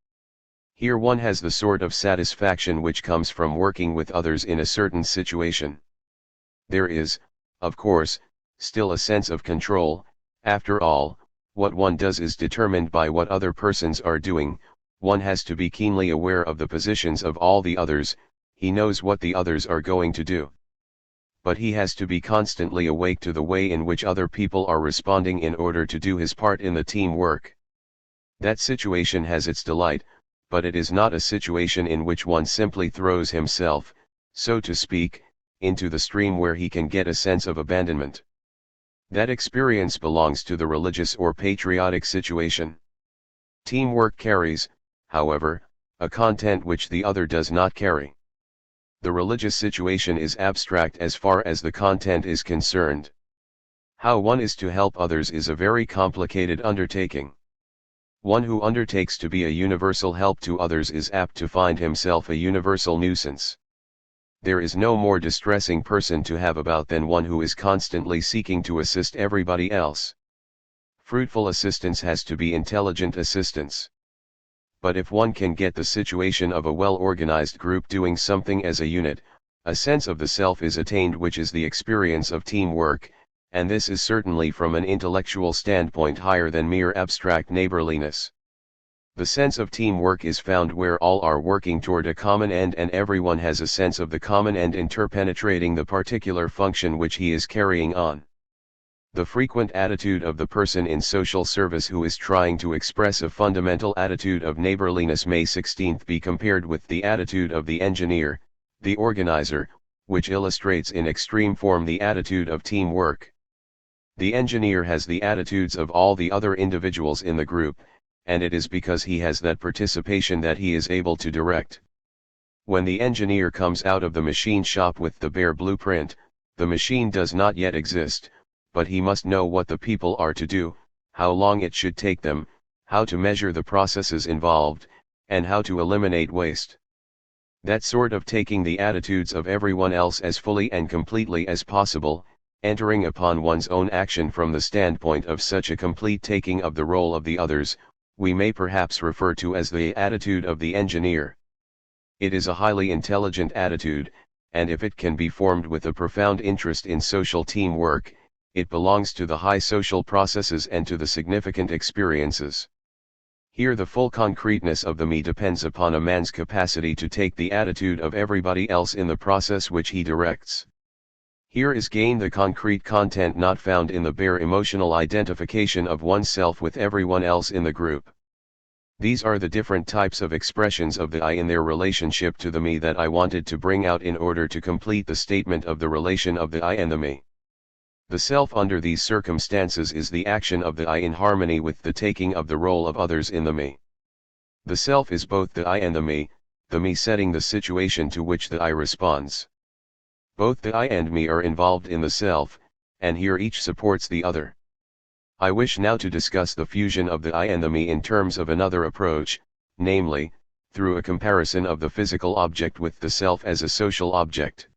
Speaker 1: Here one has the sort of satisfaction which comes from working with others in a certain situation. There is, of course, still a sense of control. After all, what one does is determined by what other persons are doing. One has to be keenly aware of the positions of all the others, he knows what the others are going to do. But he has to be constantly awake to the way in which other people are responding in order to do his part in the team work. That situation has its delight, but it is not a situation in which one simply throws himself, so to speak, into the stream where he can get a sense of abandonment. That experience belongs to the religious or patriotic situation. Teamwork carries, however, a content which the other does not carry. The religious situation is abstract as far as the content is concerned. How one is to help others is a very complicated undertaking. One who undertakes to be a universal help to others is apt to find himself a universal nuisance. There is no more distressing person to have about than one who is constantly seeking to assist everybody else. Fruitful assistance has to be intelligent assistance. But if one can get the situation of a well-organized group doing something as a unit, a sense of the self is attained which is the experience of teamwork, and this is certainly from an intellectual standpoint higher than mere abstract neighborliness. The sense of teamwork is found where all are working toward a common end and everyone has a sense of the common end interpenetrating the particular function which he is carrying on. The frequent attitude of the person in social service who is trying to express a fundamental attitude of neighborliness may 16th be compared with the attitude of the engineer, the organizer, which illustrates in extreme form the attitude of teamwork. The engineer has the attitudes of all the other individuals in the group, and it is because he has that participation that he is able to direct. When the engineer comes out of the machine shop with the bare blueprint, the machine does not yet exist, but he must know what the people are to do, how long it should take them, how to measure the processes involved, and how to eliminate waste. That sort of taking the attitudes of everyone else as fully and completely as possible, entering upon one's own action from the standpoint of such a complete taking of the role of the others, we may perhaps refer to as the attitude of the engineer. It is a highly intelligent attitude, and if it can be formed with a profound interest in social teamwork, it belongs to the high social processes and to the significant experiences. Here the full concreteness of the me depends upon a man's capacity to take the attitude of everybody else in the process which he directs. Here is gained the concrete content not found in the bare emotional identification of oneself with everyone else in the group. These are the different types of expressions of the I in their relationship to the me that I wanted to bring out in order to complete the statement of the relation of the I and the me. The self under these circumstances is the action of the I in harmony with the taking of the role of others in the me. The self is both the I and the me setting the situation to which the I responds. Both the I and me are involved in the self, and here each supports the other. I wish now to discuss the fusion of the I and the me in terms of another approach, namely, through a comparison of the physical object with the self as a social object.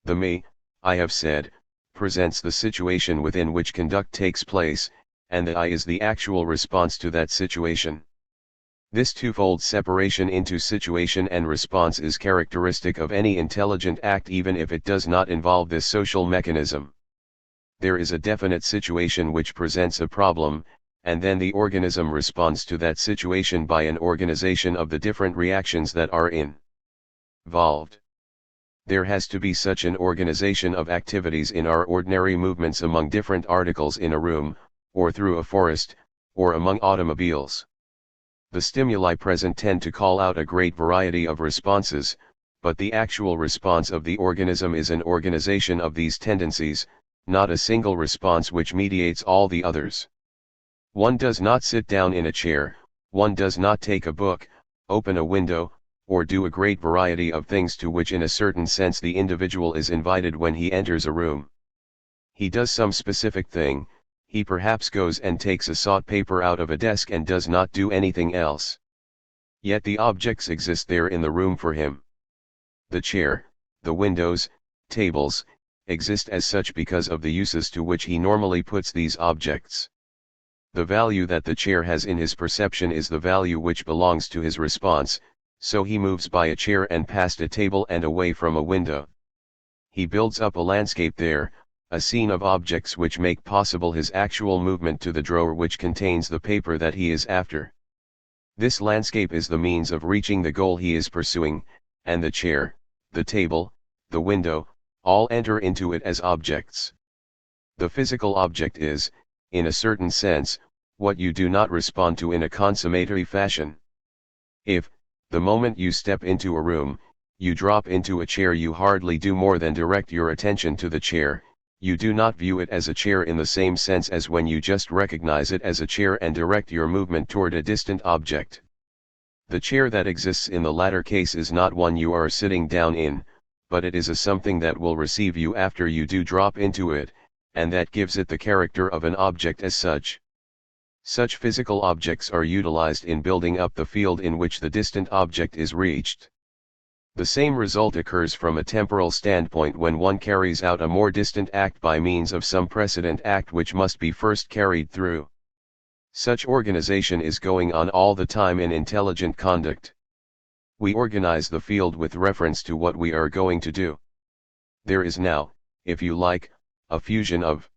Speaker 1: The me, I have said, presents the situation within which conduct takes place, and the I is the actual response to that situation. This twofold separation into situation and response is characteristic of any intelligent act even if it does not involve this social mechanism. There is a definite situation which presents a problem, and then the organism responds to that situation by an organization of the different reactions that are involved. There has to be such an organization of activities in our ordinary movements among different articles in a room, or through a forest, or among automobiles. The stimuli present tend to call out a great variety of responses, but the actual response of the organism is an organization of these tendencies, not a single response which mediates all the others. One does not sit down in a chair, one does not take a book, open a window, or do a great variety of things to which in a certain sense the individual is invited when he enters a room. He does some specific thing, he perhaps goes and takes a sought paper out of a desk and does not do anything else. Yet the objects exist there in the room for him. The chair, the windows, tables, exist as such because of the uses to which he normally puts these objects. The value that the chair has in his perception is the value which belongs to his response, so he moves by a chair and past a table and away from a window. He builds up a landscape there, a scene of objects which make possible his actual movement to the drawer which contains the paper that he is after. This landscape is the means of reaching the goal he is pursuing, and the chair, the table, the window, all enter into it as objects. The physical object is, in a certain sense, what you do not respond to in a consummatory fashion. If, the moment you step into a room, you drop into a chair, you hardly do more than direct your attention to the chair, you do not view it as a chair in the same sense as when you just recognize it as a chair and direct your movement toward a distant object. The chair that exists in the latter case is not one you are sitting down in, but it is a something that will receive you after you do drop into it, and that gives it the character of an object as such. Such physical objects are utilized in building up the field in which the distant object is reached. The same result occurs from a temporal standpoint when one carries out a more distant act by means of some precedent act which must be first carried through. Such organization is going on all the time in intelligent conduct. We organize the field with reference to what we are going to do. There is now, if you like, a fusion of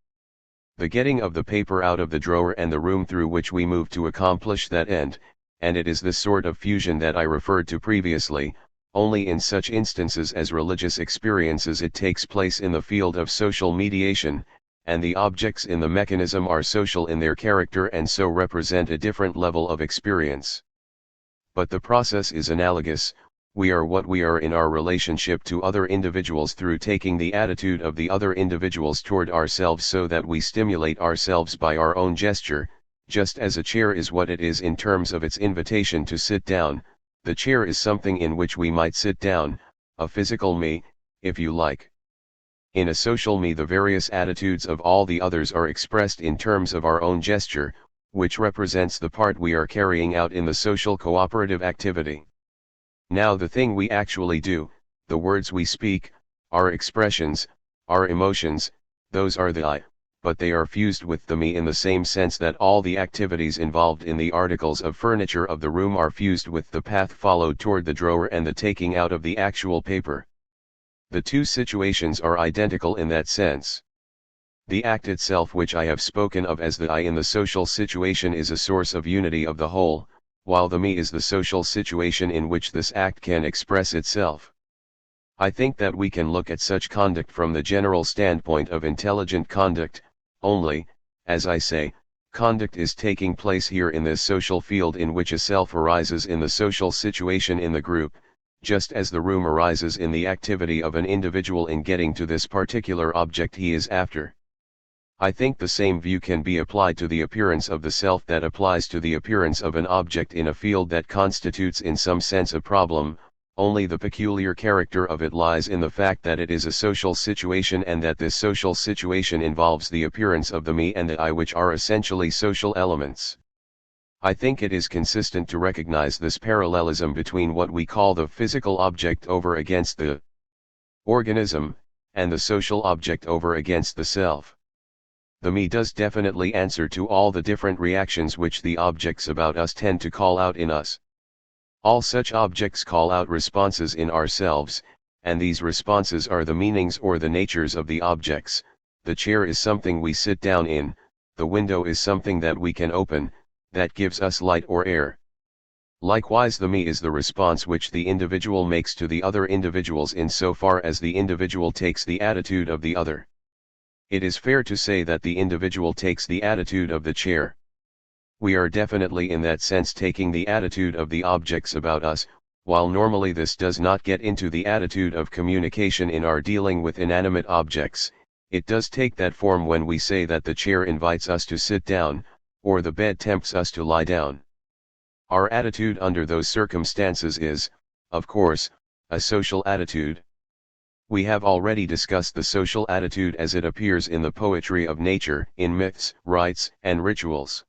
Speaker 1: the getting of the paper out of the drawer and the room through which we move to accomplish that end, and it is this sort of fusion that I referred to previously. Only in such instances as religious experiences it takes place in the field of social mediation, and the objects in the mechanism are social in their character and so represent a different level of experience. But the process is analogous. We are what we are in our relationship to other individuals through taking the attitude of the other individuals toward ourselves so that we stimulate ourselves by our own gesture, just as a chair is what it is in terms of its invitation to sit down. The chair is something in which we might sit down, a physical me, if you like. In a social me the various attitudes of all the others are expressed in terms of our own gesture, which represents the part we are carrying out in the social cooperative activity. Now the thing we actually do, the words we speak, our expressions, our emotions, those are the I, but they are fused with the me in the same sense that all the activities involved in the articles of furniture of the room are fused with the path followed toward the drawer and the taking out of the actual paper. The two situations are identical in that sense. The act itself, which I have spoken of as the I in the social situation, is a source of unity of the whole, while the me is the social situation in which this act can express itself. I think that we can look at such conduct from the general standpoint of intelligent conduct, only, as I say, conduct is taking place here in this social field in which a self arises in the social situation in the group, just as the room arises in the activity of an individual in getting to this particular object he is after. I think the same view can be applied to the appearance of the self that applies to the appearance of an object in a field that constitutes in some sense a problem, only the peculiar character of it lies in the fact that it is a social situation and that this social situation involves the appearance of the me and the I, which are essentially social elements. I think it is consistent to recognize this parallelism between what we call the physical object over against the organism, and the social object over against the self. The me does definitely answer to all the different reactions which the objects about us tend to call out in us. All such objects call out responses in ourselves, and these responses are the meanings or the natures of the objects. The chair is something we sit down in, the window is something that we can open, that gives us light or air. Likewise, the me is the response which the individual makes to the other individuals in so far as the individual takes the attitude of the other. It is fair to say that the individual takes the attitude of the chair. We are definitely in that sense taking the attitude of the objects about us, while normally this does not get into the attitude of communication in our dealing with inanimate objects. It does take that form when we say that the chair invites us to sit down, or the bed tempts us to lie down. Our attitude under those circumstances is, of course, a social attitude. We have already discussed the social attitude as it appears in the poetry of nature, in myths, rites, and rituals.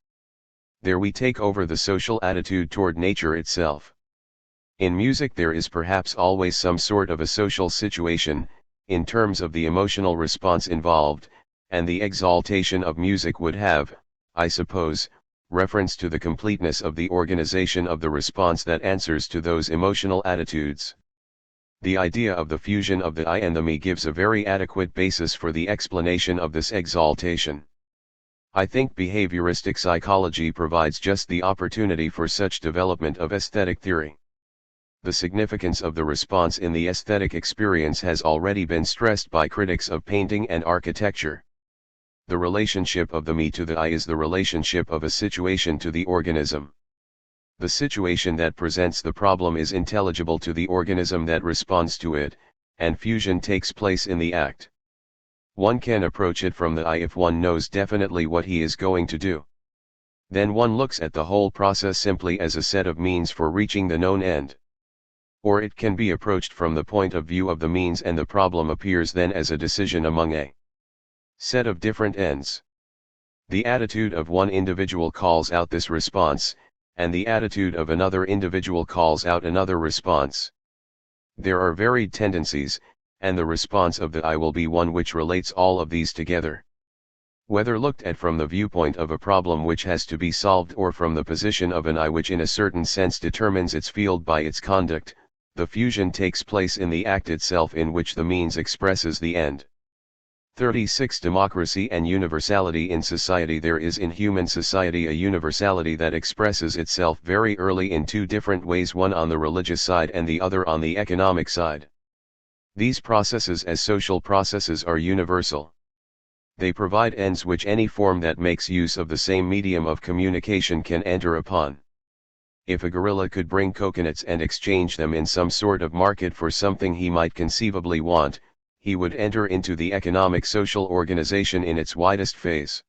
Speaker 1: There we take over the social attitude toward nature itself. In music there is perhaps always some sort of a social situation, in terms of the emotional response involved, and the exaltation of music would have, I suppose, reference to the completeness of the organization of the response that answers to those emotional attitudes. The idea of the fusion of the I and the me gives a very adequate basis for the explanation of this exaltation. I think behavioristic psychology provides just the opportunity for such development of aesthetic theory. The significance of the response in the aesthetic experience has already been stressed by critics of painting and architecture. The relationship of the me to the I is the relationship of a situation to the organism. The situation that presents the problem is intelligible to the organism that responds to it, and fusion takes place in the act. One can approach it from the I if one knows definitely what he is going to do. Then one looks at the whole process simply as a set of means for reaching the known end. Or it can be approached from the point of view of the means, and the problem appears then as a decision among a set of different ends. The attitude of one individual calls out this response, and the attitude of another individual calls out another response. There are varied tendencies, and the response of the I will be one which relates all of these together. Whether looked at from the viewpoint of a problem which has to be solved or from the position of an I which in a certain sense determines its field by its conduct, the fusion takes place in the act itself in which the means expresses the end. 36. Democracy and universality in society. There is in human society a universality that expresses itself very early in two different ways, one on the religious side and the other on the economic side. These processes as social processes are universal. They provide ends which any form that makes use of the same medium of communication can enter upon. If a gorilla could bring coconuts and exchange them in some sort of market for something he might conceivably want, he would enter into the economic social organization in its widest phase.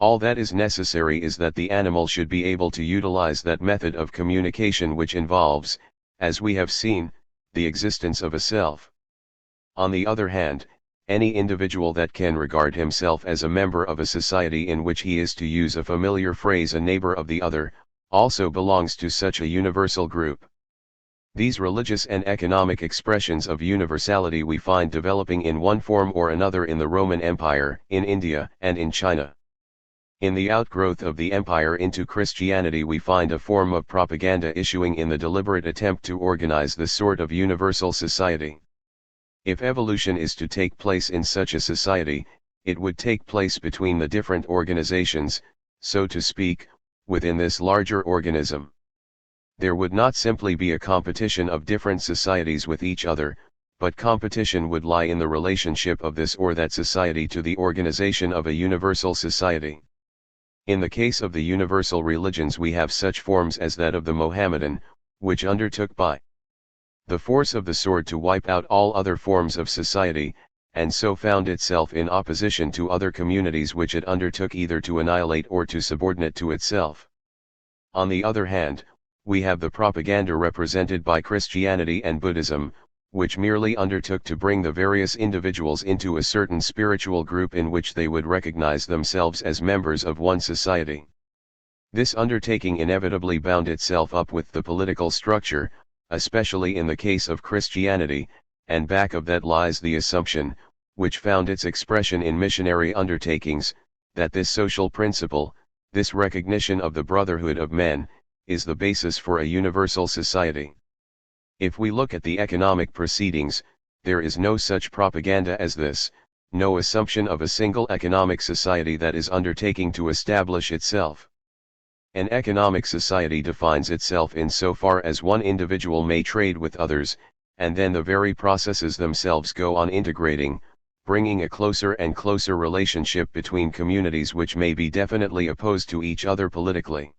Speaker 1: All that is necessary is that the animal should be able to utilize that method of communication which involves, as we have seen, the existence of a self. On the other hand, any individual that can regard himself as a member of a society in which he is, to use a familiar phrase, a neighbor of the other, also belongs to such a universal group. These religious and economic expressions of universality we find developing in one form or another in the Roman Empire, in India, and in China. In the outgrowth of the empire into Christianity we find a form of propaganda issuing in the deliberate attempt to organize this sort of universal society. If evolution is to take place in such a society, it would take place between the different organizations, so to speak, within this larger organism. There would not simply be a competition of different societies with each other, but competition would lie in the relationship of this or that society to the organization of a universal society. In the case of the universal religions we have such forms as that of the Mohammedan, which undertook by the force of the sword to wipe out all other forms of society, and so found itself in opposition to other communities which it undertook either to annihilate or to subordinate to itself. On the other hand, we have the propaganda represented by Christianity and Buddhism, which merely undertook to bring the various individuals into a certain spiritual group in which they would recognize themselves as members of one society. This undertaking inevitably bound itself up with the political structure, especially in the case of Christianity, and back of that lies the assumption, which found its expression in missionary undertakings, that this social principle, this recognition of the brotherhood of men, is the basis for a universal society. If we look at the economic proceedings, there is no such propaganda as this, no assumption of a single economic society that is undertaking to establish itself. An economic society defines itself in so far as one individual may trade with others, and then the very processes themselves go on integrating, bringing a closer and closer relationship between communities which may be definitely opposed to each other politically.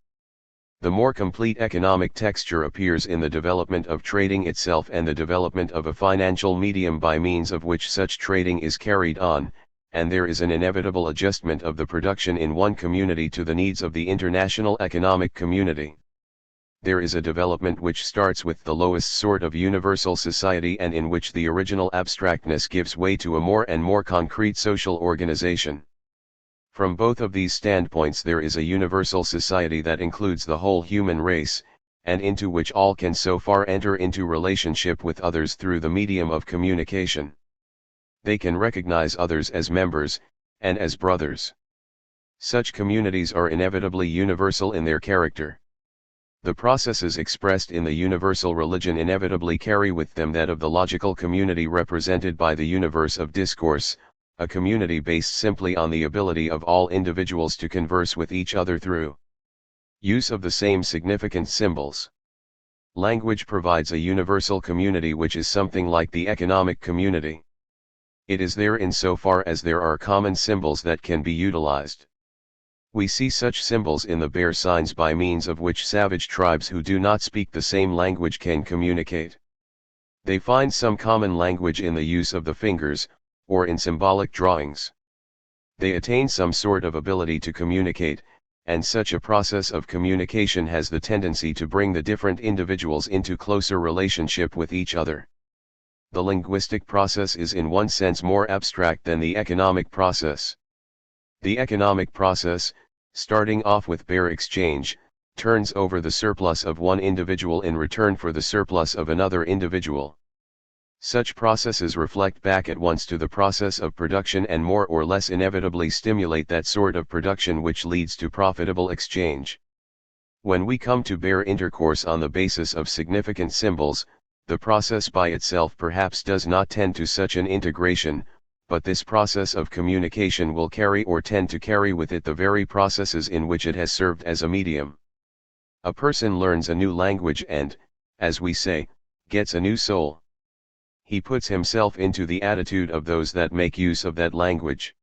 Speaker 1: The more complete economic texture appears in the development of trading itself and the development of a financial medium by means of which such trading is carried on, and there is an inevitable adjustment of the production in one community to the needs of the international economic community. There is a development which starts with the lowest sort of universal society and in which the original abstractness gives way to a more and more concrete social organization. From both of these standpoints there is a universal society that includes the whole human race, and into which all can so far enter into relationship with others through the medium of communication. They can recognize others as members, and as brothers. Such communities are inevitably universal in their character. The processes expressed in the universal religion inevitably carry with them that of the logical community represented by the universe of discourse, a community based simply on the ability of all individuals to converse with each other through use of the same significant symbols. Language provides a universal community which is something like the economic community. It is there insofar as there are common symbols that can be utilized. We see such symbols in the bear signs by means of which savage tribes who do not speak the same language can communicate. They find some common language in the use of the fingers, or in symbolic drawings. They attain some sort of ability to communicate, and such a process of communication has the tendency to bring the different individuals into closer relationship with each other. The linguistic process is in one sense more abstract than the economic process. The economic process, starting off with bare exchange, turns over the surplus of one individual in return for the surplus of another individual. Such processes reflect back at once to the process of production and more or less inevitably stimulate that sort of production which leads to profitable exchange. When we come to bare intercourse on the basis of significant symbols, the process by itself perhaps does not tend to such an integration, but this process of communication will carry or tend to carry with it the very processes in which it has served as a medium. A person learns a new language and, as we say, gets a new soul. He puts himself into the attitude of those that make use of that language.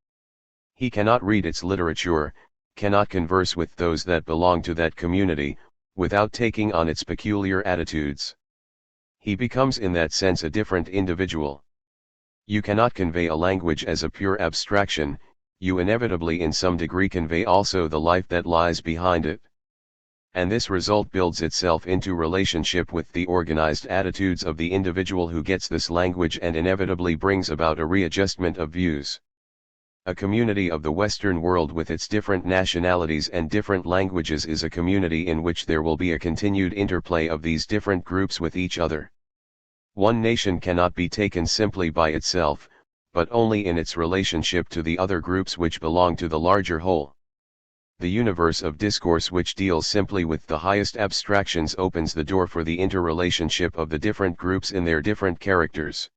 Speaker 1: He cannot read its literature, cannot converse with those that belong to that community, without taking on its peculiar attitudes. He becomes in that sense a different individual. You cannot convey a language as a pure abstraction, you inevitably in some degree convey also the life that lies behind it. And this result builds itself into relationship with the organized attitudes of the individual who gets this language and inevitably brings about a readjustment of views. A community of the Western world with its different nationalities and different languages is a community in which there will be a continued interplay of these different groups with each other. One nation cannot be taken simply by itself, but only in its relationship to the other groups which belong to the larger whole. The universe of discourse which deals simply with the highest abstractions opens the door for the interrelationship of the different groups in their different characters.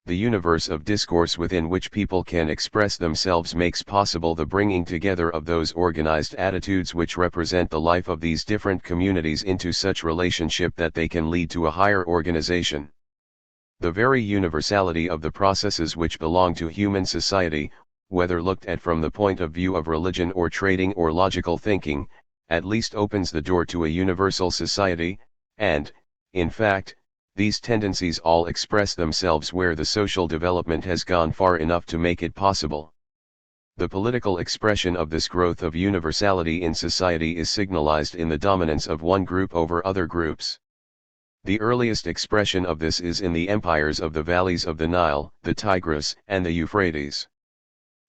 Speaker 1: The universe of discourse within which people can express themselves makes possible the bringing together of those organized attitudes which represent the life of these different communities into such relationship that they can lead to a higher organization. The very universality of the processes which belong to human society, whether looked at from the point of view of religion or trading or logical thinking, at least opens the door to a universal society, and, in fact, these tendencies all express themselves where the social development has gone far enough to make it possible. The political expression of this growth of universality in society is signalized in the dominance of one group over other groups. The earliest expression of this is in the empires of the valleys of the Nile, the Tigris, and the Euphrates.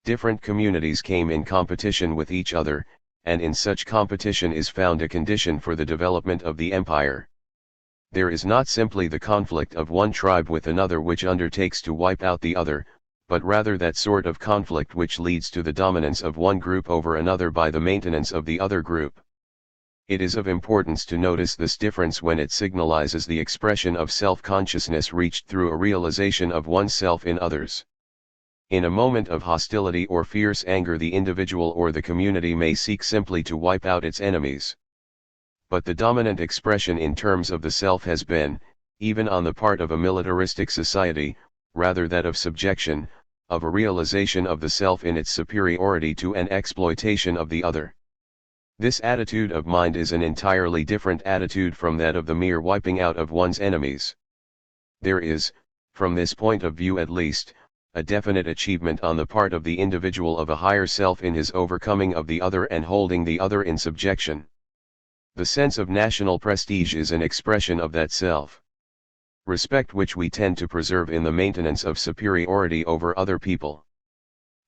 Speaker 1: Different communities came in competition with each other, and in such competition is found a condition for the development of the empire. There is not simply the conflict of one tribe with another which undertakes to wipe out the other, but rather that sort of conflict which leads to the dominance of one group over another by the maintenance of the other group. It is of importance to notice this difference when it signalizes the expression of self-consciousness reached through a realization of oneself in others. In a moment of hostility or fierce anger, the individual or the community may seek simply to wipe out its enemies. But the dominant expression in terms of the self has been, even on the part of a militaristic society, rather that of subjection, of a realization of the self in its superiority to an exploitation of the other. This attitude of mind is an entirely different attitude from that of the mere wiping out of one's enemies. There is, from this point of view at least, a definite achievement on the part of the individual of a higher self in his overcoming of the other and holding the other in subjection. The sense of national prestige is an expression of that self. Respect which we tend to preserve in the maintenance of superiority over other people.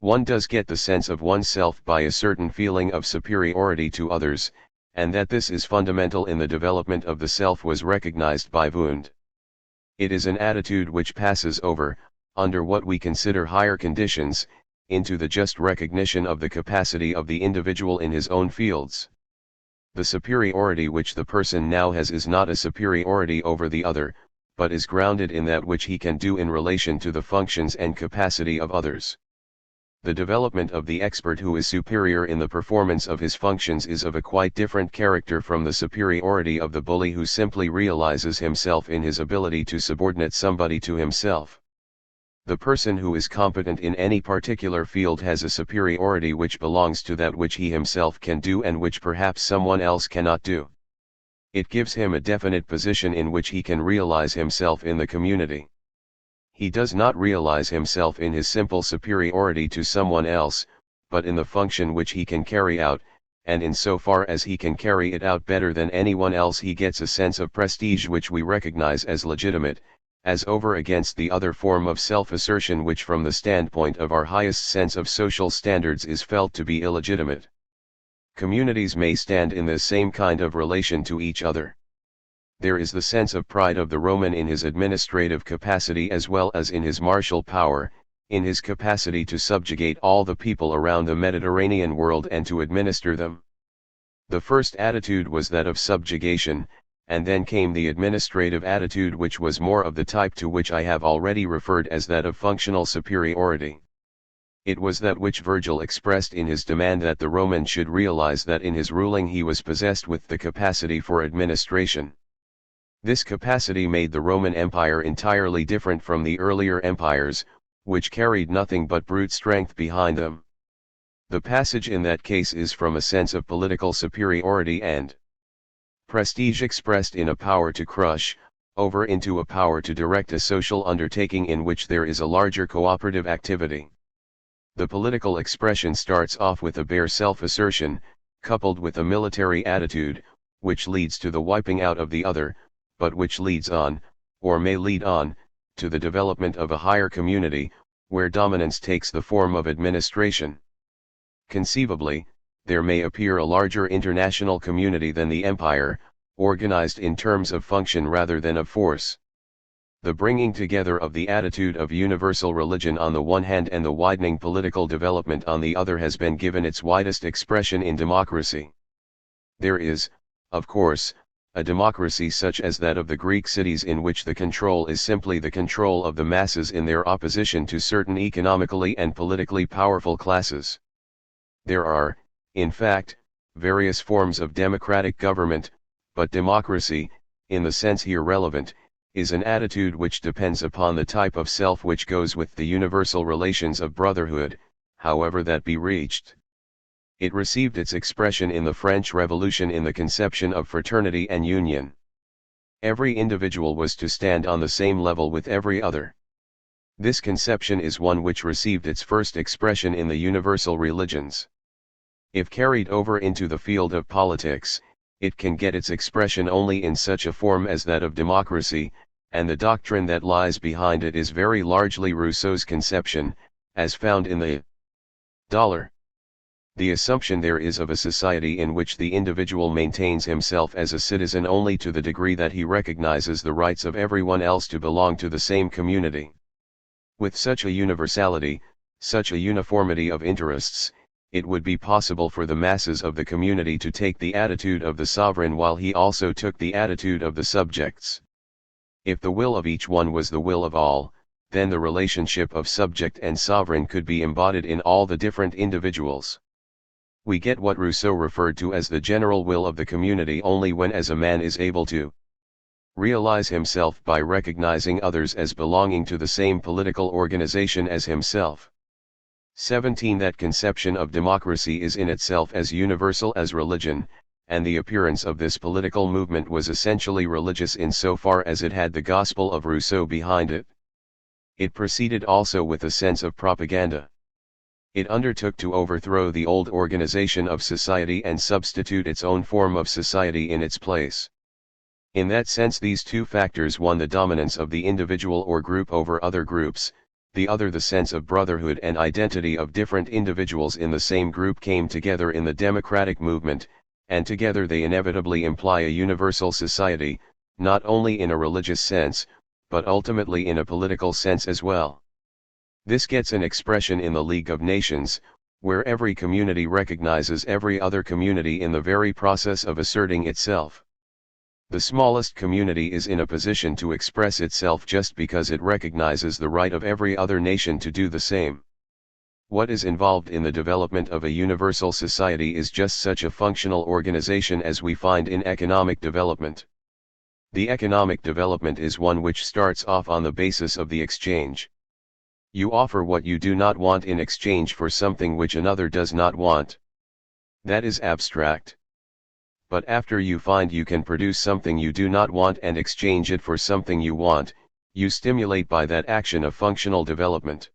Speaker 1: One does get the sense of oneself by a certain feeling of superiority to others, and that this is fundamental in the development of the self was recognized by Wundt. It is an attitude which passes over, under what we consider higher conditions, into the just recognition of the capacity of the individual in his own fields. The superiority which the person now has is not a superiority over the other, but is grounded in that which he can do in relation to the functions and capacity of others. The development of the expert who is superior in the performance of his functions is of a quite different character from the superiority of the bully who simply realizes himself in his ability to subordinate somebody to himself. The person who is competent in any particular field has a superiority which belongs to that which he himself can do and which perhaps someone else cannot do. It gives him a definite position in which he can realize himself in the community. He does not realize himself in his simple superiority to someone else, but in the function which he can carry out, and in so far as he can carry it out better than anyone else he gets a sense of prestige which we recognize as legitimate, as over against the other form of self-assertion which from the standpoint of our highest sense of social standards is felt to be illegitimate. Communities may stand in the same kind of relation to each other. There is the sense of pride of the Roman in his administrative capacity as well as in his martial power, in his capacity to subjugate all the people around the Mediterranean world and to administer them. The first attitude was that of subjugation, and then came the administrative attitude which was more of the type to which I have already referred as that of functional superiority. It was that which Virgil expressed in his demand that the Roman should realize that in his ruling he was possessed with the capacity for administration. This capacity made the Roman Empire entirely different from the earlier empires, which carried nothing but brute strength behind them. The passage in that case is from a sense of political superiority and prestige expressed in a power to crush, over into a power to direct a social undertaking in which there is a larger cooperative activity. The political expression starts off with a bare self-assertion, coupled with a military attitude, which leads to the wiping out of the other, but which leads on, or may lead on, to the development of a higher community, where dominance takes the form of administration. Conceivably, there may appear a larger international community than the empire, organized in terms of function rather than of force. The bringing together of the attitude of universal religion on the one hand and the widening political development on the other has been given its widest expression in democracy. There is, of course, a democracy such as that of the Greek cities in which the control is simply the control of the masses in their opposition to certain economically and politically powerful classes. There are, in fact, various forms of democratic government, but democracy, in the sense here relevant, is an attitude which depends upon the type of self which goes with the universal relations of brotherhood, however that be reached. It received its expression in the French Revolution in the conception of fraternity and union. Every individual was to stand on the same level with every other. This conception is one which received its first expression in the universal religions. If carried over into the field of politics, it can get its expression only in such a form as that of democracy, and the doctrine that lies behind it is very largely Rousseau's conception, as found in the dollar. The assumption there is of a society in which the individual maintains himself as a citizen only to the degree that he recognizes the rights of everyone else to belong to the same community. With such a universality, such a uniformity of interests, it would be possible for the masses of the community to take the attitude of the sovereign while he also took the attitude of the subjects. If the will of each one was the will of all, then the relationship of subject and sovereign could be embodied in all the different individuals. We get what Rousseau referred to as the general will of the community only when as a man is able to realize himself by recognizing others as belonging to the same political organization as himself. 17. That conception of democracy is in itself as universal as religion, and the appearance of this political movement was essentially religious in so far as it had the gospel of Rousseau behind it. It proceeded also with a sense of propaganda. It undertook to overthrow the old organization of society and substitute its own form of society in its place. In that sense these two factors, one the dominance of the individual or group over other groups, the other the sense of brotherhood and identity of different individuals in the same group, came together in the democratic movement, and together they inevitably imply a universal society, not only in a religious sense, but ultimately in a political sense as well. This gets an expression in the League of Nations, where every community recognizes every other community in the very process of asserting itself. The smallest community is in a position to express itself just because it recognizes the right of every other nation to do the same. What is involved in the development of a universal society is just such a functional organization as we find in economic development. The economic development is one which starts off on the basis of the exchange. You offer what you do not want in exchange for something which another does not want. That is abstract. But after you find you can produce something you do not want and exchange it for something you want, you stimulate by that action a functional development.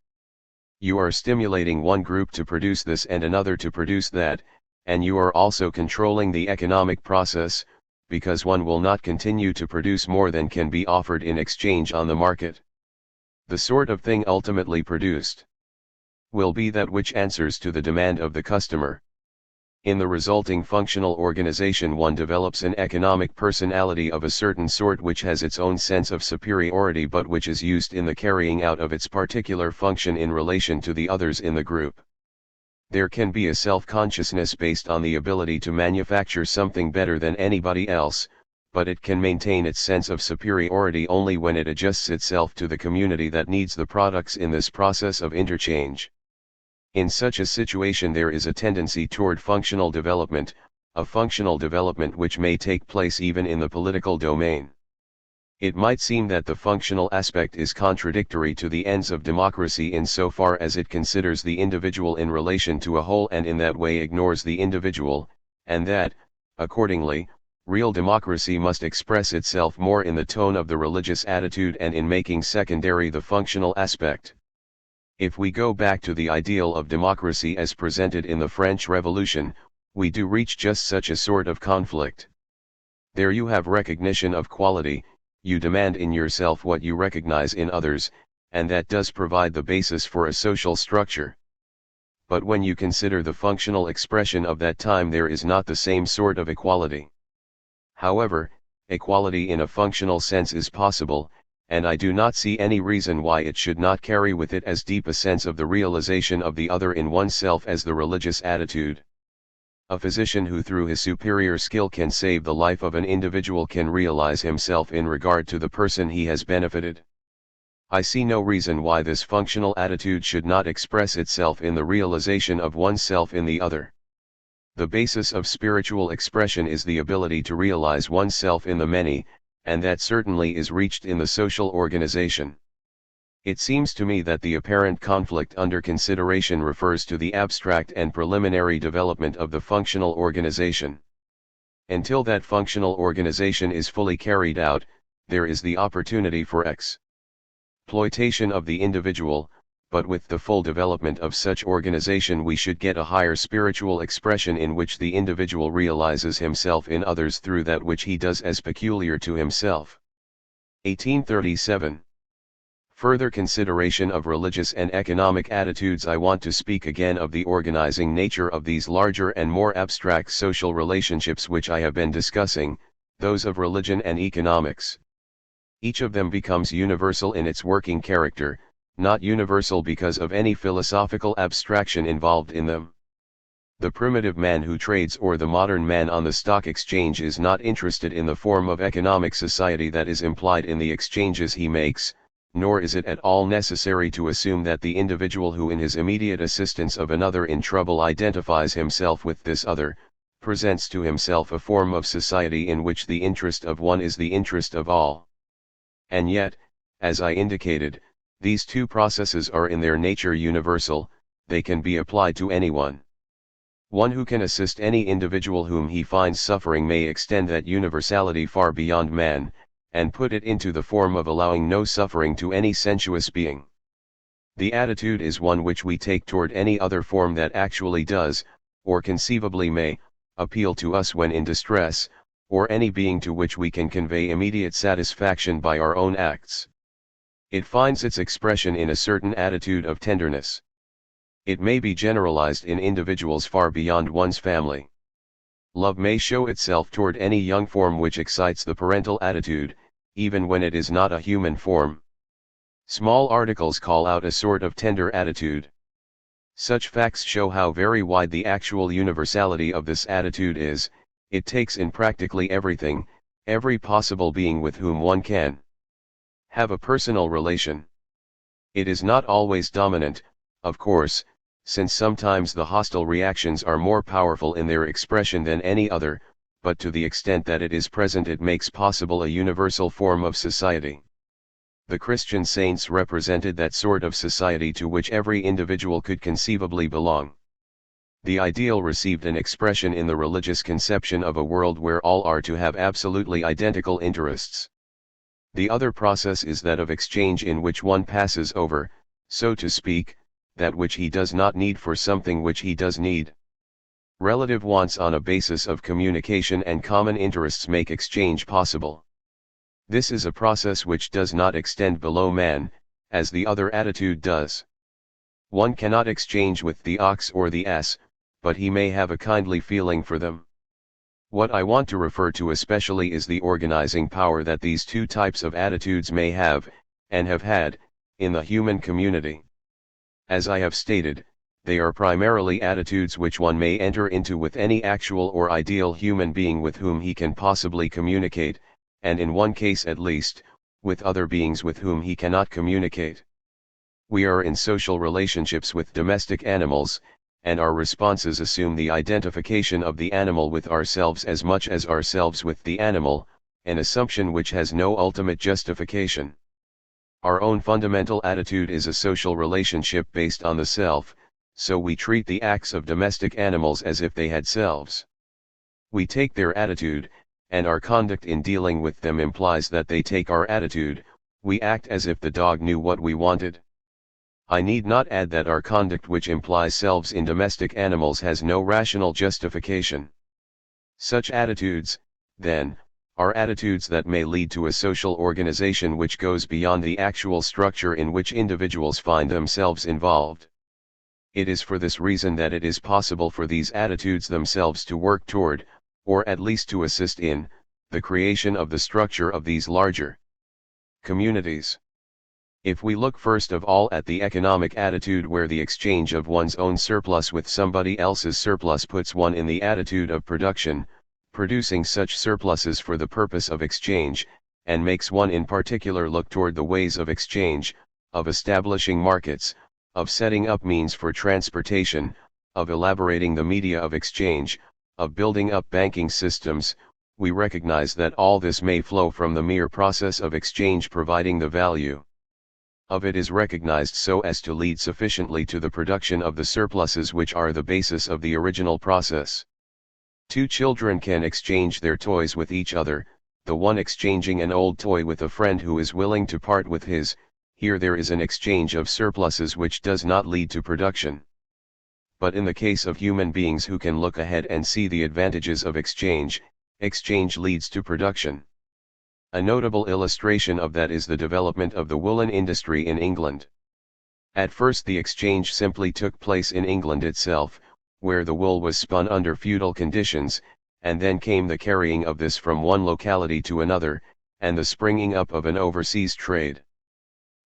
Speaker 1: You are stimulating one group to produce this and another to produce that, and you are also controlling the economic process, because one will not continue to produce more than can be offered in exchange on the market. The sort of thing ultimately produced will be that which answers to the demand of the customer. In the resulting functional organization one develops an economic personality of a certain sort which has its own sense of superiority but which is used in the carrying out of its particular function in relation to the others in the group. There can be a self-consciousness based on the ability to manufacture something better than anybody else, but it can maintain its sense of superiority only when it adjusts itself to the community that needs the products in this process of interchange. In such a situation there is a tendency toward functional development, a functional development which may take place even in the political domain. It might seem that the functional aspect is contradictory to the ends of democracy insofar as it considers the individual in relation to a whole and in that way ignores the individual, and that, accordingly, real democracy must express itself more in the tone of the religious attitude and in making secondary the functional aspect. If we go back to the ideal of democracy as presented in the French Revolution, we do reach just such a sort of conflict. There you have recognition of quality, you demand in yourself what you recognize in others, and that does provide the basis for a social structure. But when you consider the functional expression of that time, there is not the same sort of equality. However, equality in a functional sense is possible, and I do not see any reason why it should not carry with it as deep a sense of the realization of the other in oneself as the religious attitude. A physician who through his superior skill can save the life of an individual can realize himself in regard to the person he has benefited. I see no reason why this functional attitude should not express itself in the realization of oneself in the other. The basis of spiritual expression is the ability to realize oneself in the many, and that certainly is reached in the social organization. It seems to me that the apparent conflict under consideration refers to the abstract and preliminary development of the functional organization. Until that functional organization is fully carried out, there is the opportunity for exploitation of the individual, but with the full development of such organization we should get a higher spiritual expression in which the individual realizes himself in others through that which he does as peculiar to himself. 1837. Further consideration of religious and economic attitudes. I want to speak again of the organizing nature of these larger and more abstract social relationships which I have been discussing, those of religion and economics. Each of them becomes universal in its working character, not universal because of any philosophical abstraction involved in them. The primitive man who trades or the modern man on the stock exchange is not interested in the form of economic society that is implied in the exchanges he makes, nor is it at all necessary to assume that the individual who in his immediate assistance of another in trouble identifies himself with this other, presents to himself a form of society in which the interest of one is the interest of all. And yet, as I indicated, these two processes are in their nature universal, they can be applied to anyone. One who can assist any individual whom he finds suffering may extend that universality far beyond man, and put it into the form of allowing no suffering to any sensuous being. The attitude is one which we take toward any other form that actually does, or conceivably may, appeal to us when in distress, or any being to which we can convey immediate satisfaction by our own acts. It finds its expression in a certain attitude of tenderness. It may be generalized in individuals far beyond one's family. Love may show itself toward any young form which excites the parental attitude, even when it is not a human form. Small articles call out a sort of tender attitude. Such facts show how very wide the actual universality of this attitude is. It takes in practically everything, every possible being with whom one can have a personal relation. It is not always dominant, of course, since sometimes the hostile reactions are more powerful in their expression than any other, but to the extent that it is present it makes possible a universal form of society. The Christian saints represented that sort of society to which every individual could conceivably belong. The ideal received an expression in the religious conception of a world where all are to have absolutely identical interests. The other process is that of exchange in which one passes over, so to speak, that which he does not need for something which he does need. Relative wants on a basis of communication and common interests make exchange possible. This is a process which does not extend below man, as the other attitude does. One cannot exchange with the ox or the ass, but he may have a kindly feeling for them. What I want to refer to especially is the organizing power that these two types of attitudes may have, and have had, in the human community. As I have stated, they are primarily attitudes which one may enter into with any actual or ideal human being with whom he can possibly communicate, and in one case at least, with other beings with whom he cannot communicate. We are in social relationships with domestic animals, and our responses assume the identification of the animal with ourselves as much as ourselves with the animal, an assumption which has no ultimate justification. Our own fundamental attitude is a social relationship based on the self, so we treat the acts of domestic animals as if they had selves. We take their attitude, and our conduct in dealing with them implies that they take our attitude. We act as if the dog knew what we wanted. I need not add that our conduct which implies selves in domestic animals has no rational justification. Such attitudes, then, are attitudes that may lead to a social organization which goes beyond the actual structure in which individuals find themselves involved. It is for this reason that it is possible for these attitudes themselves to work toward, or at least to assist in, the creation of the structure of these larger communities. If we look first of all at the economic attitude, where the exchange of one's own surplus with somebody else's surplus puts one in the attitude of production, producing such surpluses for the purpose of exchange, and makes one in particular look toward the ways of exchange, of establishing markets, of setting up means for transportation, of elaborating the media of exchange, of building up banking systems, we recognize that all this may flow from the mere process of exchange providing the value of it is recognized so as to lead sufficiently to the production of the surpluses which are the basis of the original process. Two children can exchange their toys with each other, the one exchanging an old toy with a friend who is willing to part with his. Here there is an exchange of surpluses which does not lead to production. But in the case of human beings who can look ahead and see the advantages of exchange, exchange leads to production. A notable illustration of that is the development of the woolen industry in England. At first the exchange simply took place in England itself, where the wool was spun under feudal conditions, and then came the carrying of this from one locality to another, and the springing up of an overseas trade.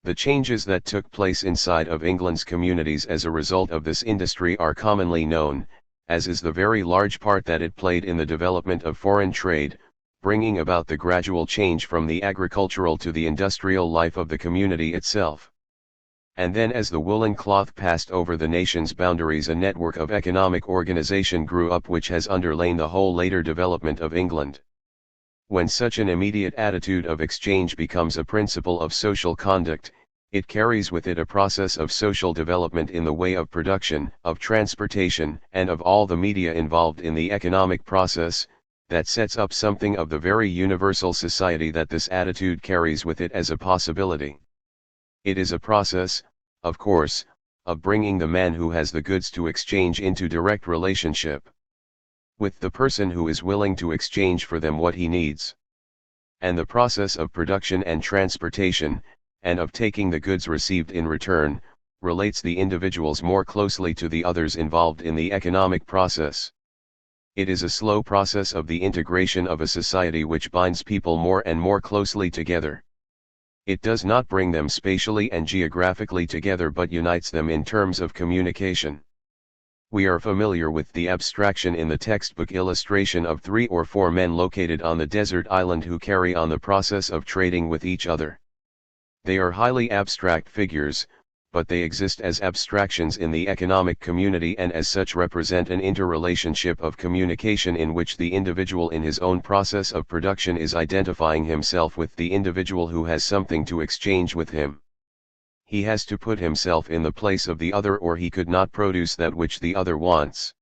Speaker 1: The changes that took place inside of England's communities as a result of this industry are commonly known, as is the very large part that it played in the development of foreign trade, bringing about the gradual change from the agricultural to the industrial life of the community itself. And then as the woolen cloth passed over the nation's boundaries, a network of economic organization grew up which has underlain the whole later development of England. When such an immediate attitude of exchange becomes a principle of social conduct, it carries with it a process of social development in the way of production, of transportation, and of all the media involved in the economic process, that sets up something of the very universal society that this attitude carries with it as a possibility. It is a process, of course, of bringing the man who has the goods to exchange into direct relationship with the person who is willing to exchange for them what he needs. And the process of production and transportation, and of taking the goods received in return, relates the individuals more closely to the others involved in the economic process. It is a slow process of the integration of a society which binds people more and more closely together. It does not bring them spatially and geographically together but unites them in terms of communication. We are familiar with the abstraction in the textbook illustration of 3 or 4 men located on the desert island who carry on the process of trading with each other. They are highly abstract figures, but they exist as abstractions in the economic community and as such represent an interrelationship of communication in which the individual in his own process of production is identifying himself with the individual who has something to exchange with him. He has to put himself in the place of the other or he could not produce that which the other wants.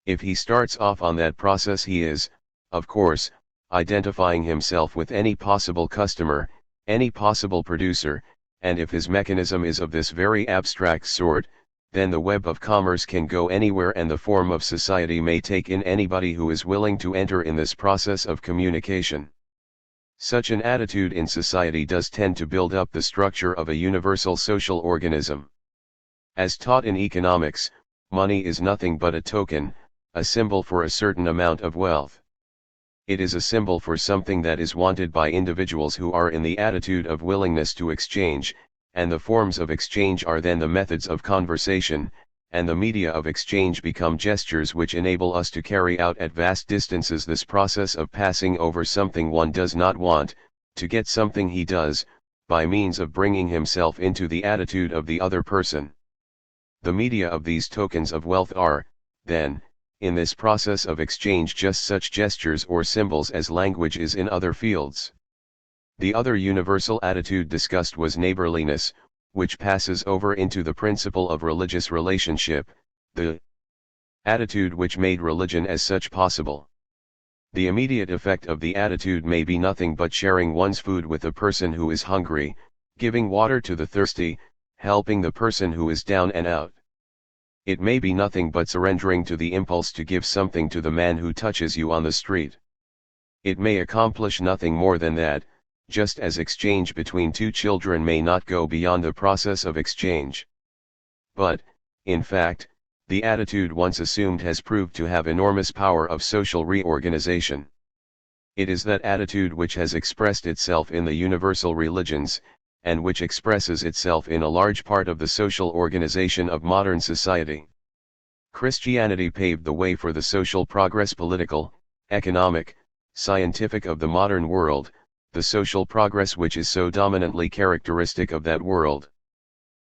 Speaker 1: If he starts off on that process he is, of course, identifying himself with any possible customer, any possible producer, and if his mechanism is of this very abstract sort, then the web of commerce can go anywhere and the form of society may take in anybody who is willing to enter in this process of communication. Such an attitude in society does tend to build up the structure of a universal social organism. As taught in economics, money is nothing but a token, a symbol for a certain amount of wealth. It is a symbol for something that is wanted by individuals who are in the attitude of willingness to exchange, and the forms of exchange are then the methods of conversation, and the media of exchange become gestures which enable us to carry out at vast distances this process of passing over something one does not want, to get something he does, by means of bringing himself into the attitude of the other person. The media of these tokens of wealth are, then, in this process of exchange just such gestures or symbols as language is in other fields. The other universal attitude discussed was neighborliness, which passes over into the principle of religious relationship, the attitude which made religion as such possible. The immediate effect of the attitude may be nothing but sharing one's food with a person who is hungry, giving water to the thirsty, helping the person who is down and out. It may be nothing but surrendering to the impulse to give something to the man who touches you on the street. It may accomplish nothing more than that, just as exchange between two children may not go beyond the process of exchange. But, in fact, the attitude once assumed has proved to have enormous power of social reorganization. It is that attitude which has expressed itself in the universal religions, and which expresses itself in a large part of the social organization of modern society. Christianity paved the way for the social progress, political, economic, scientific of the modern world, the social progress which is so dominantly characteristic of that world.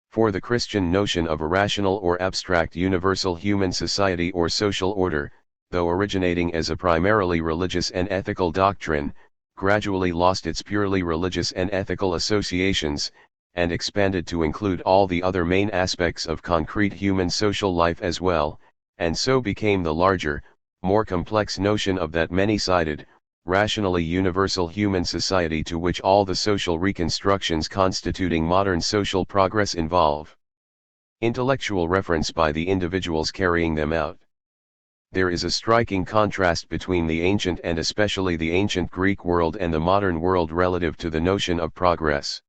Speaker 1: For the Christian notion of a rational or abstract universal human society or social order, though originating as a primarily religious and ethical doctrine, gradually lost its purely religious and ethical associations, and expanded to include all the other main aspects of concrete human social life as well, and so became the larger, more complex notion of that many-sided, rationally universal human society to which all the social reconstructions constituting modern social progress involve intellectual reference by the individuals carrying them out. There is a striking contrast between the ancient and especially the ancient Greek world and the modern world relative to the notion of progress.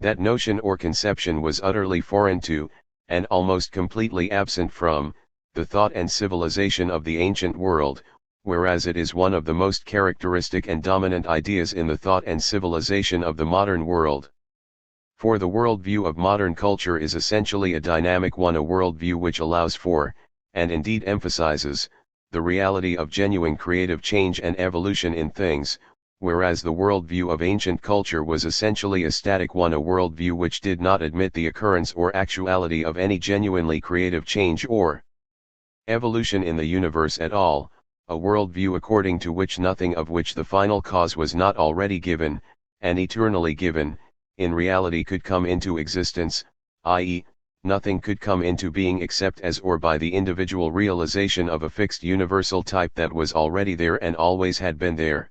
Speaker 1: That notion or conception was utterly foreign to, and almost completely absent from, the thought and civilization of the ancient world, whereas it is one of the most characteristic and dominant ideas in the thought and civilization of the modern world. For the worldview of modern culture is essentially a dynamic one, a worldview which allows for, and indeed emphasizes, the reality of genuine creative change and evolution in things, whereas the worldview of ancient culture was essentially a static one, a worldview which did not admit the occurrence or actuality of any genuinely creative change or evolution in the universe at all, a worldview according to which nothing of which the final cause was not already given, and eternally given, in reality could come into existence, i.e., nothing could come into being except as or by the individual realization of a fixed universal type that was already there and always had been there.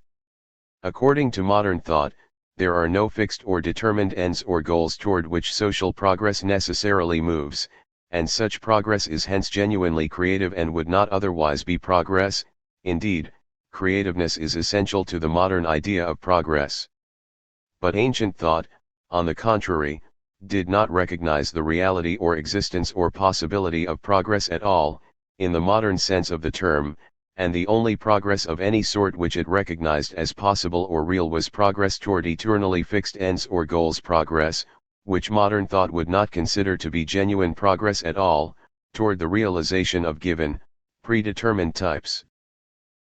Speaker 1: According to modern thought, there are no fixed or determined ends or goals toward which social progress necessarily moves, and such progress is hence genuinely creative and would not otherwise be progress. Indeed, creativeness is essential to the modern idea of progress. But ancient thought, on the contrary, did not recognize the reality or existence or possibility of progress at all, in the modern sense of the term, and the only progress of any sort which it recognized as possible or real was progress toward eternally fixed ends or goals, progress, which modern thought would not consider to be genuine progress at all, toward the realization of given, predetermined types.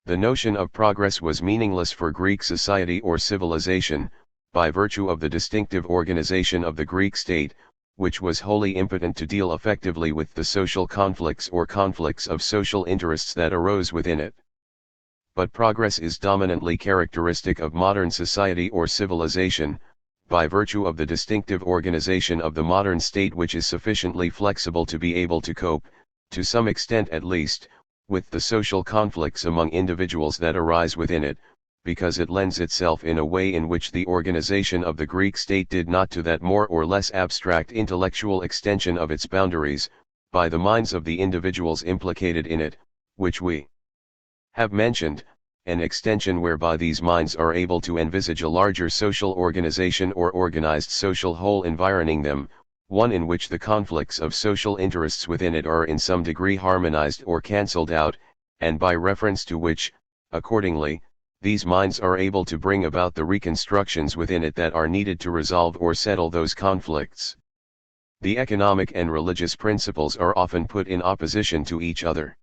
Speaker 1: The notion of progress was meaningless for Greek society or civilization, by virtue of the distinctive organization of the Greek state, which was wholly impotent to deal effectively with the social conflicts or conflicts of social interests that arose within it. But progress is dominantly characteristic of modern society or civilization, by virtue of the distinctive organization of the modern state, which is sufficiently flexible to be able to cope, to some extent at least, with the social conflicts among individuals that arise within it, because it lends itself in a way in which the organization of the Greek state did not to that more or less abstract intellectual extension of its boundaries, by the minds of the individuals implicated in it, which we have mentioned, an extension whereby these minds are able to envisage a larger social organization or organized social whole environing them, one in which the conflicts of social interests within it are in some degree harmonized or cancelled out, and by reference to which, accordingly, these minds are able to bring about the reconstructions within it that are needed to resolve or settle those conflicts. The economic and religious principles are often put in opposition to each other.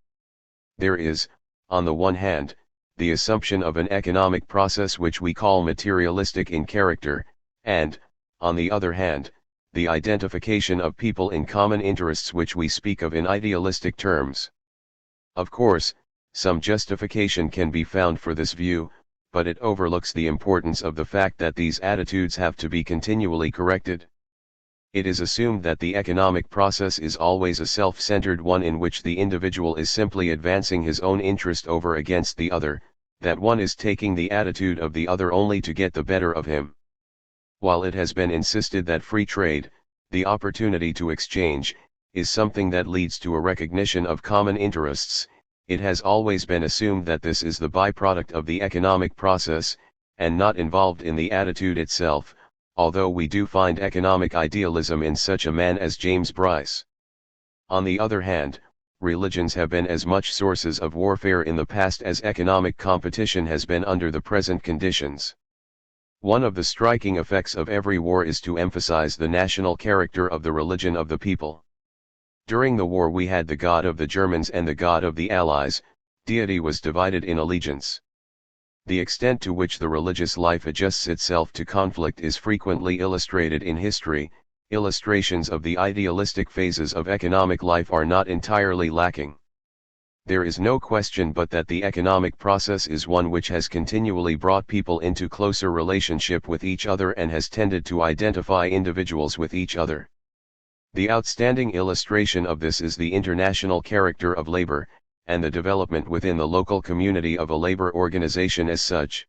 Speaker 1: There is, on the one hand, the assumption of an economic process which we call materialistic in character, and, on the other hand, the identification of people in common interests which we speak of in idealistic terms. Of course, some justification can be found for this view, but it overlooks the importance of the fact that these attitudes have to be continually corrected. It is assumed that the economic process is always a self-centered one in which the individual is simply advancing his own interest over against the other, that one is taking the attitude of the other only to get the better of him. While it has been insisted that free trade, the opportunity to exchange, is something that leads to a recognition of common interests, it has always been assumed that this is the byproduct of the economic process, and not involved in the attitude itself, although we do find economic idealism in such a man as James Bryce. On the other hand, religions have been as much sources of warfare in the past as economic competition has been under the present conditions. One of the striking effects of every war is to emphasize the national character of the religion of the people. During the war we had the God of the Germans and the God of the Allies. Deity was divided in allegiance. The extent to which the religious life adjusts itself to conflict is frequently illustrated in history. Illustrations of the idealistic phases of economic life are not entirely lacking. There is no question but that the economic process is one which has continually brought people into closer relationship with each other and has tended to identify individuals with each other. The outstanding illustration of this is the international character of labor, and the development within the local community of a labor organization as such.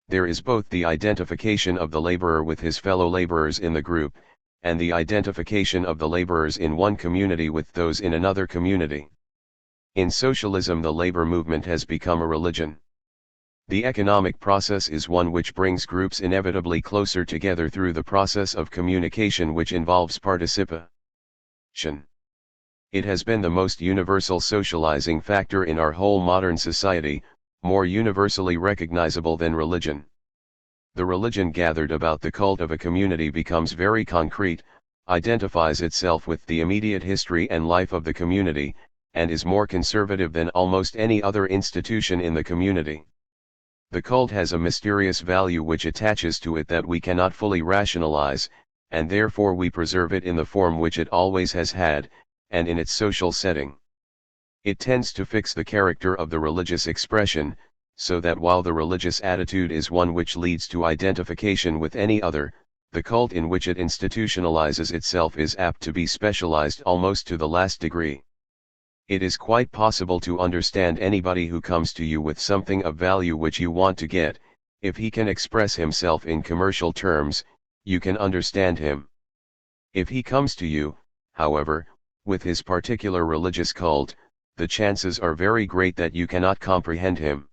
Speaker 1: There is both the identification of the laborer with his fellow laborers in the group, and the identification of the laborers in one community with those in another community. In socialism the labor movement has become a religion. The economic process is one which brings groups inevitably closer together through the process of communication which involves participation. It has been the most universal socializing factor in our whole modern society, more universally recognizable than religion. The religion gathered about the cult of a community becomes very concrete, identifies itself with the immediate history and life of the community, and is more conservative than almost any other institution in the community. The cult has a mysterious value which attaches to it that we cannot fully rationalize, and therefore we preserve it in the form which it always has had, and in its social setting. It tends to fix the character of the religious expression, so that while the religious attitude is one which leads to identification with any other, the cult in which it institutionalizes itself is apt to be specialized almost to the last degree. It is quite possible to understand anybody who comes to you with something of value which you want to get. If he can express himself in commercial terms, you can understand him. If he comes to you, however, with his particular religious cult, the chances are very great that you cannot comprehend him.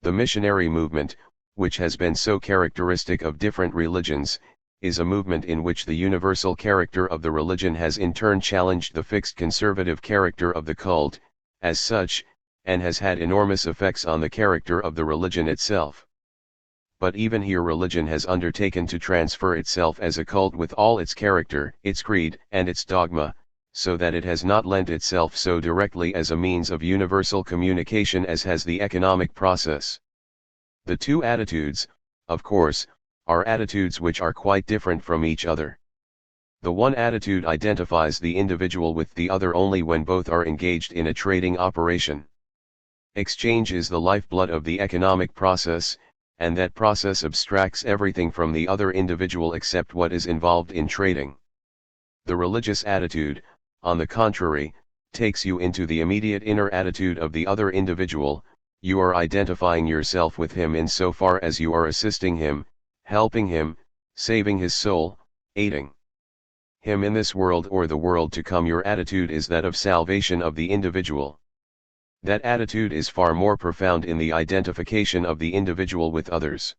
Speaker 1: The missionary movement, which has been so characteristic of different religions, is a movement in which the universal character of the religion has in turn challenged the fixed conservative character of the cult, as such, and has had enormous effects on the character of the religion itself. But even here religion has undertaken to transfer itself as a cult with all its character, its creed, and its dogma, so that it has not lent itself so directly as a means of universal communication as has the economic process. The two attitudes, of course, are attitudes which are quite different from each other. The one attitude identifies the individual with the other only when both are engaged in a trading operation. Exchange is the lifeblood of the economic process, and that process abstracts everything from the other individual except what is involved in trading. The religious attitude, on the contrary, takes you into the immediate inner attitude of the other individual. You are identifying yourself with him in so far as you are assisting him, helping him, saving his soul, aiding him in this world or the world to come. Your attitude is that of salvation of the individual. That attitude is far more profound in the identification of the individual with others.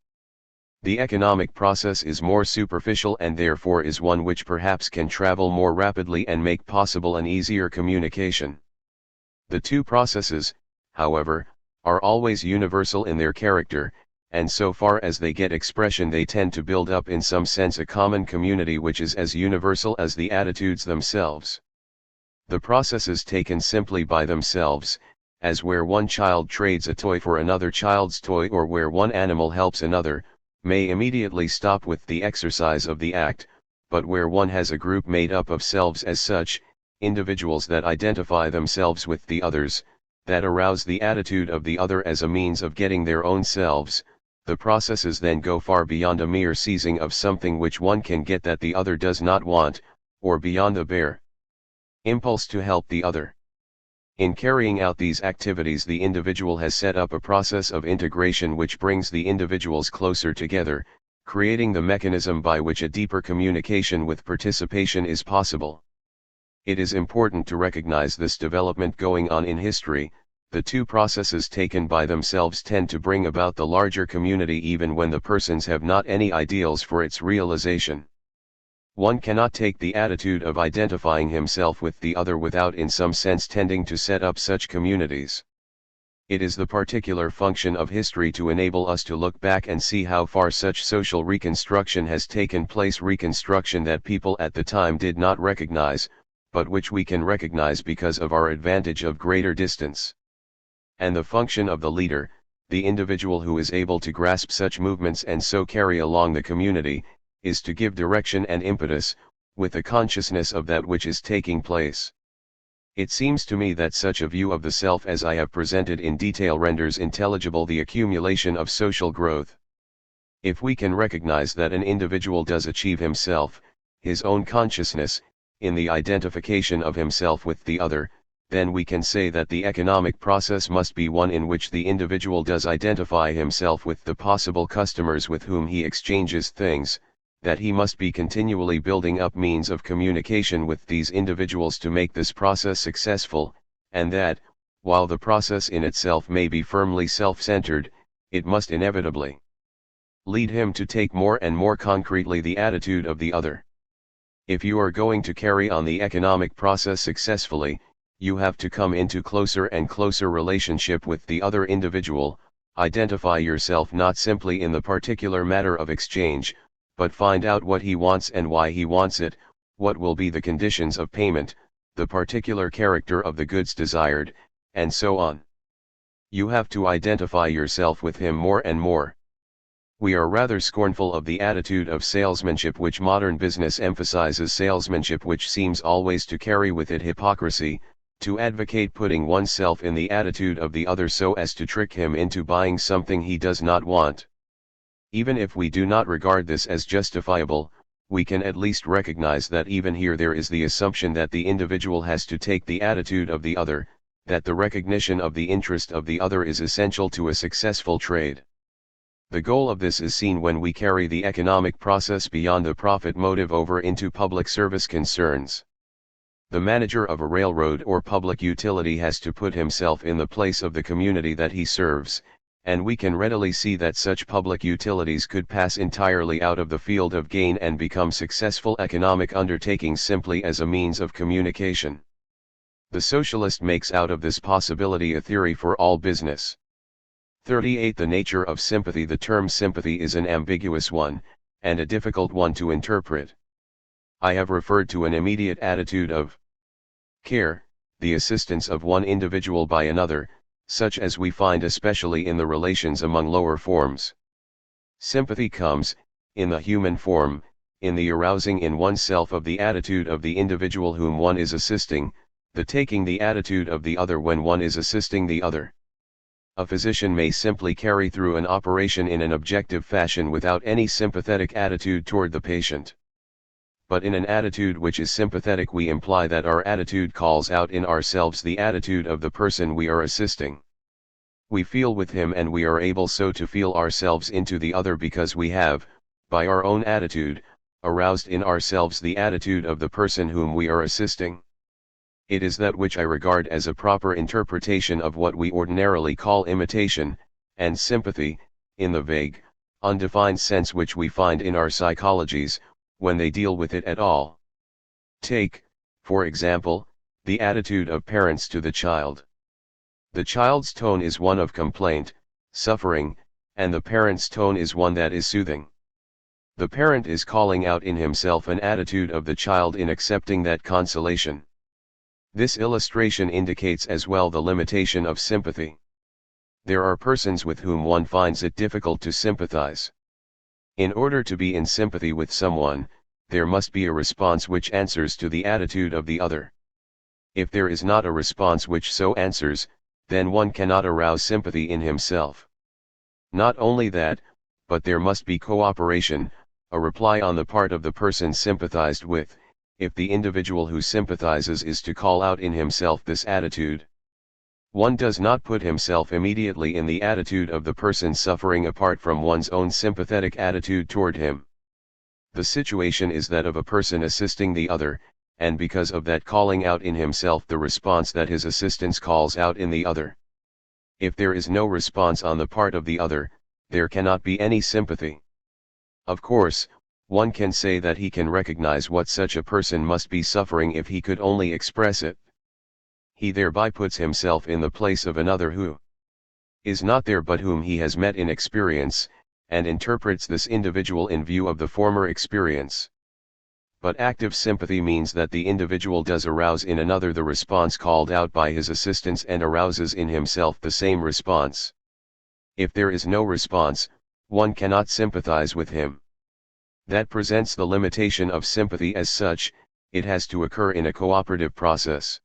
Speaker 1: The economic process is more superficial and therefore is one which perhaps can travel more rapidly and make possible an easier communication. The two processes, however, are always universal in their character, and so far as they get expression they tend to build up in some sense a common community which is as universal as the attitudes themselves. The processes taken simply by themselves, as where one child trades a toy for another child's toy or where one animal helps another, may immediately stop with the exercise of the act, but where one has a group made up of selves as such, individuals that identify themselves with the others, that arouse the attitude of the other as a means of getting their own selves, the processes then go far beyond a mere seizing of something which one can get that the other does not want, or beyond the bare impulse to help the other. In carrying out these activities the individual has set up a process of integration which brings the individuals closer together, creating the mechanism by which a deeper communication with participation is possible. It is important to recognize this development going on in history, The two processes taken by themselves tend to bring about the larger community even when the persons have not any ideals for its realization. One cannot take the attitude of identifying himself with the other without in some sense tending to set up such communities. It is the particular function of history to enable us to look back and see how far such social reconstruction has taken place, reconstruction that people at the time did not recognize, but which we can recognize because of our advantage of greater distance. And the function of the leader, the individual who is able to grasp such movements and so carry along the community, is to give direction and impetus, with the consciousness of that which is taking place. It seems to me that such a view of the self as I have presented in detail renders intelligible the accumulation of social growth. If we can recognize that an individual does achieve himself, his own consciousness, in the identification of himself with the other, then we can say that the economic process must be one in which the individual does identify himself with the possible customers with whom he exchanges things, that he must be continually building up means of communication with these individuals to make this process successful, and that, while the process in itself may be firmly self-centered, it must inevitably lead him to take more and more concretely the attitude of the other. If you are going to carry on the economic process successfully, you have to come into closer and closer relationship with the other individual, identify yourself not simply in the particular matter of exchange, but find out what he wants and why he wants it, what will be the conditions of payment, the particular character of the goods desired, and so on. You have to identify yourself with him more and more. We are rather scornful of the attitude of salesmanship which modern business emphasizes, salesmanship which seems always to carry with it hypocrisy, to advocate putting oneself in the attitude of the other so as to trick him into buying something he does not want. Even if we do not regard this as justifiable, we can at least recognize that even here there is the assumption that the individual has to take the attitude of the other, that the recognition of the interest of the other is essential to a successful trade. The goal of this is seen when we carry the economic process beyond the profit motive over into public service concerns. The manager of a railroad or public utility has to put himself in the place of the community that he serves, and we can readily see that such public utilities could pass entirely out of the field of gain and become successful economic undertakings simply as a means of communication. The socialist makes out of this possibility a theory for all business. 38. The nature of sympathy. The term sympathy is an ambiguous one, and a difficult one to interpret. I have referred to an immediate attitude of care, the assistance of one individual by another, such as we find especially in the relations among lower forms. Sympathy comes, in the human form, in the arousing in oneself of the attitude of the individual whom one is assisting, the taking the attitude of the other when one is assisting the other. A physician may simply carry through an operation in an objective fashion without any sympathetic attitude toward the patient. But in an attitude which is sympathetic we imply that our attitude calls out in ourselves the attitude of the person we are assisting. We feel with him and we are able so to feel ourselves into the other because we have, by our own attitude, aroused in ourselves the attitude of the person whom we are assisting. It is that which I regard as a proper interpretation of what we ordinarily call imitation, and sympathy, in the vague, undefined sense which we find in our psychologies, when they deal with it at all. Take, for example, the attitude of parents to the child. The child's tone is one of complaint, suffering, and the parent's tone is one that is soothing. The parent is calling out in himself an attitude of the child in accepting that consolation. This illustration indicates as well the limitation of sympathy. There are persons with whom one finds it difficult to sympathize. In order to be in sympathy with someone, there must be a response which answers to the attitude of the other. If there is not a response which so answers, then one cannot arouse sympathy in himself. Not only that, but there must be cooperation, a reply on the part of the person sympathized with, if the individual who sympathizes is to call out in himself this attitude. One does not put himself immediately in the attitude of the person suffering apart from one's own sympathetic attitude toward him. The situation is that of a person assisting the other, and because of that calling out in himself the response that his assistance calls out in the other. If there is no response on the part of the other, there cannot be any sympathy. Of course, one can say that he can recognize what such a person must be suffering if he could only express it. He thereby puts himself in the place of another who is not there but whom he has met in experience, and interprets this individual in view of the former experience. But active sympathy means that the individual does arouse in another the response called out by his assistance and arouses in himself the same response. If there is no response, one cannot sympathize with him. That presents the limitation of sympathy as such, it has to occur in a cooperative process.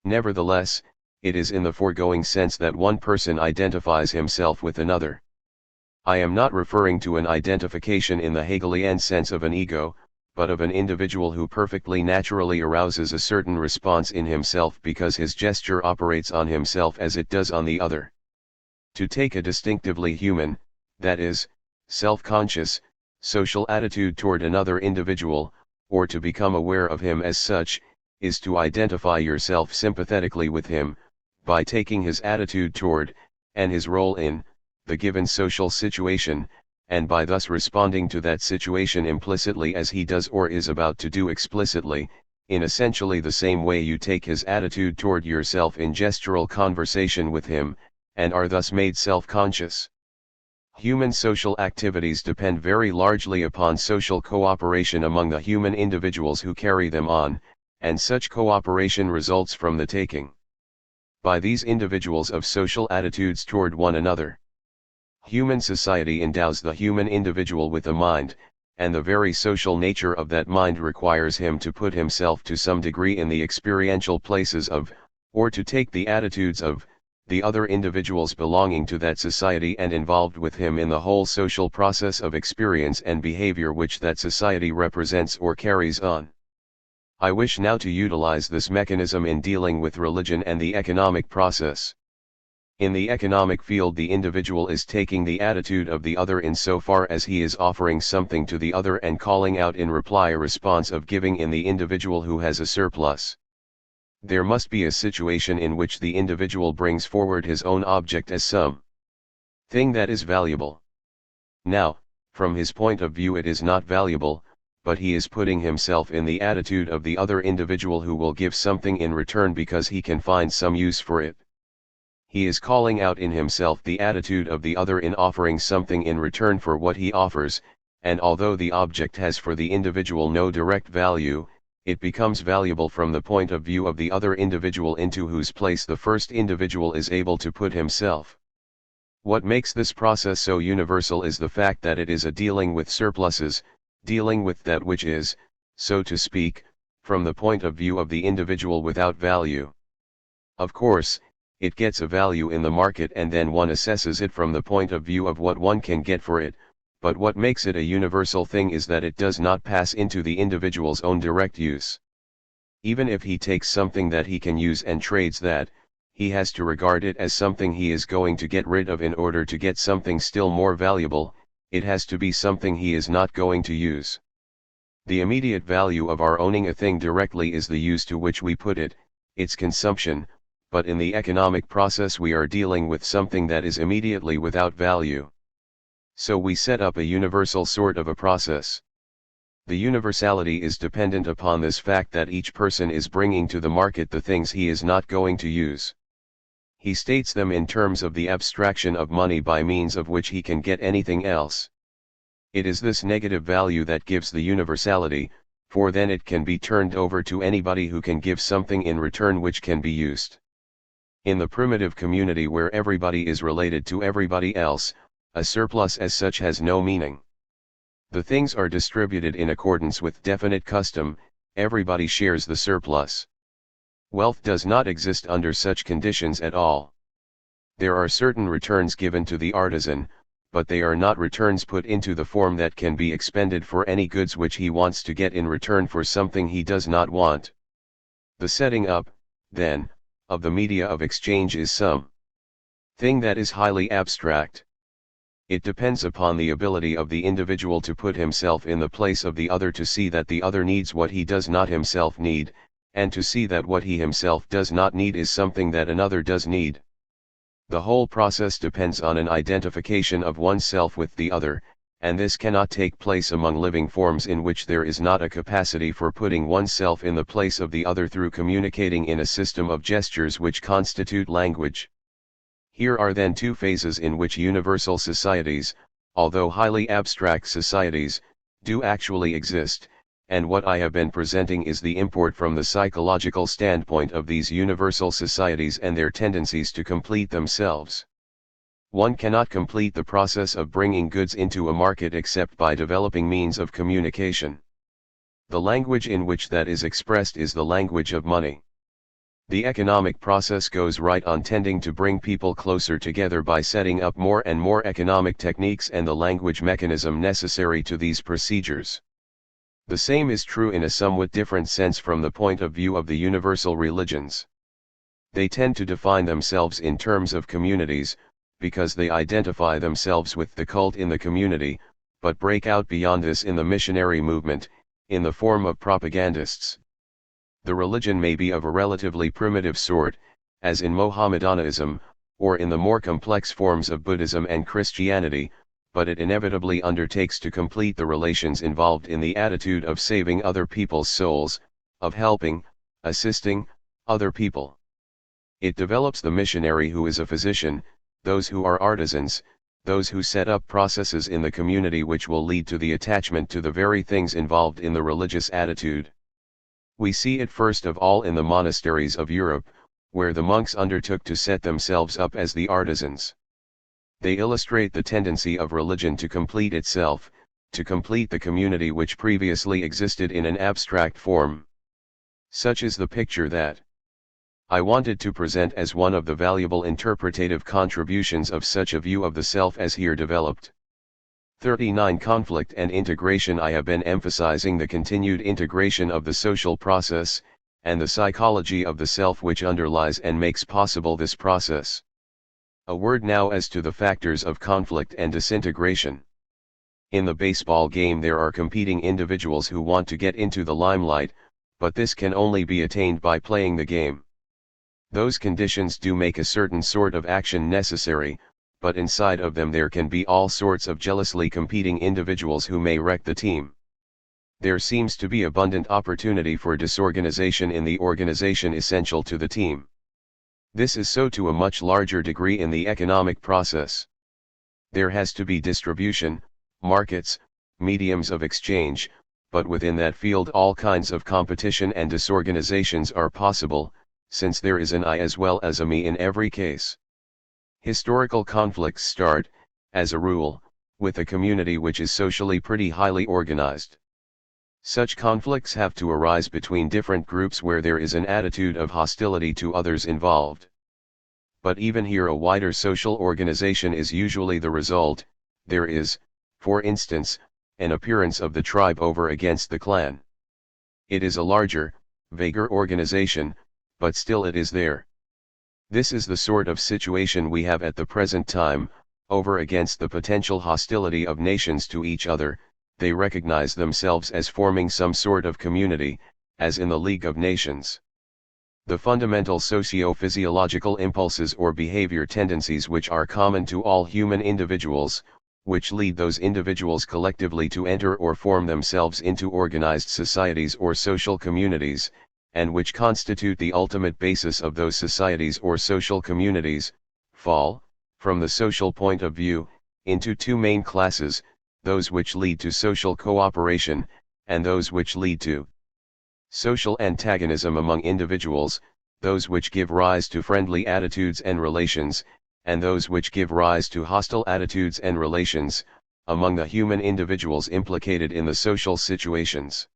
Speaker 1: Nevertheless, it is in the foregoing sense that one person identifies himself with another. I am not referring to an identification in the Hegelian sense of an ego, but of an individual who perfectly naturally arouses a certain response in himself because his gesture operates on himself as it does on the other. To take a distinctively human, that is, self-conscious, social attitude toward another individual, or to become aware of him as such, is to identify yourself sympathetically with him, by taking his attitude toward, and his role in, the given social situation, and by thus responding to that situation implicitly as he does or is about to do explicitly, in essentially the same way you take his attitude toward yourself in gestural conversation with him, and are thus made self-conscious. Human social activities depend very largely upon social cooperation among the human individuals who carry them on, and such cooperation results from the taking by these individuals of social attitudes toward one another. Human society endows the human individual with a mind, and the very social nature of that mind requires him to put himself to some degree in the experiential places of, or to take the attitudes of, the other individuals belonging to that society and involved with him in the whole social process of experience and behavior which that society represents or carries on. I wish now to utilize this mechanism in dealing with religion and the economic process. In the economic field, the individual is taking the attitude of the other insofar as he is offering something to the other and calling out in reply a response of giving in the individual who has a surplus. There must be a situation in which the individual brings forward his own object as some thing that is valuable. Now, from his point of view it is not valuable, but he is putting himself in the attitude of the other individual who will give something in return because he can find some use for it. He is calling out in himself the attitude of the other in offering something in return for what he offers, and although the object has for the individual no direct value, it becomes valuable from the point of view of the other individual into whose place the first individual is able to put himself. What makes this process so universal is the fact that it is a dealing with surpluses, dealing with that which is, so to speak, from the point of view of the individual without value. Of course, it gets a value in the market and then one assesses it from the point of view of what one can get for it, but what makes it a universal thing is that it does not pass into the individual's own direct use. Even if he takes something that he can use and trades that, he has to regard it as something he is going to get rid of in order to get something still more valuable. It has to be something he is not going to use. The immediate value of our owning a thing directly is the use to which we put it, its consumption, but in the economic process we are dealing with something that is immediately without value. So we set up a universal sort of a process. The universality is dependent upon this fact that each person is bringing to the market the things he is not going to use. He states them in terms of the abstraction of money by means of which he can get anything else. It is this negative value that gives the universality, for then it can be turned over to anybody who can give something in return which can be used. In the primitive community where everybody is related to everybody else, a surplus as such has no meaning. The things are distributed in accordance with definite custom, everybody shares the surplus. Wealth does not exist under such conditions at all. There are certain returns given to the artisan, but they are not returns put into the form that can be expended for any goods which he wants to get in return for something he does not want. The setting up, then, of the media of exchange is some thing that is highly abstract. It depends upon the ability of the individual to put himself in the place of the other to see that the other needs what he does not himself need, and to see that what he himself does not need is something that another does need. The whole process depends on an identification of oneself with the other, and this cannot take place among living forms in which there is not a capacity for putting oneself in the place of the other through communicating in a system of gestures which constitute language. Here are then two phases in which universal societies, although highly abstract societies, do actually exist, and what I have been presenting is the import from the psychological standpoint of these universal societies and their tendencies to complete themselves. One cannot complete the process of bringing goods into a market except by developing means of communication. The language in which that is expressed is the language of money. The economic process goes right on tending to bring people closer together by setting up more and more economic techniques and the language mechanism necessary to these procedures. The same is true in a somewhat different sense from the point of view of the universal religions. They tend to define themselves in terms of communities, because they identify themselves with the cult in the community, but break out beyond this in the missionary movement, in the form of propagandists. The religion may be of a relatively primitive sort, as in Mohammedanism, or in the more complex forms of Buddhism and Christianity, but it inevitably undertakes to complete the relations involved in the attitude of saving other people's souls, of helping, assisting, other people. It develops the missionary who is a physician, those who are artisans, those who set up processes in the community which will lead to the attachment to the very things involved in the religious attitude. We see it first of all in the monasteries of Europe, where the monks undertook to set themselves up as the artisans. They illustrate the tendency of religion to complete itself, to complete the community which previously existed in an abstract form. Such is the picture that I wanted to present as one of the valuable interpretative contributions of such a view of the self as here developed. 39. Conflict and integration. I have been emphasizing the continued integration of the social process, and the psychology of the self which underlies and makes possible this process. A word now as to the factors of conflict and disintegration. In the baseball game there are competing individuals who want to get into the limelight, but this can only be attained by playing the game. Those conditions do make a certain sort of action necessary, but inside of them there can be all sorts of jealously competing individuals who may wreck the team. There seems to be abundant opportunity for disorganization in the organization essential to the team. This is so to a much larger degree in the economic process. There has to be distribution, markets, mediums of exchange, but within that field all kinds of competition and disorganizations are possible, since there is an I as well as a me in every case. Historical conflicts start, as a rule, with a community which is socially pretty highly organized. Such conflicts have to arise between different groups where there is an attitude of hostility to others involved. But even here a wider social organization is usually the result. There is, for instance, an appearance of the tribe over against the clan. It is a larger, vaguer organization, but still it is there. This is the sort of situation we have at the present time, over against the potential hostility of nations to each other. They recognize themselves as forming some sort of community, as in the League of Nations. The fundamental socio-physiological impulses or behavior tendencies which are common to all human individuals, which lead those individuals collectively to enter or form themselves into organized societies or social communities, and which constitute the ultimate basis of those societies or social communities, fall, from the social point of view, into two main classes, those which lead to social cooperation, and those which lead to social antagonism among individuals, those which give rise to friendly attitudes and relations, and those which give rise to hostile attitudes and relations, among the human individuals implicated in the social situations.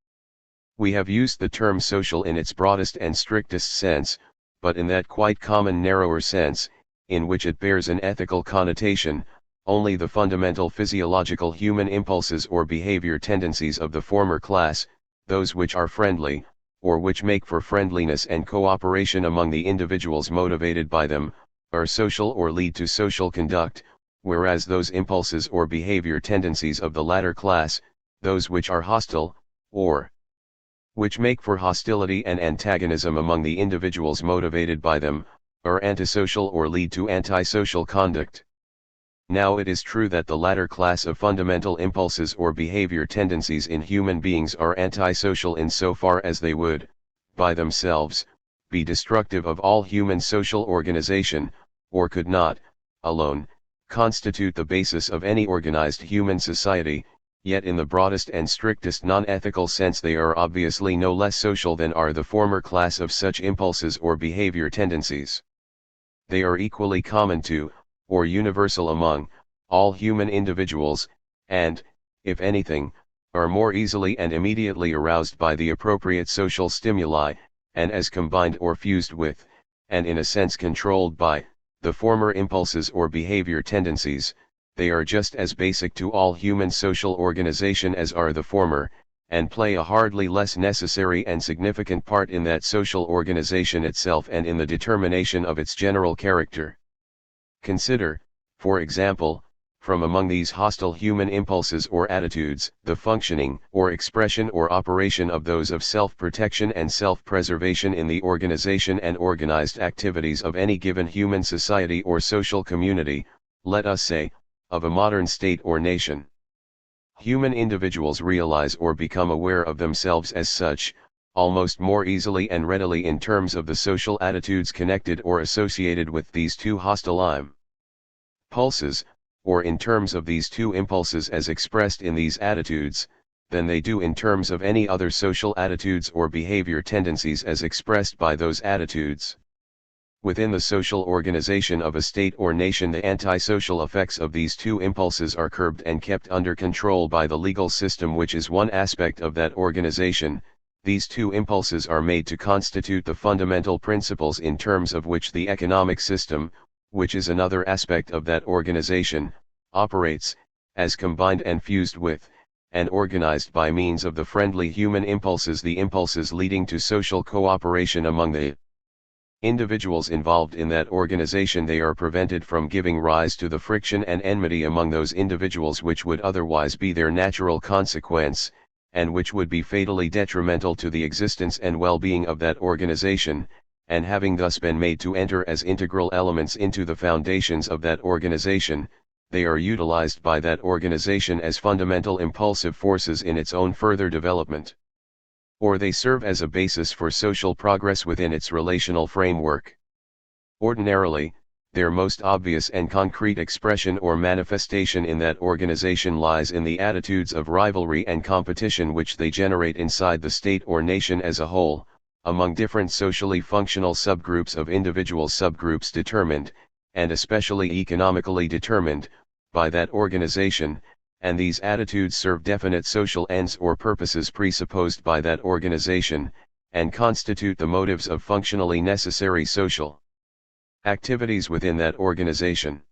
Speaker 1: We have used the term social in its broadest and strictest sense, but in that quite common narrower sense, in which it bears an ethical connotation, only the fundamental physiological human impulses or behavior tendencies of the former class, those which are friendly, or which make for friendliness and cooperation among the individuals motivated by them, are social or lead to social conduct, whereas those impulses or behavior tendencies of the latter class, those which are hostile, or which make for hostility and antagonism among the individuals motivated by them, are antisocial or lead to antisocial conduct. Now it is true that the latter class of fundamental impulses or behavior tendencies in human beings are antisocial insofar as they would, by themselves, be destructive of all human social organization, or could not, alone, constitute the basis of any organized human society, yet in the broadest and strictest non-ethical sense they are obviously no less social than are the former class of such impulses or behavior tendencies. They are equally common to, or universal among, all human individuals, and, if anything, are more easily and immediately aroused by the appropriate social stimuli, and as combined or fused with, and in a sense controlled by, the former impulses or behavior tendencies. They are just as basic to all human social organization as are the former, and play a hardly less necessary and significant part in that social organization itself and in the determination of its general character. Consider, for example, from among these hostile human impulses or attitudes, the functioning, or expression or operation of those of self-protection and self-preservation in the organization and organized activities of any given human society or social community, let us say, of a modern state or nation. Human individuals realize or become aware of themselves as such, almost more easily and readily in terms of the social attitudes connected or associated with these two hostile impulses, or in terms of these two impulses as expressed in these attitudes, than they do in terms of any other social attitudes or behavior tendencies as expressed by those attitudes. Within the social organization of a state or nation, the antisocial effects of these two impulses are curbed and kept under control by the legal system, which is one aspect of that organization. These two impulses are made to constitute the fundamental principles in terms of which the economic system, which is another aspect of that organization, operates, as combined and fused with, and organized by means of the friendly human impulses, the impulses leading to social cooperation among the individuals involved in that organization. They are prevented from giving rise to the friction and enmity among those individuals which would otherwise be their natural consequence, and which would be fatally detrimental to the existence and well-being of that organization, and having thus been made to enter as integral elements into the foundations of that organization, they are utilized by that organization as fundamental impulsive forces in its own further development. Or they serve as a basis for social progress within its relational framework. Ordinarily, their most obvious and concrete expression or manifestation in that organization lies in the attitudes of rivalry and competition which they generate inside the state or nation as a whole, among different socially functional subgroups of individual subgroups determined, and especially economically determined, by that organization, and these attitudes serve definite social ends or purposes presupposed by that organization, and constitute the motives of functionally necessary social activities within that organization.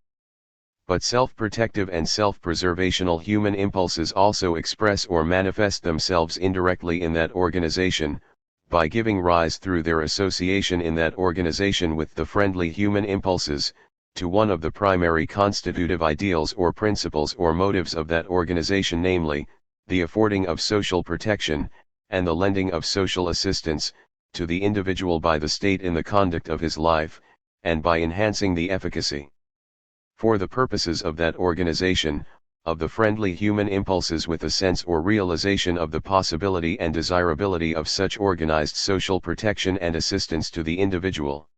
Speaker 1: But self-protective and self-preservational human impulses also express or manifest themselves indirectly in that organization, by giving rise through their association in that organization with the friendly human impulses, to one of the primary constitutive ideals or principles or motives of that organization, namely, the affording of social protection, and the lending of social assistance, to the individual by the state in the conduct of his life, and by enhancing the efficacy, for the purposes of that organization, of the friendly human impulses with a sense or realization of the possibility and desirability of such organized social protection and assistance to the individual.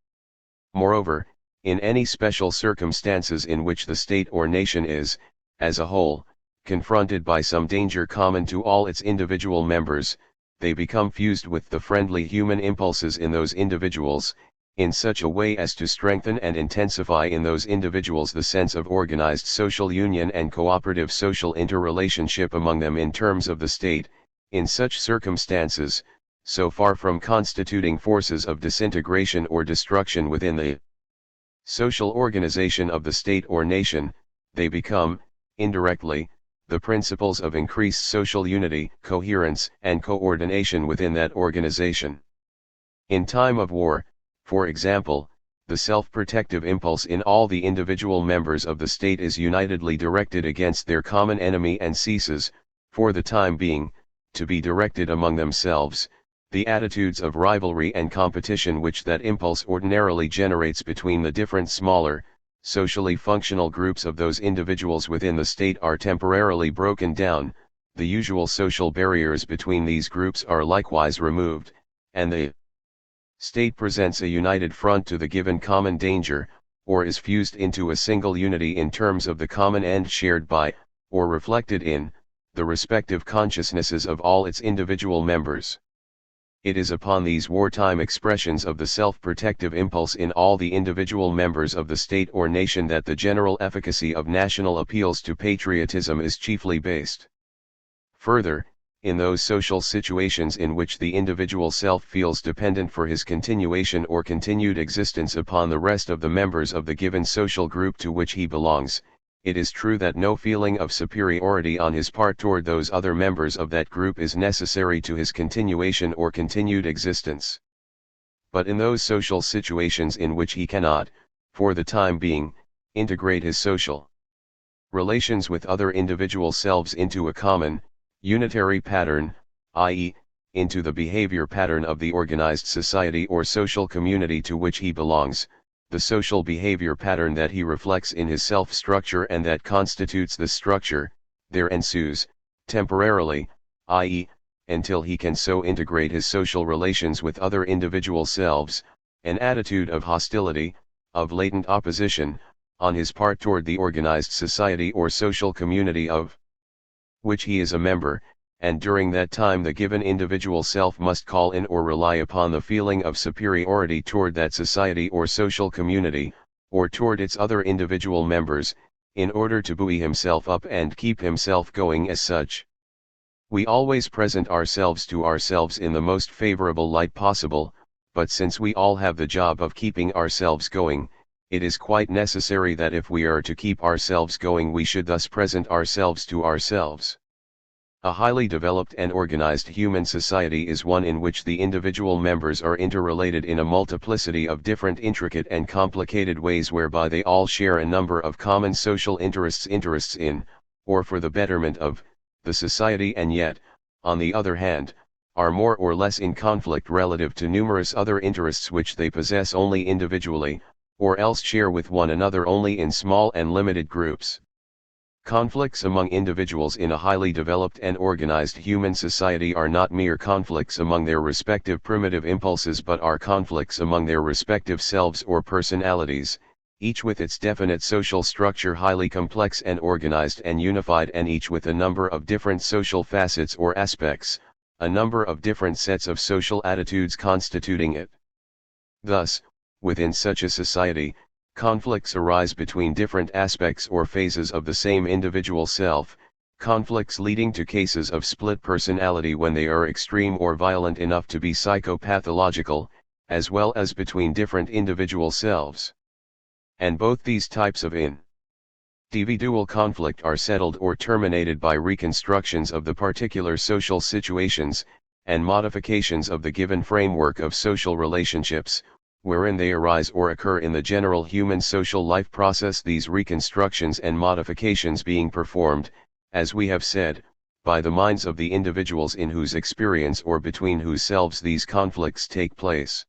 Speaker 1: Moreover, in any special circumstances in which the state or nation is, as a whole, confronted by some danger common to all its individual members, they become fused with the friendly human impulses in those individuals, in such a way as to strengthen and intensify in those individuals the sense of organized social union and cooperative social interrelationship among them in terms of the state. In such circumstances, so far from constituting forces of disintegration or destruction within the social organization of the state or nation, they become, indirectly, the principles of increased social unity, coherence, and coordination within that organization. In time of war, for example, the self-protective impulse in all the individual members of the state is unitedly directed against their common enemy and ceases, for the time being, to be directed among themselves. The attitudes of rivalry and competition which that impulse ordinarily generates between the different smaller, socially functional groups of those individuals within the state are temporarily broken down, the usual social barriers between these groups are likewise removed, and the state presents a united front to the given common danger, or is fused into a single unity in terms of the common end shared by, or reflected in, the respective consciousnesses of all its individual members. It is upon these wartime expressions of the self-protective impulse in all the individual members of the state or nation that the general efficacy of national appeals to patriotism is chiefly based. Further, in those social situations in which the individual self feels dependent for his continuation or continued existence upon the rest of the members of the given social group to which he belongs, it is true that no feeling of superiority on his part toward those other members of that group is necessary to his continuation or continued existence. But in those social situations in which he cannot, for the time being, integrate his social relations with other individual selves into a common, unitary pattern, i.e., into the behavior pattern of the organized society or social community to which he belongs, the social behavior pattern that he reflects in his self-structure and that constitutes the structure, there ensues, temporarily, i.e., until he can so integrate his social relations with other individual selves, an attitude of hostility, of latent opposition, on his part toward the organized society or social community of which he is a member, and during that time the given individual self must call in or rely upon the feeling of superiority toward that society or social community, or toward its other individual members, in order to buoy himself up and keep himself going as such. We always present ourselves to ourselves in the most favorable light possible, but since we all have the job of keeping ourselves going, it is quite necessary that if we are to keep ourselves going we should thus present ourselves to ourselves. A highly developed and organized human society is one in which the individual members are interrelated in a multiplicity of different intricate and complicated ways whereby they all share a number of common social interests in, or for the betterment of, the society and yet, on the other hand, are more or less in conflict relative to numerous other interests which they possess only individually, or else share with one another only in small and limited groups. Conflicts among individuals in a highly developed and organized human society are not mere conflicts among their respective primitive impulses but are conflicts among their respective selves or personalities, each with its definite social structure highly complex and organized and unified and each with a number of different social facets or aspects, a number of different sets of social attitudes constituting it. Thus, within such a society, conflicts arise between different aspects or phases of the same individual self, conflicts leading to cases of split personality when they are extreme or violent enough to be psychopathological, as well as between different individual selves. And both these types of individual conflict are settled or terminated by reconstructions of the particular social situations, and modifications of the given framework of social relationships, wherein they arise or occur in the general human social life process, these reconstructions and modifications being performed, as we have said, by the minds of the individuals in whose experience or between whose selves these conflicts take place.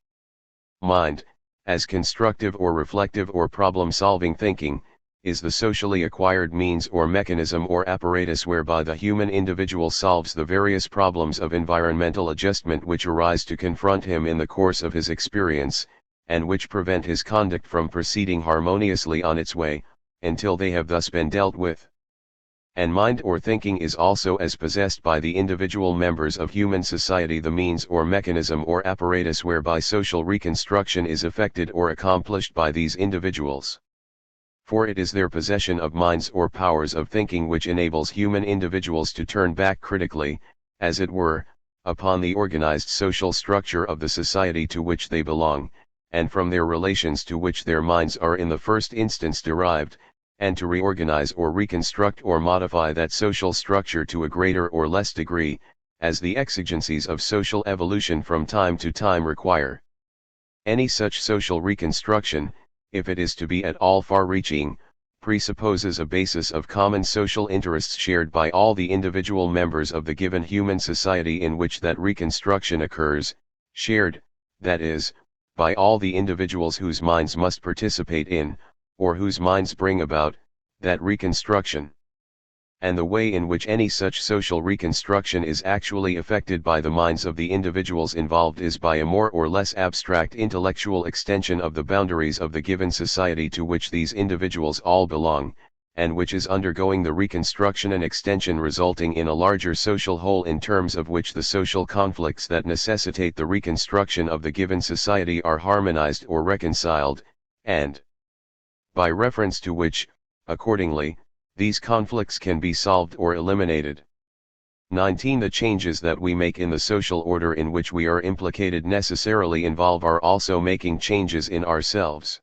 Speaker 1: Mind, as constructive or reflective or problem-solving thinking, is the socially acquired means or mechanism or apparatus whereby the human individual solves the various problems of environmental adjustment which arise to confront him in the course of his experience, and which prevent his conduct from proceeding harmoniously on its way, until they have thus been dealt with. And mind or thinking is also as possessed by the individual members of human society the means or mechanism or apparatus whereby social reconstruction is effected or accomplished by these individuals. For it is their possession of minds or powers of thinking which enables human individuals to turn back critically, as it were, upon the organized social structure of the society to which they belong, and from their relations to which their minds are in the first instance derived, and to reorganize or reconstruct or modify that social structure to a greater or less degree, as the exigencies of social evolution from time to time require. Any such social reconstruction, if it is to be at all far-reaching, presupposes a basis of common social interests shared by all the individual members of the given human society in which that reconstruction occurs, shared, that is, by all the individuals whose minds must participate in, or whose minds bring about, that reconstruction. And the way in which any such social reconstruction is actually effected by the minds of the individuals involved is by a more or less abstract intellectual extension of the boundaries of the given society to which these individuals all belong, and which is undergoing the reconstruction and extension resulting in a larger social whole in terms of which the social conflicts that necessitate the reconstruction of the given society are harmonized or reconciled, and by reference to which, accordingly, these conflicts can be solved or eliminated. 19. The changes that we make in the social order in which we are implicated necessarily involve our also making changes in ourselves.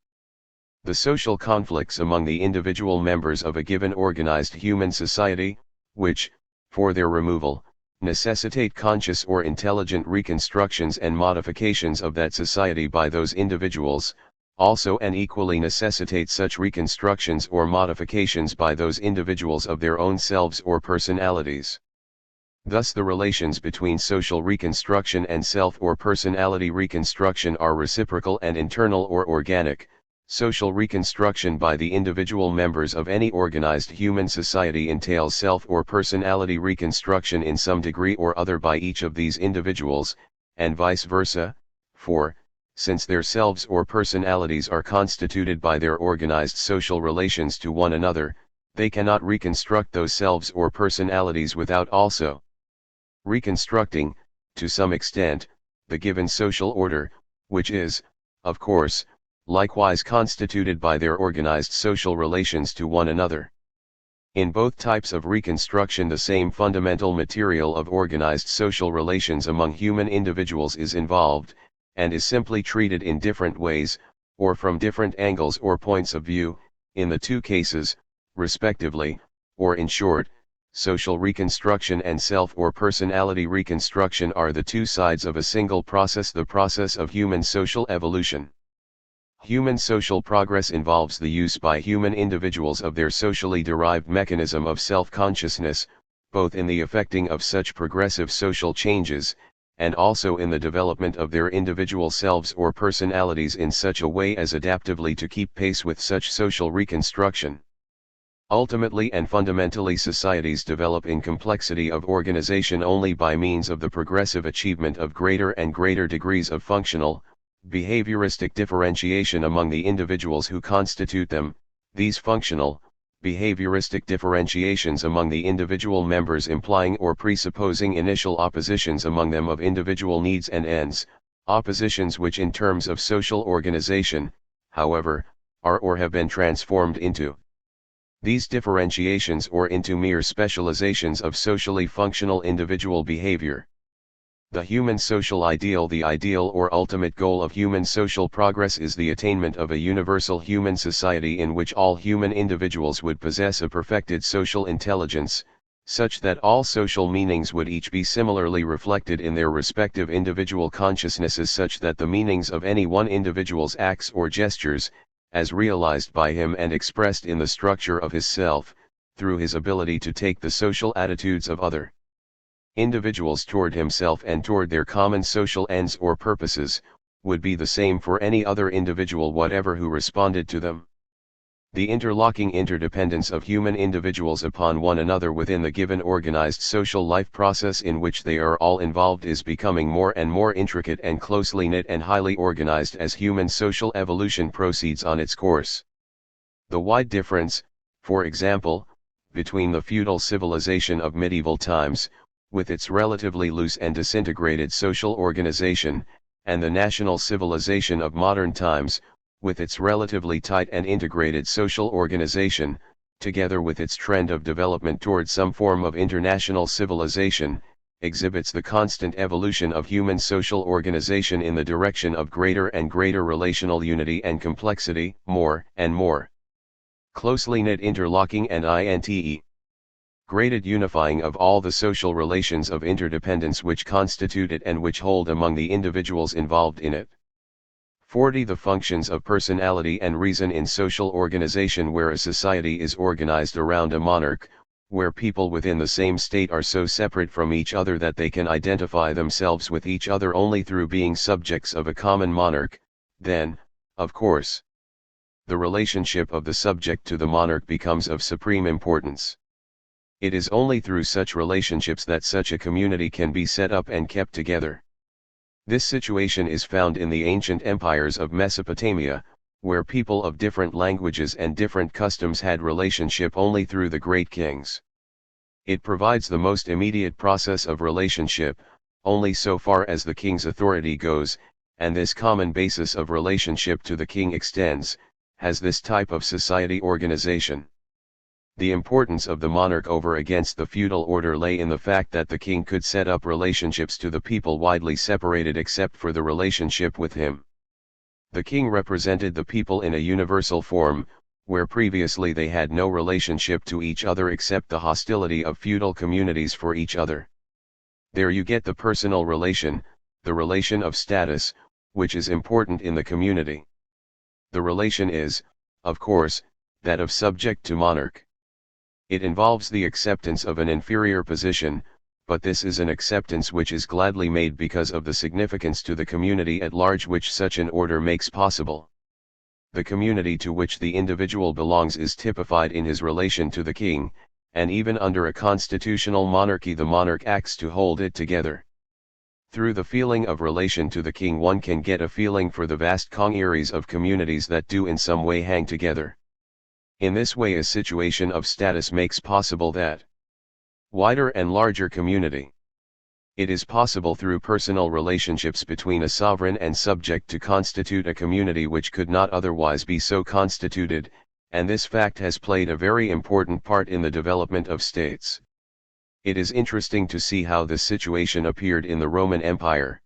Speaker 1: The social conflicts among the individual members of a given organized human society, which, for their removal, necessitate conscious or intelligent reconstructions and modifications of that society by those individuals, also and equally necessitate such reconstructions or modifications by those individuals of their own selves or personalities. Thus the relations between social reconstruction and self or personality reconstruction are reciprocal and internal or organic. Social reconstruction by the individual members of any organized human society entails self or personality reconstruction in some degree or other by each of these individuals, and vice versa, for, since their selves or personalities are constituted by their organized social relations to one another, they cannot reconstruct those selves or personalities without also reconstructing, to some extent, the given social order, which is, of course, likewise constituted by their organized social relations to one another. In both types of reconstruction the same fundamental material of organized social relations among human individuals is involved, and is simply treated in different ways, or from different angles or points of view, in the two cases, respectively, or in short, social reconstruction and self or personality reconstruction are the two sides of a single process, the process of human social evolution. Human social progress involves the use by human individuals of their socially derived mechanism of self-consciousness, both in the effecting of such progressive social changes, and also in the development of their individual selves or personalities in such a way as adaptively to keep pace with such social reconstruction. Ultimately and fundamentally societies develop in complexity of organization only by means of the progressive achievement of greater and greater degrees of functional, behavioristic differentiation among the individuals who constitute them. These functional, behavioristic differentiations among the individual members implying or presupposing initial oppositions among them of individual needs and ends, oppositions which in terms of social organization, however, are or have been transformed into these differentiations or into mere specializations of socially functional individual behavior. The human social ideal, the ideal or ultimate goal of human social progress, is the attainment of a universal human society in which all human individuals would possess a perfected social intelligence, such that all social meanings would each be similarly reflected in their respective individual consciousnesses, such that the meanings of any one individual's acts or gestures, as realized by him and expressed in the structure of his self, through his ability to take the social attitudes of other individuals toward himself and toward their common social ends or purposes, would be the same for any other individual whatever who responded to them. The interlocking interdependence of human individuals upon one another within the given organized social life process in which they are all involved is becoming more and more intricate and closely knit and highly organized as human social evolution proceeds on its course. The wide difference, for example, between the feudal civilization of medieval times, with its relatively loose and disintegrated social organization, and the national civilization of modern times, with its relatively tight and integrated social organization, together with its trend of development toward some form of international civilization, exhibits the constant evolution of human social organization in the direction of greater and greater relational unity and complexity, more and more closely knit interlocking and graded unifying of all the social relations of interdependence which constitute it and which hold among the individuals involved in it. 40. The functions of personality and reason in social organization. Where a society is organized around a monarch, where people within the same state are so separate from each other that they can identify themselves with each other only through being subjects of a common monarch, then, of course, the relationship of the subject to the monarch becomes of supreme importance. It is only through such relationships that such a community can be set up and kept together. This situation is found in the ancient empires of Mesopotamia, where people of different languages and different customs had relationship only through the great kings. It provides the most immediate process of relationship, only so far as the king's authority goes, and this common basis of relationship to the king extends, has this type of society organization. The importance of the monarch over against the feudal order lay in the fact that the king could set up relationships to the people widely separated except for the relationship with him. The king represented the people in a universal form, where previously they had no relationship to each other except the hostility of feudal communities for each other. There you get the personal relation, the relation of status, which is important in the community. The relation is, of course, that of subject to monarch. It involves the acceptance of an inferior position, but this is an acceptance which is gladly made because of the significance to the community at large which such an order makes possible. The community to which the individual belongs is typified in his relation to the king, and even under a constitutional monarchy the monarch acts to hold it together. Through the feeling of relation to the king one can get a feeling for the vast congeries of communities that do in some way hang together. In this way a situation of status makes possible that wider and larger community. It is possible through personal relationships between a sovereign and subject to constitute a community which could not otherwise be so constituted, and this fact has played a very important part in the development of states. It is interesting to see how this situation appeared in the Roman Empire.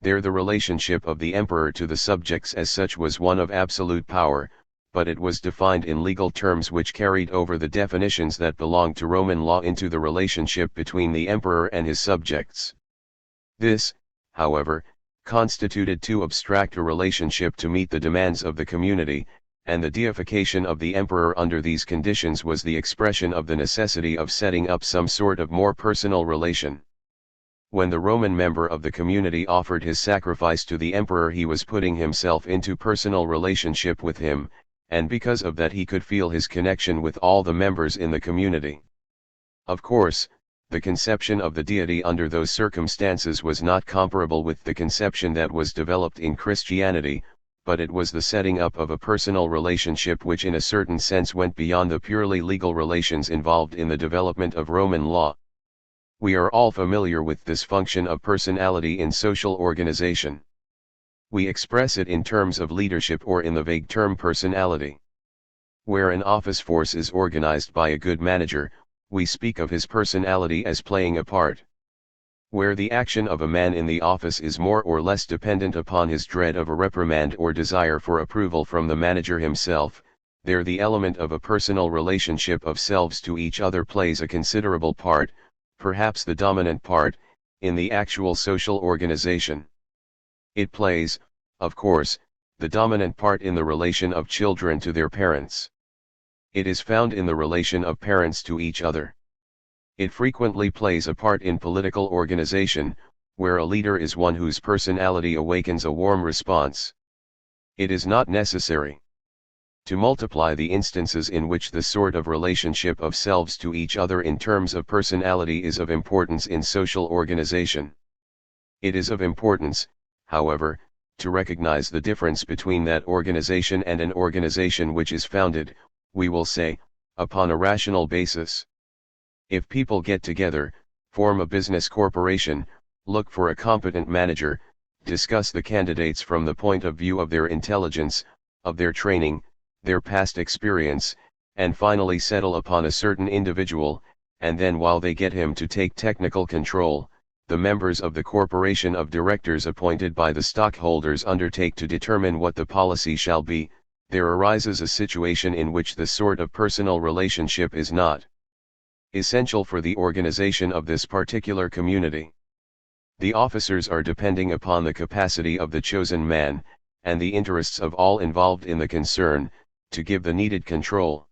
Speaker 1: There the relationship of the emperor to the subjects as such was one of absolute power, but it was defined in legal terms which carried over the definitions that belonged to Roman law into the relationship between the emperor and his subjects. This, however, constituted too abstract a relationship to meet the demands of the community, and the deification of the emperor under these conditions was the expression of the necessity of setting up some sort of more personal relation. When the Roman member of the community offered his sacrifice to the emperor he was putting himself into personal relationship with him, and because of that he could feel his connection with all the members in the community. Of course, the conception of the deity under those circumstances was not comparable with the conception that was developed in Christianity, but it was the setting up of a personal relationship which in a certain sense went beyond the purely legal relations involved in the development of Roman law. We are all familiar with this function of personality in social organization. We express it in terms of leadership or in the vague term personality. Where an office force is organized by a good manager, we speak of his personality as playing a part. Where the action of a man in the office is more or less dependent upon his dread of a reprimand or desire for approval from the manager himself, there the element of a personal relationship of selves to each other plays a considerable part, perhaps the dominant part, in the actual social organization. It plays, of course, the dominant part in the relation of children to their parents. It is found in the relation of parents to each other. It frequently plays a part in political organization, where a leader is one whose personality awakens a warm response. It is not necessary to multiply the instances in which this sort of relationship of selves to each other in terms of personality is of importance in social organization. It is of importance, however, to recognize the difference between that organization and an organization which is founded, we will say, upon a rational basis. If people get together, form a business corporation, look for a competent manager, discuss the candidates from the point of view of their intelligence, of their training, their past experience, and finally settle upon a certain individual, and then while they get him to take technical control, the members of the corporation of directors appointed by the stockholders undertake to determine what the policy shall be, there arises a situation in which this sort of personal relationship is not essential for the organization of this particular community. The officers are depending upon the capacity of the chosen man, and the interests of all involved in the concern, to give the needed control.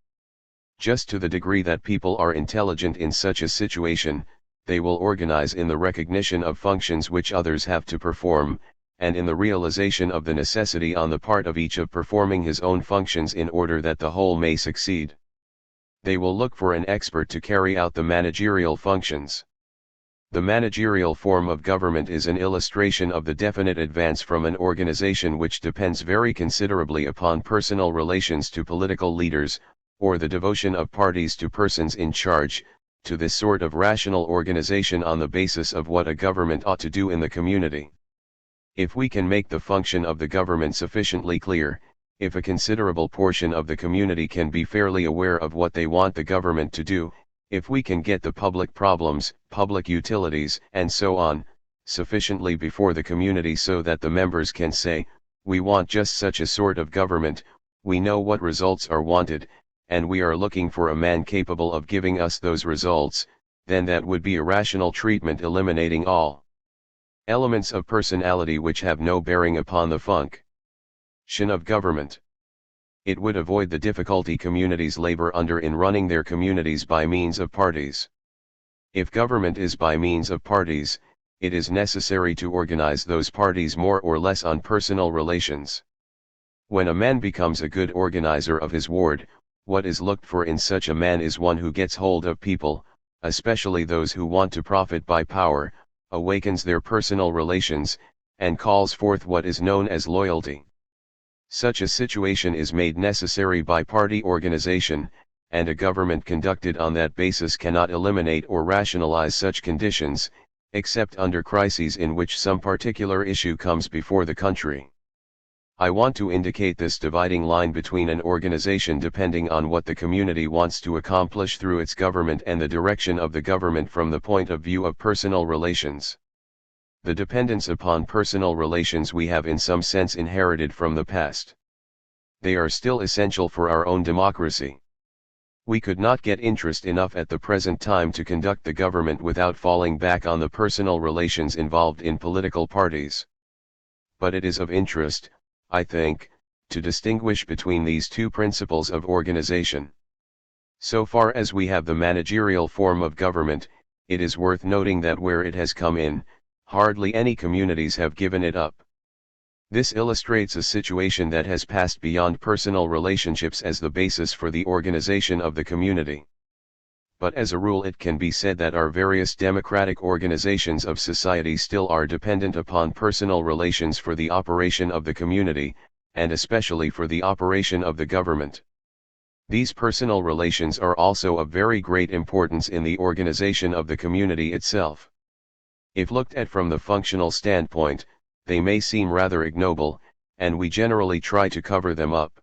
Speaker 1: Just to the degree that people are intelligent in such a situation, they will organize in the recognition of functions which others have to perform, and in the realization of the necessity on the part of each of performing his own functions in order that the whole may succeed. They will look for an expert to carry out the managerial functions. The managerial form of government is an illustration of the definite advance from an organization which depends very considerably upon personal relations to political leaders, or the devotion of parties to persons in charge, to this sort of rational organization on the basis of what a government ought to do in the community. If we can make the function of the government sufficiently clear, if a considerable portion of the community can be fairly aware of what they want the government to do, if we can get the public problems, public utilities, and so on, sufficiently before the community so that the members can say, we want just such a sort of government, we know what results are wanted, and we are looking for a man capable of giving us those results, then that would be a rational treatment eliminating all elements of personality which have no bearing upon the function of government. It would avoid the difficulty communities labor under in running their communities by means of parties. If government is by means of parties, it is necessary to organize those parties more or less on personal relations. When a man becomes a good organizer of his ward, what is looked for in such a man is one who gets hold of people, especially those who want to profit by power, awakens their personal relations, and calls forth what is known as loyalty. Such a situation is made necessary by party organization, and a government conducted on that basis cannot eliminate or rationalize such conditions, except under crises in which some particular issue comes before the country. I want to indicate this dividing line between an organization depending on what the community wants to accomplish through its government and the direction of the government from the point of view of personal relations. The dependence upon personal relations we have in some sense inherited from the past. They are still essential for our own democracy. We could not get interest enough at the present time to conduct the government without falling back on the personal relations involved in political parties. But it is of interest, I think, to distinguish between these two principles of organization. So far as we have the managerial form of government, it is worth noting that where it has come in, hardly any communities have given it up. This illustrates a situation that has passed beyond personal relationships as the basis for the organization of the community. But as a rule it can be said that our various democratic organizations of society still are dependent upon personal relations for the operation of the community, and especially for the operation of the government. These personal relations are also of very great importance in the organization of the community itself. If looked at from the functional standpoint, they may seem rather ignoble, and we generally try to cover them up.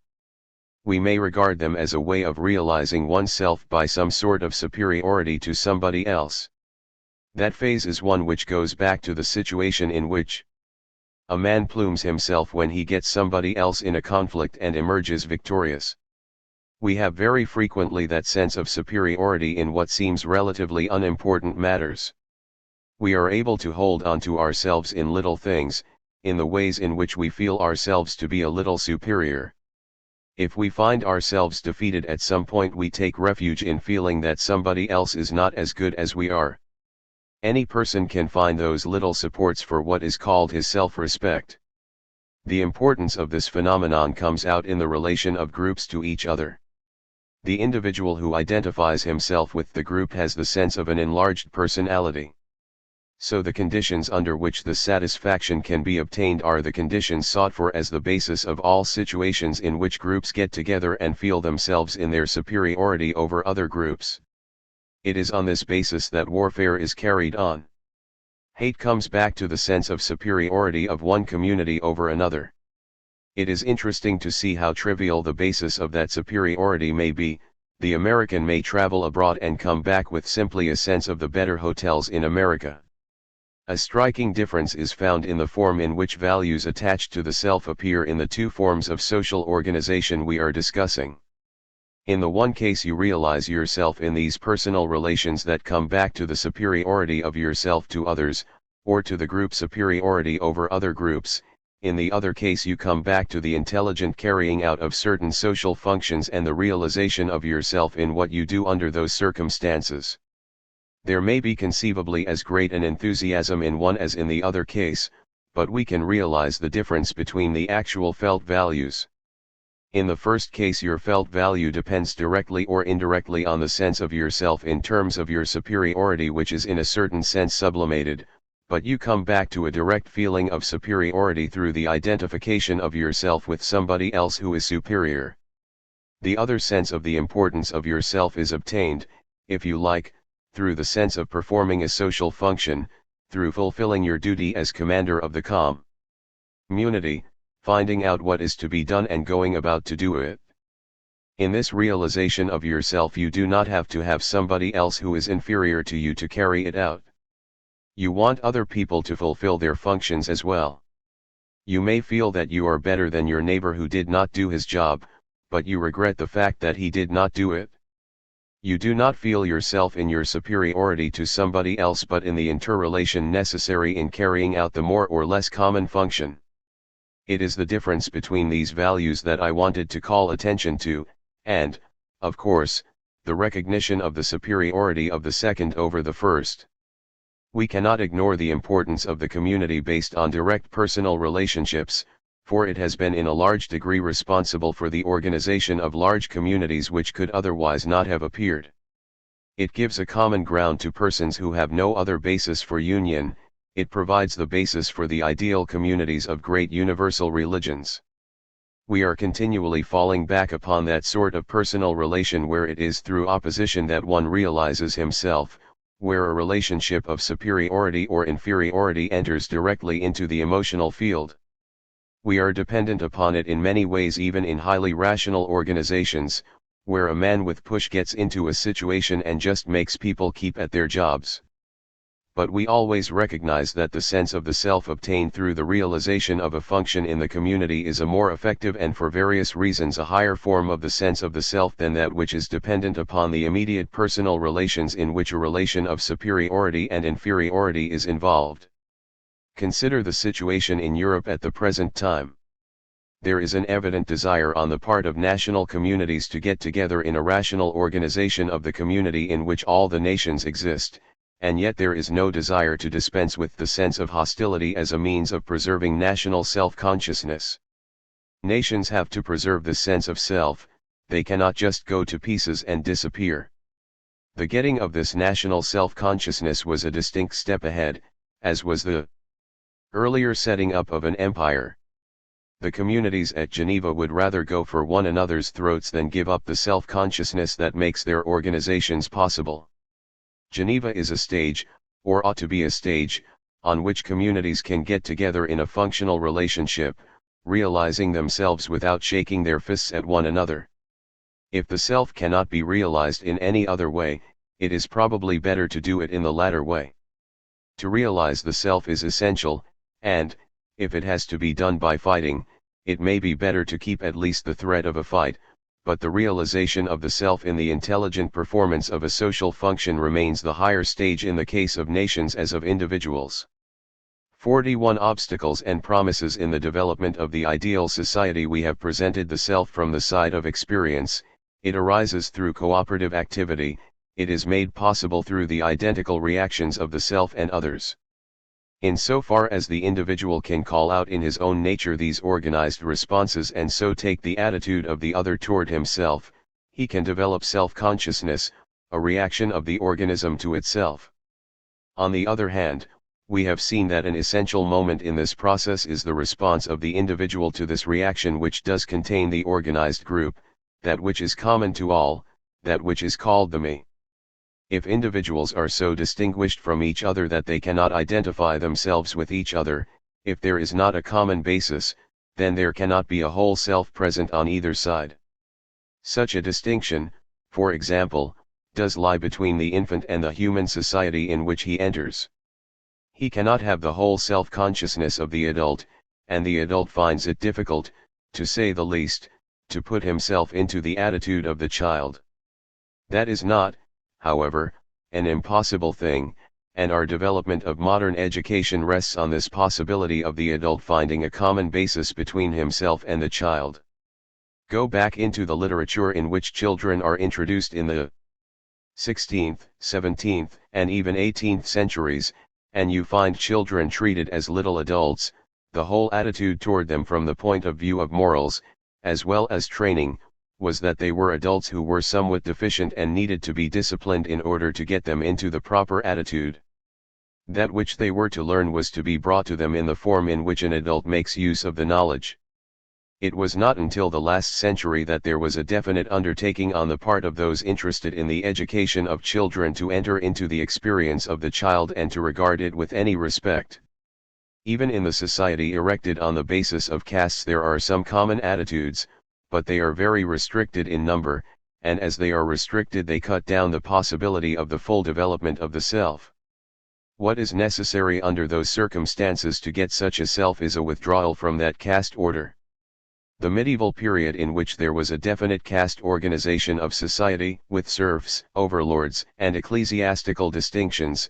Speaker 1: We may regard them as a way of realizing oneself by some sort of superiority to somebody else. That phase is one which goes back to the situation in which a man plumes himself when he gets somebody else in a conflict and emerges victorious. We have very frequently that sense of superiority in what seems relatively unimportant matters. We are able to hold on to ourselves in little things, in the ways in which we feel ourselves to be a little superior. If we find ourselves defeated at some point, we take refuge in feeling that somebody else is not as good as we are. Any person can find those little supports for what is called his self-respect. The importance of this phenomenon comes out in the relation of groups to each other. The individual who identifies himself with the group has the sense of an enlarged personality. So the conditions under which the satisfaction can be obtained are the conditions sought for as the basis of all situations in which groups get together and feel themselves in their superiority over other groups. It is on this basis that warfare is carried on. Hate comes back to the sense of superiority of one community over another. It is interesting to see how trivial the basis of that superiority may be. The American may travel abroad and come back with simply a sense of the better hotels in America. A striking difference is found in the form in which values attached to the self appear in the two forms of social organization we are discussing. In the one case you realize yourself in these personal relations that come back to the superiority of yourself to others, or to the group superiority over other groups. In the other case you come back to the intelligent carrying out of certain social functions and the realization of yourself in what you do under those circumstances. There may be conceivably as great an enthusiasm in one as in the other case, but we can realize the difference between the actual felt values. In the first case your felt value depends directly or indirectly on the sense of yourself in terms of your superiority, which is in a certain sense sublimated, but you come back to a direct feeling of superiority through the identification of yourself with somebody else who is superior. The other sense of the importance of yourself is obtained, if you like, through the sense of performing a social function, through fulfilling your duty as commander of the community, finding out what is to be done and going about to do it. In this realization of yourself you do not have to have somebody else who is inferior to you to carry it out. You want other people to fulfill their functions as well. You may feel that you are better than your neighbor who did not do his job, but you regret the fact that he did not do it. You do not feel yourself in your superiority to somebody else but in the interrelation necessary in carrying out the more or less common function. It is the difference between these values that I wanted to call attention to, and, of course, the recognition of the superiority of the second over the first. We cannot ignore the importance of the community based on direct personal relationships, for it has been in a large degree responsible for the organization of large communities which could otherwise not have appeared. It gives a common ground to persons who have no other basis for union, it provides the basis for the ideal communities of great universal religions. We are continually falling back upon that sort of personal relation where it is through opposition that one realizes himself, where a relationship of superiority or inferiority enters directly into the emotional field. We are dependent upon it in many ways, even in highly rational organizations, where a man with push gets into a situation and just makes people keep at their jobs. But we always recognize that the sense of the self obtained through the realization of a function in the community is a more effective and for various reasons a higher form of the sense of the self than that which is dependent upon the immediate personal relations in which a relation of superiority and inferiority is involved. Consider the situation in Europe at the present time. There is an evident desire on the part of national communities to get together in a rational organization of the community in which all the nations exist, and yet there is no desire to dispense with the sense of hostility as a means of preserving national self-consciousness. Nations have to preserve the sense of self, they cannot just go to pieces and disappear. The getting of this national self-consciousness was a distinct step ahead, as was the earlier setting up of an empire. The communities at Geneva would rather go for one another's throats than give up the self-consciousness that makes their organizations possible. Geneva is a stage, or ought to be a stage, on which communities can get together in a functional relationship, realizing themselves without shaking their fists at one another. If the self cannot be realized in any other way, it is probably better to do it in the latter way. To realize the self is essential, and, if it has to be done by fighting, it may be better to keep at least the threat of a fight, but the realization of the self in the intelligent performance of a social function remains the higher stage in the case of nations as of individuals. 41 Obstacles and promises in the development of the ideal society. We have presented the self from the side of experience. It arises through cooperative activity, it is made possible through the identical reactions of the self and others. In so far as the individual can call out in his own nature these organized responses and so take the attitude of the other toward himself, he can develop self-consciousness, a reaction of the organism to itself. On the other hand, we have seen that an essential moment in this process is the response of the individual to this reaction, which does contain the organized group, that which is common to all, that which is called the me. If individuals are so distinguished from each other that they cannot identify themselves with each other, if there is not a common basis, then there cannot be a whole self present on either side. Such a distinction, for example, does lie between the infant and the human society in which he enters. He cannot have the whole self-consciousness of the adult, and the adult finds it difficult, to say the least, to put himself into the attitude of the child. That is not, however, an impossible thing, and our development of modern education rests on this possibility of the adult finding a common basis between himself and the child. Go back into the literature in which children are introduced in the 16th, 17th, and even 18th centuries, and you find children treated as little adults. The whole attitude toward them from the point of view of morals, as well as training, was that they were adults who were somewhat deficient and needed to be disciplined in order to get them into the proper attitude. That which they were to learn was to be brought to them in the form in which an adult makes use of the knowledge. It was not until the last century that there was a definite undertaking on the part of those interested in the education of children to enter into the experience of the child and to regard it with any respect. Even in the society erected on the basis of castes there are some common attitudes, but they are very restricted in number, and as they are restricted they cut down the possibility of the full development of the self. What is necessary under those circumstances to get such a self is a withdrawal from that caste order. The medieval period in which there was a definite caste organization of society, with serfs, overlords, and ecclesiastical distinctions,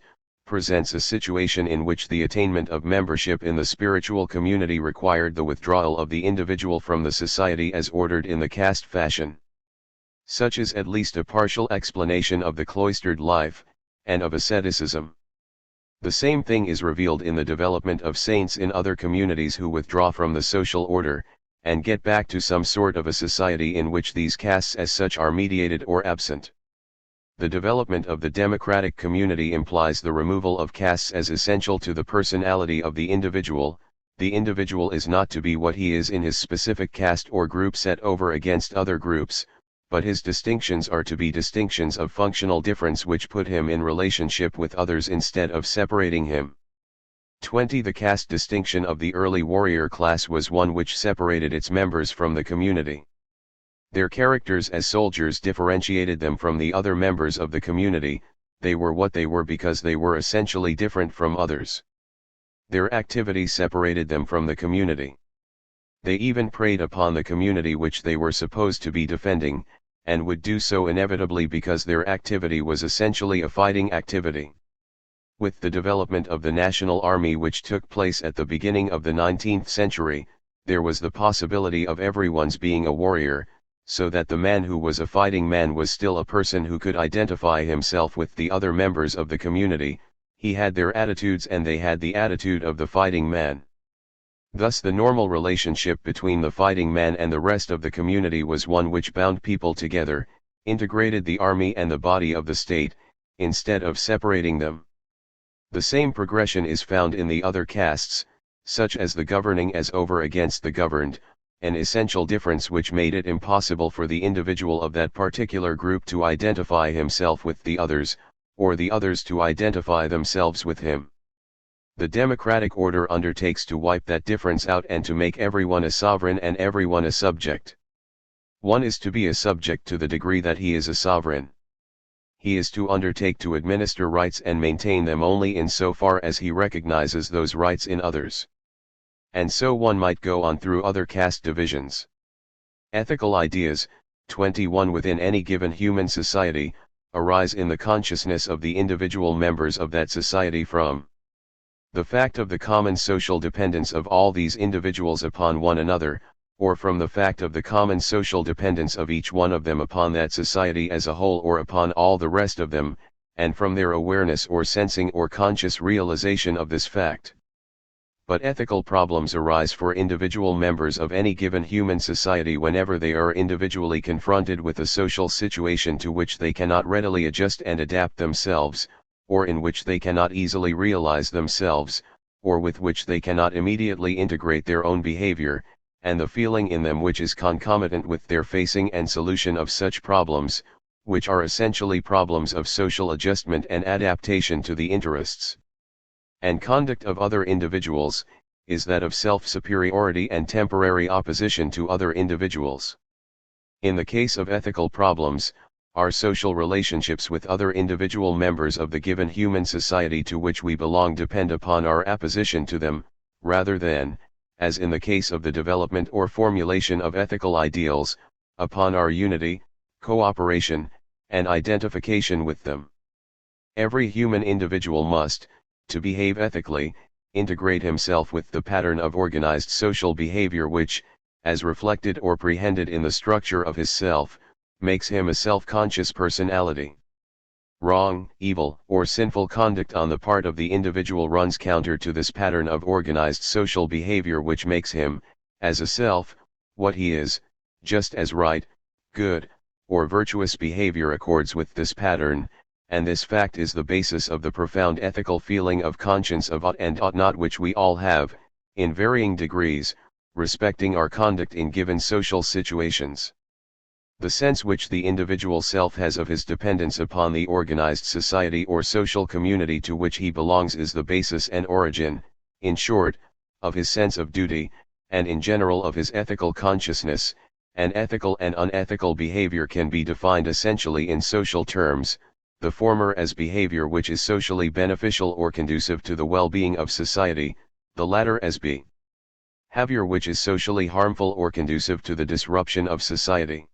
Speaker 1: presents a situation in which the attainment of membership in the spiritual community required the withdrawal of the individual from the society as ordered in the caste fashion. Such is at least a partial explanation of the cloistered life, and of asceticism. The same thing is revealed in the development of saints in other communities who withdraw from the social order, and get back to some sort of a society in which these castes as such are mediated or absent. The development of the democratic community implies the removal of castes as essential to the personality of the individual. The individual is not to be what he is in his specific caste or group set over against other groups, but his distinctions are to be distinctions of functional difference which put him in relationship with others instead of separating him. 20. The caste distinction of the early warrior class was one which separated its members from the community. Their characters as soldiers differentiated them from the other members of the community. They were what they were because they were essentially different from others. Their activity separated them from the community. They even preyed upon the community which they were supposed to be defending, and would do so inevitably because their activity was essentially a fighting activity. With the development of the national army which took place at the beginning of the 19th century, there was the possibility of everyone's being a warrior, so that the man who was a fighting man was still a person who could identify himself with the other members of the community. He had their attitudes and they had the attitude of the fighting man. Thus the normal relationship between the fighting man and the rest of the community was one which bound people together, integrated the army and the body of the state, instead of separating them. The same progression is found in the other castes, such as the governing as over against the governed, an essential difference which made it impossible for the individual of that particular group to identify himself with the others, or the others to identify themselves with him. The democratic order undertakes to wipe that difference out and to make everyone a sovereign and everyone a subject. One is to be a subject to the degree that he is a sovereign. He is to undertake to administer rights and maintain them only in so far as he recognizes those rights in others. And so one might go on through other caste divisions. Ethical ideas, 21 within any given human society, arise in the consciousness of the individual members of that society from the fact of the common social dependence of all these individuals upon one another, or from the fact of the common social dependence of each one of them upon that society as a whole or upon all the rest of them, and from their awareness or sensing or conscious realization of this fact. But ethical problems arise for individual members of any given human society whenever they are individually confronted with a social situation to which they cannot readily adjust and adapt themselves, or in which they cannot easily realize themselves, or with which they cannot immediately integrate their own behavior, and the feeling in them which is concomitant with their facing and solution of such problems, which are essentially problems of social adjustment and adaptation to the interests and conduct of other individuals, is that of self-superiority and temporary opposition to other individuals. In the case of ethical problems, our social relationships with other individual members of the given human society to which we belong depend upon our apposition to them, rather than, as in the case of the development or formulation of ethical ideals, upon our unity, cooperation, and identification with them. Every human individual must, to behave ethically, integrate himself with the pattern of organized social behavior which, as reflected or prehended in the structure of his self, makes him a self-conscious personality. Wrong, evil, or sinful conduct on the part of the individual runs counter to this pattern of organized social behavior which makes him, as a self, what he is, just as right, good, or virtuous behavior accords with this pattern, and this fact is the basis of the profound ethical feeling of conscience of ought and ought not which we all have, in varying degrees, respecting our conduct in given social situations. The sense which the individual self has of his dependence upon the organized society or social community to which he belongs is the basis and origin, in short, of his sense of duty, and in general of his ethical consciousness, and ethical and unethical behavior can be defined essentially in social terms, the former as behavior which is socially beneficial or conducive to the well-being of society, the latter as behavior which is socially harmful or conducive to the disruption of society.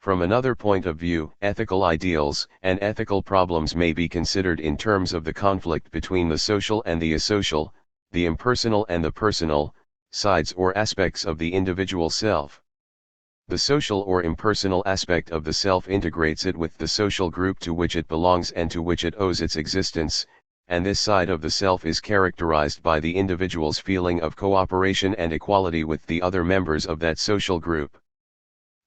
Speaker 1: From another point of view, ethical ideals and ethical problems may be considered in terms of the conflict between the social and the asocial, the impersonal and the personal, sides or aspects of the individual self. The social or impersonal aspect of the self integrates it with the social group to which it belongs and to which it owes its existence, and this side of the self is characterized by the individual's feeling of cooperation and equality with the other members of that social group.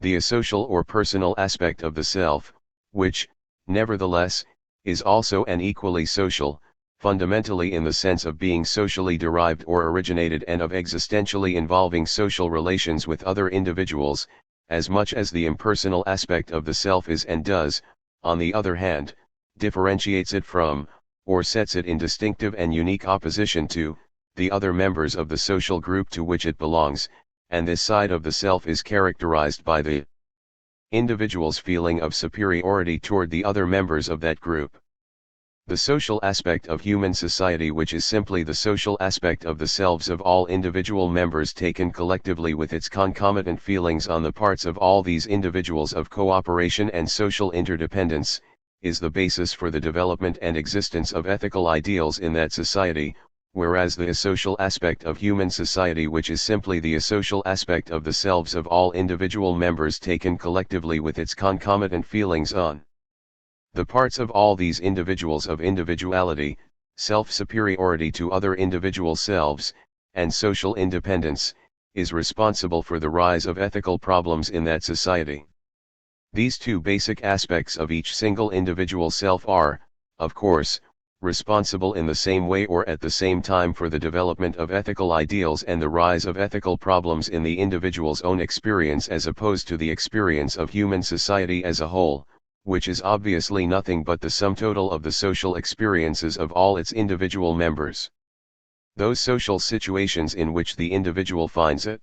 Speaker 1: The asocial or personal aspect of the self, which, nevertheless, is also and equally social, fundamentally in the sense of being socially derived or originated and of existentially involving social relations with other individuals, as much as the impersonal aspect of the self is and does, on the other hand, differentiates it from, or sets it in distinctive and unique opposition to, the other members of the social group to which it belongs, and this side of the self is characterized by the individual's feeling of superiority toward the other members of that group. The social aspect of human society, which is simply the social aspect of the selves of all individual members taken collectively with its concomitant feelings on the parts of all these individuals of cooperation and social interdependence, is the basis for the development and existence of ethical ideals in that society, whereas the asocial aspect of human society, which is simply the asocial aspect of the selves of all individual members taken collectively with its concomitant feelings on the parts of all these individuals of individuality, self-superiority to other individual selves, and social independence, is responsible for the rise of ethical problems in that society. These two basic aspects of each single individual self are, of course, responsible in the same way or at the same time for the development of ethical ideals and the rise of ethical problems in the individual's own experience as opposed to the experience of human society as a whole, which is obviously nothing but the sum total of the social experiences of all its individual members. Those social situations in which the individual finds it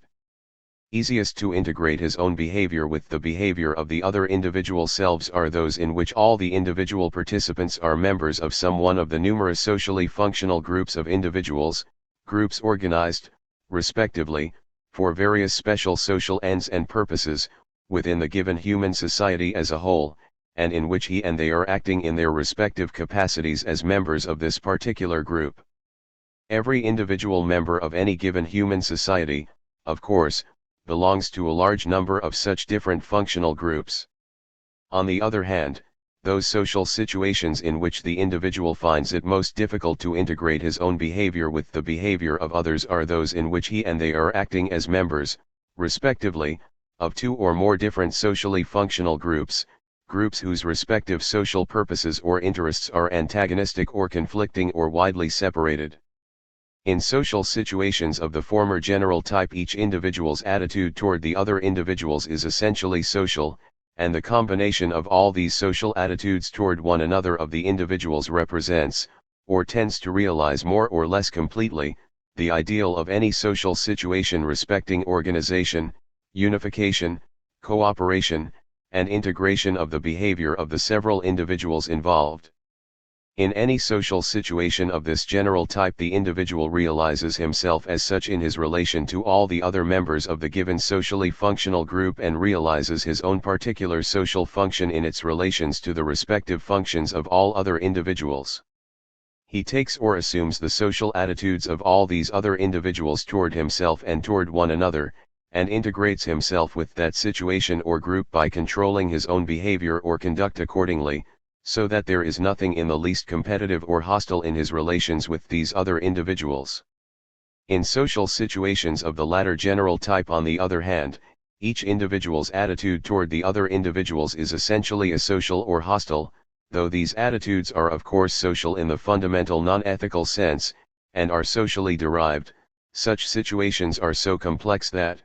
Speaker 1: easiest to integrate his own behavior with the behavior of the other individual selves are those in which all the individual participants are members of some one of the numerous socially functional groups of individuals, groups organized, respectively, for various special social ends and purposes, within the given human society as a whole, and in which he and they are acting in their respective capacities as members of this particular group. Every individual member of any given human society, of course, belongs to a large number of such different functional groups. On the other hand, those social situations in which the individual finds it most difficult to integrate his own behavior with the behavior of others are those in which he and they are acting as members, respectively, of two or more different socially functional groups, groups whose respective social purposes or interests are antagonistic or conflicting or widely separated. In social situations of the former general type, each individual's attitude toward the other individuals is essentially social, and the combination of all these social attitudes toward one another of the individuals represents, or tends to realize more or less completely, the ideal of any social situation respecting organization, unification, cooperation, and integration of the behavior of the several individuals involved. In any social situation of this general type, the individual realizes himself as such in his relation to all the other members of the given socially functional group, and realizes his own particular social function in its relations to the respective functions of all other individuals. He takes or assumes the social attitudes of all these other individuals toward himself and toward one another, and integrates himself with that situation or group by controlling his own behavior or conduct accordingly, so that there is nothing in the least competitive or hostile in his relations with these other individuals. In social situations of the latter general type, on the other hand, each individual's attitude toward the other individuals is essentially asocial or hostile, though these attitudes are of course social in the fundamental non-ethical sense, and are socially derived. Such situations are so complex that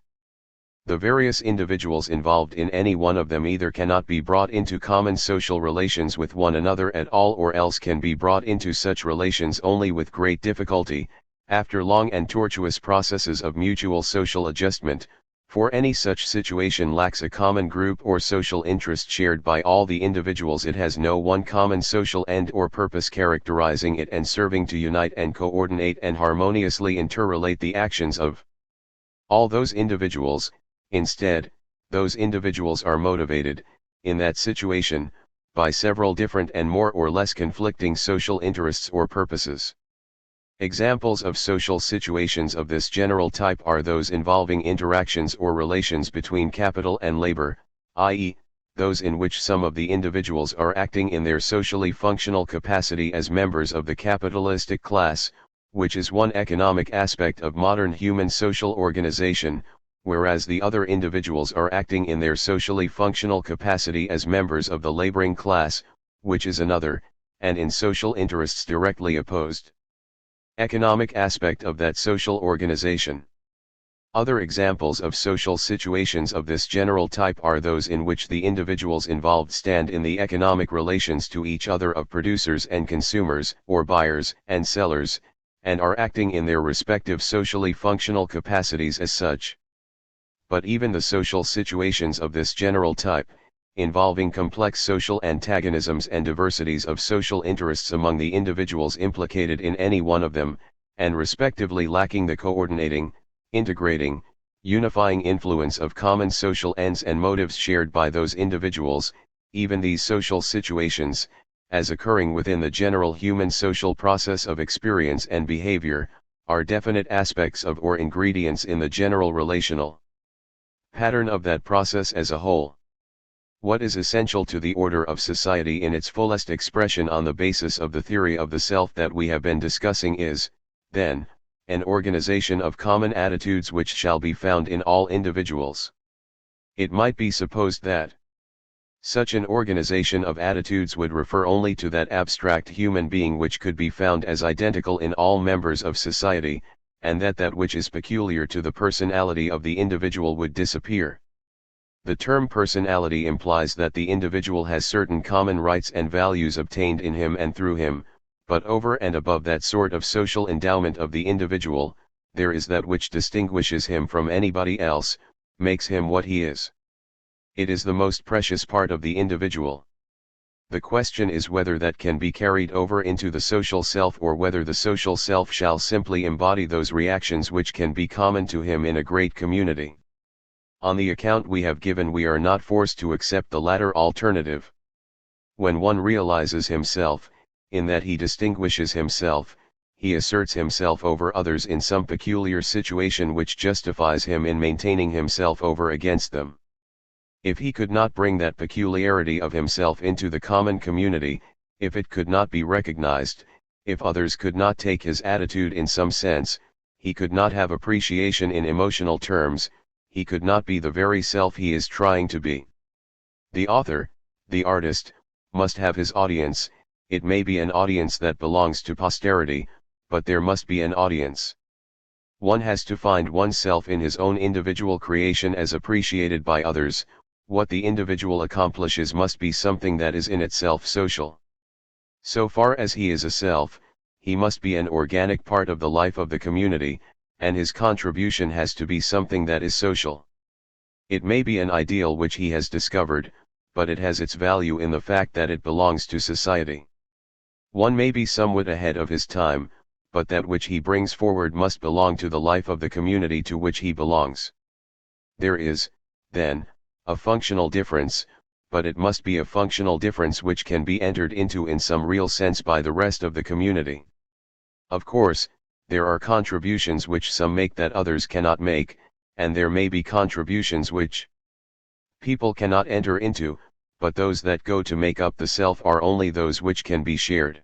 Speaker 1: the various individuals involved in any one of them either cannot be brought into common social relations with one another at all, or else can be brought into such relations only with great difficulty, after long and tortuous processes of mutual social adjustment, for any such situation lacks a common group or social interest shared by all the individuals. It has no one common social end or purpose characterizing it and serving to unite and coordinate and harmoniously interrelate the actions of all those individuals. Instead, those individuals are motivated, in that situation, by several different and more or less conflicting social interests or purposes. Examples of social situations of this general type are those involving interactions or relations between capital and labor, i.e., those in which some of the individuals are acting in their socially functional capacity as members of the capitalistic class, which is one economic aspect of modern human social organization, whereas the other individuals are acting in their socially functional capacity as members of the laboring class, which is another, and in social interests directly opposed, economic aspect of that social organization. Other examples of social situations of this general type are those in which the individuals involved stand in the economic relations to each other of producers and consumers, or buyers and sellers, and are acting in their respective socially functional capacities as such. But even the social situations of this general type, involving complex social antagonisms and diversities of social interests among the individuals implicated in any one of them, and respectively lacking the coordinating, integrating, unifying influence of common social ends and motives shared by those individuals, even these social situations, as occurring within the general human social process of experience and behavior, are definite aspects of or ingredients in the general relational pattern of that process as a whole. What is essential to the order of society in its fullest expression on the basis of the theory of the self that we have been discussing is, then, an organization of common attitudes which shall be found in all individuals. It might be supposed that such an organization of attitudes would refer only to that abstract human being which could be found as identical in all members of society, and that that which is peculiar to the personality of the individual would disappear. The term personality implies that the individual has certain common rights and values obtained in him and through him, but over and above that sort of social endowment of the individual, there is that which distinguishes him from anybody else, makes him what he is. It is the most precious part of the individual. The question is whether that can be carried over into the social self, or whether the social self shall simply embody those reactions which can be common to him in a great community. On the account we have given, we are not forced to accept the latter alternative. When one realizes himself, in that he distinguishes himself, he asserts himself over others in some peculiar situation which justifies him in maintaining himself over against them. If he could not bring that peculiarity of himself into the common community, if it could not be recognized, if others could not take his attitude in some sense, he could not have appreciation in emotional terms, he could not be the very self he is trying to be. The author, the artist, must have his audience. It may be an audience that belongs to posterity, but there must be an audience. One has to find oneself in his own individual creation as appreciated by others. What the individual accomplishes must be something that is in itself social. So far as he is a self, he must be an organic part of the life of the community, and his contribution has to be something that is social. It may be an ideal which he has discovered, but it has its value in the fact that it belongs to society. One may be somewhat ahead of his time, but that which he brings forward must belong to the life of the community to which he belongs. There is, then, a functional difference, but it must be a functional difference which can be entered into in some real sense by the rest of the community. Of course, there are contributions which some make that others cannot make, and there may be contributions which people cannot enter into, but those that go to make up the self are only those which can be shared.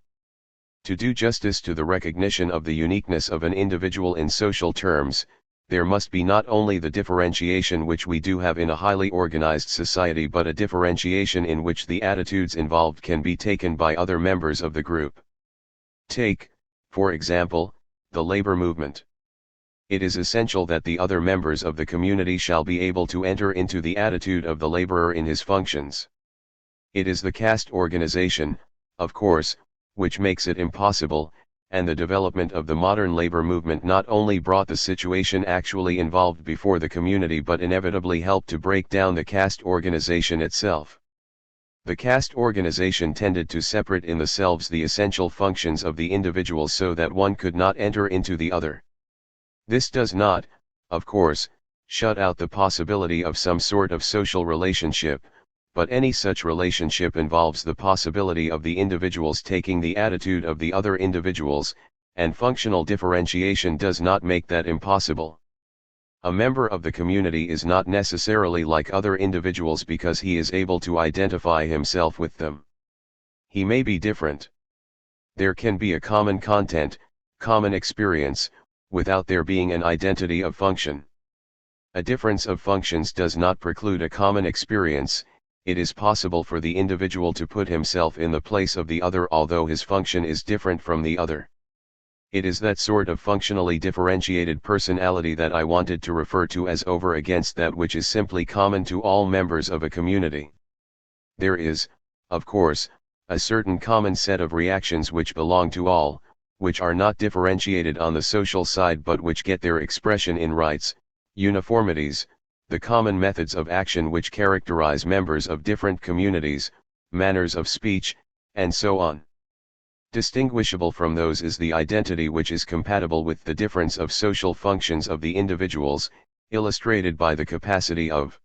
Speaker 1: To do justice to the recognition of the uniqueness of an individual in social terms, there must be not only the differentiation which we do have in a highly organized society but a differentiation in which the attitudes involved can be taken by other members of the group. Take, for example, the labor movement. It is essential that the other members of the community shall be able to enter into the attitude of the laborer in his functions. It is the caste organization, of course, which makes it impossible, and the development of the modern labor movement not only brought the situation actually involved before the community but inevitably helped to break down the caste organization itself. The caste organization tended to separate in themselves the essential functions of the individual so that one could not enter into the other. This does not, of course, shut out the possibility of some sort of social relationship, but any such relationship involves the possibility of the individuals taking the attitude of the other individuals, and functional differentiation does not make that impossible. A member of the community is not necessarily like other individuals because he is able to identify himself with them. He may be different. There can be a common content, common experience, without there being an identity of function. A difference of functions does not preclude a common experience. It is possible for the individual to put himself in the place of the other although his function is different from the other. It is that sort of functionally differentiated personality that I wanted to refer to as over against that which is simply common to all members of a community. There is, of course, a certain common set of reactions which belong to all, which are not differentiated on the social side but which get their expression in rights, uniformities, the common methods of action which characterize members of different communities, manners of speech, and so on. Distinguishable from those is the identity which is compatible with the difference of social functions of the individuals, illustrated by the capacity of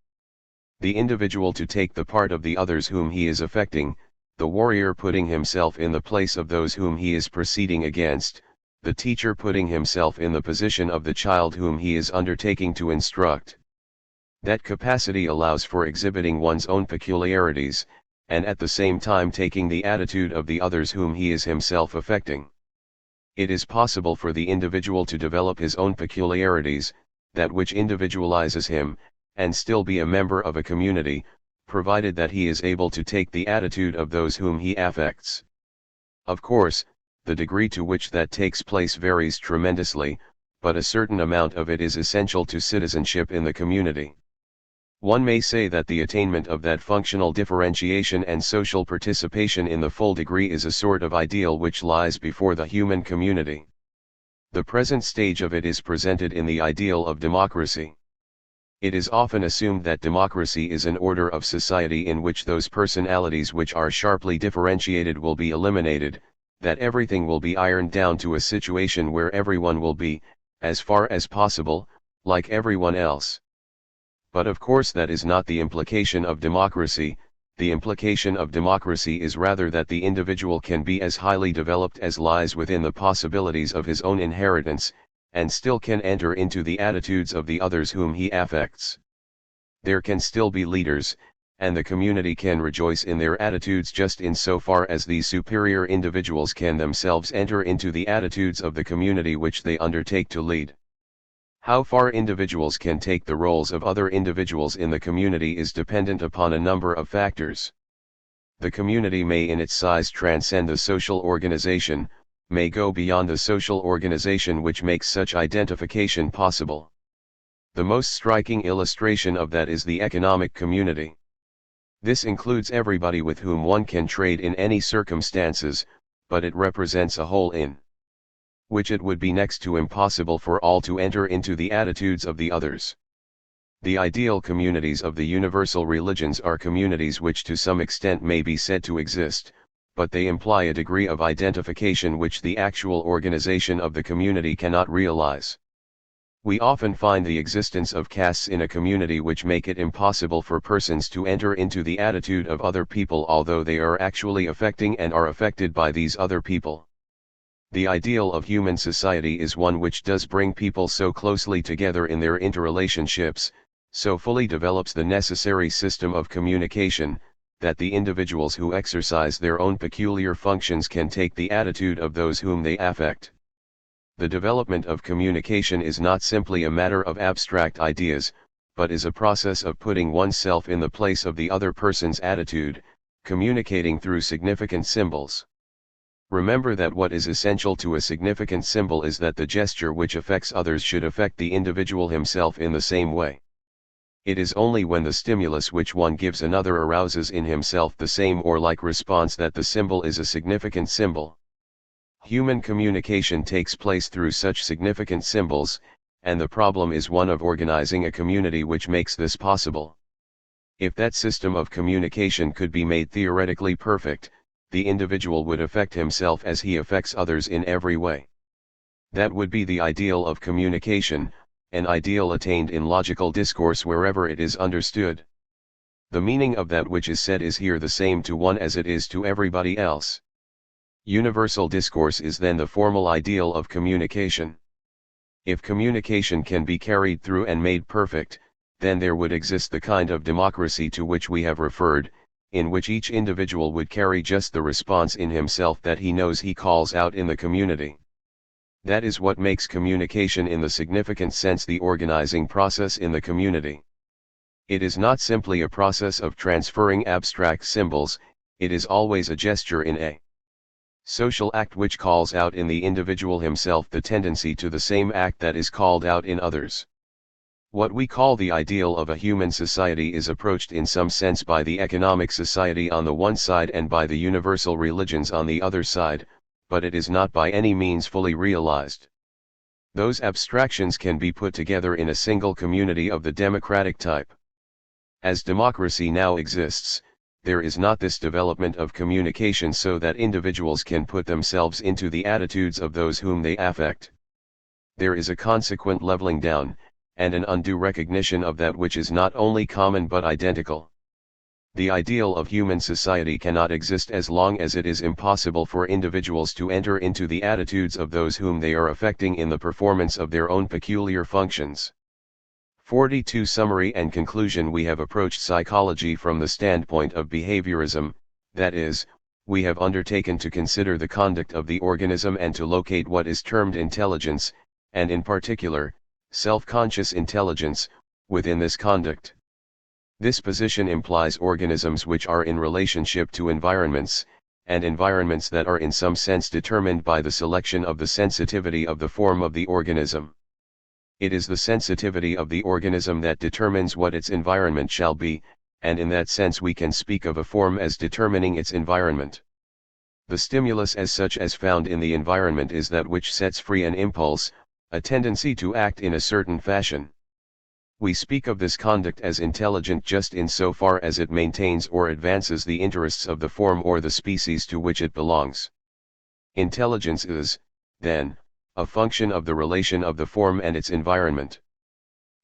Speaker 1: the individual to take the part of the others whom he is affecting, the warrior putting himself in the place of those whom he is proceeding against, the teacher putting himself in the position of the child whom he is undertaking to instruct. That capacity allows for exhibiting one's own peculiarities, and at the same time taking the attitude of the others whom he is himself affecting. It is possible for the individual to develop his own peculiarities, that which individualizes him, and still be a member of a community, provided that he is able to take the attitude of those whom he affects. Of course, the degree to which that takes place varies tremendously, but a certain amount of it is essential to citizenship in the community. One may say that the attainment of that functional differentiation and social participation in the full degree is a sort of ideal which lies before the human community. The present stage of it is presented in the ideal of democracy. It is often assumed that democracy is an order of society in which those personalities which are sharply differentiated will be eliminated, that everything will be ironed down to a situation where everyone will be, as far as possible, like everyone else. But of course that is not the implication of democracy. The implication of democracy is rather that the individual can be as highly developed as lies within the possibilities of his own inheritance, and still can enter into the attitudes of the others whom he affects. There can still be leaders, and the community can rejoice in their attitudes just in so far as these superior individuals can themselves enter into the attitudes of the community which they undertake to lead. How far individuals can take the roles of other individuals in the community is dependent upon a number of factors. The community may in its size transcend the social organization, may go beyond the social organization which makes such identification possible. The most striking illustration of that is the economic community. This includes everybody with whom one can trade in any circumstances, but it represents a whole in which it would be next to impossible for all to enter into the attitudes of the others. The ideal communities of the universal religions are communities which to some extent may be said to exist, but they imply a degree of identification which the actual organization of the community cannot realize. We often find the existence of castes in a community which make it impossible for persons to enter into the attitude of other people, although they are actually affecting and are affected by these other people. The ideal of human society is one which does bring people so closely together in their interrelationships, so fully develops the necessary system of communication, that the individuals who exercise their own peculiar functions can take the attitude of those whom they affect. The development of communication is not simply a matter of abstract ideas, but is a process of putting oneself in the place of the other person's attitude, communicating through significant symbols. Remember that what is essential to a significant symbol is that the gesture which affects others should affect the individual himself in the same way. It is only when the stimulus which one gives another arouses in himself the same or like response that the symbol is a significant symbol. Human communication takes place through such significant symbols, and the problem is one of organizing a community which makes this possible. If that system of communication could be made theoretically perfect, the individual would affect himself as he affects others in every way. That would be the ideal of communication, an ideal attained in logical discourse wherever it is understood. The meaning of that which is said is here the same to one as it is to everybody else. Universal discourse is then the formal ideal of communication. If communication can be carried through and made perfect, then there would exist the kind of democracy to which we have referred, in which each individual would carry just the response in himself that he knows he calls out in the community. That is what makes communication in the significant sense the organizing process in the community. It is not simply a process of transferring abstract symbols, it is always a gesture in a social act which calls out in the individual himself the tendency to the same act that is called out in others. What we call the ideal of a human society is approached in some sense by the economic society on the one side and by the universal religions on the other side, but it is not by any means fully realized. Those abstractions can be put together in a single community of the democratic type. As democracy now exists, there is not this development of communication so that individuals can put themselves into the attitudes of those whom they affect. There is a consequent leveling down, and an undue recognition of that which is not only common but identical. The ideal of human society cannot exist as long as it is impossible for individuals to enter into the attitudes of those whom they are affecting in the performance of their own peculiar functions. 42 Summary and conclusion. We have approached psychology from the standpoint of behaviorism, that is, we have undertaken to consider the conduct of the organism and to locate what is termed intelligence, and in particular, self-conscious intelligence, within this conduct. This position implies organisms which are in relationship to environments, and environments that are in some sense determined by the selection of the sensitivity of the form of the organism. It is the sensitivity of the organism that determines what its environment shall be, and in that sense we can speak of a form as determining its environment. The stimulus as such as found in the environment is that which sets free an impulse, a tendency to act in a certain fashion. We speak of this conduct as intelligent just in so far as it maintains or advances the interests of the form or the species to which it belongs. Intelligence is, then, a function of the relation of the form and its environment.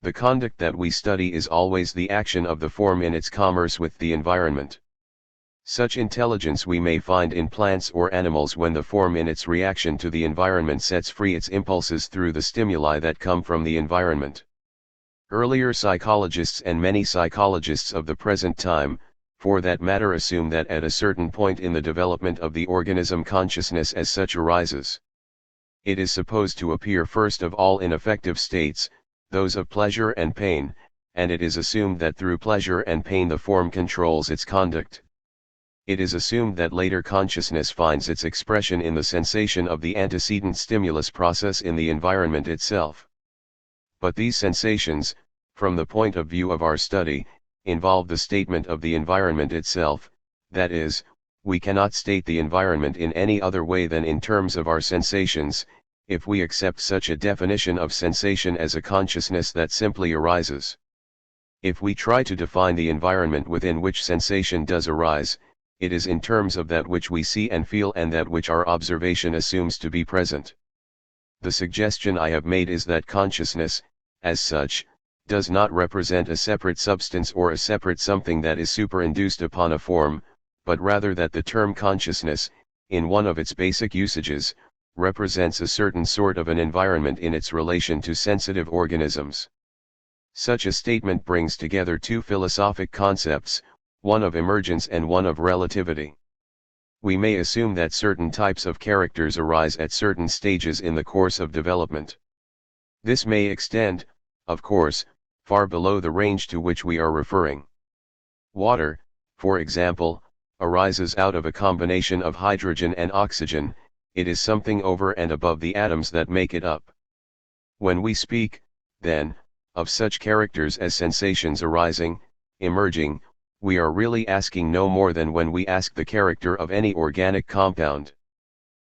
Speaker 1: The conduct that we study is always the action of the form in its commerce with the environment. Such intelligence we may find in plants or animals when the form in its reaction to the environment sets free its impulses through the stimuli that come from the environment. Earlier psychologists and many psychologists of the present time, for that matter, assume that at a certain point in the development of the organism consciousness as such arises. It is supposed to appear first of all in affective states, those of pleasure and pain, and it is assumed that through pleasure and pain the form controls its conduct. It is assumed that later consciousness finds its expression in the sensation of the antecedent stimulus process in the environment itself. But these sensations, from the point of view of our study, involve the statement of the environment itself, that is, we cannot state the environment in any other way than in terms of our sensations, if we accept such a definition of sensation as a consciousness that simply arises. If we try to define the environment within which sensation does arise, it is in terms of that which we see and feel and that which our observation assumes to be present. The suggestion I have made is that consciousness, as such, does not represent a separate substance or a separate something that is superinduced upon a form, but rather that the term consciousness, in one of its basic usages, represents a certain sort of an environment in its relation to sensitive organisms. Such a statement brings together two philosophic concepts, one of emergence and one of relativity. We may assume that certain types of characters arise at certain stages in the course of development. This may extend, of course, far below the range to which we are referring. Water, for example, arises out of a combination of hydrogen and oxygen. It is something over and above the atoms that make it up. When we speak, then, of such characters as sensations arising, emerging, we are really asking no more than when we ask the character of any organic compound.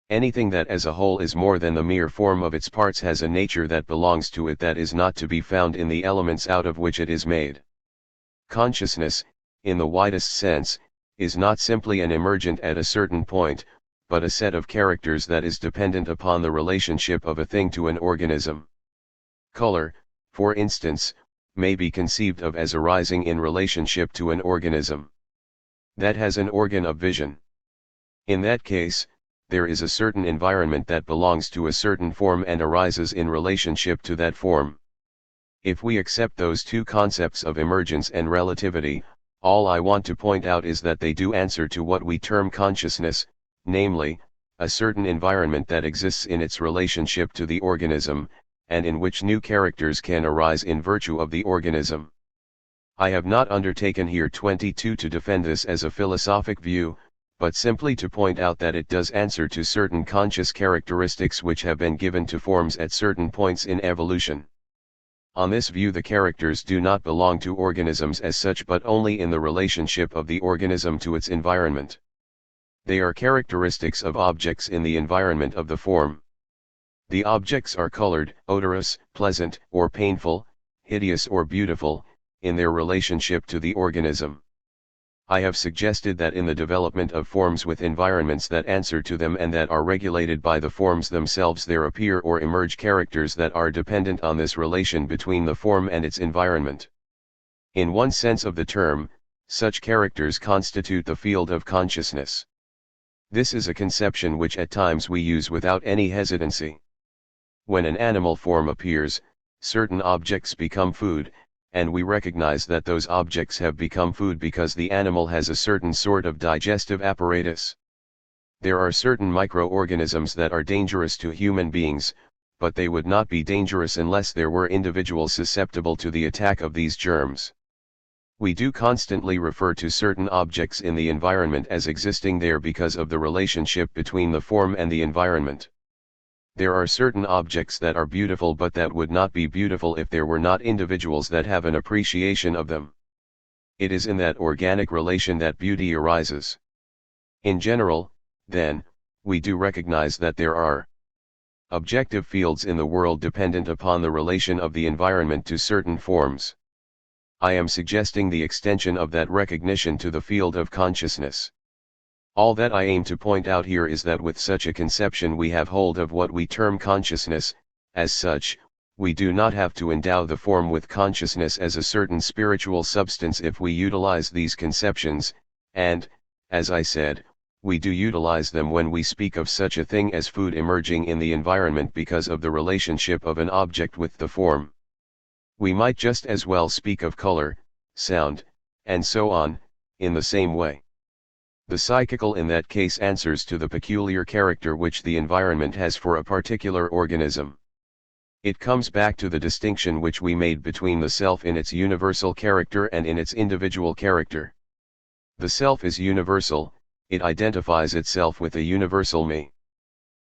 Speaker 1: Anything that as a whole is more than the mere form of its parts has a nature that belongs to it that is not to be found in the elements out of which it is made. Consciousness, in the widest sense, is not simply an emergent at a certain point, but a set of characters that is dependent upon the relationship of a thing to an organism. Color, for instance, may be conceived of as arising in relationship to an organism that has an organ of vision. In that case, there is a certain environment that belongs to a certain form and arises in relationship to that form. If we accept those two concepts of emergence and relativity, all I want to point out is that they do answer to what we term consciousness, namely, a certain environment that exists in its relationship to the organism, and in which new characters can arise in virtue of the organism. I have not undertaken here 22 to defend this as a philosophic view, but simply to point out that it does answer to certain conscious characteristics which have been given to forms at certain points in evolution. On this view, the characters do not belong to organisms as such but only in the relationship of the organism to its environment. They are characteristics of objects in the environment of the form. The objects are colored, odorous, pleasant, or painful, hideous or beautiful, in their relationship to the organism. I have suggested that in the development of forms with environments that answer to them and that are regulated by the forms themselves, there appear or emerge characters that are dependent on this relation between the form and its environment. In one sense of the term, such characters constitute the field of consciousness. This is a conception which at times we use without any hesitancy. When an animal form appears, certain objects become food, and we recognize that those objects have become food because the animal has a certain sort of digestive apparatus. There are certain microorganisms that are dangerous to human beings, but they would not be dangerous unless there were individuals susceptible to the attack of these germs. We do constantly refer to certain objects in the environment as existing there because of the relationship between the form and the environment. There are certain objects that are beautiful but that would not be beautiful if there were not individuals that have an appreciation of them. It is in that organic relation that beauty arises. In general, then, we do recognize that there are objective fields in the world dependent upon the relation of the environment to certain forms. I am suggesting the extension of that recognition to the field of consciousness. All that I aim to point out here is that with such a conception we have hold of what we term consciousness. As such, we do not have to endow the form with consciousness as a certain spiritual substance if we utilize these conceptions, and, as I said, we do utilize them when we speak of such a thing as food emerging in the environment because of the relationship of an object with the form. We might just as well speak of color, sound, and so on, in the same way. The psychical in that case answers to the peculiar character which the environment has for a particular organism. It comes back to the distinction which we made between the self in its universal character and in its individual character. The self is universal, it identifies itself with a universal me.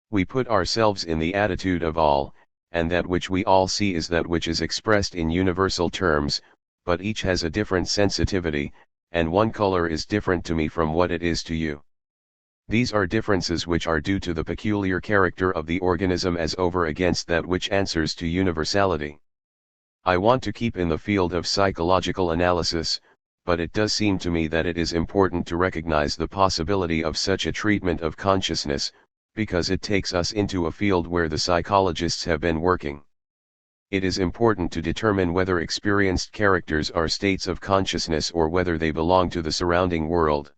Speaker 1: We put ourselves in the attitude of all, and that which we all see is that which is expressed in universal terms, but each has a different sensitivity, and one color is different to me from what it is to you. These are differences which are due to the peculiar character of the organism as over against that which answers to universality. I want to keep in the field of psychological analysis, but it does seem to me that it is important to recognize the possibility of such a treatment of consciousness, because it takes us into a field where the psychologists have been working. It is important to determine whether experienced characters are states of consciousness or whether they belong to the surrounding world.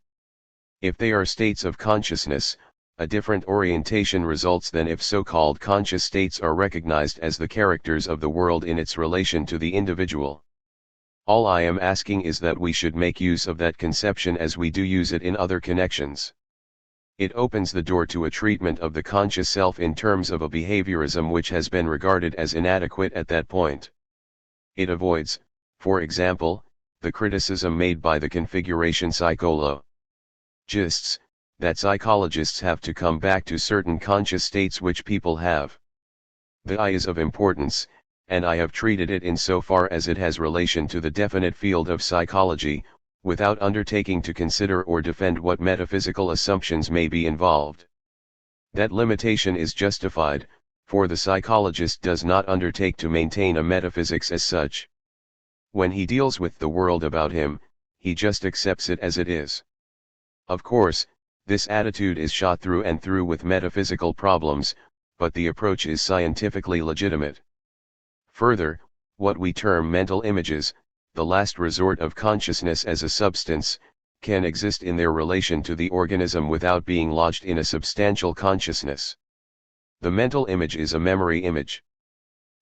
Speaker 1: If they are states of consciousness, a different orientation results than if so-called conscious states are recognized as the characters of the world in its relation to the individual. All I am asking is that we should make use of that conception as we do use it in other connections. It opens the door to a treatment of the conscious self in terms of a behaviorism which has been regarded as inadequate at that point. It avoids, for example, the criticism made by the configuration psychologists, that psychologists have to come back to certain conscious states which people have. The I is of importance, and I have treated it in so far as it has relation to the definite field of psychology, without undertaking to consider or defend what metaphysical assumptions may be involved. That limitation is justified, for the psychologist does not undertake to maintain a metaphysics as such. When he deals with the world about him, he just accepts it as it is. Of course, this attitude is shot through and through with metaphysical problems, but the approach is scientifically legitimate. Further, what we term mental images, the last resort of consciousness as a substance, can exist in their relation to the organism without being lodged in a substantial consciousness. The mental image is a memory image.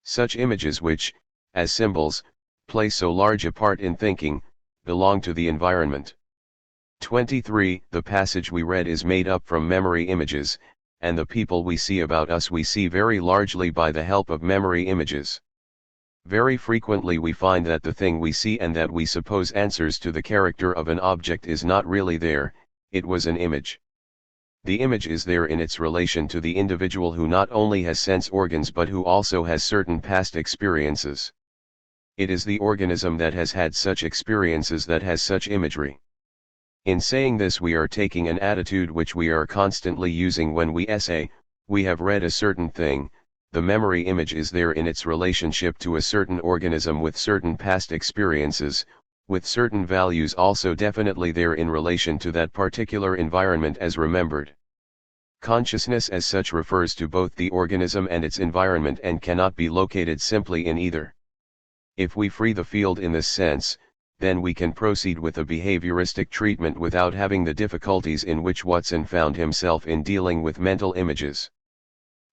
Speaker 1: Such images which, as symbols, play so large a part in thinking, belong to the environment. 23. The passage we read is made up from memory images, and the people we see about us we see very largely by the help of memory images. Very frequently we find that the thing we see and that we suppose answers to the character of an object is not really there, it was an image. The image is there in its relation to the individual who not only has sense organs but who also has certain past experiences. It is the organism that has had such experiences that has such imagery. In saying this we are taking an attitude which we are constantly using when we say, we have read a certain thing, the memory image is there in its relationship to a certain organism with certain past experiences, with certain values also definitely there in relation to that particular environment as remembered. Consciousness as such refers to both the organism and its environment and cannot be located simply in either. If we free the field in this sense, then we can proceed with a behavioristic treatment without having the difficulties in which Watson found himself in dealing with mental images.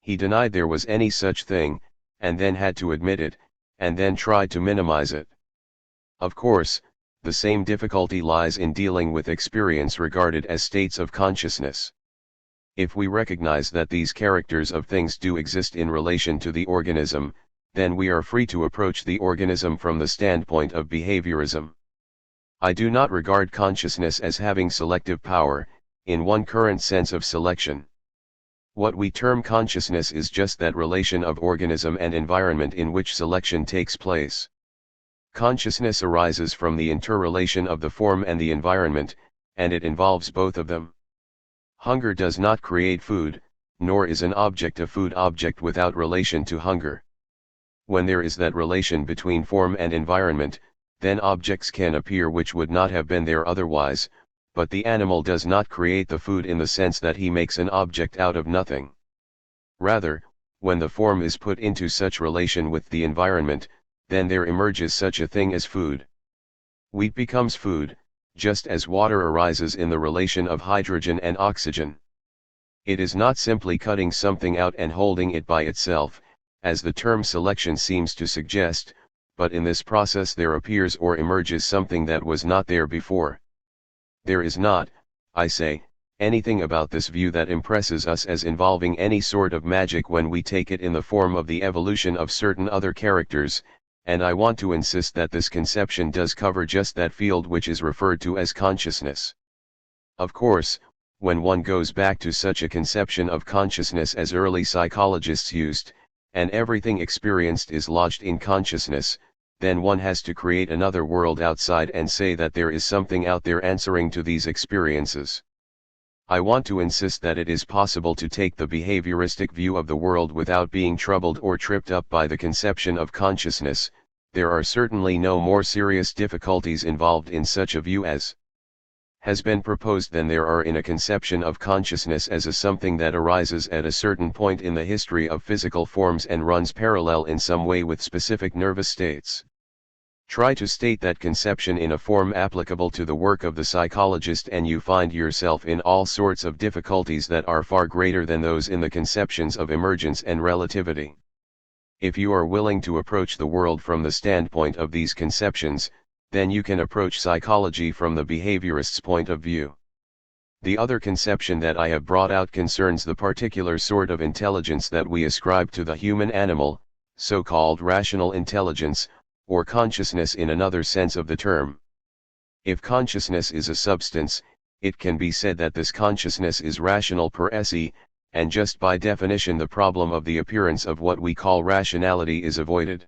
Speaker 1: He denied there was any such thing, and then had to admit it, and then tried to minimize it. Of course, the same difficulty lies in dealing with experience regarded as states of consciousness. If we recognize that these characters of things do exist in relation to the organism, then we are free to approach the organism from the standpoint of behaviorism. I do not regard consciousness as having selective power, in one current sense of selection. What we term consciousness is just that relation of organism and environment in which selection takes place. Consciousness arises from the interrelation of the form and the environment, and it involves both of them. Hunger does not create food, nor is an object a food object without relation to hunger. When there is that relation between form and environment, then objects can appear which would not have been there otherwise, but the animal does not create the food in the sense that he makes an object out of nothing. Rather, when the form is put into such relation with the environment, then there emerges such a thing as food. Wheat becomes food, just as water arises in the relation of hydrogen and oxygen. It is not simply cutting something out and holding it by itself, as the term selection seems to suggest, but in this process there appears or emerges something that was not there before. There is not, I say, anything about this view that impresses us as involving any sort of magic when we take it in the form of the evolution of certain other characters, and I want to insist that this conception does cover just that field which is referred to as consciousness. Of course, when one goes back to such a conception of consciousness as early psychologists used, and everything experienced is lodged in consciousness, then one has to create another world outside and say that there is something out there answering to these experiences. I want to insist that it is possible to take the behavioristic view of the world without being troubled or tripped up by the conception of consciousness, there are certainly no more serious difficulties involved in such a view as has been proposed than there are in a conception of consciousness as a something that arises at a certain point in the history of physical forms and runs parallel in some way with specific nervous states. Try to state that conception in a form applicable to the work of the psychologist and you find yourself in all sorts of difficulties that are far greater than those in the conceptions of emergence and relativity. If you are willing to approach the world from the standpoint of these conceptions, then you can approach psychology from the behaviorist's point of view. The other conception that I have brought out concerns the particular sort of intelligence that we ascribe to the human animal, so-called rational intelligence, or consciousness in another sense of the term. If consciousness is a substance, it can be said that this consciousness is rational per se, and just by definition the problem of the appearance of what we call rationality is avoided.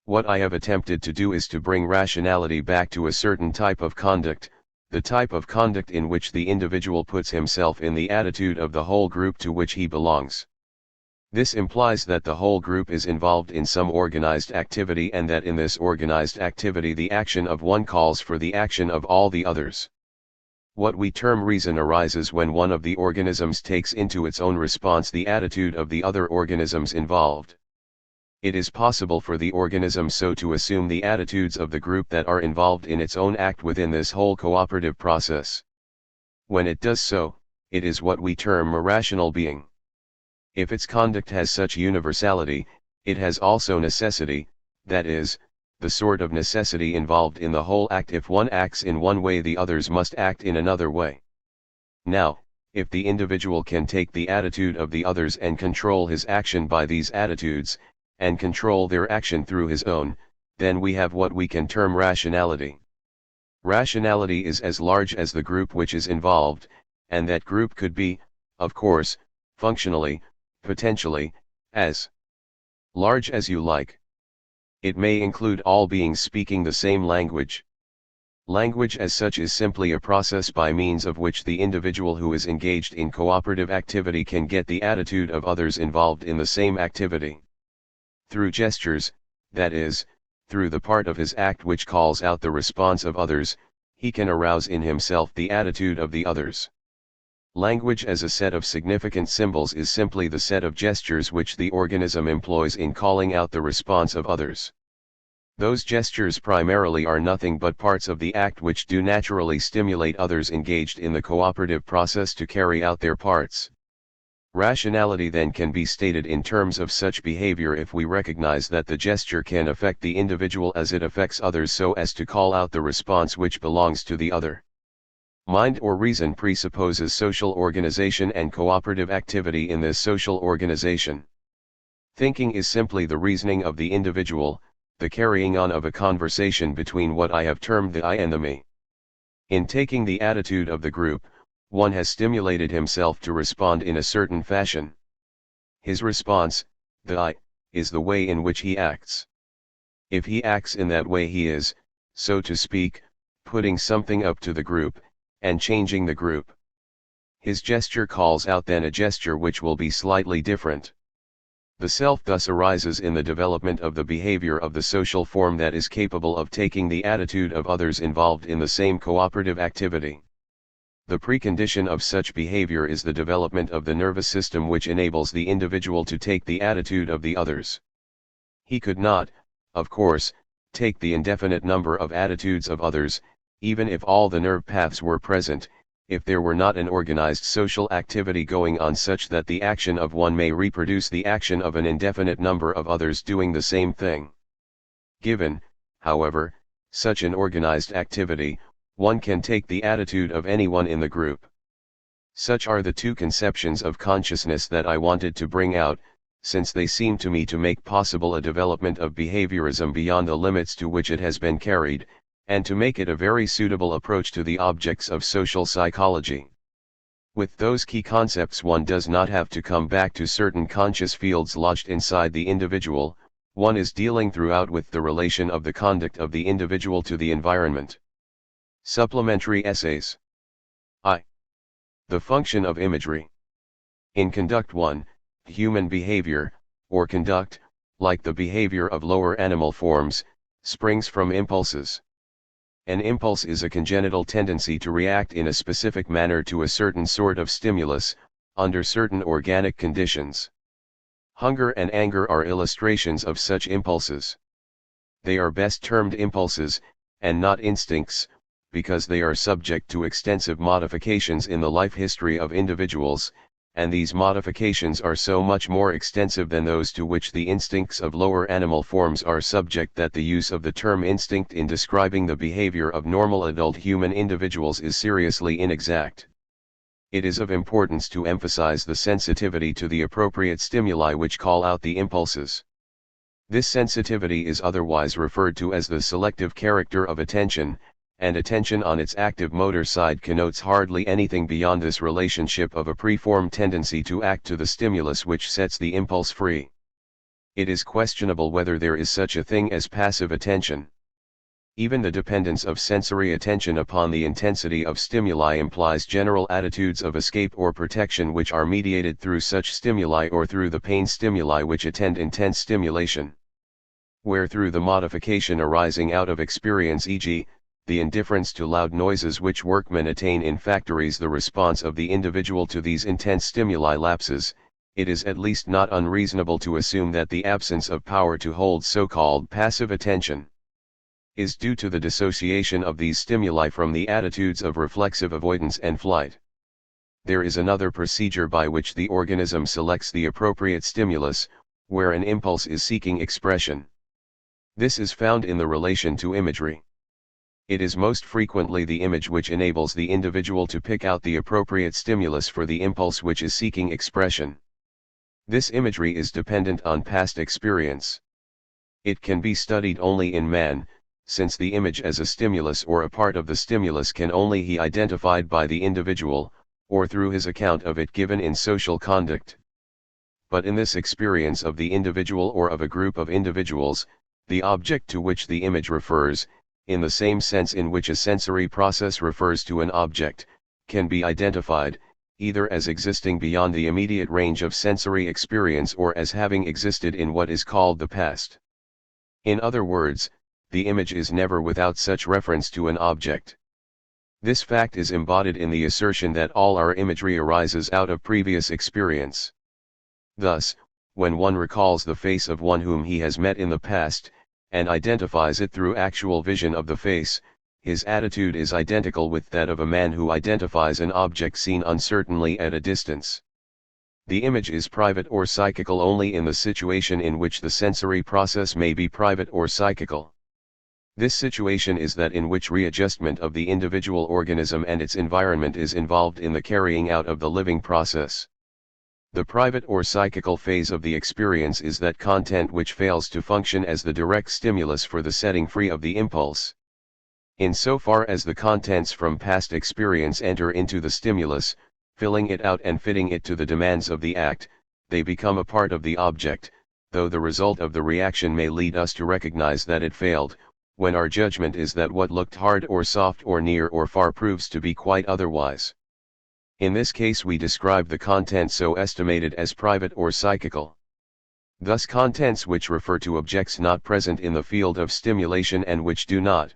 Speaker 1: What I have attempted to do is to bring rationality back to a certain type of conduct, the type of conduct in which the individual puts himself in the attitude of the whole group to which he belongs. This implies that the whole group is involved in some organized activity and that in this organized activity the action of one calls for the action of all the others. What we term reason arises when one of the organisms takes into its own response the attitude of the other organisms involved. It is possible for the organism so to assume the attitudes of the group that are involved in its own act within this whole cooperative process. When it does so, it is what we term a rational being. If its conduct has such universality, it has also necessity, that is, the sort of necessity involved in the whole act. If one acts in one way, the others must act in another way. Now, if the individual can take the attitude of the others and control his action by these attitudes, and control their action through his own, then we have what we can term rationality. Rationality is as large as the group which is involved, and that group could be, of course, functionally, potentially, as large as you like. It may include all beings speaking the same language. Language as such is simply a process by means of which the individual who is engaged in cooperative activity can get the attitude of others involved in the same activity. Through gestures, that is, through the part of his act which calls out the response of others, he can arouse in himself the attitude of the others. Language as a set of significant symbols is simply the set of gestures which the organism employs in calling out the response of others. Those gestures primarily are nothing but parts of the act which do naturally stimulate others engaged in the cooperative process to carry out their parts. Rationality then can be stated in terms of such behavior if we recognize that the gesture can affect the individual as it affects others so as to call out the response which belongs to the other. Mind or reason presupposes social organization and cooperative activity in this social organization. Thinking is simply the reasoning of the individual, the carrying on of a conversation between what I have termed the I and the me. In taking the attitude of the group, one has stimulated himself to respond in a certain fashion. His response, the I, is the way in which he acts. If he acts in that way, he is, so to speak, putting something up to the group, and changing the group. His gesture calls out then a gesture which will be slightly different. The self thus arises in the development of the behavior of the social form that is capable of taking the attitude of others involved in the same cooperative activity. The precondition of such behavior is the development of the nervous system which enables the individual to take the attitude of the others. He could not, of course, take the indefinite number of attitudes of others, even if all the nerve paths were present, if there were not an organized social activity going on such that the action of one may reproduce the action of an indefinite number of others doing the same thing. Given, however, such an organized activity, one can take the attitude of anyone in the group. Such are the two conceptions of consciousness that I wanted to bring out, since they seem to me to make possible a development of behaviorism beyond the limits to which it has been carried, and to make it a very suitable approach to the objects of social psychology. With those key concepts, one does not have to come back to certain conscious fields lodged inside the individual, one is dealing throughout with the relation of the conduct of the individual to the environment. Supplementary essays. I. The function of imagery. In Conduct 1, human behavior, or conduct, like the behavior of lower animal forms, Springs from impulses. An impulse is a congenital tendency to react in a specific manner to a certain sort of stimulus, under certain organic conditions. Hunger and anger are illustrations of such impulses. They are best termed impulses, and not instincts, because they are subject to extensive modifications in the life history of individuals, and these modifications are so much more extensive than those to which the instincts of lower animal forms are subject that the use of the term instinct in describing the behavior of normal adult human individuals is seriously inexact. It is of importance to emphasize the sensitivity to the appropriate stimuli which call out the impulses. This sensitivity is otherwise referred to as the selective character of attention, and attention on its active motor side connotes hardly anything beyond this relationship of a preformed tendency to act to the stimulus which sets the impulse free. It is questionable whether there is such a thing as passive attention. Even the dependence of sensory attention upon the intensity of stimuli implies general attitudes of escape or protection which are mediated through such stimuli or through the pain stimuli which attend intense stimulation. Where through the modification arising out of experience, e.g., the indifference to loud noises which workmen attain in factories, the response of the individual to these intense stimuli lapses, it is at least not unreasonable to assume that the absence of power to hold so-called passive attention is due to the dissociation of these stimuli from the attitudes of reflexive avoidance and flight. There is another procedure by which the organism selects the appropriate stimulus, where an impulse is seeking expression. This is found in the relation to imagery. It is most frequently the image which enables the individual to pick out the appropriate stimulus for the impulse which is seeking expression. This imagery is dependent on past experience. It can be studied only in man, since the image as a stimulus or a part of the stimulus can only be identified by the individual, or through his account of it given in social conduct. But in this experience of the individual or of a group of individuals, the object to which the image refers, in the same sense in which a sensory process refers to an object, can be identified, either as existing beyond the immediate range of sensory experience or as having existed in what is called the past. In other words, the image is never without such reference to an object. This fact is embodied in the assertion that all our imagery arises out of previous experience. Thus, when one recalls the face of one whom he has met in the past, and identifies it through actual vision of the face, his attitude is identical with that of a man who identifies an object seen uncertainly at a distance. The image is private or psychical only in the situation in which the sensory process may be private or psychical. This situation is that in which readjustment of the individual organism and its environment is involved in the carrying out of the living process. The private or psychical phase of the experience is that content which fails to function as the direct stimulus for the setting free of the impulse. In so far as the contents from past experience enter into the stimulus, filling it out and fitting it to the demands of the act, they become a part of the object, though the result of the reaction may lead us to recognize that it failed, when our judgment is that what looked hard or soft or near or far proves to be quite otherwise. In this case we describe the content so estimated as private or psychical. Thus contents which refer to objects not present in the field of stimulation and which do not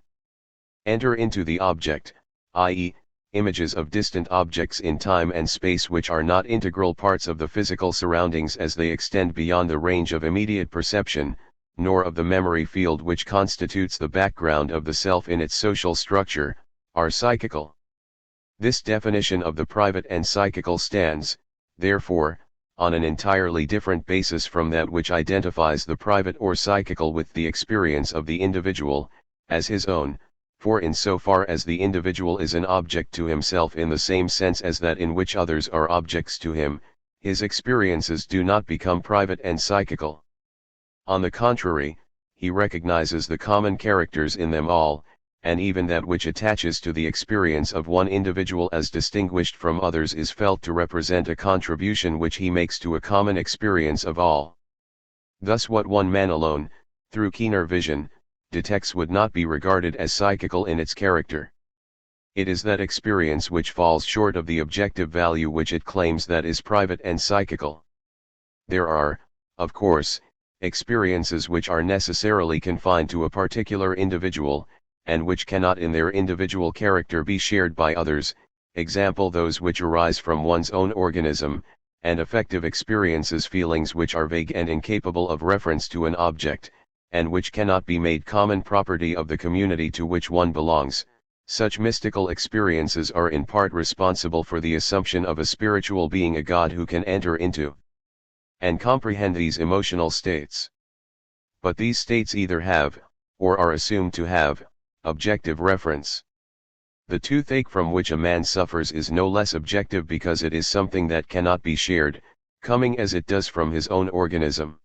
Speaker 1: enter into the object, i.e., images of distant objects in time and space which are not integral parts of the physical surroundings as they extend beyond the range of immediate perception, nor of the memory field which constitutes the background of the self in its social structure, are psychical. This definition of the private and psychical stands, therefore, on an entirely different basis from that which identifies the private or psychical with the experience of the individual, as his own, for in so far as the individual is an object to himself in the same sense as that in which others are objects to him, his experiences do not become private and psychical. On the contrary, he recognizes the common characters in them all, and even that which attaches to the experience of one individual as distinguished from others is felt to represent a contribution which he makes to a common experience of all. Thus what one man alone, through keener vision, detects would not be regarded as psychical in its character. It is that experience which falls short of the objective value which it claims that is private and psychical. There are, of course, experiences which are necessarily confined to a particular individual, and which cannot in their individual character be shared by others, example those which arise from one's own organism, and affective experiences feelings which are vague and incapable of reference to an object, and which cannot be made common property of the community to which one belongs. Such mystical experiences are in part responsible for the assumption of a spiritual being, a God who can enter into and comprehend these emotional states. But these states either have, or are assumed to have, objective reference. The toothache from which a man suffers is no less objective because it is something that cannot be shared, coming as it does from his own organism.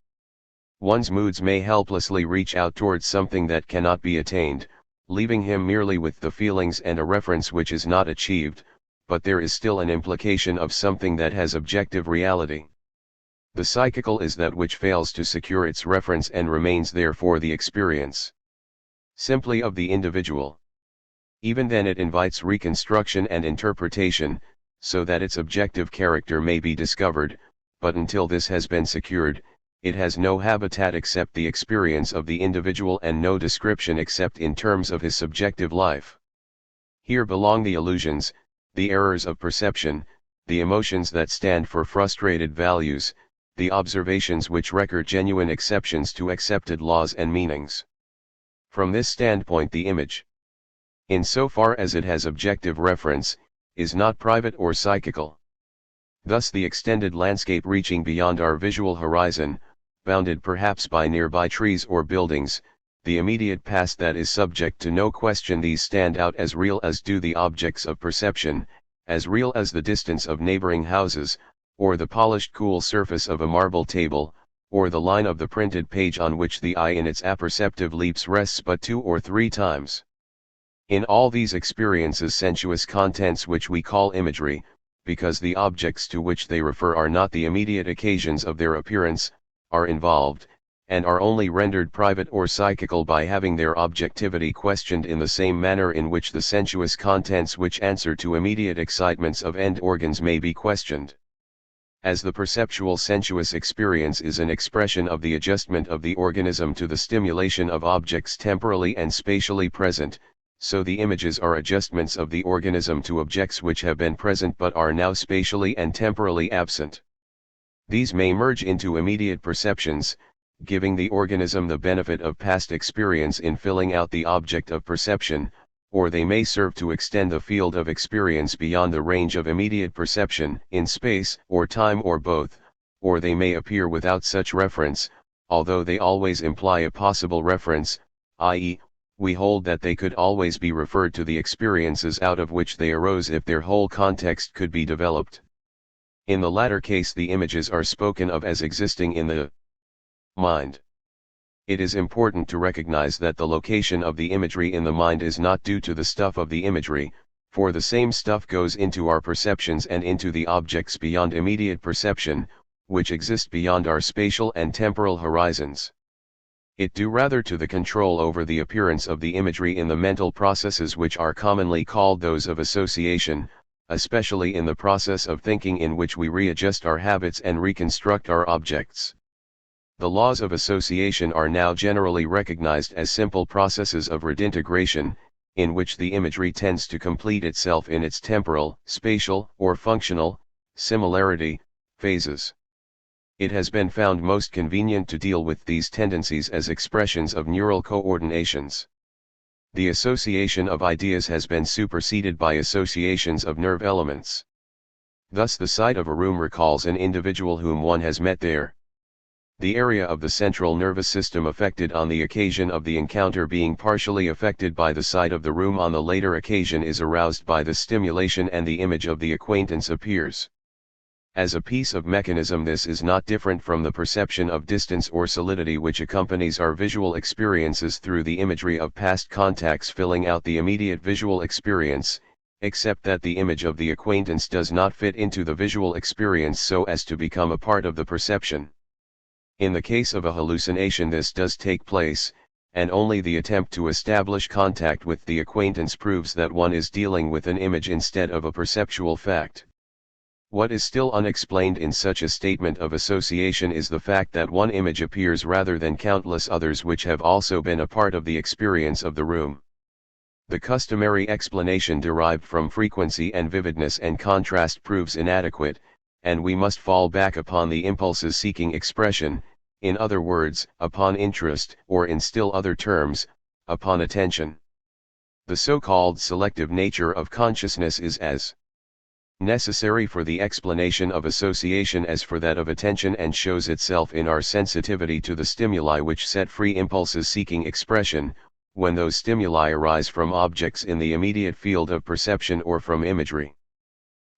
Speaker 1: One's moods may helplessly reach out towards something that cannot be attained, leaving him merely with the feelings and a reference which is not achieved, but there is still an implication of something that has objective reality. The psychical is that which fails to secure its reference and remains therefore the experience simply of the individual. Even then it invites reconstruction and interpretation, so that its objective character may be discovered, but until this has been secured, it has no habitat except the experience of the individual and no description except in terms of his subjective life. Here belong the illusions, the errors of perception, the emotions that stand for frustrated values, the observations which record genuine exceptions to accepted laws and meanings. From this standpoint the image, insofar as it has objective reference, is not private or psychical. Thus the extended landscape reaching beyond our visual horizon, bounded perhaps by nearby trees or buildings, the immediate past that is subject to no question, these stand out as real as do the objects of perception, as real as the distance of neighboring houses, or the polished cool surface of a marble table, or the line of the printed page on which the eye in its apperceptive leaps rests but 2 or 3 times. In all these experiences sensuous contents which we call imagery, because the objects to which they refer are not the immediate occasions of their appearance, are involved, and are only rendered private or psychical by having their objectivity questioned in the same manner in which the sensuous contents which answer to immediate excitements of end organs may be questioned. As the perceptual sensuous experience is an expression of the adjustment of the organism to the stimulation of objects temporally and spatially present, so the images are adjustments of the organism to objects which have been present but are now spatially and temporally absent. These may merge into immediate perceptions, giving the organism the benefit of past experience in filling out the object of perception, or they may serve to extend the field of experience beyond the range of immediate perception in space or time or both, or they may appear without such reference, although they always imply a possible reference, i.e., we hold that they could always be referred to the experiences out of which they arose if their whole context could be developed. In the latter case the images are spoken of as existing in the mind. It is important to recognize that the location of the imagery in the mind is not due to the stuff of the imagery, for the same stuff goes into our perceptions and into the objects beyond immediate perception, which exist beyond our spatial and temporal horizons. It due rather to the control over the appearance of the imagery in the mental processes which are commonly called those of association, especially in the process of thinking in which we readjust our habits and reconstruct our objects. The laws of association are now generally recognized as simple processes of redintegration, in which the imagery tends to complete itself in its temporal, spatial, or functional similarity phases. It has been found most convenient to deal with these tendencies as expressions of neural coordinations. The association of ideas has been superseded by associations of nerve elements. Thus the sight of a room recalls an individual whom one has met there. The area of the central nervous system affected on the occasion of the encounter being partially affected by the sight of the room on the later occasion is aroused by the stimulation and the image of the acquaintance appears. As a piece of mechanism this is not different from the perception of distance or solidity which accompanies our visual experiences through the imagery of past contacts filling out the immediate visual experience, except that the image of the acquaintance does not fit into the visual experience so as to become a part of the perception. In the case of a hallucination this does take place, and only the attempt to establish contact with the acquaintance proves that one is dealing with an image instead of a perceptual fact. What is still unexplained in such a statement of association is the fact that one image appears rather than countless others which have also been a part of the experience of the room. The customary explanation derived from frequency and vividness and contrast proves inadequate, and we must fall back upon the impulses seeking expression, in other words, upon interest, or in still other terms, upon attention. The so-called selective nature of consciousness is as necessary for the explanation of association as for that of attention, and shows itself in our sensitivity to the stimuli which set free impulses seeking expression, when those stimuli arise from objects in the immediate field of perception or from imagery.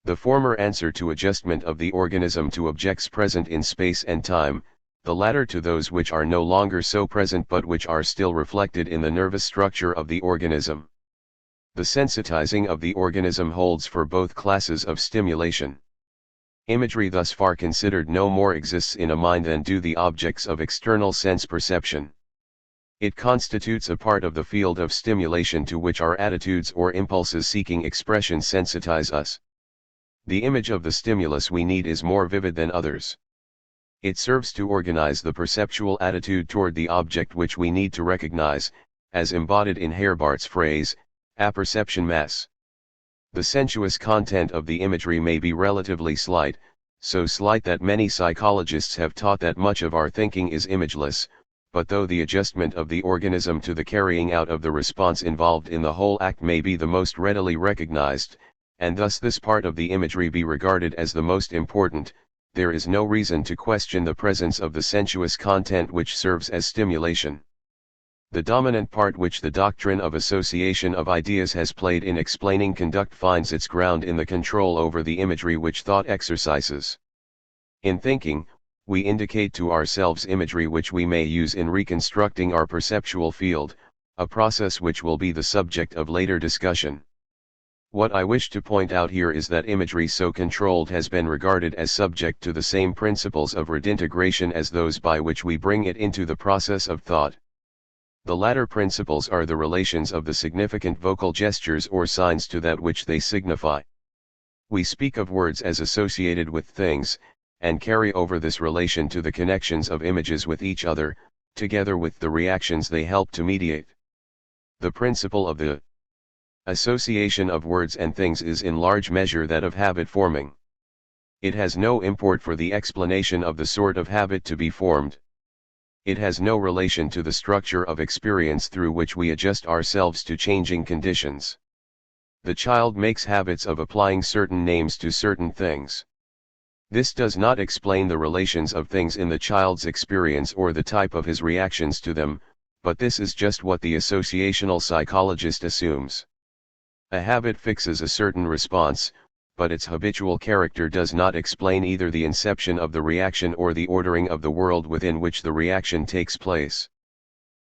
Speaker 1: The former answer to adjustment of the organism to objects present in space and time, the latter to those which are no longer so present but which are still reflected in the nervous structure of the organism. The sensitizing of the organism holds for both classes of stimulation. Imagery thus far considered no more exists in a mind than do the objects of external sense perception. It constitutes a part of the field of stimulation to which our attitudes or impulses seeking expression sensitize us. The image of the stimulus we need is more vivid than others. It serves to organize the perceptual attitude toward the object which we need to recognize, as embodied in Herbart's phrase, apperception mass. The sensuous content of the imagery may be relatively slight, so slight that many psychologists have taught that much of our thinking is imageless, but though the adjustment of the organism to the carrying out of the response involved in the whole act may be the most readily recognized, and thus this part of the imagery be regarded as the most important, there is no reason to question the presence of the sensuous content which serves as stimulation. The dominant part which the doctrine of association of ideas has played in explaining conduct finds its ground in the control over the imagery which thought exercises. In thinking, we indicate to ourselves imagery which we may use in reconstructing our perceptual field, a process which will be the subject of later discussion. What I wish to point out here is that imagery so controlled has been regarded as subject to the same principles of redintegration as those by which we bring it into the process of thought. The latter principles are the relations of the significant vocal gestures or signs to that which they signify. We speak of words as associated with things, and carry over this relation to the connections of images with each other, together with the reactions they help to mediate. The principle of the association of words and things is in large measure that of habit forming. It has no import for the explanation of the sort of habit to be formed. It has no relation to the structure of experience through which we adjust ourselves to changing conditions. The child makes habits of applying certain names to certain things. This does not explain the relations of things in the child's experience or the type of his reactions to them, but this is just what the associational psychologist assumes. A habit fixes a certain response, but its habitual character does not explain either the inception of the reaction or the ordering of the world within which the reaction takes place.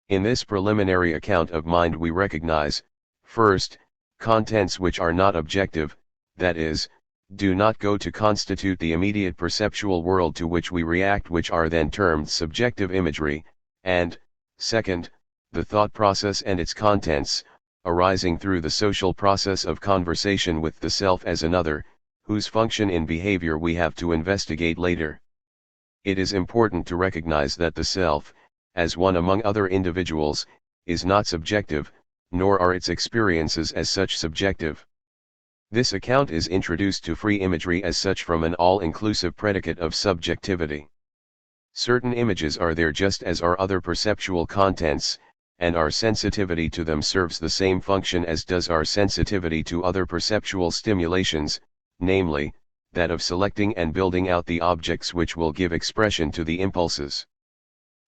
Speaker 1: In this preliminary account of mind we recognize, first, contents which are not objective, that is, do not go to constitute the immediate perceptual world to which we react, which are then termed subjective imagery, and, second, the thought process and its contents, arising through the social process of conversation with the self as another, whose function in behavior we have to investigate later. It is important to recognize that the self, as one among other individuals, is not subjective, nor are its experiences as such subjective. This account is introduced to free imagery as such from an all-inclusive predicate of subjectivity. Certain images are there just as are other perceptual contents, and our sensitivity to them serves the same function as does our sensitivity to other perceptual stimulations, namely, that of selecting and building out the objects which will give expression to the impulses.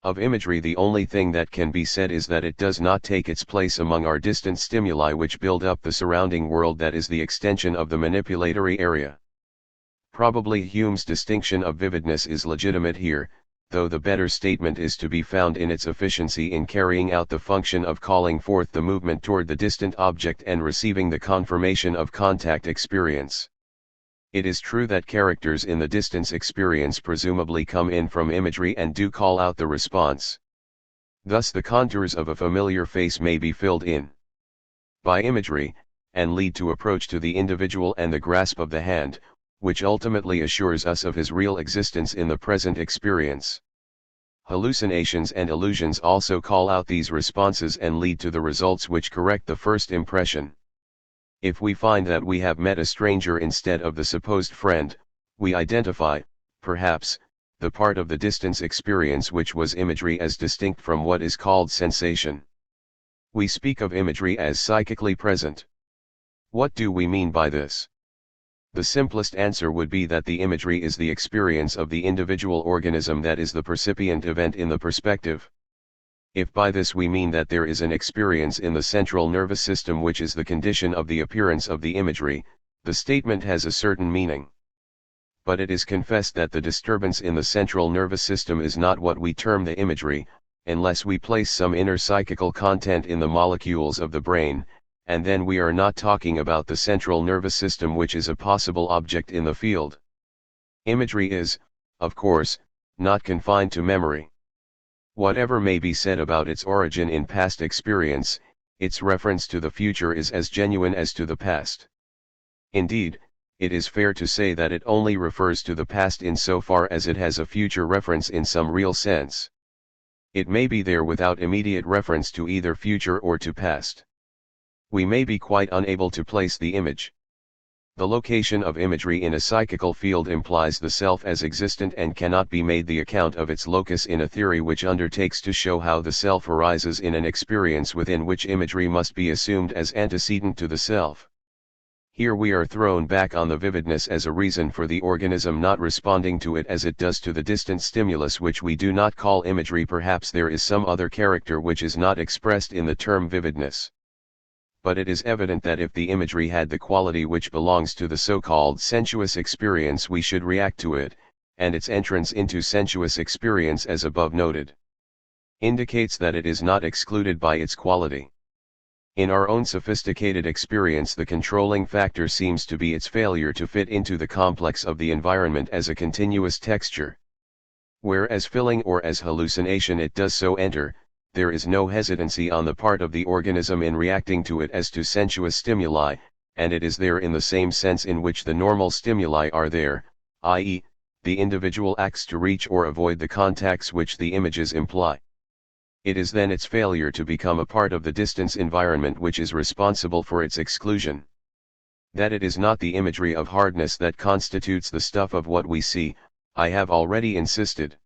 Speaker 1: Of imagery the only thing that can be said is that it does not take its place among our distant stimuli which build up the surrounding world, that is the extension of the manipulatory area. Probably Hume's distinction of vividness is legitimate here, though the better statement is to be found in its efficiency in carrying out the function of calling forth the movement toward the distant object and receiving the confirmation of contact experience. It is true that characters in the distance experience presumably come in from imagery and do call out the response. Thus the contours of a familiar face may be filled in by imagery, and lead to approach to the individual and the grasp of the hand, which ultimately assures us of his real existence in the present experience. Hallucinations and illusions also call out these responses and lead to the results which correct the first impression. If we find that we have met a stranger instead of the supposed friend, we identify, perhaps, the part of the distance experience which was imagery as distinct from what is called sensation. We speak of imagery as psychically present. What do we mean by this? The simplest answer would be that the imagery is the experience of the individual organism that is the percipient event in the perspective. If by this we mean that there is an experience in the central nervous system which is the condition of the appearance of the imagery, the statement has a certain meaning. But it is confessed that the disturbance in the central nervous system is not what we term the imagery, unless we place some inner psychical content in the molecules of the brain, and then we are not talking about the central nervous system which is a possible object in the field. Imagery is, of course, not confined to memory. Whatever may be said about its origin in past experience, its reference to the future is as genuine as to the past. Indeed, it is fair to say that it only refers to the past insofar as it has a future reference in some real sense. It may be there without immediate reference to either future or to past. We may be quite unable to place the image. The location of imagery in a psychical field implies the self as existent and cannot be made the account of its locus in a theory which undertakes to show how the self arises in an experience within which imagery must be assumed as antecedent to the self. Here we are thrown back on the vividness as a reason for the organism not responding to it as it does to the distant stimulus which we do not call imagery. Perhaps there is some other character which is not expressed in the term vividness. But it is evident that if the imagery had the quality which belongs to the so-called sensuous experience, we should react to it, and its entrance into sensuous experience as above noted indicates that it is not excluded by its quality. In our own sophisticated experience, the controlling factor seems to be its failure to fit into the complex of the environment as a continuous texture. Where as filling or as hallucination it does so enter, there is no hesitancy on the part of the organism in reacting to it as to sensuous stimuli, and it is there in the same sense in which the normal stimuli are there, i.e., the individual acts to reach or avoid the contacts which the images imply. It is then its failure to become a part of the distance environment which is responsible for its exclusion. That it is not the imagery of hardness that constitutes the stuff of what we see, I have already insisted.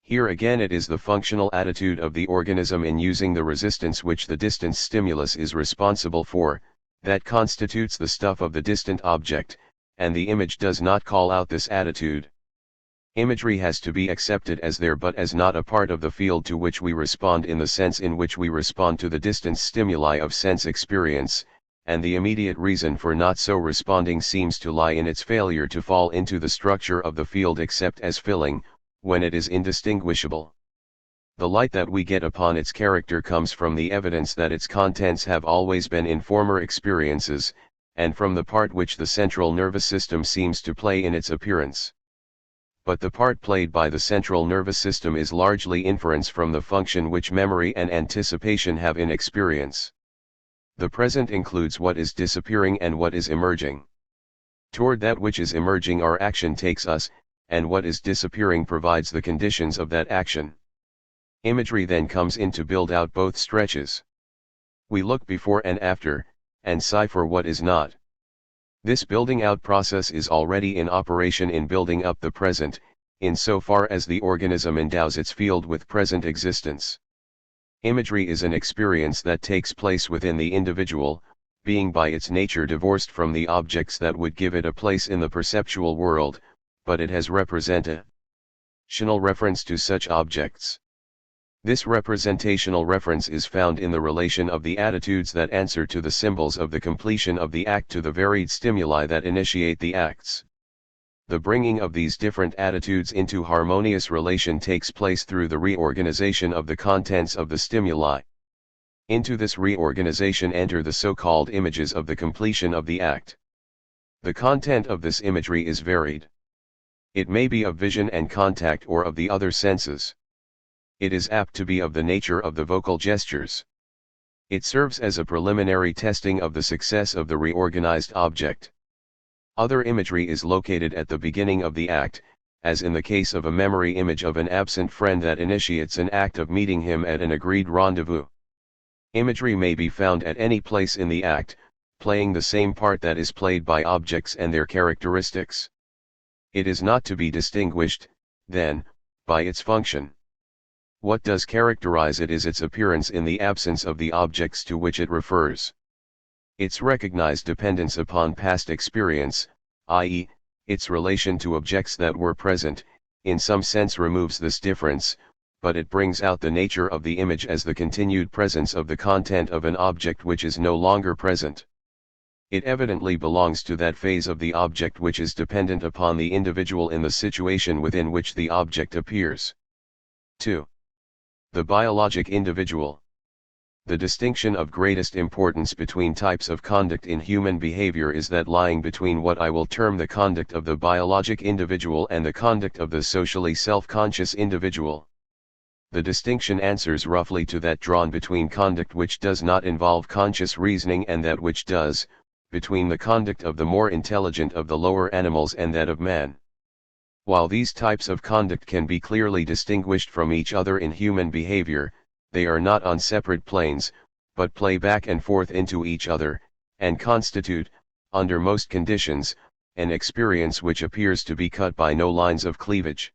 Speaker 1: Here again it is the functional attitude of the organism in using the resistance which the distance stimulus is responsible for, that constitutes the stuff of the distant object, and the image does not call out this attitude. Imagery has to be accepted as there but as not a part of the field to which we respond in the sense in which we respond to the distance stimuli of sense experience, and the immediate reason for not so responding seems to lie in its failure to fall into the structure of the field except as filling, when it is indistinguishable. The light that we get upon its character comes from the evidence that its contents have always been in former experiences, and from the part which the central nervous system seems to play in its appearance. But the part played by the central nervous system is largely inference from the function which memory and anticipation have in experience. The present includes what is disappearing and what is emerging. Toward that which is emerging our action takes us, and what is disappearing provides the conditions of that action. Imagery then comes in to build out both stretches. We look before and after, and sigh for what is not. This building out process is already in operation in building up the present, insofar as the organism endows its field with present existence. Imagery is an experience that takes place within the individual, being by its nature divorced from the objects that would give it a place in the perceptual world, but it has representational reference to such objects. This representational reference is found in the relation of the attitudes that answer to the symbols of the completion of the act to the varied stimuli that initiate the acts. The bringing of these different attitudes into harmonious relation takes place through the reorganization of the contents of the stimuli. Into this reorganization enter the so-called images of the completion of the act. The content of this imagery is varied. It may be of vision and contact or of the other senses. It is apt to be of the nature of the vocal gestures. It serves as a preliminary testing of the success of the reorganized object. Other imagery is located at the beginning of the act, as in the case of a memory image of an absent friend that initiates an act of meeting him at an agreed rendezvous. Imagery may be found at any place in the act, playing the same part that is played by objects and their characteristics. It is not to be distinguished, then, by its function. What does characterize it is its appearance in the absence of the objects to which it refers. Its recognized dependence upon past experience, i.e., its relation to objects that were present, in some sense removes this difference, but it brings out the nature of the image as the continued presence of the content of an object which is no longer present. It evidently belongs to that phase of the object which is dependent upon the individual in the situation within which the object appears. 2. The biologic individual. The distinction of greatest importance between types of conduct in human behavior is that lying between what I will term the conduct of the biologic individual and the conduct of the socially self-conscious individual. The distinction answers roughly to that drawn between conduct which does not involve conscious reasoning and that which does, between the conduct of the more intelligent of the lower animals and that of man. While these types of conduct can be clearly distinguished from each other in human behavior, they are not on separate planes, but play back and forth into each other, and constitute, under most conditions, an experience which appears to be cut by no lines of cleavage.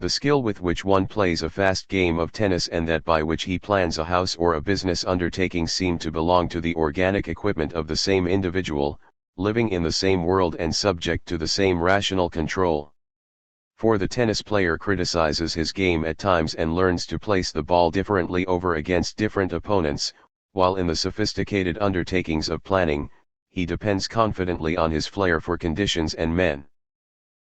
Speaker 1: The skill with which one plays a fast game of tennis and that by which he plans a house or a business undertaking seem to belong to the organic equipment of the same individual, living in the same world and subject to the same rational control. For the tennis player criticizes his game at times and learns to place the ball differently over against different opponents, while in the sophisticated undertakings of planning, he depends confidently on his flair for conditions and men.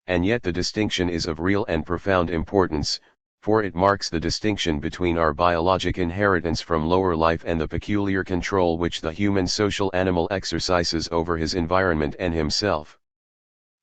Speaker 1: And yet the distinction is of real and profound importance, for it marks the distinction between our biologic inheritance from lower life and the peculiar control which the human social animal exercises over his environment and himself.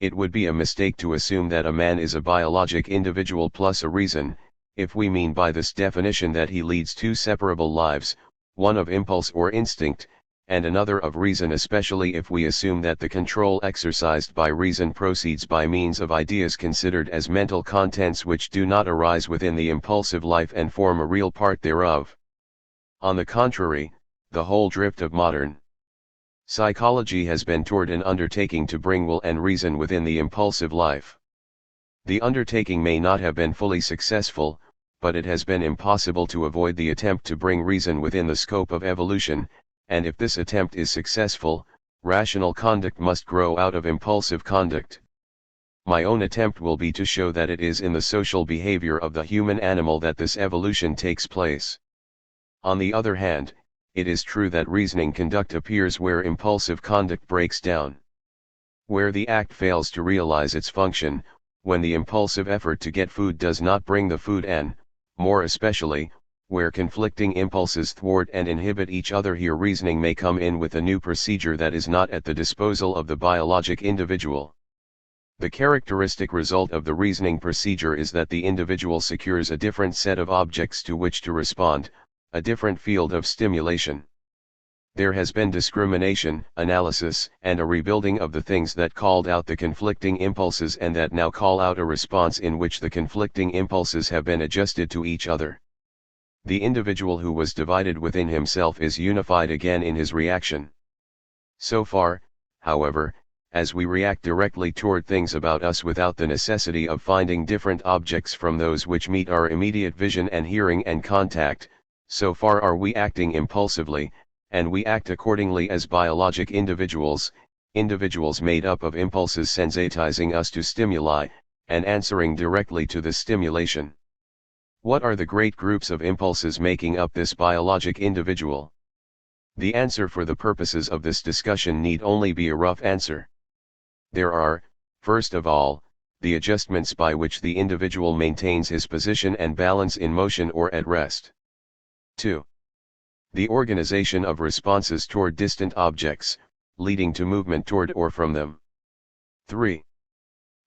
Speaker 1: It would be a mistake to assume that a man is a biologic individual plus a reason, if we mean by this definition that he leads two separable lives, one of impulse or instinct, and another of reason, especially if we assume that the control exercised by reason proceeds by means of ideas considered as mental contents which do not arise within the impulsive life and form a real part thereof. On the contrary, the whole drift of modern psychology has been toward an undertaking to bring will and reason within the impulsive life. The undertaking may not have been fully successful, but it has been impossible to avoid the attempt to bring reason within the scope of evolution, and if this attempt is successful, rational conduct must grow out of impulsive conduct. My own attempt will be to show that it is in the social behavior of the human animal that this evolution takes place. On the other hand, it is true that reasoning conduct appears where impulsive conduct breaks down. Where the act fails to realize its function, when the impulsive effort to get food does not bring the food and, more especially, where conflicting impulses thwart and inhibit each other, here reasoning may come in with a new procedure that is not at the disposal of the biologic individual. The characteristic result of the reasoning procedure is that the individual secures a different set of objects to which to respond, a different field of stimulation. There has been discrimination, analysis, and a rebuilding of the things that called out the conflicting impulses and that now call out a response in which the conflicting impulses have been adjusted to each other. The individual who was divided within himself is unified again in his reaction. So far, however, as we react directly toward things about us without the necessity of finding different objects from those which meet our immediate vision and hearing and contact, so far are we acting impulsively, and we act accordingly as biologic individuals, individuals made up of impulses sensitizing us to stimuli, and answering directly to the stimulation. What are the great groups of impulses making up this biologic individual? The answer for the purposes of this discussion need only be a rough answer. There are, first of all, the adjustments by which the individual maintains his position and balance in motion or at rest. 2. The organization of responses toward distant objects, leading to movement toward or from them. 3.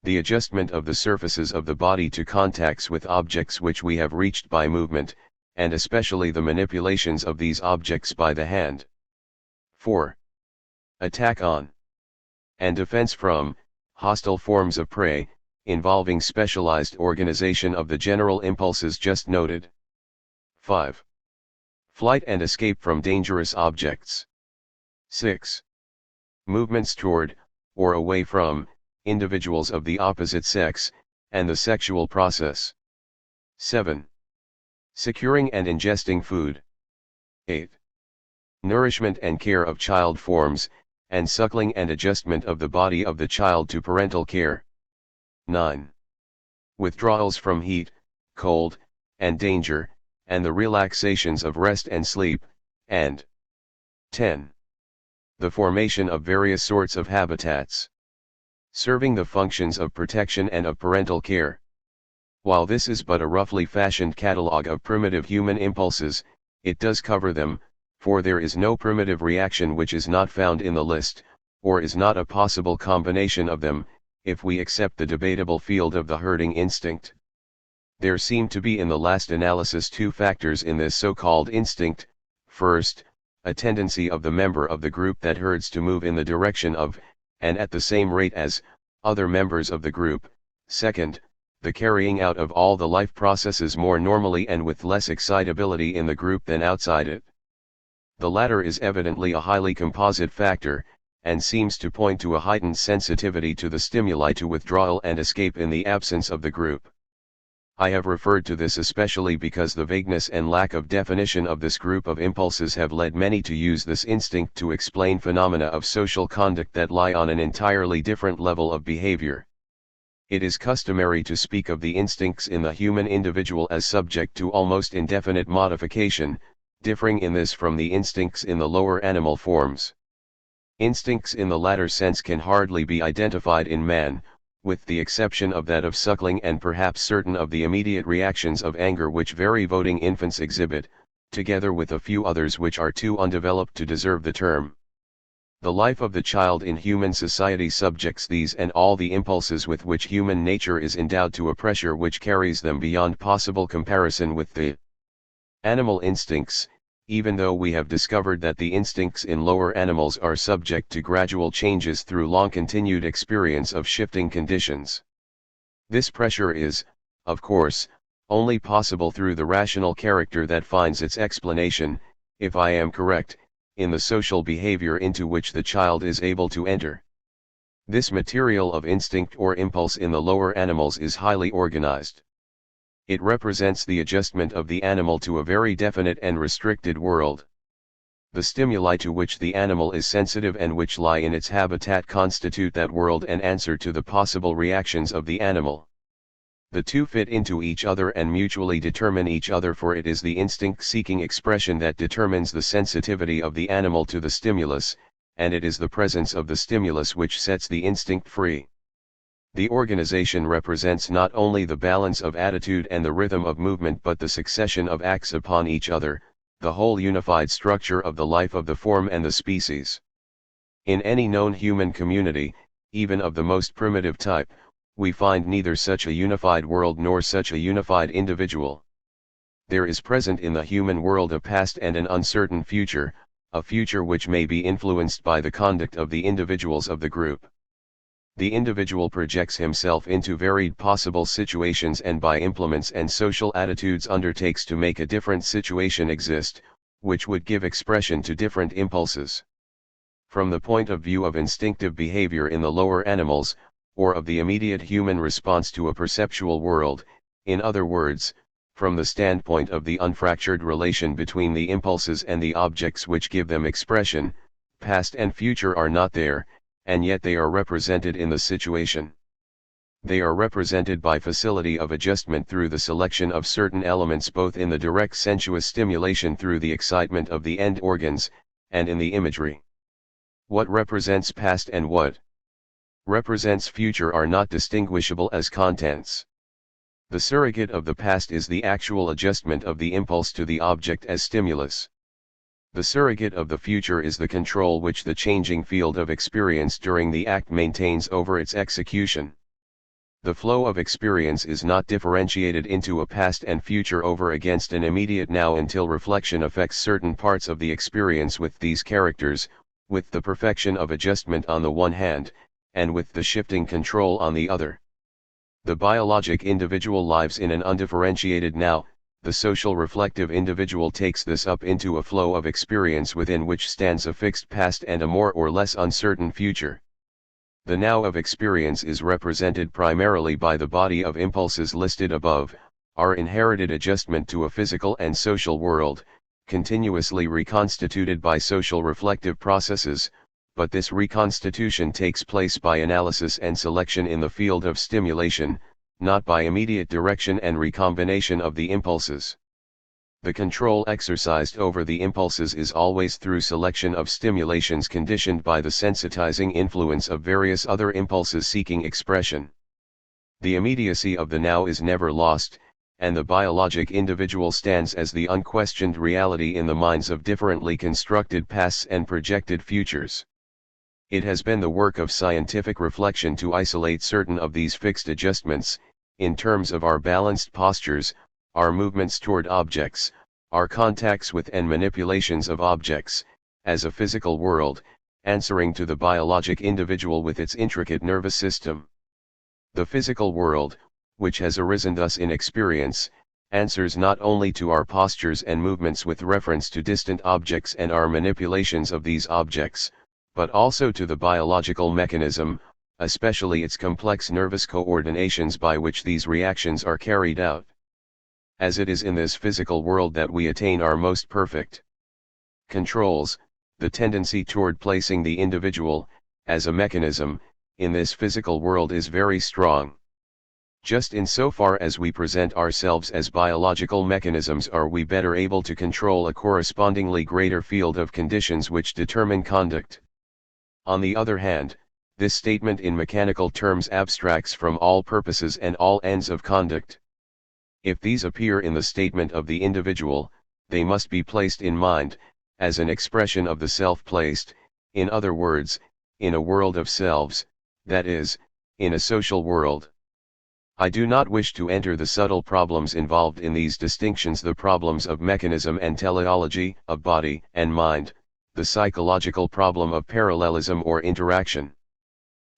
Speaker 1: The adjustment of the surfaces of the body to contacts with objects which we have reached by movement, and especially the manipulations of these objects by the hand. 4. Attack on. and defense from hostile forms of prey, involving specialized organization of the general impulses just noted. 5. Flight and escape from dangerous objects. 6. Movements toward, or away from, individuals of the opposite sex, and the sexual process. 7. Securing and ingesting food. 8. Nourishment and care of child forms, and suckling and adjustment of the body of the child to parental care. 9. Withdrawals from heat, cold, and danger, and the relaxations of rest and sleep, and 10. The formation of various sorts of habitats, serving the functions of protection and of parental care. While this is but a roughly fashioned catalogue of primitive human impulses, it does cover them, for there is no primitive reaction which is not found in the list, or is not a possible combination of them, if we accept the debatable field of the herding instinct. There seem to be in the last analysis two factors in this so-called instinct: first, a tendency of the member of the group that herds to move in the direction of, and at the same rate as, other members of the group; second, the carrying out of all the life processes more normally and with less excitability in the group than outside it. The latter is evidently a highly composite factor, and seems to point to a heightened sensitivity to the stimuli to withdrawal and escape in the absence of the group. I have referred to this especially because the vagueness and lack of definition of this group of impulses have led many to use this instinct to explain phenomena of social conduct that lie on an entirely different level of behavior. It is customary to speak of the instincts in the human individual as subject to almost indefinite modification, differing in this from the instincts in the lower animal forms. Instincts in the latter sense can hardly be identified in man, with the exception of that of suckling and perhaps certain of the immediate reactions of anger which very voting infants exhibit, together with a few others which are too undeveloped to deserve the term. The life of the child in human society subjects these and all the impulses with which human nature is endowed to a pressure which carries them beyond possible comparison with the animal instincts, even though we have discovered that the instincts in lower animals are subject to gradual changes through long-continued experience of shifting conditions. This pressure is, of course, only possible through the rational character that finds its explanation, if I am correct, in the social behavior into which the child is able to enter. This material of instinct or impulse in the lower animals is highly organized. It represents the adjustment of the animal to a very definite and restricted world. The stimuli to which the animal is sensitive and which lie in its habitat constitute that world and answer to the possible reactions of the animal. The two fit into each other and mutually determine each other, for it is the instinct-seeking expression that determines the sensitivity of the animal to the stimulus, and it is the presence of the stimulus which sets the instinct free. The organization represents not only the balance of attitude and the rhythm of movement but the succession of acts upon each other, the whole unified structure of the life of the form and the species. In any known human community, even of the most primitive type, we find neither such a unified world nor such a unified individual. There is present in the human world a past and an uncertain future, a future which may be influenced by the conduct of the individuals of the group. The individual projects himself into varied possible situations and by implements and social attitudes undertakes to make a different situation exist, which would give expression to different impulses. From the point of view of instinctive behavior in the lower animals, or of the immediate human response to a perceptual world, in other words, from the standpoint of the unfractured relation between the impulses and the objects which give them expression, past and future are not there, and yet they are represented in the situation. They are represented by facility of adjustment through the selection of certain elements both in the direct sensuous stimulation through the excitement of the end organs, and in the imagery. What represents past and what represents future are not distinguishable as contents. The surrogate of the past is the actual adjustment of the impulse to the object as stimulus. The surrogate of the future is the control which the changing field of experience during the act maintains over its execution. The flow of experience is not differentiated into a past and future over against an immediate now until reflection affects certain parts of the experience with these characters, with the perfection of adjustment on the one hand, and with the shifting control on the other. The biologic individual lives in an undifferentiated now, the social reflective individual takes this up into a flow of experience within which stands a fixed past and a more or less uncertain future. The now of experience is represented primarily by the body of impulses listed above, our inherited adjustment to a physical and social world, continuously reconstituted by social reflective processes, but this reconstitution takes place by analysis and selection in the field of stimulation, not by immediate direction and recombination of the impulses. The control exercised over the impulses is always through selection of stimulations conditioned by the sensitizing influence of various other impulses seeking expression. The immediacy of the now is never lost, and the biologic individual stands as the unquestioned reality in the minds of differently constructed pasts and projected futures. It has been the work of scientific reflection to isolate certain of these fixed adjustments, in terms of our balanced postures, our movements toward objects, our contacts with and manipulations of objects, as a physical world, answering to the biologic individual with its intricate nervous system. The physical world, which has arisen thus in experience, answers not only to our postures and movements with reference to distant objects and our manipulations of these objects, but also to the biological mechanism, especially its complex nervous coordinations by which these reactions are carried out. As it is in this physical world that we attain our most perfect controls, the tendency toward placing the individual, as a mechanism, in this physical world is very strong. Just insofar as we present ourselves as biological mechanisms are we better able to control a correspondingly greater field of conditions which determine conduct. On the other hand, this statement in mechanical terms abstracts from all purposes and all ends of conduct. If these appear in the statement of the individual, they must be placed in mind, as an expression of the self placed, in other words, in a world of selves, that is, in a social world. I do not wish to enter the subtle problems involved in these distinctions, the problems of mechanism and teleology, of body and mind, the psychological problem of parallelism or interaction.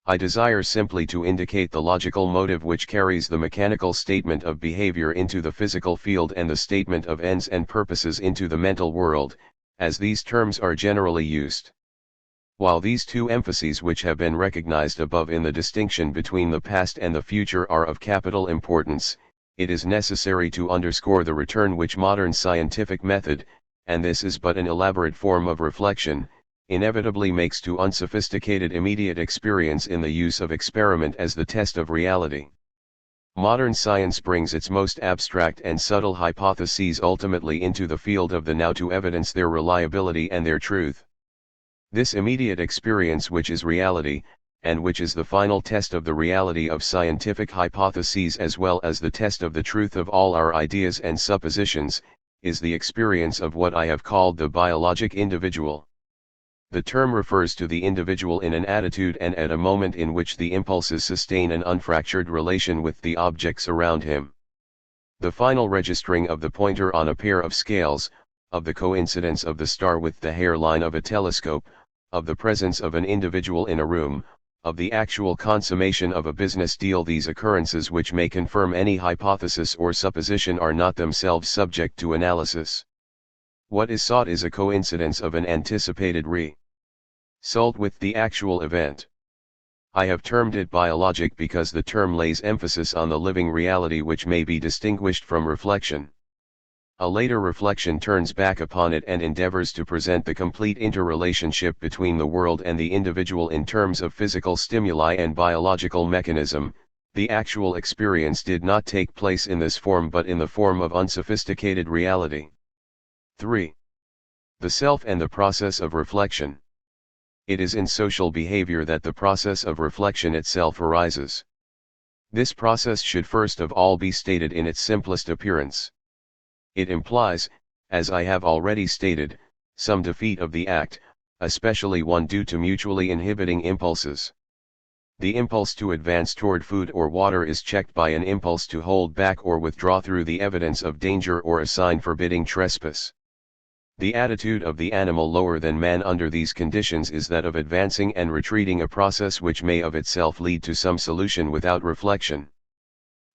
Speaker 1: I desire simply to indicate the logical motive which carries the mechanical statement of behavior into the physical field and the statement of ends and purposes into the mental world, as these terms are generally used. While these two emphases which have been recognized above in the distinction between the past and the future are of capital importance, it is necessary to underscore the return which modern scientific method, and this is but an elaborate form of reflection, inevitably makes to unsophisticated immediate experience in the use of experiment as the test of reality. Modern science brings its most abstract and subtle hypotheses ultimately into the field of the now to evidence their reliability and their truth. This immediate experience, which is reality, and which is the final test of the reality of scientific hypotheses as well as the test of the truth of all our ideas and suppositions, is the experience of what I have called the biologic individual. The term refers to the individual in an attitude and at a moment in which the impulses sustain an unfractured relation with the objects around him. The final registering of the pointer on a pair of scales, of the coincidence of the star with the hairline of a telescope, of the presence of an individual in a room, of the actual consummation of a business deal, these occurrences which may confirm any hypothesis or supposition are not themselves subject to analysis. What is sought is a coincidence of an anticipated result with the actual event. I have termed it biologic because the term lays emphasis on the living reality which may be distinguished from reflection. A later reflection turns back upon it and endeavors to present the complete interrelationship between the world and the individual in terms of physical stimuli and biological mechanism. The actual experience did not take place in this form but in the form of unsophisticated reality. 3. The self and the process of reflection. It is in social behavior that the process of reflection itself arises. This process should first of all be stated in its simplest appearance. It implies, as I have already stated, some defeat of the act, especially one due to mutually inhibiting impulses. The impulse to advance toward food or water is checked by an impulse to hold back or withdraw through the evidence of danger or a sign forbidding trespass. The attitude of the animal lower than man under these conditions is that of advancing and retreating, a process which may of itself lead to some solution without reflection.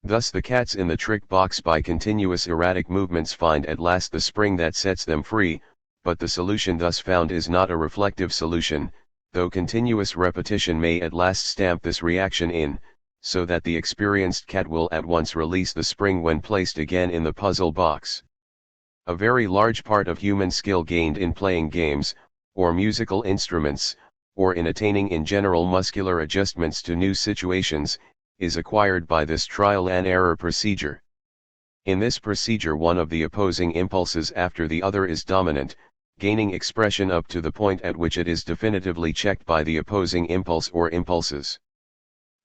Speaker 1: Thus the cats in the trick box by continuous erratic movements find at last the spring that sets them free, but the solution thus found is not a reflective solution, though continuous repetition may at last stamp this reaction in, so that the experienced cat will at once release the spring when placed again in the puzzle box. A very large part of human skill gained in playing games, or musical instruments, or in attaining in general muscular adjustments to new situations, is acquired by this trial and error procedure. In this procedure one of the opposing impulses after the other is dominant, gaining expression up to the point at which it is definitively checked by the opposing impulse or impulses.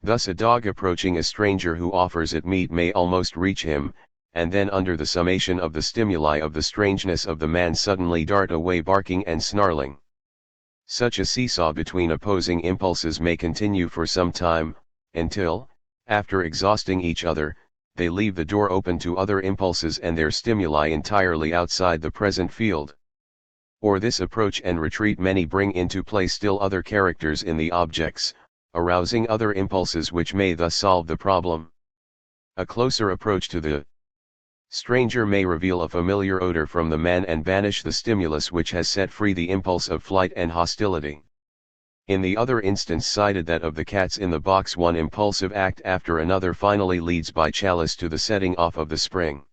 Speaker 1: Thus a dog approaching a stranger who offers it meat may almost reach him, and then under the summation of the stimuli of the strangeness of the man suddenly dart away barking and snarling. Such a seesaw between opposing impulses may continue for some time, until, after exhausting each other, they leave the door open to other impulses and their stimuli entirely outside the present field. Or this approach and retreat many bring into play still other characters in the objects, arousing other impulses which may thus solve the problem. A closer approach to the stranger may reveal a familiar odor from the man and banish the stimulus which has set free the impulse of flight and hostility. In the other instance cited, that of the cats in the box, one impulsive act after another finally leads by chalice to the setting off of the spring.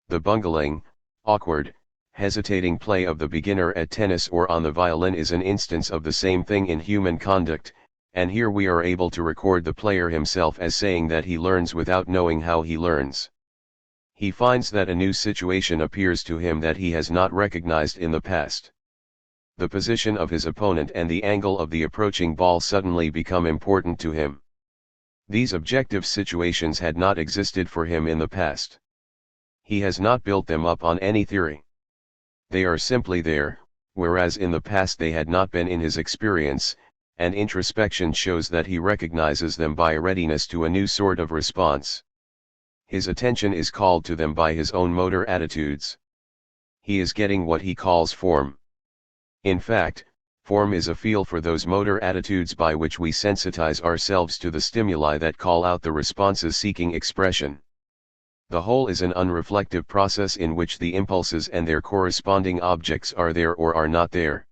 Speaker 1: The bungling, awkward, hesitating play of the beginner at tennis or on the violin is an instance of the same thing in human conduct, and here we are able to record the player himself as saying that he learns without knowing how he learns. He finds that a new situation appears to him that he has not recognized in the past. The position of his opponent and the angle of the approaching ball suddenly become important to him. These objective situations had not existed for him in the past. He has not built them up on any theory. They are simply there, whereas in the past they had not been in his experience, and introspection shows that he recognizes them by a readiness to a new sort of response. His attention is called to them by his own motor attitudes. He is getting what he calls form. In fact, form is a feel for those motor attitudes by which we sensitize ourselves to the stimuli that call out the responses seeking expression. The whole is an unreflective process in which the impulses and their corresponding objects are there or are not there.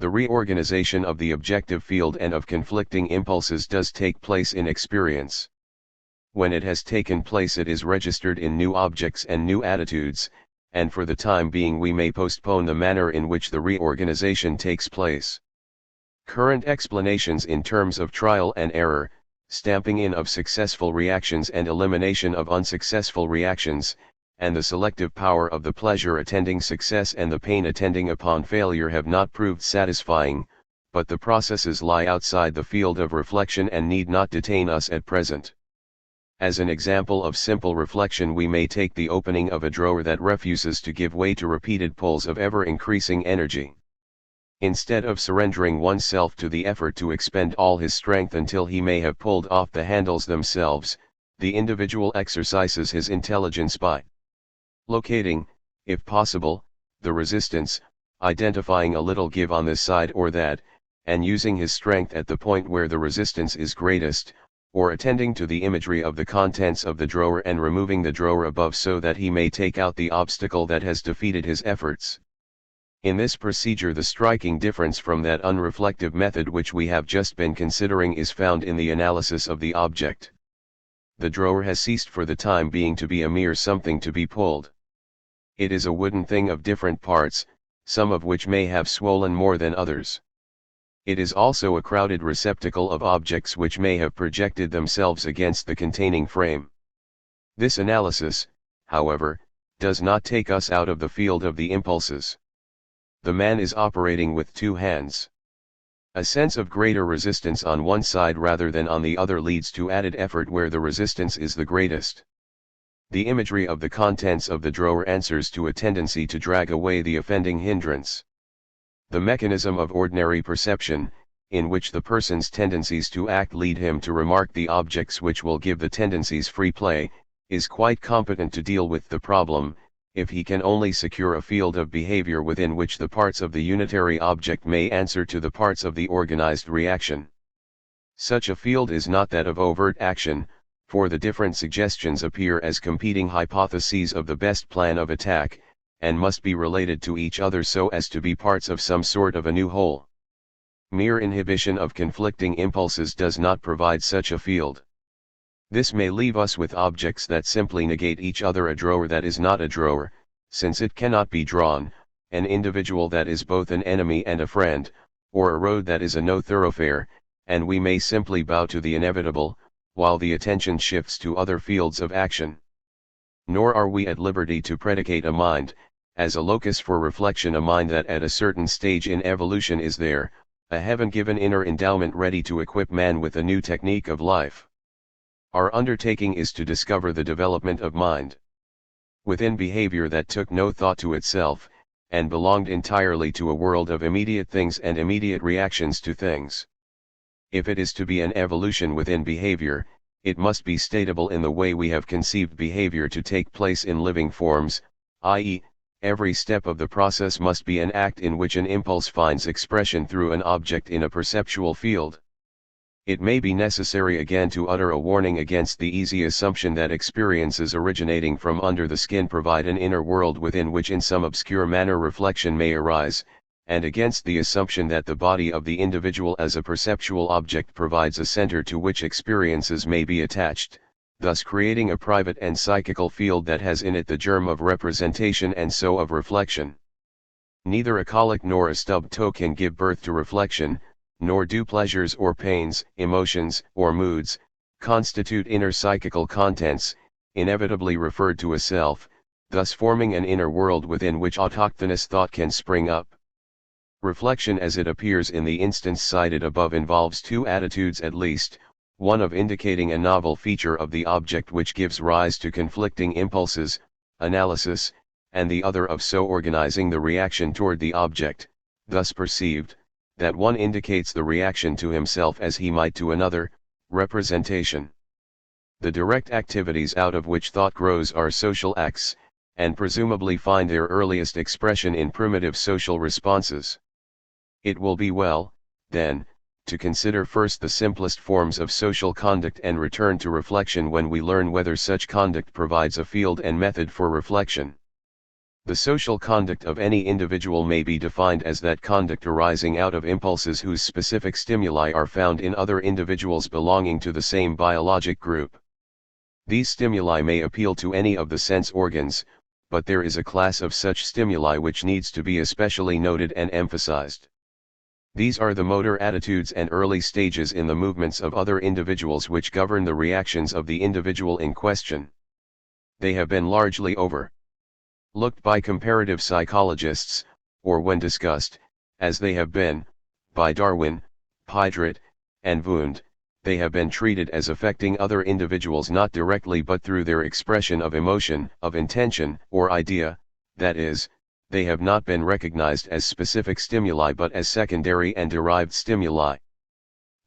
Speaker 1: The reorganization of the objective field and of conflicting impulses does take place in experience. When it has taken place it is registered in new objects and new attitudes, and for the time being we may postpone the manner in which the reorganization takes place. Current explanations in terms of trial and error, stamping in of successful reactions and elimination of unsuccessful reactions, and the selective power of the pleasure attending success and the pain attending upon failure have not proved satisfying, but the processes lie outside the field of reflection and need not detain us at present. As an example of simple reflection we may take the opening of a drawer that refuses to give way to repeated pulls of ever-increasing energy. Instead of surrendering oneself to the effort to expend all his strength until he may have pulled off the handles themselves, the individual exercises his intelligence by locating, if possible, the resistance, identifying a little give on this side or that, and using his strength at the point where the resistance is greatest, or attending to the imagery of the contents of the drawer and removing the drawer above so that he may take out the obstacle that has defeated his efforts. In this procedure the striking difference from that unreflective method which we have just been considering is found in the analysis of the object. The drawer has ceased for the time being to be a mere something to be pulled. It is a wooden thing of different parts, some of which may have swollen more than others. It is also a crowded receptacle of objects which may have projected themselves against the containing frame. This analysis, however, does not take us out of the field of the impulses. The man is operating with two hands. A sense of greater resistance on one side rather than on the other leads to added effort where the resistance is the greatest. The imagery of the contents of the drawer answers to a tendency to drag away the offending hindrance. The mechanism of ordinary perception, in which the person's tendencies to act lead him to remark the objects which will give the tendencies free play, is quite competent to deal with the problem, if he can only secure a field of behavior within which the parts of the unitary object may answer to the parts of the organized reaction. Such a field is not that of overt action, for the different suggestions appear as competing hypotheses of the best plan of attack, and must be related to each other so as to be parts of some sort of a new whole. Mere inhibition of conflicting impulses does not provide such a field. This may leave us with objects that simply negate each other: a drawer that is not a drawer, since it cannot be drawn, an individual that is both an enemy and a friend, or a road that is a no thoroughfare, and we may simply bow to the inevitable, while the attention shifts to other fields of action. Nor are we at liberty to predicate a mind, as a locus for reflection, a mind that at a certain stage in evolution is there, a heaven-given inner endowment ready to equip man with a new technique of life. Our undertaking is to discover the development of mind within behavior that took no thought to itself, and belonged entirely to a world of immediate things and immediate reactions to things. If it is to be an evolution within behavior, it must be statable in the way we have conceived behavior to take place in living forms, i.e., every step of the process must be an act in which an impulse finds expression through an object in a perceptual field. It may be necessary again to utter a warning against the easy assumption that experiences originating from under the skin provide an inner world within which in some obscure manner reflection may arise, and against the assumption that the body of the individual as a perceptual object provides a center to which experiences may be attached, thus creating a private and psychical field that has in it the germ of representation and so of reflection. Neither a colic nor a stubbed toe can give birth to reflection, nor do pleasures or pains, emotions, or moods, constitute inner psychical contents, inevitably referred to a self, thus forming an inner world within which autochthonous thought can spring up. Reflection as it appears in the instance cited above involves two attitudes at least, one of indicating a novel feature of the object which gives rise to conflicting impulses, analysis, and the other of so organizing the reaction toward the object, thus perceived, that one indicates the reaction to himself as he might to another, representation. The direct activities out of which thought grows are social acts, and presumably find their earliest expression in primitive social responses. It will be well, then, to consider first the simplest forms of social conduct and return to reflection when we learn whether such conduct provides a field and method for reflection. The social conduct of any individual may be defined as that conduct arising out of impulses whose specific stimuli are found in other individuals belonging to the same biologic group. These stimuli may appeal to any of the sense organs, but there is a class of such stimuli which needs to be especially noted and emphasized. These are the motor attitudes and early stages in the movements of other individuals which govern the reactions of the individual in question. They have been largely overlooked by comparative psychologists, or when discussed, as they have been, by Darwin, Piedret, and Wundt, they have been treated as affecting other individuals not directly but through their expression of emotion, of intention, or idea, that is, they have not been recognized as specific stimuli but as secondary and derived stimuli.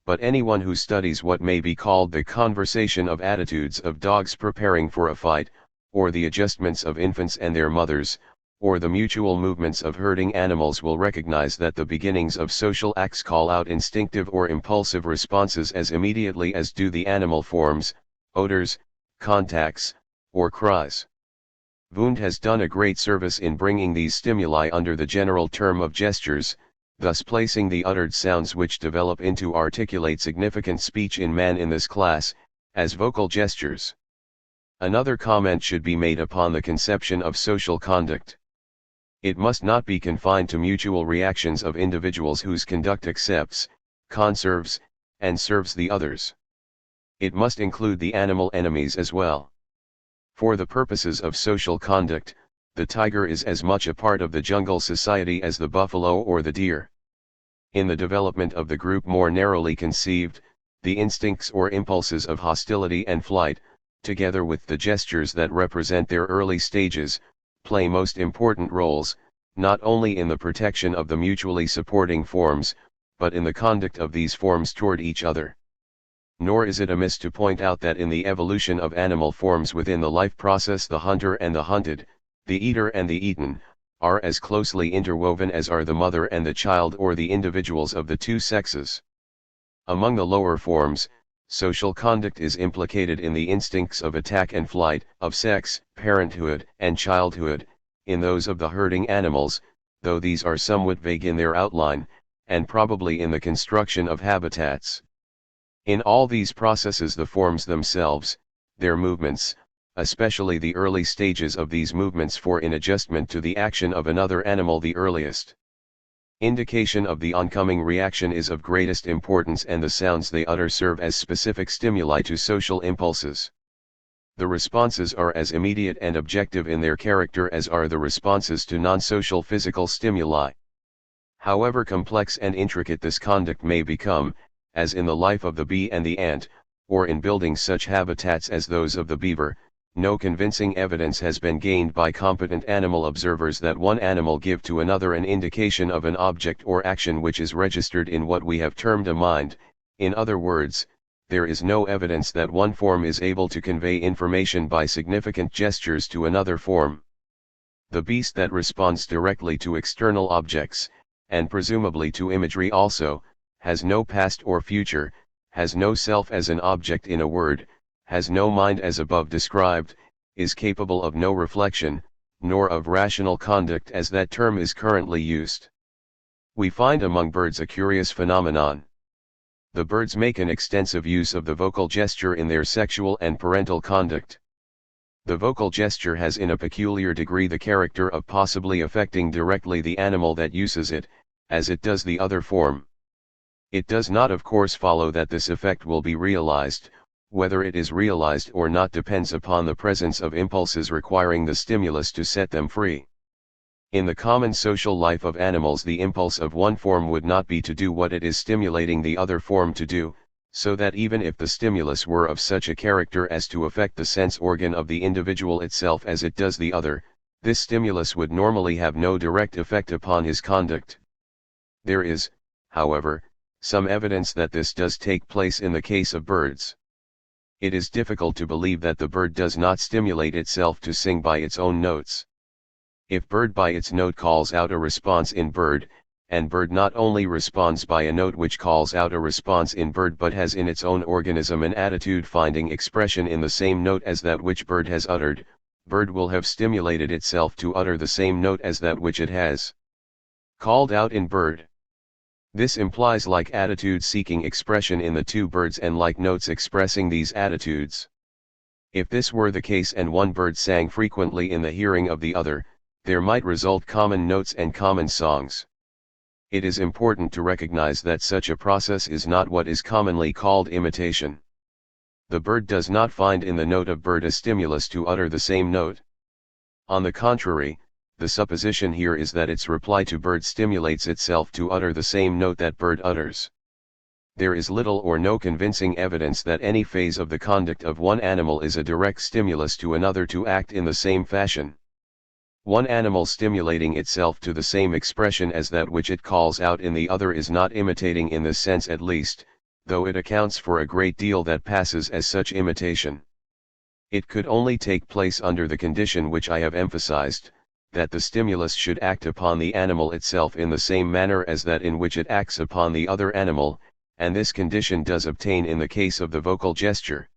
Speaker 1: But anyone who studies what may be called the conversation of attitudes of dogs preparing for a fight, or the adjustments of infants and their mothers, or the mutual movements of herding animals will recognize that the beginnings of social acts call out instinctive or impulsive responses as immediately as do the animal forms, odors, contacts, or cries. Wundt has done a great service in bringing these stimuli under the general term of gestures, thus placing the uttered sounds which develop into articulate significant speech in man in this class, as vocal gestures. Another comment should be made upon the conception of social conduct. It must not be confined to mutual reactions of individuals whose conduct accepts, conserves, and serves the others. It must include the animal enemies as well. For the purposes of social conduct, the tiger is as much a part of the jungle society as the buffalo or the deer. In the development of the group more narrowly conceived, the instincts or impulses of hostility and flight, together with the gestures that represent their early stages, play most important roles, not only in the protection of the mutually supporting forms, but in the conduct of these forms toward each other. Nor is it amiss to point out that in the evolution of animal forms within the life process, the hunter and the hunted, the eater and the eaten, are as closely interwoven as are the mother and the child or the individuals of the two sexes. Among the lower forms, social conduct is implicated in the instincts of attack and flight, of sex, parenthood, and childhood, in those of the herding animals, though these are somewhat vague in their outline, and probably in the construction of habitats. In all these processes the forms themselves, their movements, especially the early stages of these movements for in adjustment to the action of another animal the earliest indication of the oncoming reaction is of greatest importance, and the sounds they utter serve as specific stimuli to social impulses. The responses are as immediate and objective in their character as are the responses to non-social physical stimuli. However complex and intricate this conduct may become, as in the life of the bee and the ant, or in building such habitats as those of the beaver, no convincing evidence has been gained by competent animal observers that one animal give to another an indication of an object or action which is registered in what we have termed a mind. In other words, there is no evidence that one form is able to convey information by significant gestures to another form. The beast that responds directly to external objects, and presumably to imagery also, has no past or future, has no self as an object in a word, has no mind as above described, is capable of no reflection, nor of rational conduct as that term is currently used. We find among birds a curious phenomenon. The birds make an extensive use of the vocal gesture in their sexual and parental conduct. The vocal gesture has in a peculiar degree the character of possibly affecting directly the animal that uses it, as it does the other form. It does not of course follow that this effect will be realized. Whether it is realized or not depends upon the presence of impulses requiring the stimulus to set them free. In the common social life of animals, the impulse of one form would not be to do what it is stimulating the other form to do, so that even if the stimulus were of such a character as to affect the sense organ of the individual itself as it does the other, this stimulus would normally have no direct effect upon his conduct. There is, however, some evidence that this does take place in the case of birds. It is difficult to believe that the bird does not stimulate itself to sing by its own notes. If bird by its note calls out a response in bird, and bird not only responds by a note which calls out a response in bird but has in its own organism an attitude finding expression in the same note as that which bird has uttered, bird will have stimulated itself to utter the same note as that which it has called out in bird. This implies like attitudes seeking expression in the two birds and like notes expressing these attitudes. If this were the case and one bird sang frequently in the hearing of the other, there might result common notes and common songs. It is important to recognize that such a process is not what is commonly called imitation. The bird does not find in the note of bird a stimulus to utter the same note. On the contrary, the supposition here is that its reply to bird stimulates itself to utter the same note that bird utters. There is little or no convincing evidence that any phase of the conduct of one animal is a direct stimulus to another to act in the same fashion. One animal stimulating itself to the same expression as that which it calls out in the other is not imitating in this sense at least, though it accounts for a great deal that passes as such imitation. It could only take place under the condition which I have emphasized, that the stimulus should act upon the animal itself in the same manner as that in which it acts upon the other animal, and this condition does obtain in the case of the vocal gesture.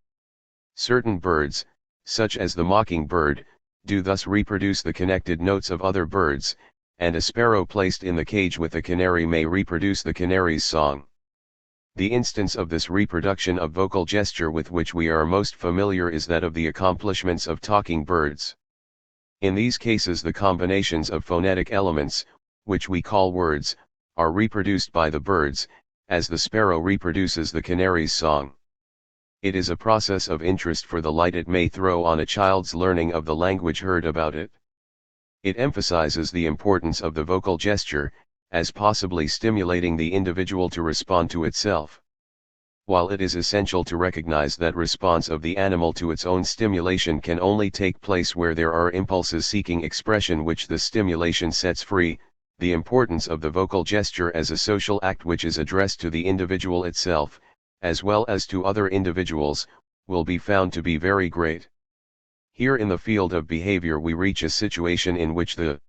Speaker 1: Certain birds, such as the mockingbird, do thus reproduce the connected notes of other birds, and a sparrow placed in the cage with a canary may reproduce the canary's song. The instance of this reproduction of vocal gesture with which we are most familiar is that of the accomplishments of talking birds. In these cases the combinations of phonetic elements, which we call words, are reproduced by the birds, as the sparrow reproduces the canary's song. It is a process of interest for the light it may throw on a child's learning of the language heard about it. It emphasizes the importance of the vocal gesture, as possibly stimulating the individual to respond to itself. While it is essential to recognize that response of the animal to its own stimulation can only take place where there are impulses seeking expression which the stimulation sets free, the importance of the vocal gesture as a social act which is addressed to the individual itself, as well as to other individuals, will be found to be very great. Here in the field of behavior we reach a situation in which the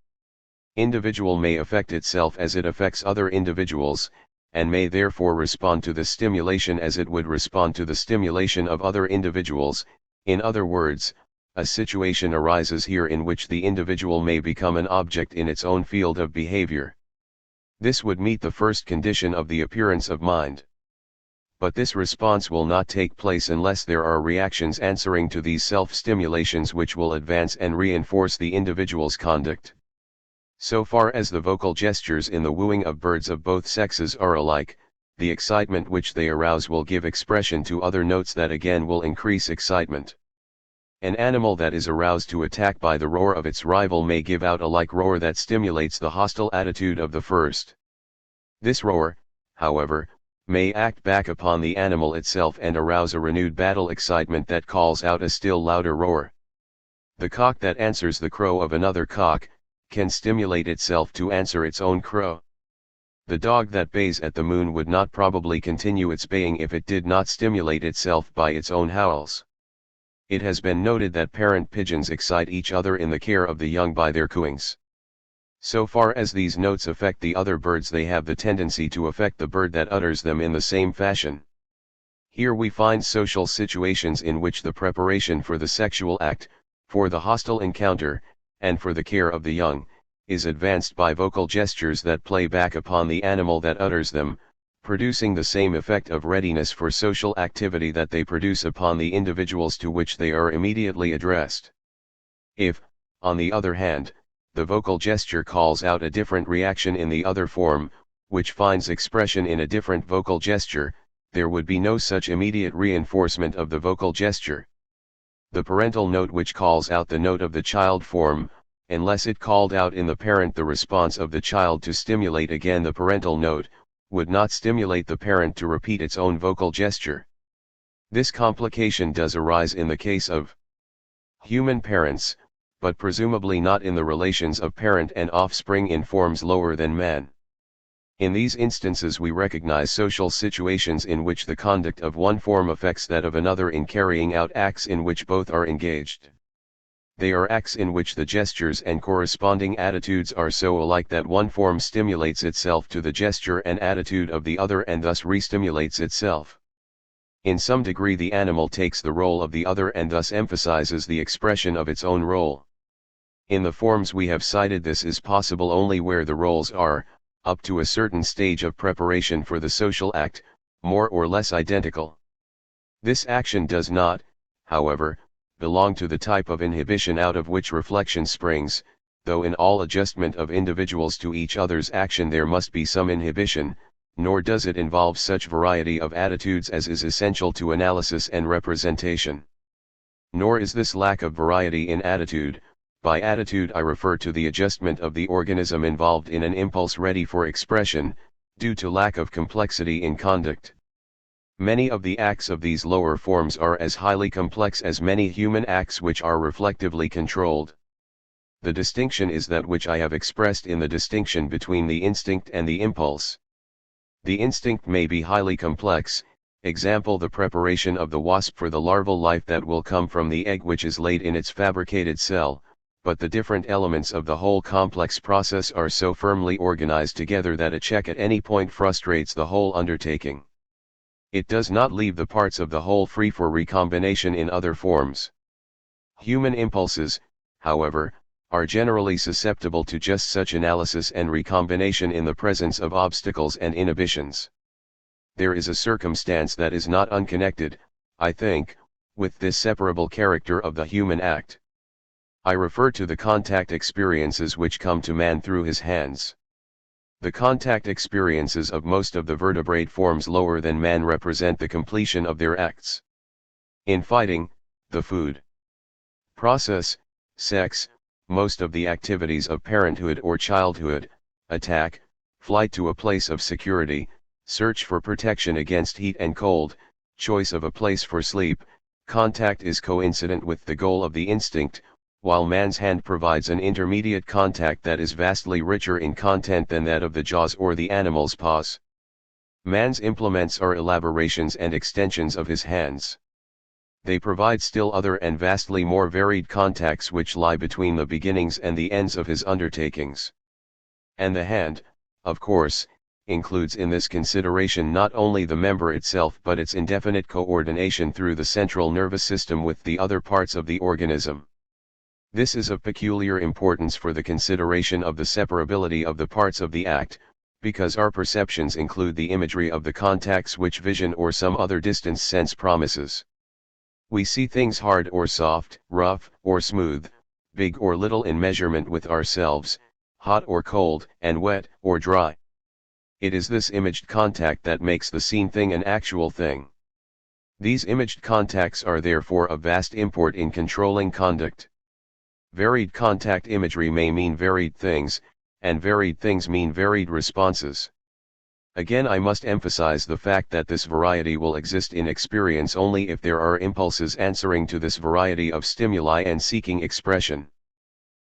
Speaker 1: individual may affect itself as it affects other individuals, and may therefore respond to the stimulation as it would respond to the stimulation of other individuals. In other words, a situation arises here in which the individual may become an object in its own field of behavior. This would meet the first condition of the appearance of mind. But this response will not take place unless there are reactions answering to these self-stimulations which will advance and reinforce the individual's conduct. So far as the vocal gestures in the wooing of birds of both sexes are alike, the excitement which they arouse will give expression to other notes that again will increase excitement. An animal that is aroused to attack by the roar of its rival may give out a like roar that stimulates the hostile attitude of the first. This roar, however, may act back upon the animal itself and arouse a renewed battle excitement that calls out a still louder roar. The cock that answers the crow of another cock can stimulate itself to answer its own crow. The dog that bays at the moon would not probably continue its baying if it did not stimulate itself by its own howls. It has been noted that parent pigeons excite each other in the care of the young by their cooings. So far as these notes affect the other birds, they have the tendency to affect the bird that utters them in the same fashion. Here we find social situations in which the preparation for the sexual act, for the hostile encounter, and for the care of the young, is advanced by vocal gestures that play back upon the animal that utters them, producing the same effect of readiness for social activity that they produce upon the individuals to which they are immediately addressed. If, on the other hand, the vocal gesture calls out a different reaction in the other form, which finds expression in a different vocal gesture, there would be no such immediate reinforcement of the vocal gesture. The parental note which calls out the note of the child form, unless it called out in the parent the response of the child to stimulate again the parental note, would not stimulate the parent to repeat its own vocal gesture. This complication does arise in the case of human parents, but presumably not in the relations of parent and offspring in forms lower than man. In these instances we recognize social situations in which the conduct of one form affects that of another in carrying out acts in which both are engaged. They are acts in which the gestures and corresponding attitudes are so alike that one form stimulates itself to the gesture and attitude of the other and thus re-stimulates itself. In some degree the animal takes the role of the other and thus emphasizes the expression of its own role. In the forms we have cited, this is possible only where the roles are, up to a certain stage of preparation for the social act, more or less identical. This action does not, however, belong to the type of inhibition out of which reflection springs, though in all adjustment of individuals to each other's action there must be some inhibition, nor does it involve such variety of attitudes as is essential to analysis and representation. Nor is this lack of variety in attitude. By attitude I refer to the adjustment of the organism involved in an impulse ready for expression, due to lack of complexity in conduct. Many of the acts of these lower forms are as highly complex as many human acts which are reflectively controlled. The distinction is that which I have expressed in the distinction between the instinct and the impulse. The instinct may be highly complex, example the preparation of the wasp for the larval life that will come from the egg which is laid in its fabricated cell, but the different elements of the whole complex process are so firmly organized together that a check at any point frustrates the whole undertaking. It does not leave the parts of the whole free for recombination in other forms. Human impulses, however, are generally susceptible to just such analysis and recombination in the presence of obstacles and inhibitions. There is a circumstance that is not unconnected, I think, with this separable character of the human act. I refer to the contact experiences which come to man through his hands. The contact experiences of most of the vertebrate forms lower than man represent the completion of their acts. In fighting, the food process, sex, most of the activities of parenthood or childhood, attack, flight to a place of security, search for protection against heat and cold, choice of a place for sleep, contact is coincident with the goal of the instinct, while man's hand provides an intermediate contact that is vastly richer in content than that of the jaws or the animal's paws. Man's implements are elaborations and extensions of his hands. they provide still other and vastly more varied contacts which lie between the beginnings and the ends of his undertakings. And the hand, of course, includes in this consideration not only the member itself but its indefinite coordination through the central nervous system with the other parts of the organism. This is of peculiar importance for the consideration of the separability of the parts of the act, because our perceptions include the imagery of the contacts which vision or some other distance sense promises. We see things hard or soft, rough or smooth, big or little in measurement with ourselves, hot or cold, and wet or dry. It is this imaged contact that makes the seen thing an actual thing. These imaged contacts are therefore of vast import in controlling conduct. Varied contact imagery may mean varied things, and varied things mean varied responses. Again, I must emphasize the fact that this variety will exist in experience only if there are impulses answering to this variety of stimuli and seeking expression.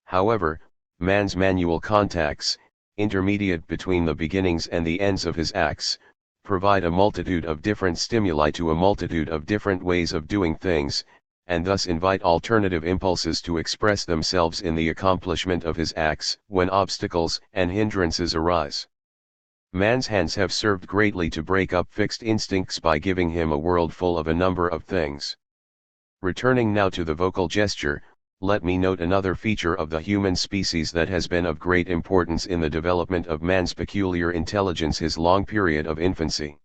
Speaker 1: However, man's manual contacts, intermediate between the beginnings and the ends of his acts, provide a multitude of different stimuli to a multitude of different ways of doing things, and thus invite alternative impulses to express themselves in the accomplishment of his acts when obstacles and hindrances arise. Man's hands have served greatly to break up fixed instincts by giving him a world full of a number of things. Returning now to the vocal gesture, let me note another feature of the human species that has been of great importance in the development of man's peculiar intelligence, his long period of infancy.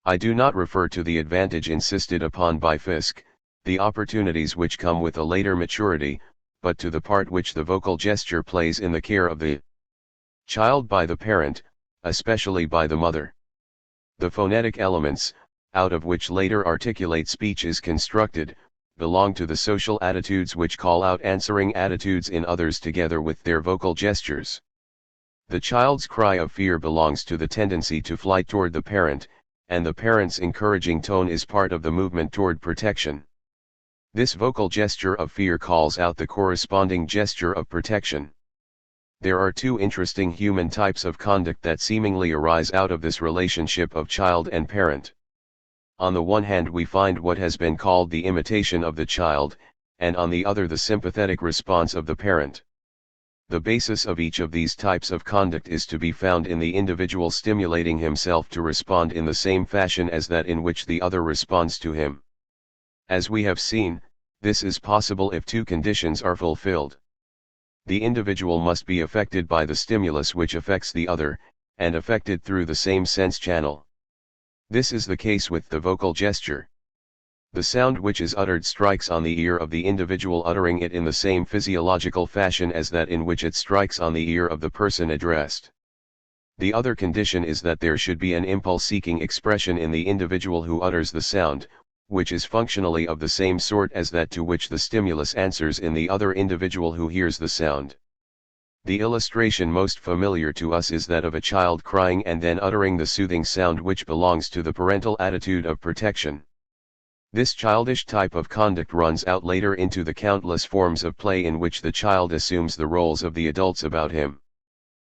Speaker 1: I do not refer to the advantage insisted upon by Fiske, the opportunities which come with a later maturity, but to the part which the vocal gesture plays in the care of the child by the parent, especially by the mother. The phonetic elements, out of which later articulate speech is constructed, belong to the social attitudes which call out answering attitudes in others together with their vocal gestures. The child's cry of fear belongs to the tendency to flight toward the parent, and the parent's encouraging tone is part of the movement toward protection. This vocal gesture of fear calls out the corresponding gesture of protection. There are two interesting human types of conduct that seemingly arise out of this relationship of child and parent. On the one hand we find what has been called the imitation of the child, and on the other the sympathetic response of the parent. The basis of each of these types of conduct is to be found in the individual stimulating himself to respond in the same fashion as that in which the other responds to him. As we have seen, this is possible if two conditions are fulfilled. The individual must be affected by the stimulus which affects the other, and affected through the same sense channel. This is the case with the vocal gesture. The sound which is uttered strikes on the ear of the individual uttering it in the same physiological fashion as that in which it strikes on the ear of the person addressed. The other condition is that there should be an impulse seeking expression in the individual who utters the sound, which is functionally of the same sort as that to which the stimulus answers in the other individual who hears the sound. The illustration most familiar to us is that of a child crying and then uttering the soothing sound which belongs to the parental attitude of protection. This childish type of conduct runs out later into the countless forms of play in which the child assumes the roles of the adults about him.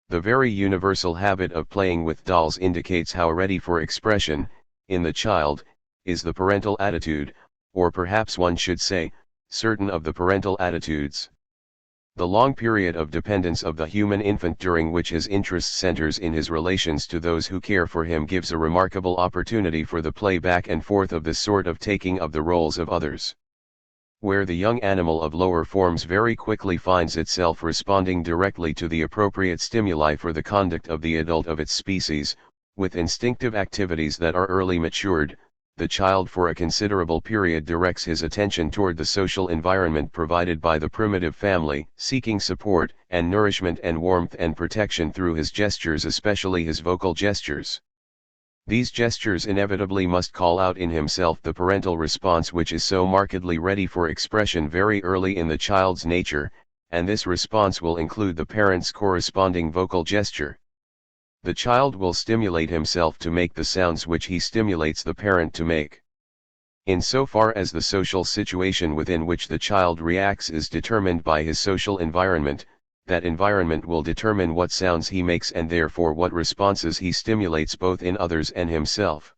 Speaker 1: The very universal habit of playing with dolls indicates how ready for expression, in the child, is the parental attitude, or perhaps one should say, certain of the parental attitudes. The long period of dependence of the human infant during which his interest centers in his relations to those who care for him gives a remarkable opportunity for the play back and forth of this sort of taking of the roles of others. Where the young animal of lower forms very quickly finds itself responding directly to the appropriate stimuli for the conduct of the adult of its species, with instinctive activities that are early matured, the child for a considerable period directs his attention toward the social environment provided by the primitive family, seeking support and nourishment and warmth and protection through his gestures, especially his vocal gestures. These gestures inevitably must call out in himself the parental response which is so markedly ready for expression very early in the child's nature, and this response will include the parent's corresponding vocal gesture. The child will stimulate himself to make the sounds which he stimulates the parent to make. In so far as the social situation within which the child reacts is determined by his social environment, that environment will determine what sounds he makes and therefore what responses he stimulates both in others and himself.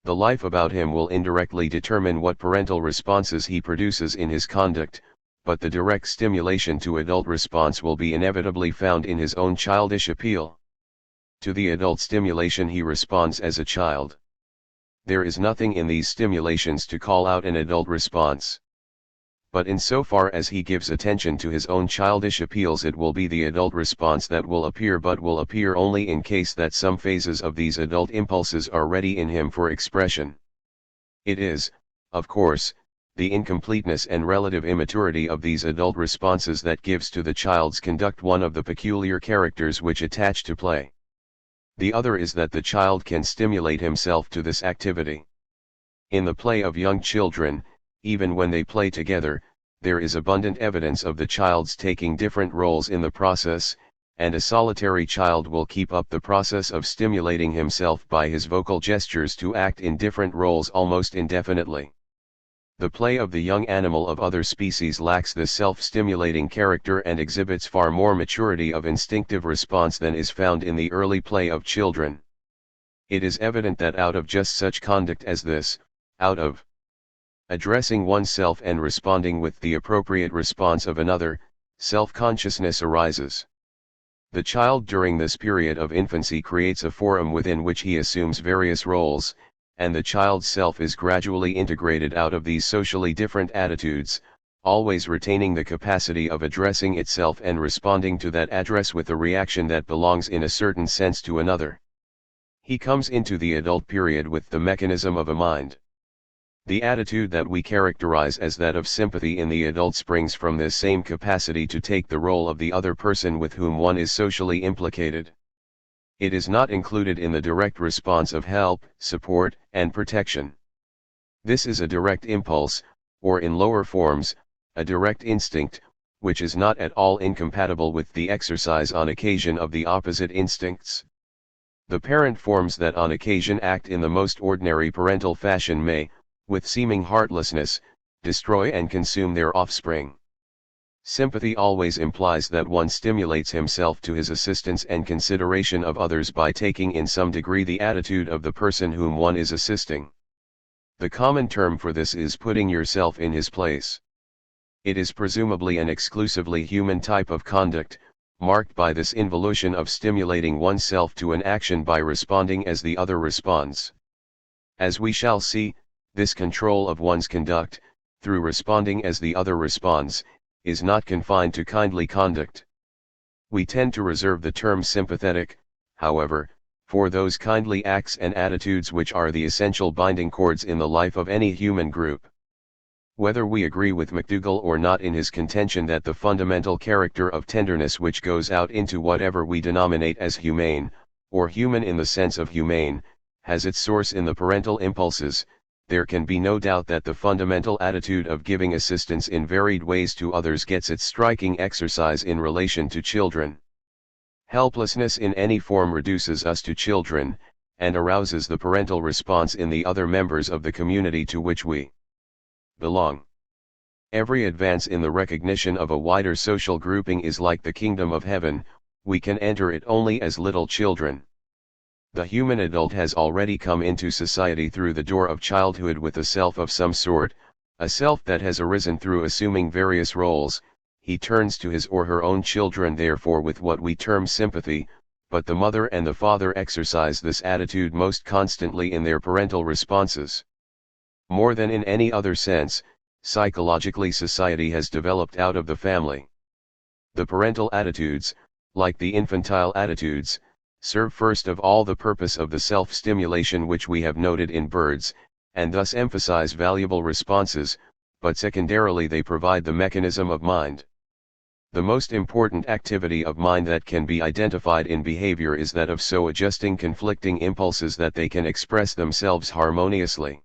Speaker 1: The life about him will indirectly determine what parental responses he produces in his conduct, but the direct stimulation to adult response will be inevitably found in his own childish appeal. To the adult stimulation he responds as a child. There is nothing in these stimulations to call out an adult response. But insofar as he gives attention to his own childish appeals, it will be the adult response that will appear, but will appear only in case that some phases of these adult impulses are ready in him for expression. It is, of course, the incompleteness and relative immaturity of these adult responses that gives to the child's conduct one of the peculiar characters which attach to play. The other is that the child can stimulate himself to this activity. In the play of young children, even when they play together, there is abundant evidence of the child's taking different roles in the process, and a solitary child will keep up the process of stimulating himself by his vocal gestures to act in different roles almost indefinitely. The play of the young animal of other species lacks this self-stimulating character and exhibits far more maturity of instinctive response than is found in the early play of children. It is evident that out of just such conduct as this, out of addressing oneself and responding with the appropriate response of another, self-consciousness arises. The child during this period of infancy creates a forum within which he assumes various roles, and the child's self is gradually integrated out of these socially different attitudes, always retaining the capacity of addressing itself and responding to that address with a reaction that belongs in a certain sense to another. He comes into the adult period with the mechanism of a mind. The attitude that we characterize as that of sympathy in the adult springs from this same capacity to take the role of the other person with whom one is socially implicated. It is not included in the direct response of help, support, and protection. This is a direct impulse, or in lower forms, a direct instinct, which is not at all incompatible with the exercise on occasion of the opposite instincts. The parent forms that on occasion act in the most ordinary parental fashion may, with seeming heartlessness, destroy and consume their offspring. Sympathy always implies that one stimulates himself to his assistance and consideration of others by taking in some degree the attitude of the person whom one is assisting. The common term for this is putting yourself in his place. It is presumably an exclusively human type of conduct, marked by this involution of stimulating oneself to an action by responding as the other responds. As we shall see, this control of one's conduct, through responding as the other responds, is not confined to kindly conduct. We tend to reserve the term sympathetic, however, for those kindly acts and attitudes which are the essential binding cords in the life of any human group. Whether we agree with McDougall or not in his contention that the fundamental character of tenderness which goes out into whatever we denominate as humane, or human in the sense of humane, has its source in the parental impulses, there can be no doubt that the fundamental attitude of giving assistance in varied ways to others gets its striking exercise in relation to children. Helplessness in any form reduces us to children, and arouses the parental response in the other members of the community to which we belong. Every advance in the recognition of a wider social grouping is like the kingdom of heaven, we can enter it only as little children. The human adult has already come into society through the door of childhood with a self of some sort, a self that has arisen through assuming various roles. He turns to his or her own children therefore with what we term sympathy, but the mother and the father exercise this attitude most constantly in their parental responses. More than in any other sense, psychologically society has developed out of the family. The parental attitudes, like the infantile attitudes, serve first of all the purpose of the self-stimulation which we have noted in birds, and thus emphasize valuable responses, but secondarily they provide the mechanism of mind. The most important activity of mind that can be identified in behavior is that of so adjusting conflicting impulses that they can express themselves harmoniously.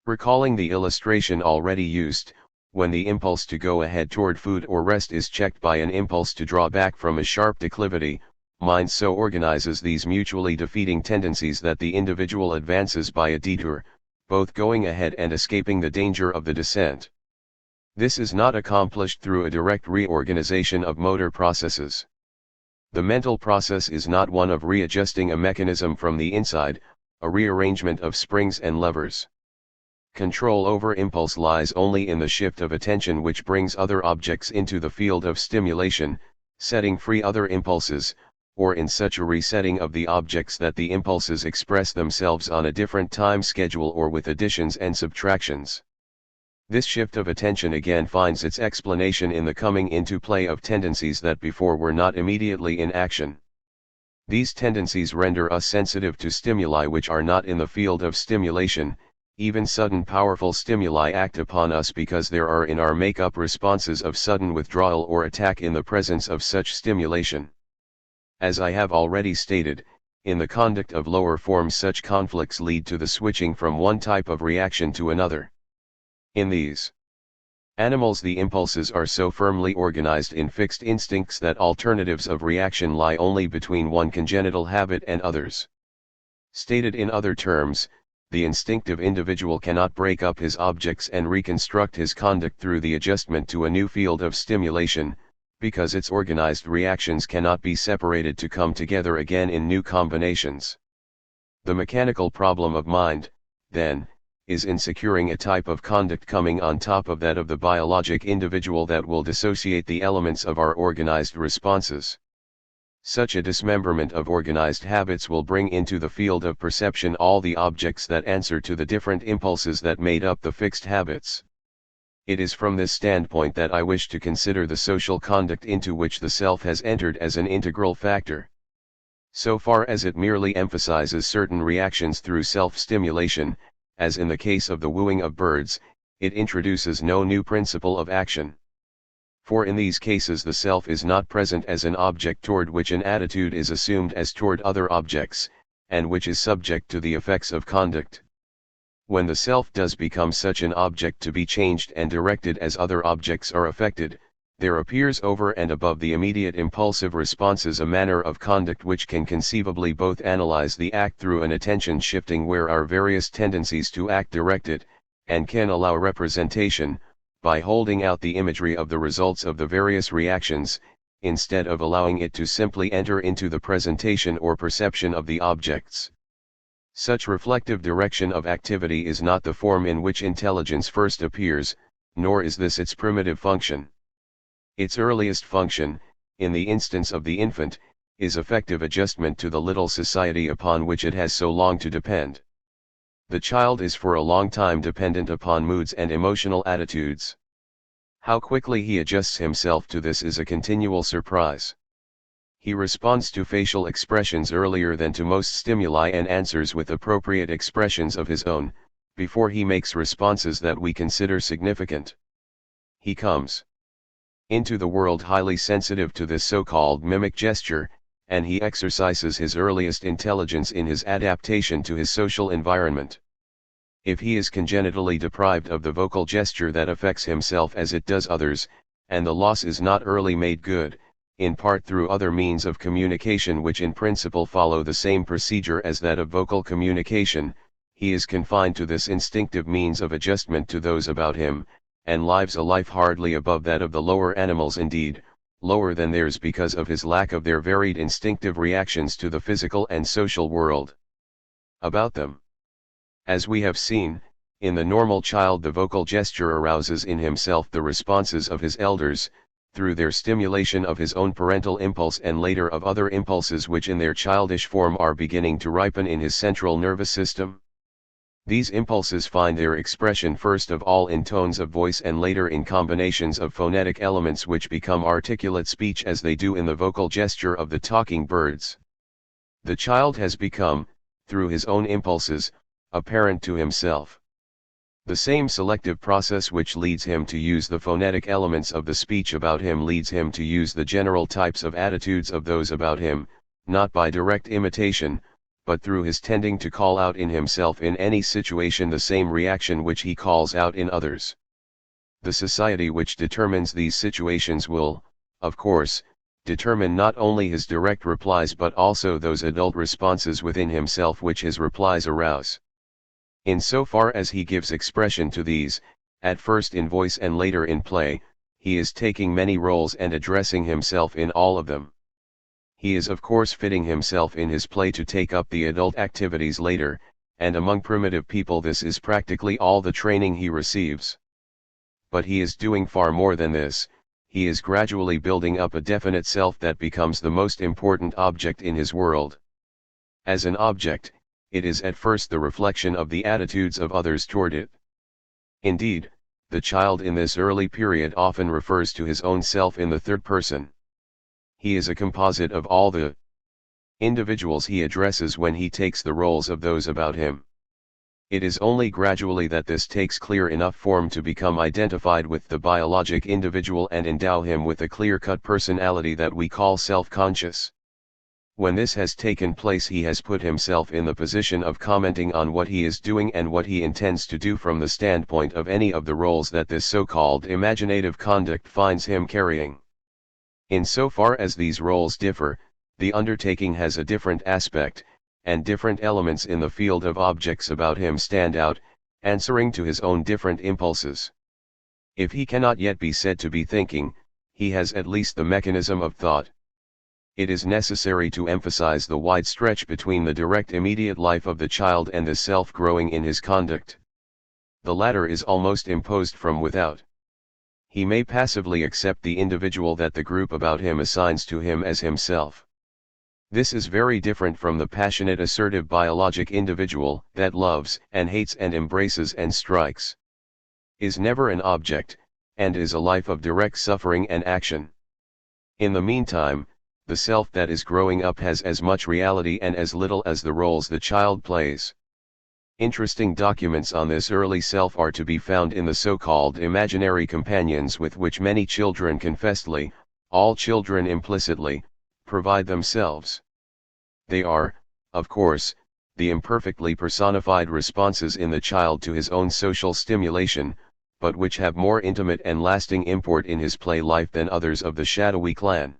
Speaker 1: Recalling the illustration already used, when the impulse to go ahead toward food or rest is checked by an impulse to draw back from a sharp declivity, mind so organizes these mutually defeating tendencies that the individual advances by a detour, both going ahead and escaping the danger of the descent. This is not accomplished through a direct reorganization of motor processes. The mental process is not one of readjusting a mechanism from the inside, a rearrangement of springs and levers. Control over impulse lies only in the shift of attention which brings other objects into the field of stimulation, setting free other impulses, or in such a resetting of the objects that the impulses express themselves on a different time schedule or with additions and subtractions. This shift of attention again finds its explanation in the coming into play of tendencies that before were not immediately in action. These tendencies render us sensitive to stimuli which are not in the field of stimulation. Even sudden powerful stimuli act upon us because there are in our make-up responses of sudden withdrawal or attack in the presence of such stimulation. As I have already stated, in the conduct of lower forms such conflicts lead to the switching from one type of reaction to another. In these animals the impulses are so firmly organized in fixed instincts that alternatives of reaction lie only between one congenital habit and others. Stated in other terms, the instinctive individual cannot break up his objects and reconstruct his conduct through the adjustment to a new field of stimulation, because its organized reactions cannot be separated to come together again in new combinations. The mechanical problem of mind, then, is in securing a type of conduct coming on top of that of the biologic individual that will dissociate the elements of our organized responses. Such a dismemberment of organized habits will bring into the field of perception all the objects that answer to the different impulses that made up the fixed habits. It is from this standpoint that I wish to consider the social conduct into which the self has entered as an integral factor. So far as it merely emphasizes certain reactions through self-stimulation, as in the case of the wooing of birds, it introduces no new principle of action. For in these cases the self is not present as an object toward which an attitude is assumed as toward other objects, and which is subject to the effects of conduct. When the self does become such an object to be changed and directed as other objects are affected, there appears over and above the immediate impulsive responses a manner of conduct which can conceivably both analyze the act through an attention shifting where our various tendencies to act direct it, and can allow representation, by holding out the imagery of the results of the various reactions, instead of allowing it to simply enter into the presentation or perception of the objects. Such reflective direction of activity is not the form in which intelligence first appears, nor is this its primitive function. Its earliest function, in the instance of the infant, is effective adjustment to the little society upon which it has so long to depend. The child is for a long time dependent upon moods and emotional attitudes. How quickly he adjusts himself to this is a continual surprise. He responds to facial expressions earlier than to most stimuli and answers with appropriate expressions of his own, before he makes responses that we consider significant. He comes into the world highly sensitive to this so-called mimic gesture, and he exercises his earliest intelligence in his adaptation to his social environment. If he is congenitally deprived of the vocal gesture that affects himself as it does others, and the loss is not early made good, in part through other means of communication which in principle follow the same procedure as that of vocal communication, he is confined to this instinctive means of adjustment to those about him, and lives a life hardly above that of the lower animals, indeed, lower than theirs because of his lack of their varied instinctive reactions to the physical and social world about them. As we have seen, in the normal child the vocal gesture arouses in himself the responses of his elders, through their stimulation of his own parental impulse and later of other impulses which in their childish form are beginning to ripen in his central nervous system. These impulses find their expression first of all in tones of voice and later in combinations of phonetic elements which become articulate speech as they do in the vocal gesture of the talking birds. The child has become, through his own impulses, a parent to himself. The same selective process which leads him to use the phonetic elements of the speech about him leads him to use the general types of attitudes of those about him, not by direct imitation, but through his tending to call out in himself in any situation the same reaction which he calls out in others. The society which determines these situations will, of course, determine not only his direct replies but also those adult responses within himself which his replies arouse. In so far as he gives expression to these, at first in voice and later in play, he is taking many roles and addressing himself in all of them. He is of course fitting himself in his play to take up the adult activities later, and among primitive people this is practically all the training he receives. But he is doing far more than this. He is gradually building up a definite self that becomes the most important object in his world. As an object, it is at first the reflection of the attitudes of others toward it. Indeed, the child in this early period often refers to his own self in the third person. He is a composite of all the individuals he addresses when he takes the roles of those about him. It is only gradually that this takes clear enough form to become identified with the biologic individual and endow him with a clear-cut personality that we call self-conscious. When this has taken place, he has put himself in the position of commenting on what he is doing and what he intends to do from the standpoint of any of the roles that this so-called imaginative conduct finds him carrying. Insofar as these roles differ, the undertaking has a different aspect, and different elements in the field of objects about him stand out, answering to his own different impulses. If he cannot yet be said to be thinking, he has at least the mechanism of thought. It is necessary to emphasize the wide stretch between the direct immediate life of the child and the self growing in his conduct. The latter is almost imposed from without. He may passively accept the individual that the group about him assigns to him as himself. This is very different from the passionate assertive biologic individual that loves and hates and embraces and strikes, is never an object, and is a life of direct suffering and action. In the meantime, the self that is growing up has as much reality and as little as the roles the child plays. Interesting documents on this early self are to be found in the so-called imaginary companions with which many children confessedly, all children implicitly, provide themselves. They are, of course, the imperfectly personified responses in the child to his own social stimulation, but which have more intimate and lasting import in his play life than others of the shadowy clan.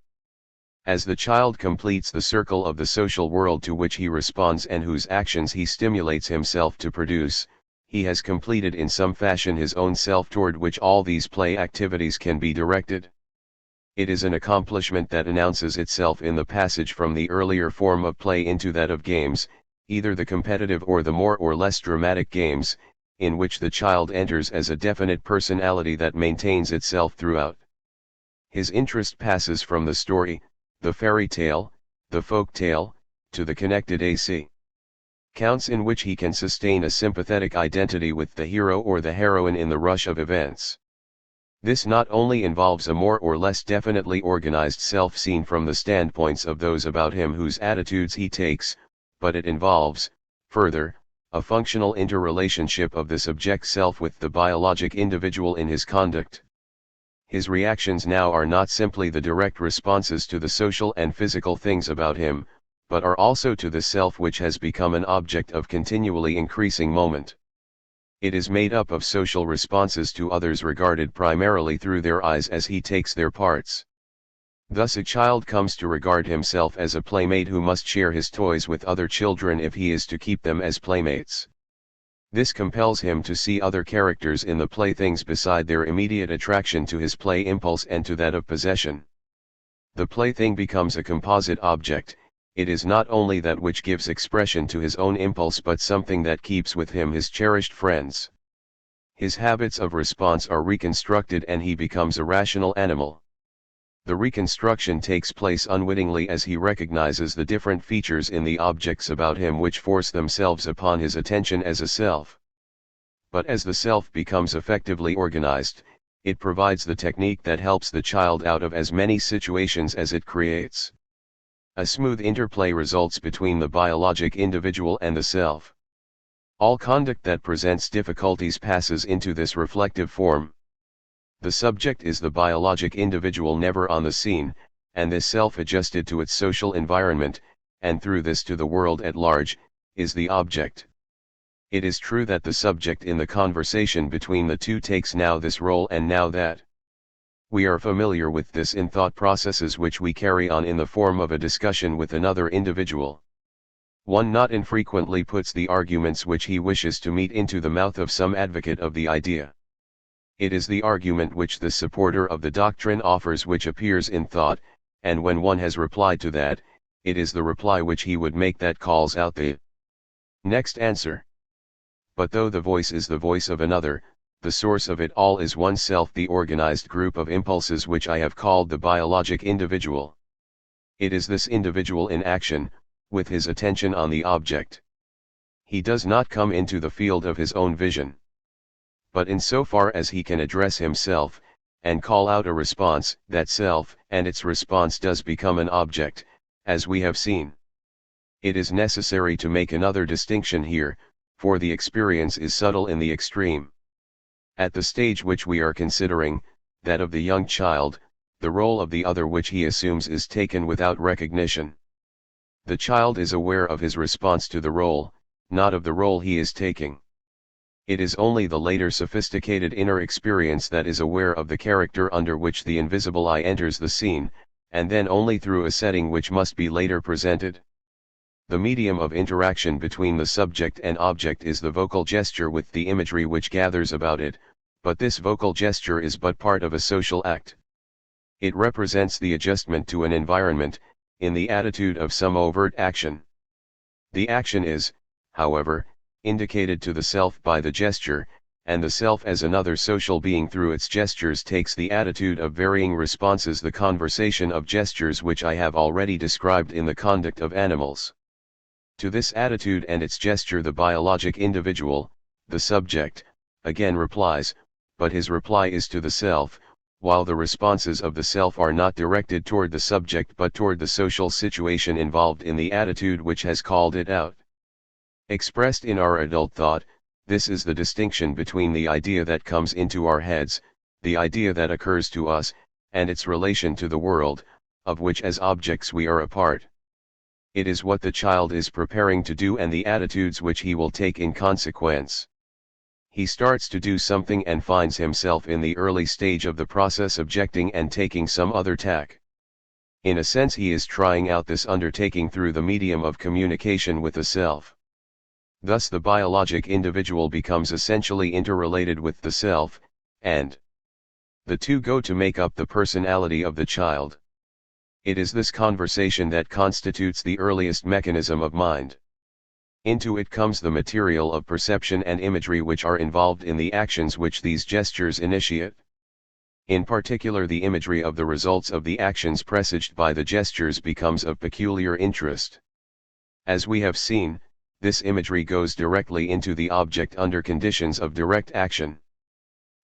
Speaker 1: As the child completes the circle of the social world to which he responds and whose actions he stimulates himself to produce, he has completed in some fashion his own self toward which all these play activities can be directed. It is an accomplishment that announces itself in the passage from the earlier form of play into that of games, either the competitive or the more or less dramatic games, in which the child enters as a definite personality that maintains itself throughout. His interest passes from the story, the fairy tale, the folk tale, to the connected AC counts in which he can sustain a sympathetic identity with the hero or the heroine in the rush of events. This not only involves a more or less definitely organized self seen from the standpoints of those about him whose attitudes he takes, but it involves, further, a functional interrelationship of the subject self with the biologic individual in his conduct. His reactions now are not simply the direct responses to the social and physical things about him, but are also to the self which has become an object of continually increasing moment. It is made up of social responses to others regarded primarily through their eyes as he takes their parts. Thus a child comes to regard himself as a playmate who must share his toys with other children if he is to keep them as playmates. This compels him to see other characters in the playthings beside their immediate attraction to his play impulse and to that of possession. The plaything becomes a composite object. It is not only that which gives expression to his own impulse but something that keeps with him his cherished friends. His habits of response are reconstructed and he becomes a rational animal. The reconstruction takes place unwittingly as he recognizes the different features in the objects about him which force themselves upon his attention as a self. But as the self becomes effectively organized, it provides the technique that helps the child out of as many situations as it creates. A smooth interplay results between the biologic individual and the self. All conduct that presents difficulties passes into this reflective form. The subject is the biologic individual never on the scene, and this self adjusted to its social environment, and through this to the world at large, is the object. It is true that the subject in the conversation between the two takes now this role and now that. We are familiar with this in thought processes which we carry on in the form of a discussion with another individual. One not infrequently puts the arguments which he wishes to meet into the mouth of some advocate of the idea. It is the argument which the supporter of the doctrine offers which appears in thought, and when one has replied to that, it is the reply which he would make that calls out the next answer. But though the voice is the voice of another, the source of it all is oneself, the organized group of impulses which I have called the biologic individual. It is this individual in action, with his attention on the object. He does not come into the field of his own vision. But insofar as he can address himself, and call out a response, that self and its response does become an object, as we have seen. It is necessary to make another distinction here, for the experience is subtle in the extreme. At the stage which we are considering, that of the young child, the role of the other which he assumes is taken without recognition. The child is aware of his response to the role, not of the role he is taking. It is only the later sophisticated inner experience that is aware of the character under which the invisible I enters the scene, and then only through a setting which must be later presented. The medium of interaction between the subject and object is the vocal gesture with the imagery which gathers about it, but this vocal gesture is but part of a social act. It represents the adjustment to an environment, in the attitude of some overt action. The action is, however, indicated to the self by the gesture, and the self as another social being through its gestures takes the attitude of varying responses, the conversation of gestures which I have already described in the conduct of animals. To this attitude and its gesture the biologic individual, the subject, again replies, but his reply is to the self, while the responses of the self are not directed toward the subject but toward the social situation involved in the attitude which has called it out. Expressed in our adult thought, this is the distinction between the idea that comes into our heads, the idea that occurs to us, and its relation to the world, of which as objects we are a part. It is what the child is preparing to do and the attitudes which he will take in consequence. He starts to do something and finds himself in the early stage of the process objecting and taking some other tack. In a sense he is trying out this undertaking through the medium of communication with the self. Thus the biologic individual becomes essentially interrelated with the self, and the two go to make up the personality of the child. It is this conversation that constitutes the earliest mechanism of mind. Into it comes the material of perception and imagery which are involved in the actions which these gestures initiate. In particular, the imagery of the results of the actions presaged by the gestures becomes of peculiar interest. As we have seen, this imagery goes directly into the object under conditions of direct action.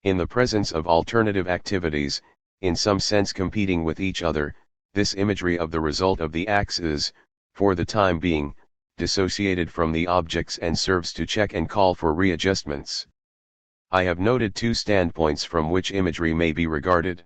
Speaker 1: In the presence of alternative activities, in some sense competing with each other, this imagery of the result of the acts is, for the time being, dissociated from the objects and serves to check and call for readjustments. I have noted two standpoints from which imagery may be regarded.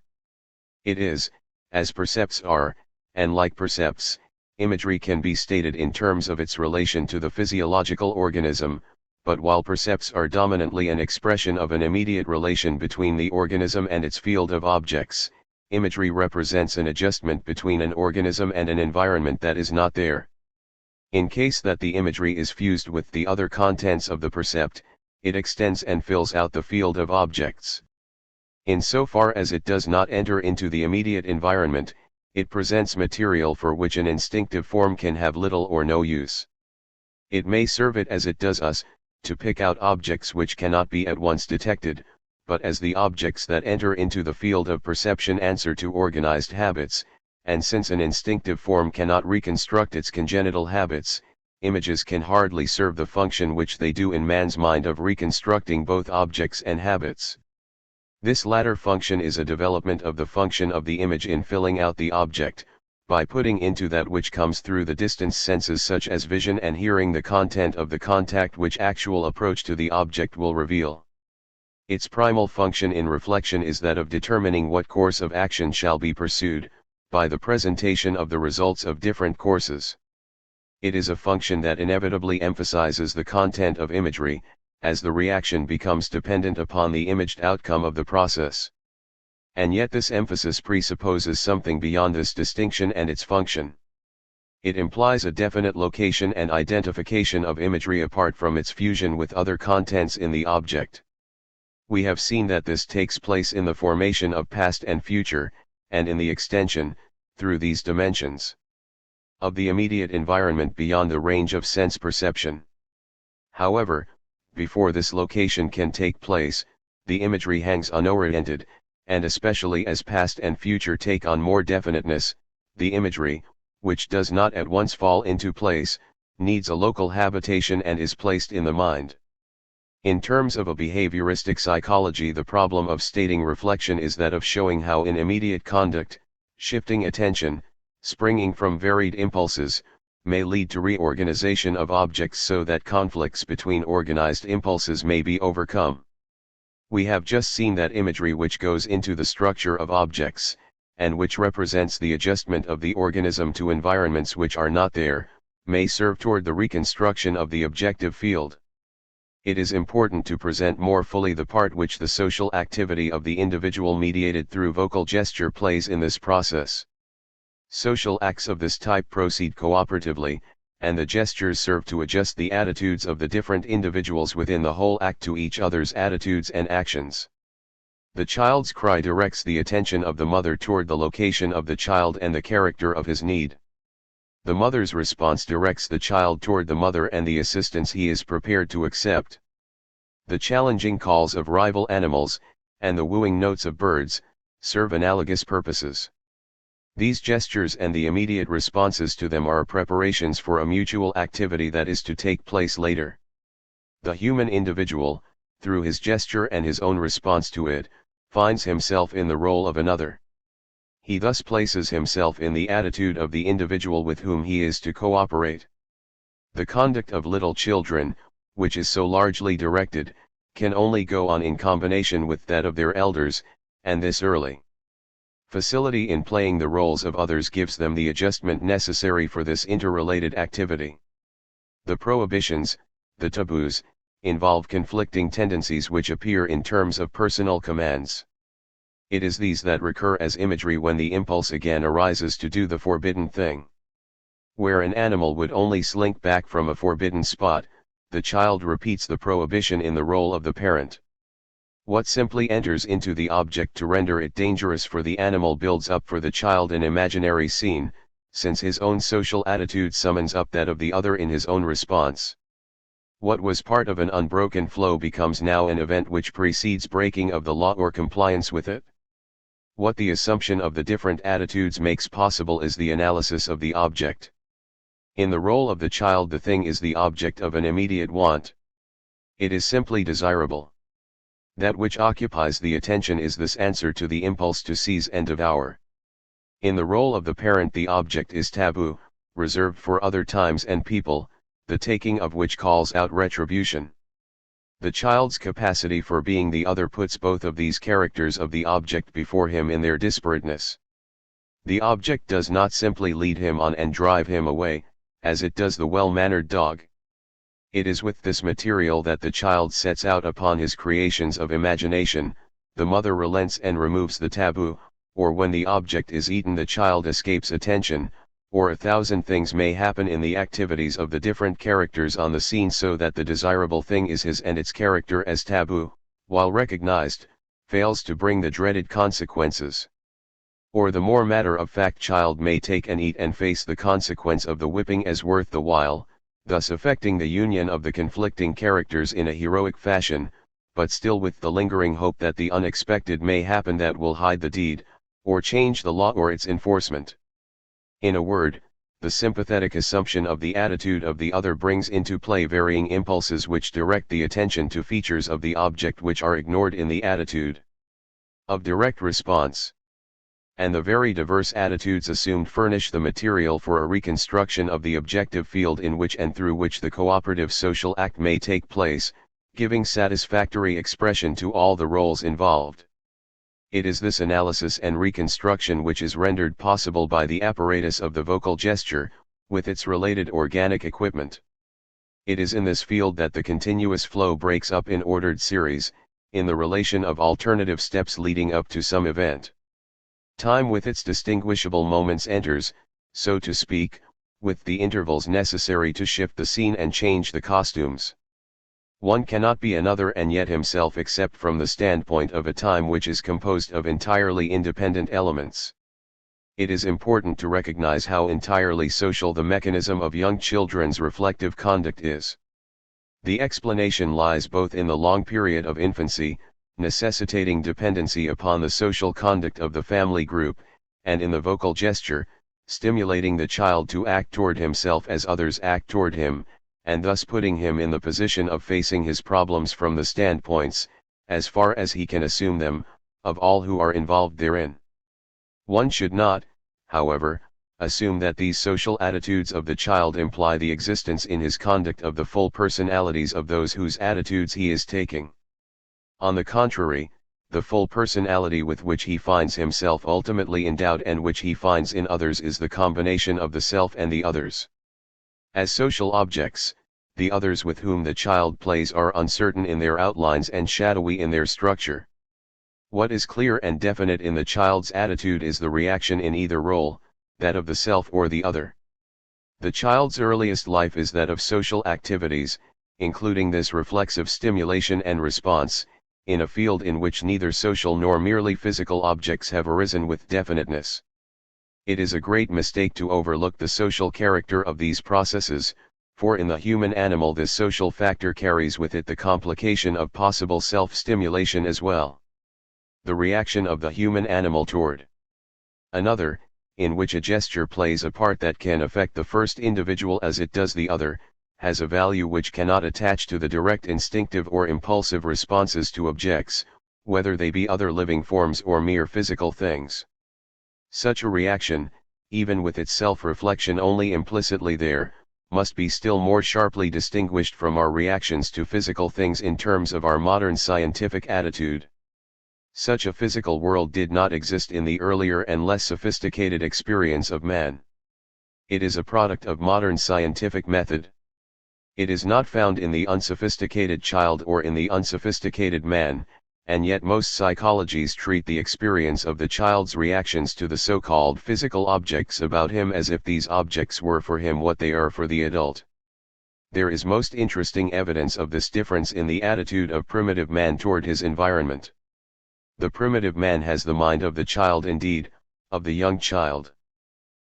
Speaker 1: It is, as percepts are, and like percepts, imagery can be stated in terms of its relation to the physiological organism, but while percepts are dominantly an expression of an immediate relation between the organism and its field of objects, imagery represents an adjustment between an organism and an environment that is not there. In case that the imagery is fused with the other contents of the percept, it extends and fills out the field of objects. In so far as it does not enter into the immediate environment, it presents material for which an instinctive form can have little or no use. It may serve it as it does us, to pick out objects which cannot be at once detected, but as the objects that enter into the field of perception answer to organized habits, and since an instinctive form cannot reconstruct its congenital habits, images can hardly serve the function which they do in man's mind of reconstructing both objects and habits. This latter function is a development of the function of the image in filling out the object, by putting into that which comes through the distance senses such as vision and hearing the content of the contact which actual approach to the object will reveal. Its primal function in reflection is that of determining what course of action shall be pursued, by the presentation of the results of different courses. It is a function that inevitably emphasizes the content of imagery, as the reaction becomes dependent upon the imaged outcome of the process. And yet this emphasis presupposes something beyond this distinction and its function. It implies a definite location and identification of imagery apart from its fusion with other contents in the object. We have seen that this takes place in the formation of past and future, and in the extension, through these dimensions, of the immediate environment beyond the range of sense perception. However, before this location can take place, the imagery hangs unoriented, and especially as past and future take on more definiteness, the imagery, which does not at once fall into place, needs a local habitation and is placed in the mind. In terms of a behavioristic psychology, the problem of stating reflection is that of showing how in immediate conduct, shifting attention, springing from varied impulses, may lead to reorganization of objects so that conflicts between organized impulses may be overcome. We have just seen that imagery which goes into the structure of objects, and which represents the adjustment of the organism to environments which are not there, may serve toward the reconstruction of the objective field. It is important to present more fully the part which the social activity of the individual mediated through vocal gesture plays in this process. Social acts of this type proceed cooperatively, and the gestures serve to adjust the attitudes of the different individuals within the whole act to each other's attitudes and actions. The child's cry directs the attention of the mother toward the location of the child and the character of his need. The mother's response directs the child toward the mother and the assistance he is prepared to accept. The challenging calls of rival animals, and the wooing notes of birds, serve analogous purposes. These gestures and the immediate responses to them are preparations for a mutual activity that is to take place later. The human individual, through his gesture and his own response to it, finds himself in the role of another. He thus places himself in the attitude of the individual with whom he is to cooperate. The conduct of little children, which is so largely directed, can only go on in combination with that of their elders, and this early. Facility in playing the roles of others gives them the adjustment necessary for this interrelated activity. The prohibitions, the taboos, involve conflicting tendencies which appear in terms of personal commands. It is these that recur as imagery when the impulse again arises to do the forbidden thing. Where an animal would only slink back from a forbidden spot, the child repeats the prohibition in the role of the parent. What simply enters into the object to render it dangerous for the animal builds up for the child an imaginary scene, since his own social attitude summons up that of the other in his own response. What was part of an unbroken flow becomes now an event which precedes breaking of the law or compliance with it. What the assumption of the different attitudes makes possible is the analysis of the object. In the role of the child, the thing is the object of an immediate want. It is simply desirable. That which occupies the attention is this answer to the impulse to seize and devour. In the role of the parent, the object is taboo, reserved for other times and people, the taking of which calls out retribution. The child's capacity for being the other puts both of these characters of the object before him in their disparateness. The object does not simply lead him on and drive him away, as it does the well-mannered dog. It is with this material that the child sets out upon his creations of imagination. The mother relents and removes the taboo, or when the object is eaten the child escapes attention, or 1,000 things may happen in the activities of the different characters on the scene so that the desirable thing is his and its character as taboo, while recognized, fails to bring the dreaded consequences. Or the more matter-of-fact child may take and eat and face the consequence of the whipping as worth the while, thus affecting the union of the conflicting characters in a heroic fashion, but still with the lingering hope that the unexpected may happen that will hide the deed, or change the law or its enforcement. In a word, the sympathetic assumption of the attitude of the other brings into play varying impulses which direct the attention to features of the object which are ignored in the attitude of direct response. And the very diverse attitudes assumed furnish the material for a reconstruction of the objective field in which and through which the cooperative social act may take place, giving satisfactory expression to all the roles involved. It is this analysis and reconstruction which is rendered possible by the apparatus of the vocal gesture, with its related organic equipment. It is in this field that the continuous flow breaks up in ordered series, in the relation of alternative steps leading up to some event. Time with its distinguishable moments enters, so to speak, with the intervals necessary to shift the scene and change the costumes. One cannot be another and yet himself except from the standpoint of a time which is composed of entirely independent elements. It is important to recognize how entirely social the mechanism of young children's reflective conduct is. The explanation lies both in the long period of infancy, necessitating dependency upon the social conduct of the family group, and in the vocal gesture, stimulating the child to act toward himself as others act toward him, and thus putting him in the position of facing his problems from the standpoints, as far as he can assume them, of all who are involved therein. One should not, however, assume that these social attitudes of the child imply the existence in his conduct of the full personalities of those whose attitudes he is taking. On the contrary, the full personality with which he finds himself ultimately endowed and which he finds in others is the combination of the self and the others. As social objects, the others with whom the child plays are uncertain in their outlines and shadowy in their structure. What is clear and definite in the child's attitude is the reaction in either role, that of the self or the other. The child's earliest life is that of social activities, including this reflexive stimulation and response, in a field in which neither social nor merely physical objects have arisen with definiteness. It is a great mistake to overlook the social character of these processes, for in the human animal this social factor carries with it the complication of possible self-stimulation as well. The reaction of the human animal toward another, in which a gesture plays a part that can affect the first individual as it does the other, has a value which cannot attach to the direct instinctive or impulsive responses to objects, whether they be other living forms or mere physical things. Such a reaction, even with its self-reflection only implicitly there, must be still more sharply distinguished from our reactions to physical things in terms of our modern scientific attitude. Such a physical world did not exist in the earlier and less sophisticated experience of man. It is a product of modern scientific method. It is not found in the unsophisticated child or in the unsophisticated man, and yet most psychologies treat the experience of the child's reactions to the so-called physical objects about him as if these objects were for him what they are for the adult. There is most interesting evidence of this difference in the attitude of primitive man toward his environment. The primitive man has the mind of the child, indeed, of the young child.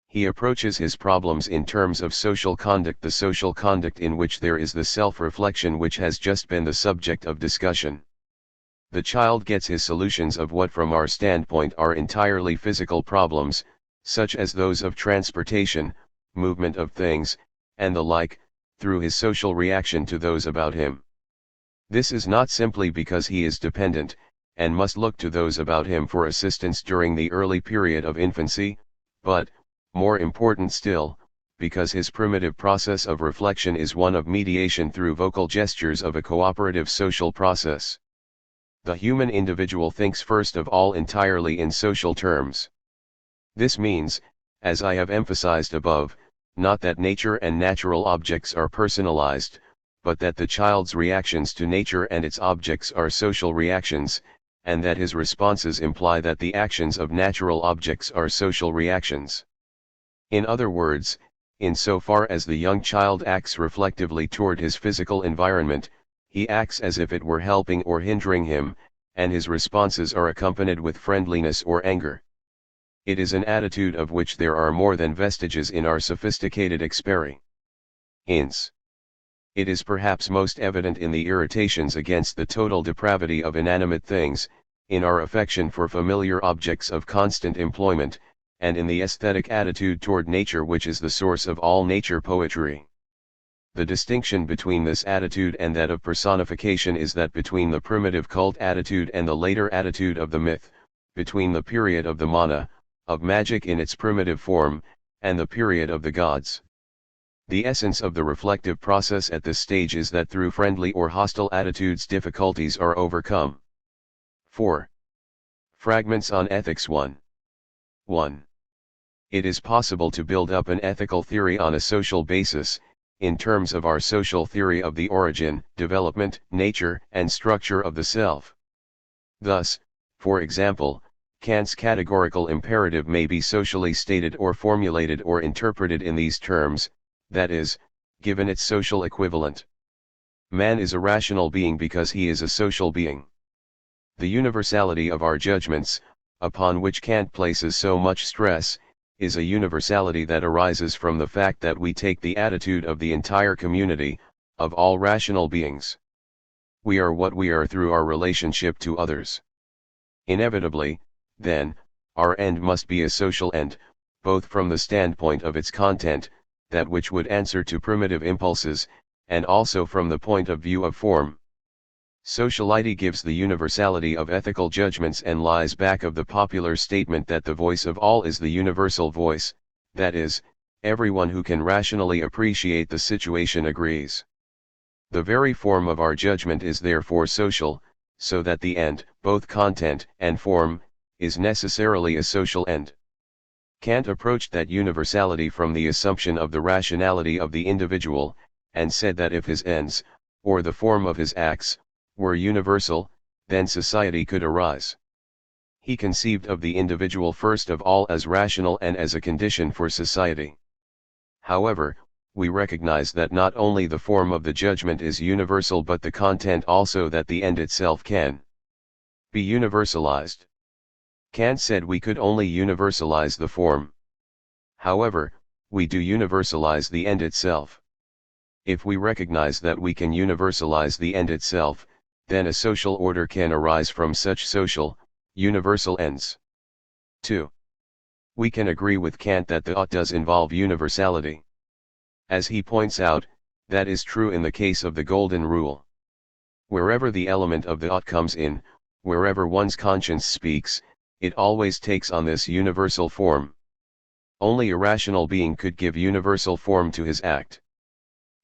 Speaker 1: He approaches his problems in terms of social conduct, the social conduct in which there is the self-reflection which has just been the subject of discussion. The child gets his solutions of what from our standpoint are entirely physical problems, such as those of transportation, movement of things, and the like, through his social reaction to those about him. This is not simply because he is dependent, and must look to those about him for assistance during the early period of infancy, but, more important still, because his primitive process of reflection is one of mediation through vocal gestures of a cooperative social process. The human individual thinks first of all entirely in social terms. This means, as I have emphasized above, not that nature and natural objects are personalized, but that the child's reactions to nature and its objects are social reactions, and that his responses imply that the actions of natural objects are social reactions. In other words, insofar as the young child acts reflectively toward his physical environment, he acts as if it were helping or hindering him, and his responses are accompanied with friendliness or anger. It is an attitude of which there are more than vestiges in our sophisticated experience. It is perhaps most evident in the irritations against the total depravity of inanimate things, in our affection for familiar objects of constant employment, and in the aesthetic attitude toward nature which is the source of all nature poetry. The distinction between this attitude and that of personification is that between the primitive cult attitude and the later attitude of the myth, between the period of the mana, of magic in its primitive form, and the period of the gods. The essence of the reflective process at this stage is that through friendly or hostile attitudes difficulties are overcome. 4. Fragments on Ethics 1. 1. It is possible to build up an ethical theory on a social basis, in terms of our social theory of the origin, development, nature, and structure of the self. Thus, for example, Kant's categorical imperative may be socially stated or formulated or interpreted in these terms, that is, given its social equivalent. Man is a rational being because he is a social being. The universality of our judgments, upon which Kant places so much stress, is a universality that arises from the fact that we take the attitude of the entire community, of all rational beings. We are what we are through our relationship to others. Inevitably, then, our end must be a social end, both from the standpoint of its content, that which would answer to primitive impulses, and also from the point of view of form. Sociality gives the universality of ethical judgments and lies back of the popular statement that the voice of all is the universal voice, that is, everyone who can rationally appreciate the situation agrees. The very form of our judgment is therefore social, so that the end, both content and form, is necessarily a social end. Kant approached that universality from the assumption of the rationality of the individual, and said that if his ends, or the form of his acts, were universal, then society could arise. He conceived of the individual first of all as rational and as a condition for society. However, we recognize that not only the form of the judgment is universal but the content also, that the end itself can be universalized. Kant said we could only universalize the form. However, we do universalize the end itself. If we recognize that we can universalize the end itself, then a social order can arise from such social, universal ends. 2. We can agree with Kant that the ought does involve universality. As he points out, that is true in the case of the Golden Rule. Wherever the element of the ought comes in, wherever one's conscience speaks, it always takes on this universal form. Only a rational being could give universal form to his act.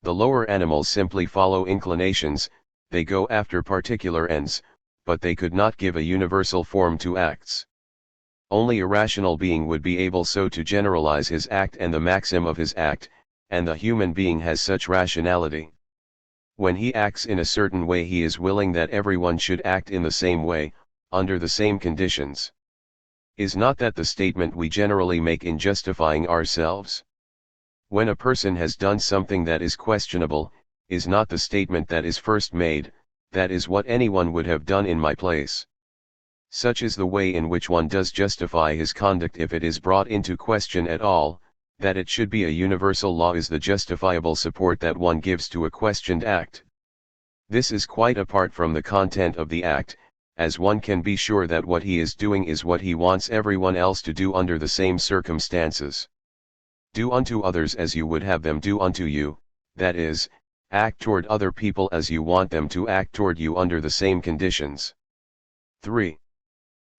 Speaker 1: The lower animals simply follow inclinations, they go after particular ends, but they could not give a universal form to acts. Only a rational being would be able so to generalize his act and the maxim of his act, and the human being has such rationality. When he acts in a certain way, he is willing that everyone should act in the same way, under the same conditions. Is not that the statement we generally make in justifying ourselves? When a person has done something that is questionable, is not the statement that is first made, that is what anyone would have done in my place? Such is the way in which one does justify his conduct if it is brought into question at all. That it should be a universal law is the justifiable support that one gives to a questioned act. This is quite apart from the content of the act, as one can be sure that what he is doing is what he wants everyone else to do under the same circumstances. Do unto others as you would have them do unto you, that is, act toward other people as you want them to act toward you under the same conditions. 3.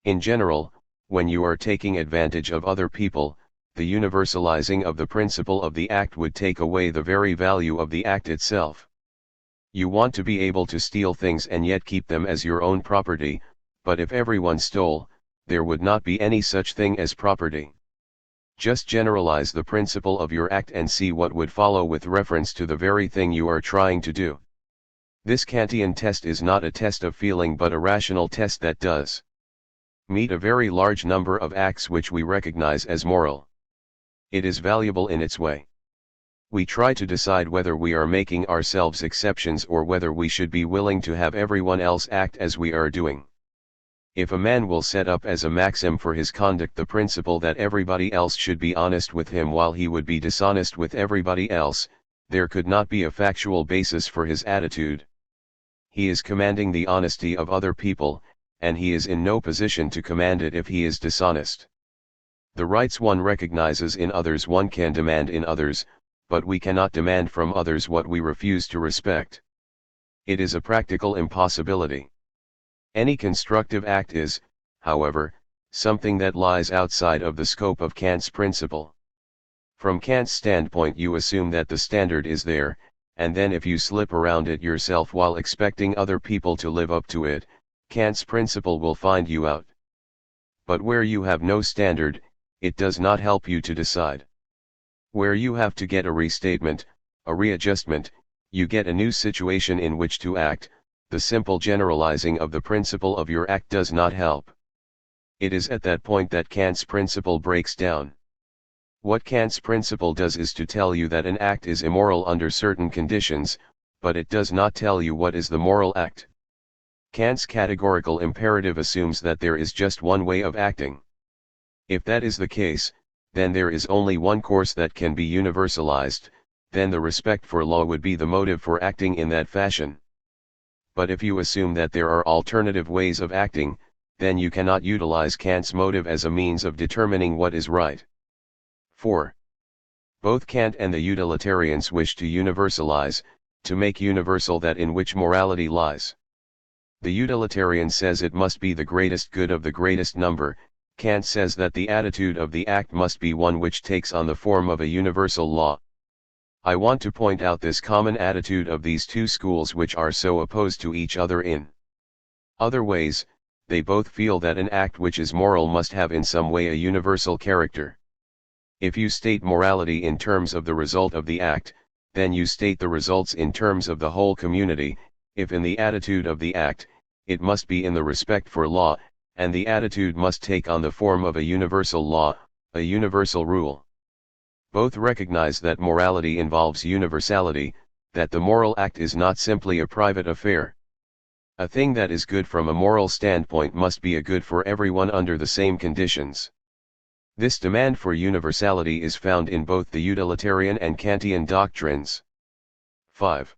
Speaker 1: In general, when you are taking advantage of other people, the universalizing of the principle of the act would take away the very value of the act itself. You want to be able to steal things and yet keep them as your own property, but if everyone stole, there would not be any such thing as property. Just generalize the principle of your act and see what would follow with reference to the very thing you are trying to do. This Kantian test is not a test of feeling but a rational test that does meet a very large number of acts which we recognize as moral. It is valuable in its way. We try to decide whether we are making ourselves exceptions or whether we should be willing to have everyone else act as we are doing. If a man will set up as a maxim for his conduct the principle that everybody else should be honest with him while he would be dishonest with everybody else, there could not be a factual basis for his attitude. He is commanding the honesty of other people, and he is in no position to command it if he is dishonest. The rights one recognizes in others one can demand in others, but we cannot demand from others what we refuse to respect. It is a practical impossibility. Any constructive act is, however, something that lies outside of the scope of Kant's principle. From Kant's standpoint you assume that the standard is there, and then if you slip around it yourself while expecting other people to live up to it, Kant's principle will find you out. But where you have no standard, it does not help you to decide. Where you have to get a restatement, a readjustment, you get a new situation in which to act, the simple generalizing of the principle of your act does not help. It is at that point that Kant's principle breaks down. What Kant's principle does is to tell you that an act is immoral under certain conditions, but it does not tell you what is the moral act. Kant's categorical imperative assumes that there is just one way of acting. If that is the case, then there is only one course that can be universalized, then the respect for law would be the motive for acting in that fashion. But if you assume that there are alternative ways of acting, then you cannot utilize Kant's motive as a means of determining what is right. 4. Both Kant and the utilitarians wish to universalize, to make universal that in which morality lies. The utilitarian says it must be the greatest good of the greatest number. Kant says that the attitude of the act must be one which takes on the form of a universal law. I want to point out this common attitude of these two schools, which are so opposed to each other in other ways. They both feel that an act which is moral must have in some way a universal character. If you state morality in terms of the result of the act, then you state the results in terms of the whole community. If in the attitude of the act, it must be in the respect for law, and the attitude must take on the form of a universal law, a universal rule. Both recognize that morality involves universality, that the moral act is not simply a private affair. A thing that is good from a moral standpoint must be a good for everyone under the same conditions. This demand for universality is found in both the utilitarian and Kantian doctrines. 5.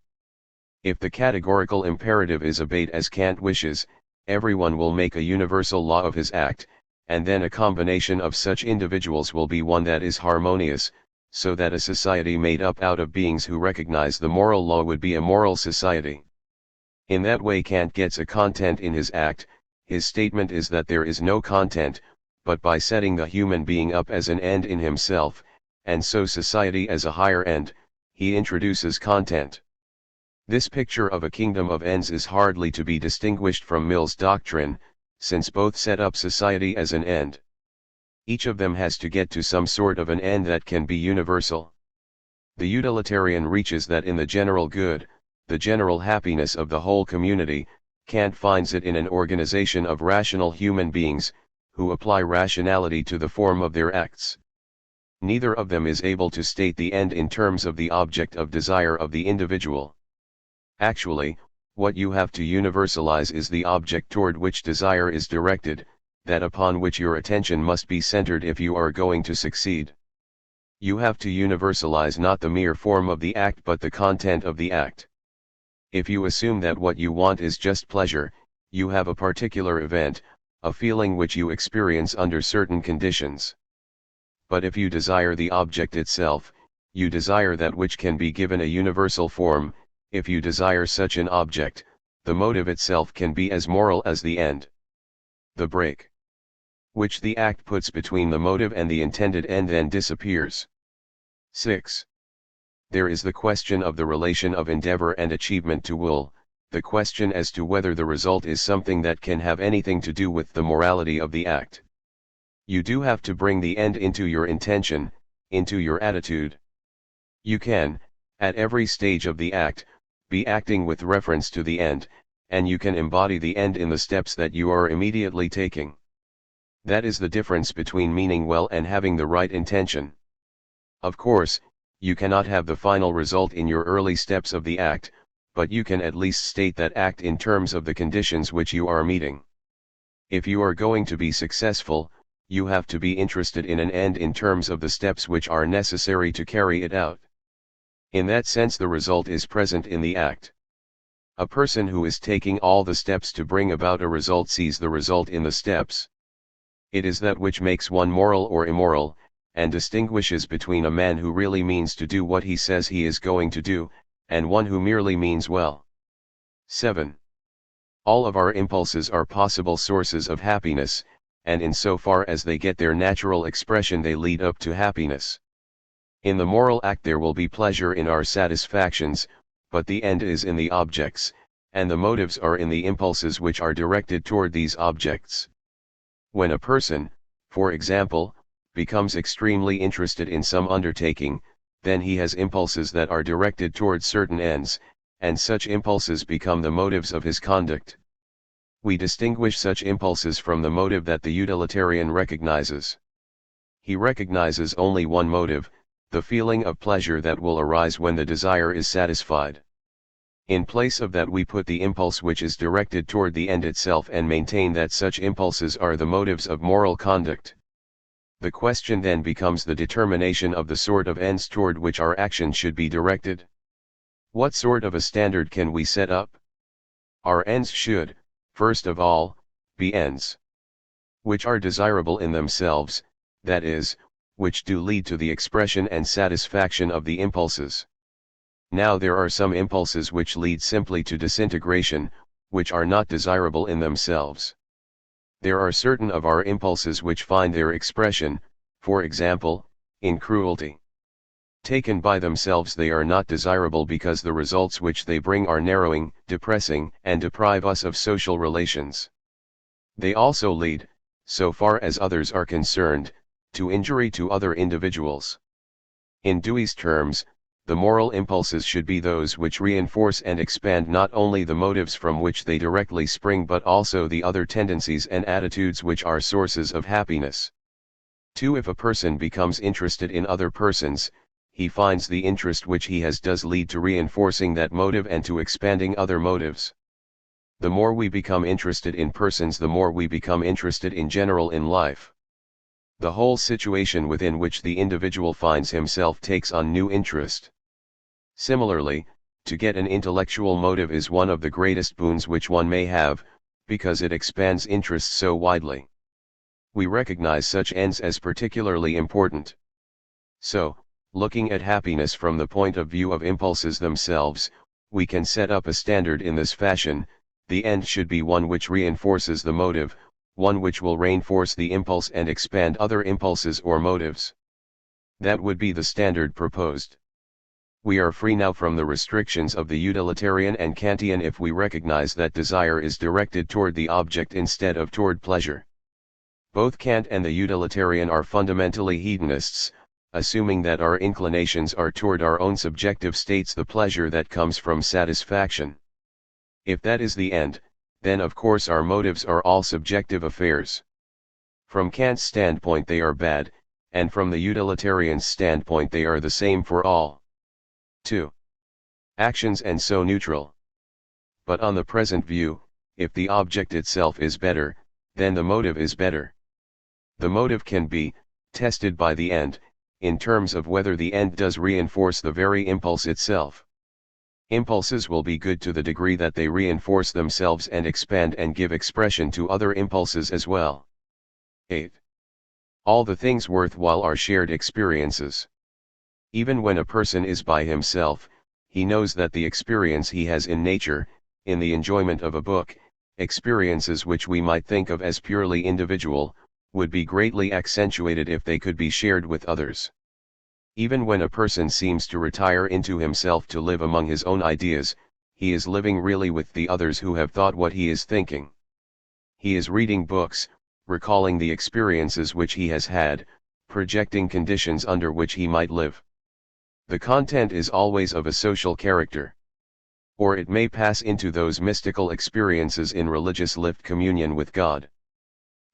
Speaker 1: If the categorical imperative is obeyed as Kant wishes, everyone will make a universal law of his act, and then a combination of such individuals will be one that is harmonious, so that a society made up out of beings who recognize the moral law would be a moral society. In that way Kant gets a content in his act. His statement is that there is no content, but by setting the human being up as an end in himself, and so society as a higher end, he introduces content. This picture of a kingdom of ends is hardly to be distinguished from Mill's doctrine, since both set up society as an end. Each of them has to get to some sort of an end that can be universal. The utilitarian reaches that in the general good, the general happiness of the whole community. Kant finds it in an organization of rational human beings, who apply rationality to the form of their acts. Neither of them is able to state the end in terms of the object of desire of the individual. Actually, what you have to universalize is the object toward which desire is directed, that upon which your attention must be centered if you are going to succeed. You have to universalize not the mere form of the act but the content of the act. If you assume that what you want is just pleasure, you have a particular event, a feeling which you experience under certain conditions. But if you desire the object itself, you desire that which can be given a universal form. If you desire such an object, the motive itself can be as moral as the end. The break which the act puts between the motive and the intended end then disappears. 6. There is the question of the relation of endeavor and achievement to will, the question as to whether the result is something that can have anything to do with the morality of the act. You do have to bring the end into your intention, into your attitude. You can, at every stage of the act, be acting with reference to the end, and you can embody the end in the steps that you are immediately taking. That is the difference between meaning well and having the right intention. Of course, you cannot have the final result in your early steps of the act, but you can at least state that act in terms of the conditions which you are meeting. If you are going to be successful, you have to be interested in an end in terms of the steps which are necessary to carry it out. In that sense the result is present in the act. A person who is taking all the steps to bring about a result sees the result in the steps. It is that which makes one moral or immoral, and distinguishes between a man who really means to do what he says he is going to do, and one who merely means well. 7. All of our impulses are possible sources of happiness, and in so far as they get their natural expression they lead up to happiness. In the moral act there will be pleasure in our satisfactions, but the end is in the objects, and the motives are in the impulses which are directed toward these objects. When a person, for example, becomes extremely interested in some undertaking, then he has impulses that are directed toward certain ends, and such impulses become the motives of his conduct. We distinguish such impulses from the motive that the utilitarian recognizes. He recognizes only one motive, the feeling of pleasure that will arise when the desire is satisfied. In place of that we put the impulse which is directed toward the end itself and maintain that such impulses are the motives of moral conduct. The question then becomes the determination of the sort of ends toward which our action should be directed. What sort of a standard can we set up? Our ends should, first of all, be ends which are desirable in themselves, that is, which do lead to the expression and satisfaction of the impulses. Now there are some impulses which lead simply to disintegration, which are not desirable in themselves. There are certain of our impulses which find their expression, for example, in cruelty. Taken by themselves they are not desirable because the results which they bring are narrowing, depressing, and deprive us of social relations. They also lead, so far as others are concerned, to injury to other individuals. In Dewey's terms, the moral impulses should be those which reinforce and expand not only the motives from which they directly spring but also the other tendencies and attitudes which are sources of happiness. 2. If a person becomes interested in other persons, he finds the interest which he has does lead to reinforcing that motive and to expanding other motives. The more we become interested in persons, the more we become interested in general in life. The whole situation within which the individual finds himself takes on new interest. Similarly, to get an intellectual motive is one of the greatest boons which one may have, because it expands interest so widely. We recognize such ends as particularly important. So, looking at happiness from the point of view of impulses themselves, we can set up a standard in this fashion: the end should be one which reinforces the motive, one which will reinforce the impulse and expand other impulses or motives. That would be the standard proposed. We are free now from the restrictions of the utilitarian and Kantian if we recognize that desire is directed toward the object instead of toward pleasure. Both Kant and the utilitarian are fundamentally hedonists, assuming that our inclinations are toward our own subjective states, the pleasure that comes from satisfaction. If that is the end, then of course our motives are all subjective affairs. From Kant's standpoint they are bad, and from the utilitarian's standpoint they are the same for all. 2. Actions and so neutral. But on the present view, if the object itself is better, then the motive is better. The motive can be tested by the end, in terms of whether the end does reinforce the very impulse itself. Impulses will be good to the degree that they reinforce themselves and expand and give expression to other impulses as well. 8. All the things worthwhile are shared experiences. Even when a person is by himself, he knows that the experience he has in nature, in the enjoyment of a book, experiences which we might think of as purely individual, would be greatly accentuated if they could be shared with others. Even when a person seems to retire into himself to live among his own ideas, he is living really with the others who have thought what he is thinking. He is reading books, recalling the experiences which he has had, projecting conditions under which he might live. The content is always of a social character. Or it may pass into those mystical experiences in religious lived communion with God.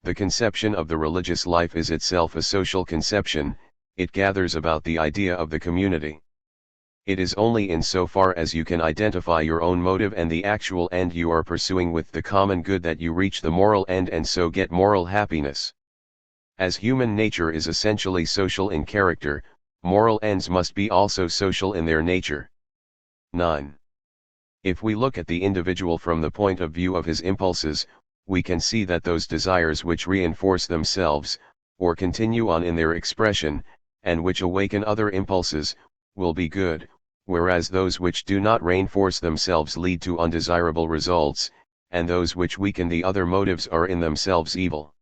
Speaker 1: The conception of the religious life is itself a social conception. It gathers about the idea of the community. It is only in so far as you can identify your own motive and the actual end you are pursuing with the common good that you reach the moral end and so get moral happiness. As human nature is essentially social in character, moral ends must be also social in their nature. 9. If we look at the individual from the point of view of his impulses, we can see that those desires which reinforce themselves, or continue on in their expression, and which awaken other impulses, will be good, whereas those which do not reinforce themselves lead to undesirable results, and those which weaken the other motives are in themselves evil.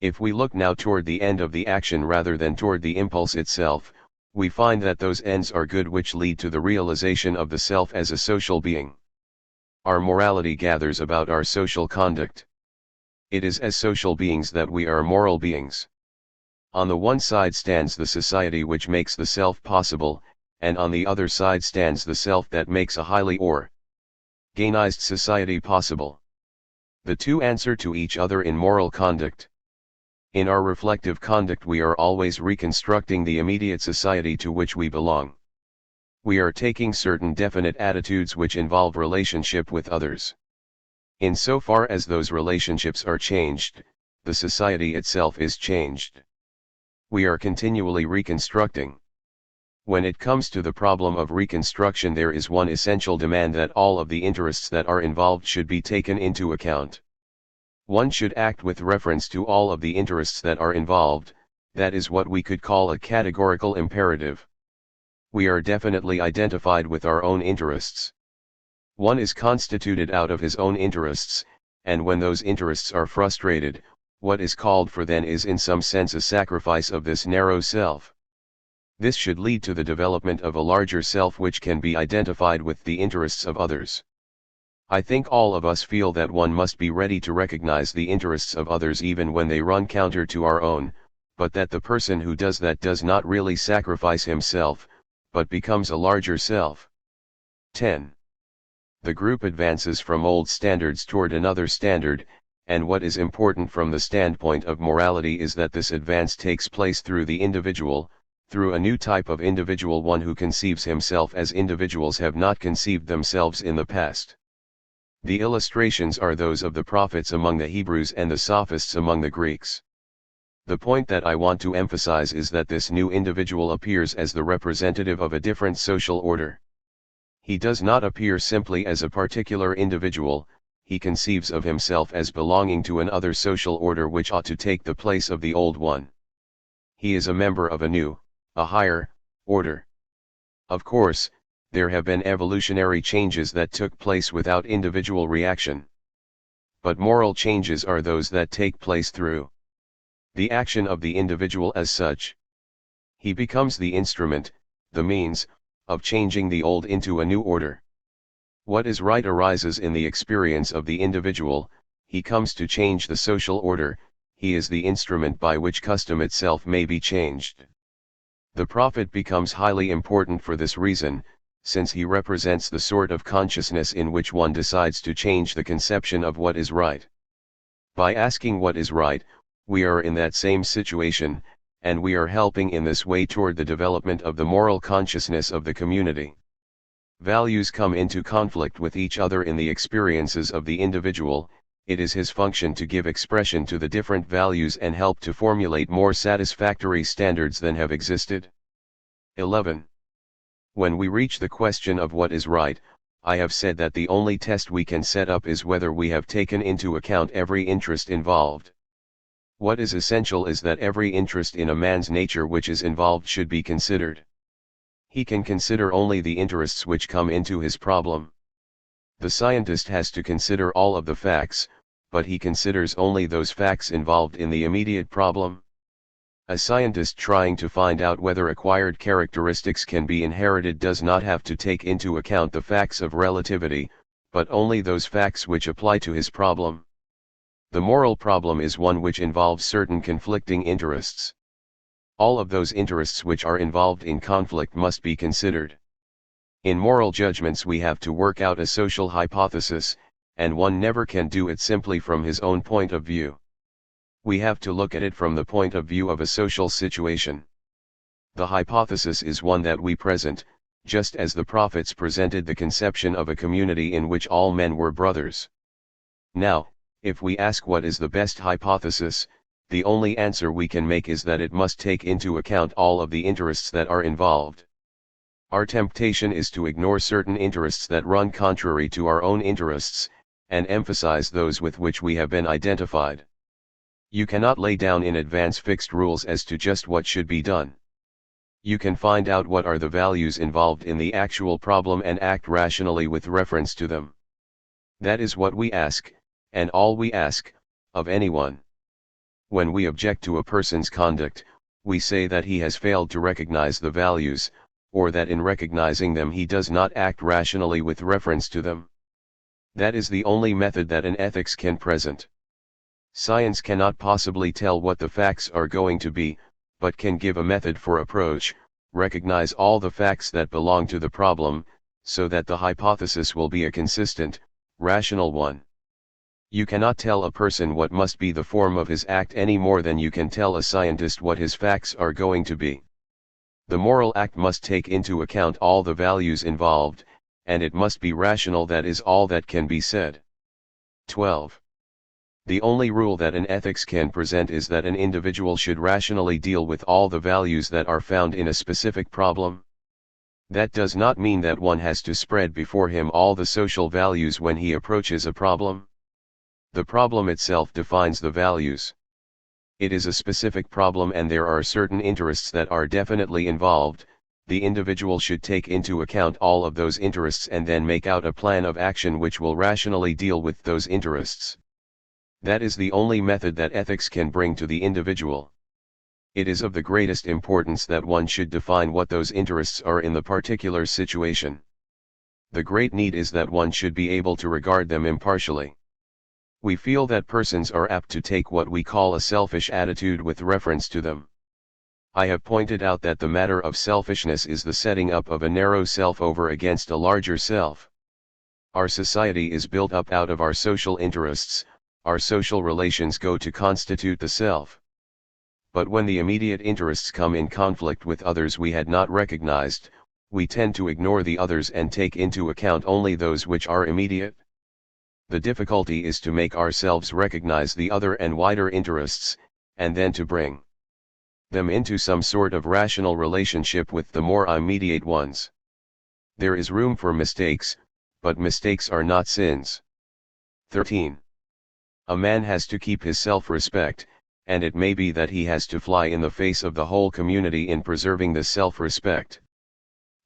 Speaker 1: If we look now toward the end of the action rather than toward the impulse itself, we find that those ends are good which lead to the realization of the self as a social being. Our morality gathers about our social conduct. It is as social beings that we are moral beings. On the one side stands the society which makes the self possible, and on the other side stands the self that makes a highly organized society possible. The two answer to each other in moral conduct. In our reflective conduct we are always reconstructing the immediate society to which we belong. We are taking certain definite attitudes which involve relationship with others. In so far as those relationships are changed, the society itself is changed. We are continually reconstructing. When it comes to the problem of reconstruction, there is one essential demand: that all of the interests that are involved should be taken into account. One should act with reference to all of the interests that are involved. That is what we could call a categorical imperative. We are definitely identified with our own interests. One is constituted out of his own interests, and when those interests are frustrated, what is called for then is in some sense a sacrifice of this narrow self. This should lead to the development of a larger self which can be identified with the interests of others. I think all of us feel that one must be ready to recognize the interests of others even when they run counter to our own, but that the person who does that does not really sacrifice himself, but becomes a larger self. 10. The group advances from old standards toward another standard, and what is important from the standpoint of morality is that this advance takes place through the individual, through a new type of individual, one who conceives himself as individuals have not conceived themselves in the past. The illustrations are those of the prophets among the Hebrews and the sophists among the Greeks. The point that I want to emphasize is that this new individual appears as the representative of a different social order. He does not appear simply as a particular individual, he conceives of himself as belonging to another social order which ought to take the place of the old one. He is a member of a new, a higher, order. Of course, there have been evolutionary changes that took place without individual reaction. But moral changes are those that take place through the action of the individual as such. He becomes the instrument, the means, of changing the old into a new order. What is right arises in the experience of the individual, he comes to change the social order, he is the instrument by which custom itself may be changed. The prophet becomes highly important for this reason, since he represents the sort of consciousness in which one decides to change the conception of what is right. By asking what is right, we are in that same situation, and we are helping in this way toward the development of the moral consciousness of the community. Values come into conflict with each other in the experiences of the individual. It is his function to give expression to the different values and help to formulate more satisfactory standards than have existed. 11. When we reach the question of what is right, I have said that the only test we can set up is whether we have taken into account every interest involved. What is essential is that every interest in a man's nature which is involved should be considered. He can consider only the interests which come into his problem. The scientist has to consider all of the facts, but he considers only those facts involved in the immediate problem. A scientist trying to find out whether acquired characteristics can be inherited does not have to take into account the facts of relativity, but only those facts which apply to his problem. The moral problem is one which involves certain conflicting interests. All of those interests which are involved in conflict must be considered. In moral judgments we have to work out a social hypothesis, and one never can do it simply from his own point of view. We have to look at it from the point of view of a social situation. The hypothesis is one that we present, just as the prophets presented the conception of a community in which all men were brothers. Now, if we ask what is the best hypothesis, the only answer we can make is that it must take into account all of the interests that are involved. Our temptation is to ignore certain interests that run contrary to our own interests, and emphasize those with which we have been identified. You cannot lay down in advance fixed rules as to just what should be done. You can find out what are the values involved in the actual problem and act rationally with reference to them. That is what we ask, and all we ask, of anyone. When we object to a person's conduct, we say that he has failed to recognize the values, or that in recognizing them he does not act rationally with reference to them. That is the only method that an ethics can present. Science cannot possibly tell what the facts are going to be, but can give a method for approach, recognize all the facts that belong to the problem, so that the hypothesis will be a consistent, rational one. You cannot tell a person what must be the form of his act any more than you can tell a scientist what his facts are going to be. The moral act must take into account all the values involved, and it must be rational. That is all that can be said. 12. The only rule that an ethics can present is that an individual should rationally deal with all the values that are found in a specific problem. That does not mean that one has to spread before him all the social values when he approaches a problem. The problem itself defines the values. It is a specific problem and there are certain interests that are definitely involved. The individual should take into account all of those interests and then make out a plan of action which will rationally deal with those interests. That is the only method that ethics can bring to the individual. It is of the greatest importance that one should define what those interests are in the particular situation. The great need is that one should be able to regard them impartially. We feel that persons are apt to take what we call a selfish attitude with reference to them. I have pointed out that the matter of selfishness is the setting up of a narrow self over against a larger self. Our society is built up out of our social interests. Our social relations go to constitute the self. But when the immediate interests come in conflict with others we had not recognized, we tend to ignore the others and take into account only those which are immediate. The difficulty is to make ourselves recognize the other and wider interests, and then to bring them into some sort of rational relationship with the more immediate ones. There is room for mistakes, but mistakes are not sins. 13. A man has to keep his self-respect, and it may be that he has to fly in the face of the whole community in preserving this self-respect.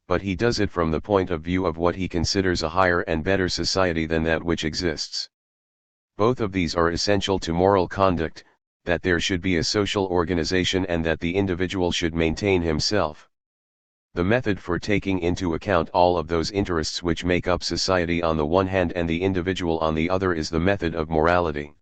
Speaker 1: But he does it from the point of view of what he considers a higher and better society than that which exists. Both of these are essential to moral conduct, that there should be a social organization and that the individual should maintain himself. The method for taking into account all of those interests which make up society on the one hand and the individual on the other is the method of morality.